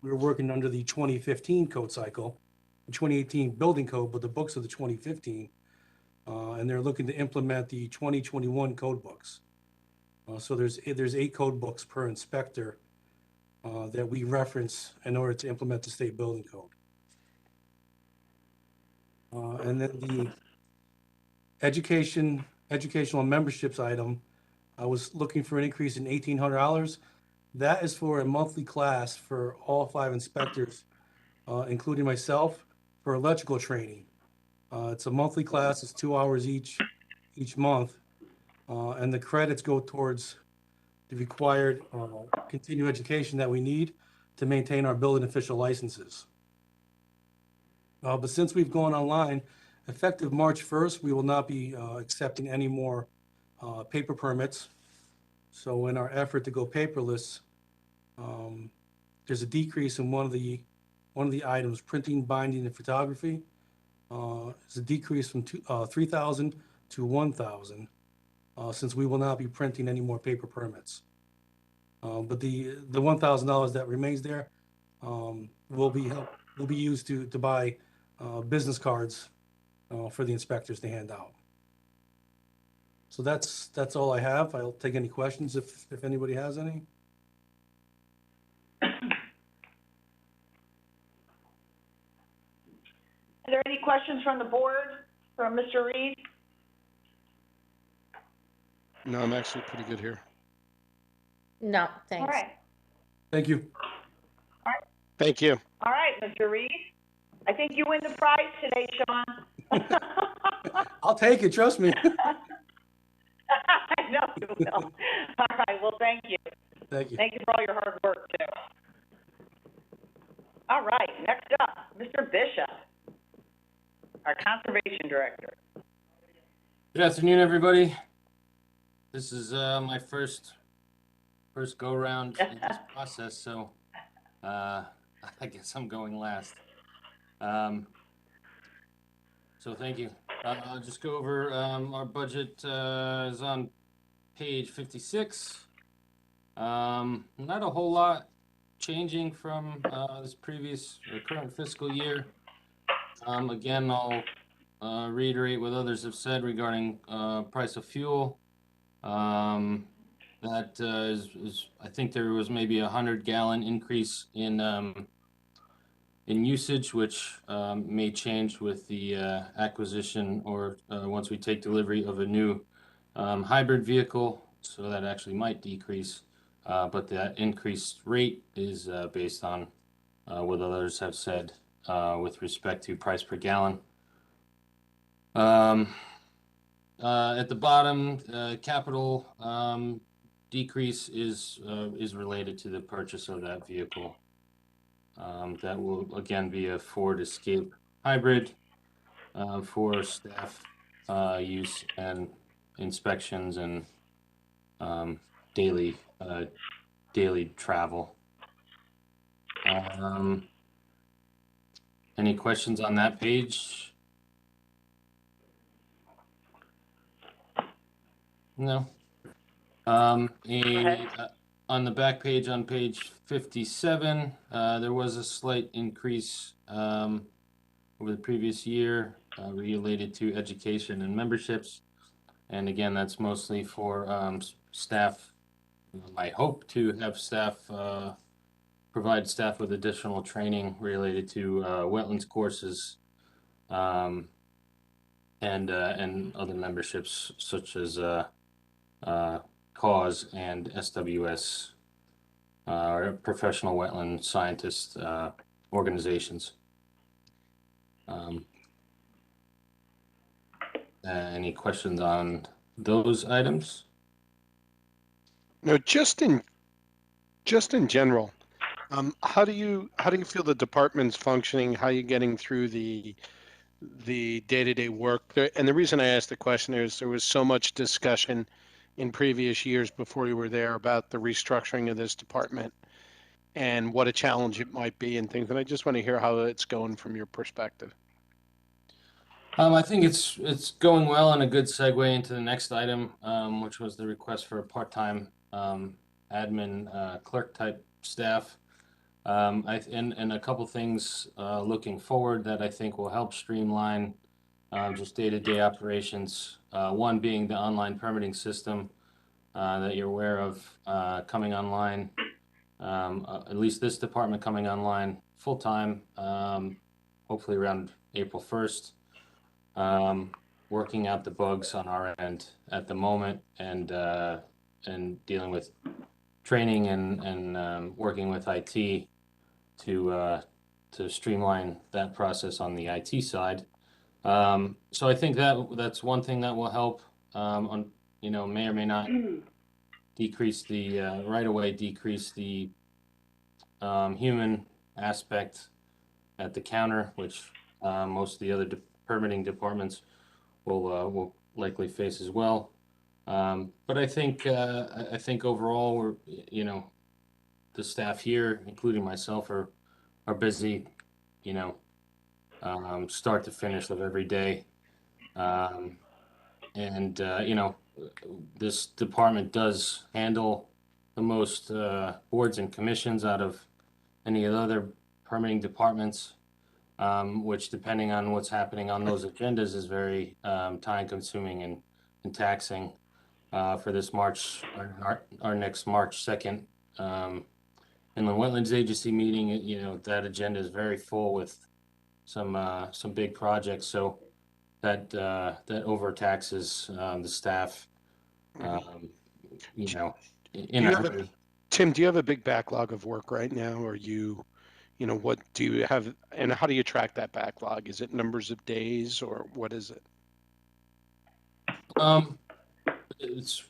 we're working under the 2015 code cycle, the 2018 building code, but the books are the 2015. And they're looking to implement the 2021 code books. So there's 8 code books per inspector that we reference in order to implement the state building code. And then the educational memberships item, I was looking for an increase in $1,800. That is for a monthly class for all 5 inspectors, including myself, for electrical training. It's a monthly class, it's 2 hours each month, and the credits go towards the required continuing education that we need to maintain our building official licenses. But since we've gone online, effective March 1st, we will not be accepting any more paper permits. So in our effort to go paperless, there's a decrease in one of the items, printing, binding, and photography. It's a decrease from 3,000 to 1,000, since we will not be printing any more paper permits. But the $1,000 that remains there will be used to buy business cards for the inspectors to hand out. So that's all I have. I'll take any questions if anybody has any. Are there any questions from the board, from Mr. Reed? No, I'm actually pretty good here. No, thanks. All right. Thank you. All right. Thank you. All right, Mr. Reed. I think you win the prize today, Sean. I'll take it, trust me. I know you will. All right, well, thank you. Thank you. Thank you for all your hard work, too. All right, next up, Mr. Bishop, our Conservation Director. Good afternoon, everybody. This is my first go around in this process, so I guess I'm going last. So thank you. I'll just go over our budget is on page 56. Not a whole lot changing from this previous or current fiscal year. Again, I'll reiterate what others have said regarding price of fuel. That is, I think there was maybe a 100-gallon increase in usage, which may change with the acquisition or once we take delivery of a new hybrid vehicle. So that actually might decrease, but that increased rate is based on what others have said with respect to price per gallon. At the bottom, capital decrease is related to the purchase of that vehicle. That will again be a Ford Escape hybrid for staff use and inspections and daily daily travel. Any questions on that page? No. On the back page, on page 57, there was a slight increase over the previous year related to education and memberships. And again, that's mostly for staff. I hope to have staff provide staff with additional training related to wetlands courses and other memberships such as CAUSE and SWS, or Professional Wetland Scientist organizations. Any questions on those items? No, just in general, how do you feel the department's functioning? How are you getting through the day-to-day work? And the reason I asked the question is there was so much discussion in previous years before you were there about the restructuring of this department and what a challenge it might be and things. And I just want to hear how it's going from your perspective. I think it's going well, and a good segue into the next item, which was the request for a part-time admin clerk type staff. And a couple things looking forward that I think will help streamline just day-to-day operations. One being the online permitting system that you're aware of coming online, at least this department coming online full-time, hopefully around April 1st. Working out the bugs on our end at the moment, and dealing with training and working with IT to streamline that process on the IT side. So I think that's one thing that will help. May or may not decrease the right away decrease the human aspect at the counter, which most of the other permitting departments will likely face as well. But I think overall we're, the staff here, including myself, are busy, start to finish of every day. This department does handle the most boards and commissions out of any of the other permitting departments, which, depending on what's happening on those agendas, is very time consuming and taxing. For this March, our next March 2nd Inland Wetlands Agency meeting, that agenda is very full with some big projects. So that overtaxes the staff. Tim, do you have a big backlog of work right now, or what do you have, and how do you track that backlog? Is it numbers of days, or what is it? It's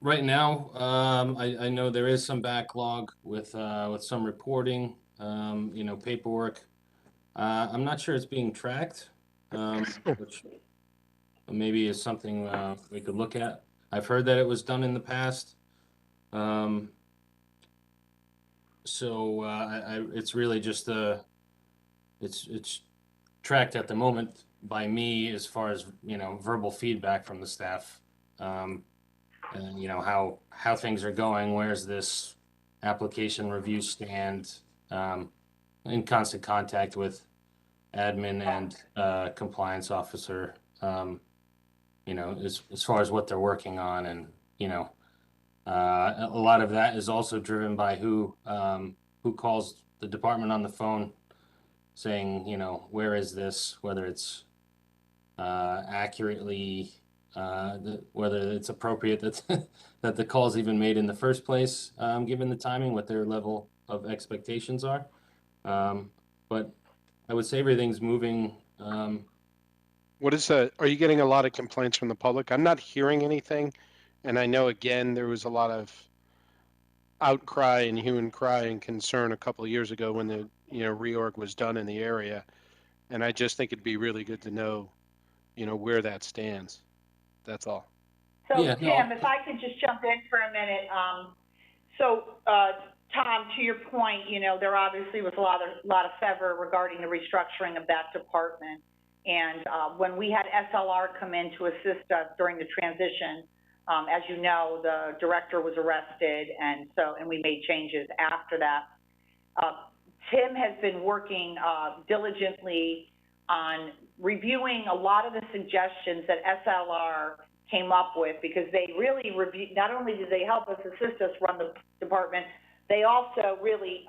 right now. I know there is some backlog with some reporting, paperwork. I'm not sure it's being tracked, which maybe is something we could look at. I've heard that it was done in the past. It's really just it's tracked at the moment by me as far as verbal feedback from the staff, and how things are going. Where's this application review stand? In constant contact with admin and compliance officer, as far as what they're working on, and a lot of that is also driven by who calls the department on the phone saying, where is this, whether it's accurately, whether it's appropriate that the call's even made in the first place, given the timing, what their level of expectations are. But I would say everything's moving. What is that? Are you getting a lot of complaints from the public? I'm not hearing anything. And I know, again, there was a lot of outcry and hue and cry and concern a couple of years ago when the reorg was done in the area. And I just think it'd be really good to know, where that stands. That's all. So Yeah, no, Tim, if I could just jump in for a minute, Tom, to your point, you know, there obviously was a lot of fervor regarding the restructuring of that department. And when we had SLR come in to assist us during the transition, as you know, the director was arrested, and we made changes after that. Tim has been working diligently on reviewing a lot of the suggestions that SLR came up with, because they really reviewed, not only did they help us, assist us run the department, they also really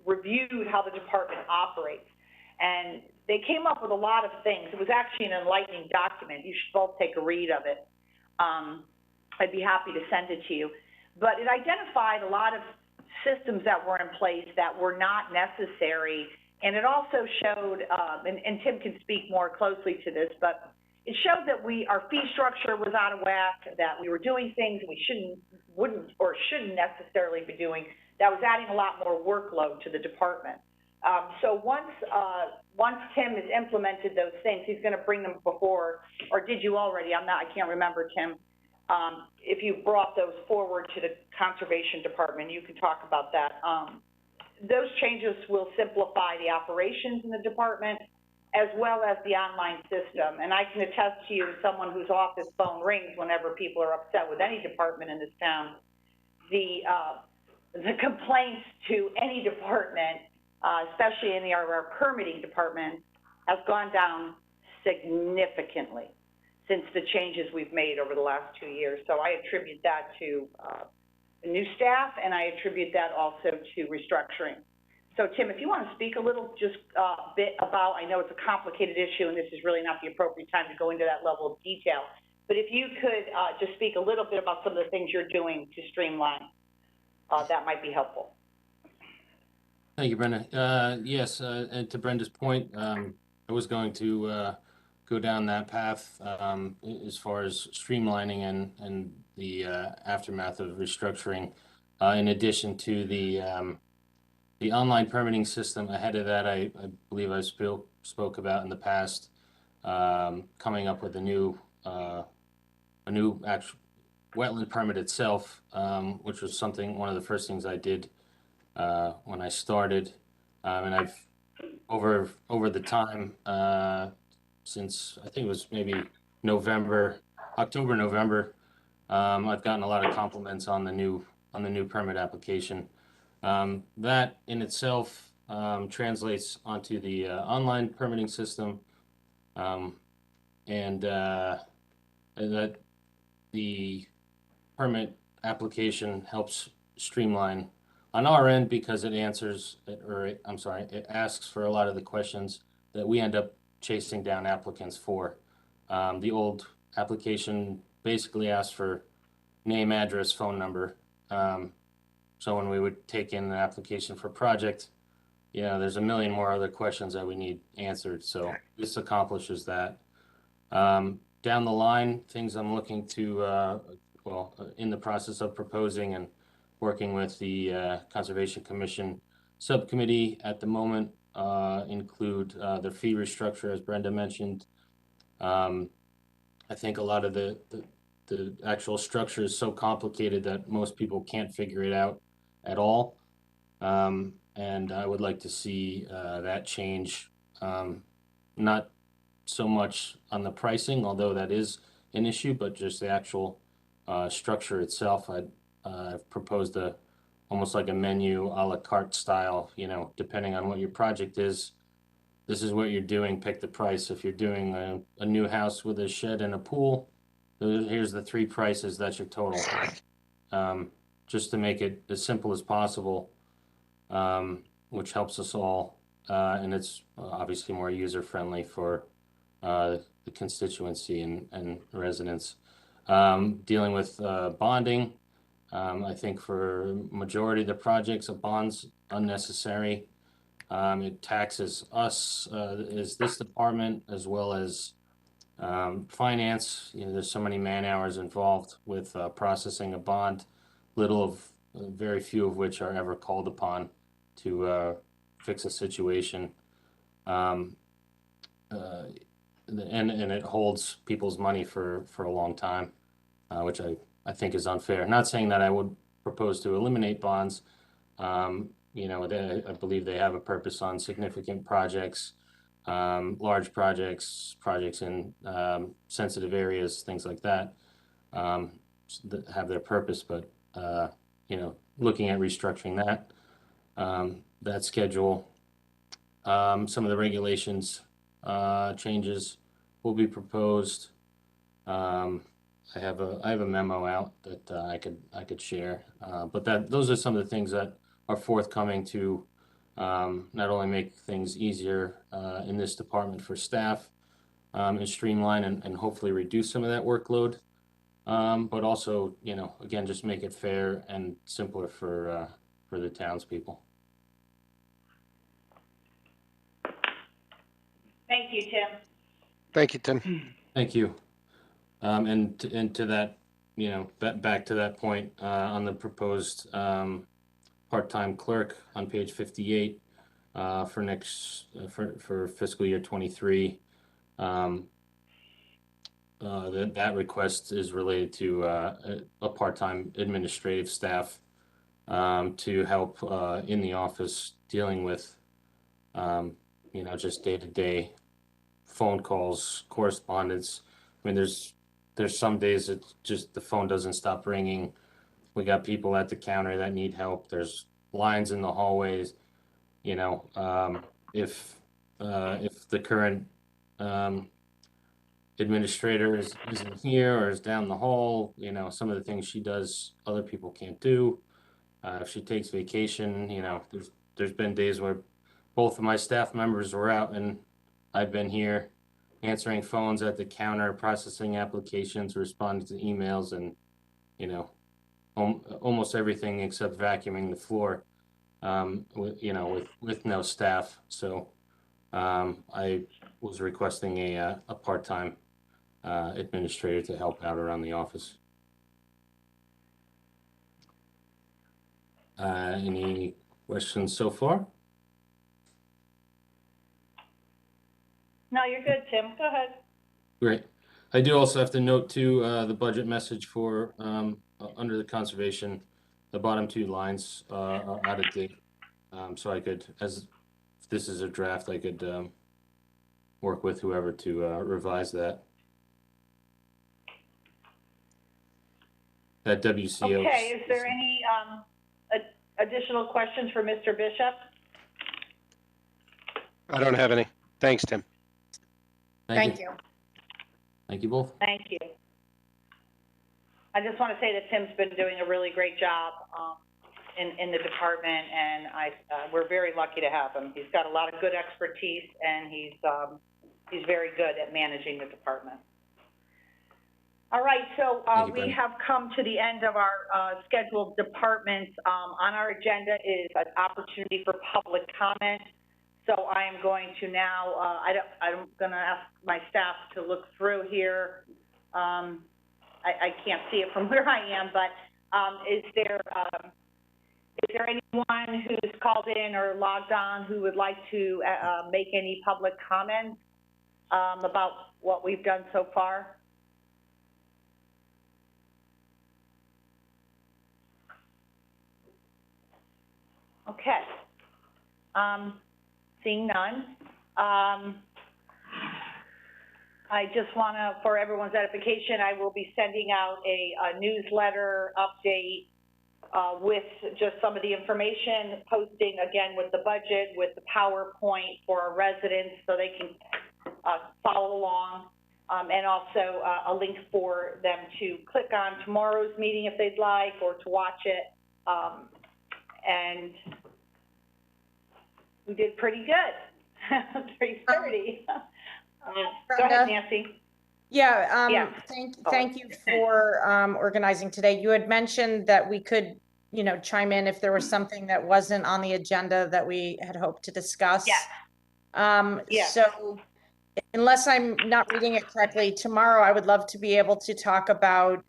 reviewed how the department operates. And they came up with a lot of things. It was actually an enlightening document. You should both take a read of it. I'd be happy to send it to you. But it identified a lot of systems that were in place that were not necessary. And it also showed, and Tim can speak more closely to this, but it showed that our fee structure was out of whack, that we were doing things we shouldn't necessarily be doing, that was adding a lot more workload to the department. So once Tim has implemented those things, he's going to bring them before, or did you already? I can't remember, Tim. If you brought those forward to the Conservation Department, you can talk about that. Those changes will simplify the operations in the department, as well as the online system. And I can attest to you, as someone whose office phone rings whenever people are upset with any department in this town, the complaints to any department, especially in our permitting department, has gone down significantly since the changes we've made over the last 2 years. So I attribute that to the new staff, and I attribute that also to restructuring. So Tim, if you want to speak a little bit about, I know it's a complicated issue and this is really not the appropriate time to go into that level of detail, but if you could just speak a little bit about some of the things you're doing to streamline, that might be helpful. thank you, Brenda. Yes, and to Brenda's point, I was going to go down that path as far as streamlining and the aftermath of restructuring. In addition to the online permitting system, ahead of that, I believe I spoke about in the past, coming up with a new actual wetland permit itself, which was one of the first things I did when I started, and I've over the time since I think it was maybe October, November, I've gotten a lot of compliments on the new permit application. That in itself translates onto the online permitting system, and that the permit application helps streamline on our end because it it asks for a lot of the questions that we end up chasing down applicants for. The old application basically asked for name, address, phone number. So when we would take in an application for a project, there's a million more other questions that we need answered. So this accomplishes that. Down the line, things I'm looking to, in the process of proposing and working with the Conservation Commission subcommittee at the moment include the fee restructure, as Brenda mentioned. I think a lot of the actual structure is so complicated that most people can't figure it out at all. And I would like to see that change, not so much on the pricing, although that is an issue, but just the actual structure itself. I've proposed almost like a menu a la carte style, depending on what your project is. This is what you're doing, pick the price. If you're doing a new house with a shed and a pool, here's the 3 prices, that's your total. Just to make it as simple as possible, which helps us all. And it's obviously more user-friendly for the constituency and residents. Dealing with bonding, I think for majority of the projects, a bond's unnecessary. It taxes us as this department as well as finance. There's so many man hours involved with processing a bond, very few of which are ever called upon to fix a situation. And it holds people's money for a long time. which I think is unfair. Not saying that I would propose to eliminate bonds. You know, I believe they have a purpose on significant projects, large projects, projects in sensitive areas, things like that, that have their purpose. But you know, looking at restructuring that schedule, some of the regulations changes will be proposed. I have a memo out that I could share, but those are some of the things that are forthcoming to not only make things easier in this department for staff and streamline and hopefully reduce some of that workload, but also, you know, again, just make it fair and simpler for the townspeople. Thank you, Tim. Thank you, Tim. Thank you. And to that, you know, back to that point on the proposed part-time clerk on page 58 for next for fiscal year 23. That request is related to a part-time administrative staff to help in the office dealing with you know, just day-to-day phone calls, correspondence. I mean, there's some days that just the phone doesn't stop ringing. We got people at the counter that need help. There's lines in the hallways. You know, if the current administrator isn't here or is down the hall, you know, some of the things she does, other people can't do. If she takes vacation, you know, there's been days where both of my staff members were out and I've been here answering phones at the counter, processing applications, responding to emails, and, you know, almost everything except vacuuming the floor, you know, with no staff. So I was requesting a part-time administrator to help out around the office. Any questions so far? No, you're good, Tim. Go ahead. Great. I do also have to note too, the budget message for under the conservation, the bottom two lines are out of date. So I could, as if this is a draft, I could work with whoever to revise that. That WCO. Okay, is there any additional questions for Mr. Bishop? I don't have any. Thanks, Tim. Thank you. Thank you both. Thank you. I just want to say that Tim's been doing a really great job in the department, and we're very lucky to have him. He's got a lot of good expertise, and he's very good at managing the department. All right, so we have come to the end of our scheduled departments. On our agenda is an opportunity for public comment. So I am going to now, I'm going to ask my staff to look through here. I can't see it from where I am, but is there anyone who's called in or logged on who would like to make any public comments about what we've done so far? Okay. Seeing none. I just want to, for everyone's edification, I will be sending out a newsletter update with just some of the information, posting again with the budget, with the PowerPoint for our residents so they can follow along, and also a link for them to click on tomorrow's meeting if they'd like, or to watch it. And we did pretty good. 3:30. Go ahead, Nancy. Yeah, thank you for organizing today. You had mentioned that we could, you know, chime in if there was something that wasn't on the agenda that we had hoped to discuss. Yes. So unless I'm not reading it correctly, tomorrow I would love to be able to talk about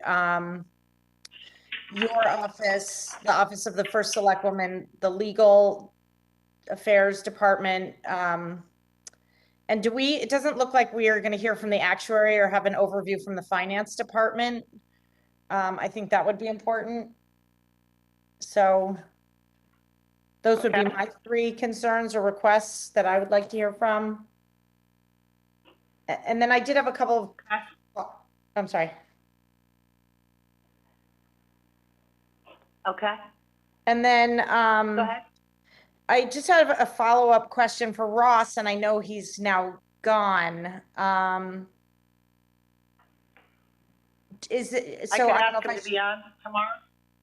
your office, the office of the first selectwoman, the legal affairs department, and it doesn't look like we are going to hear from the actuary or have an overview from the finance department. I think that would be important. So those would be my 3 concerns or requests that I would like to hear from. And then I did have a couple of, I'm sorry. Okay. And then, Go ahead. I just have a follow-up question for Ross, and I know he's now gone. Is it, so I I can don't know ask him if to be on tomorrow.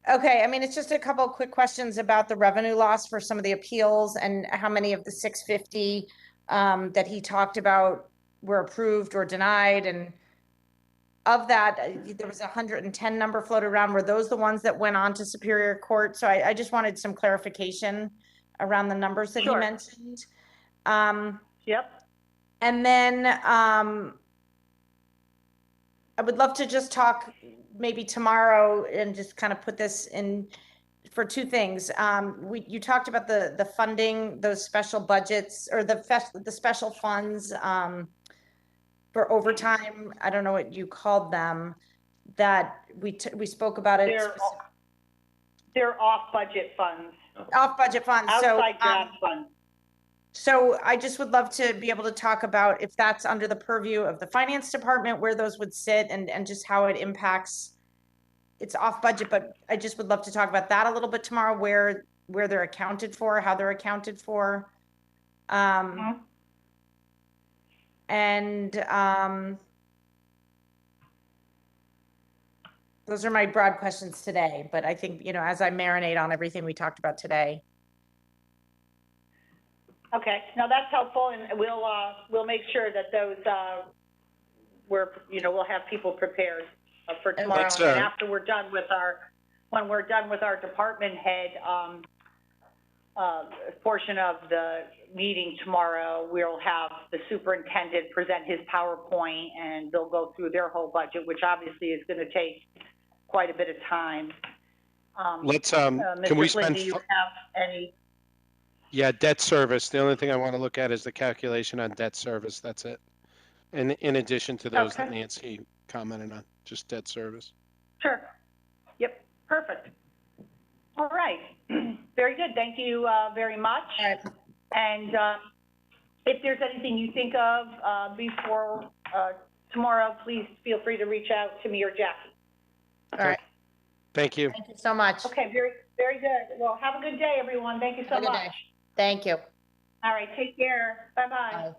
Okay, I mean, it's just a couple of quick questions about the revenue loss for some of the appeals and how many of the 650 that he talked about were approved or denied. And of that, there was 110 number floated around. Were those the ones that went on to Superior Court? So I just wanted some clarification around the numbers that he mentioned. Yep. And then I would love to just talk maybe tomorrow and just kind of put this in for 2 things. You talked about the funding, those special budgets or the special funds for overtime. I don't know what you called them, that we spoke about it. They're off budget funds. Off budget funds. Outside draft funds. So I just would love to be able to talk about if that's under the purview of the finance department, where those would sit and just how it impacts. It's off budget, but I just would love to talk about that a little bit tomorrow, where they're accounted for, how they're accounted for. And those are my broad questions today, but I think, you know, as I marinate on everything we talked about today. Okay, no, that's helpful, and we'll make sure that those we'll have people prepared for tomorrow. And then after we're done with when we're done with our department head portion of the meeting tomorrow, we'll have the superintendent present his PowerPoint, and they'll go through their whole budget, which obviously is going to take quite a bit of time. Let's Mr. can we Flynn, spend? do you have any? Yeah, debt service. The only thing I want to look at is the calculation on debt service. That's it. And in addition to those that Nancy commented on, just debt service. Sure. Yep. Perfect. All right. Very good. Thank you very much. And if there's anything you think of before tomorrow, please feel free to reach out to me or Jackie. All right. Thank you. Thank you so much. Okay. Very, very good. Well, have a good day, everyone. Thank you so much. Thank you. All right. Take care. Bye-bye. Bye.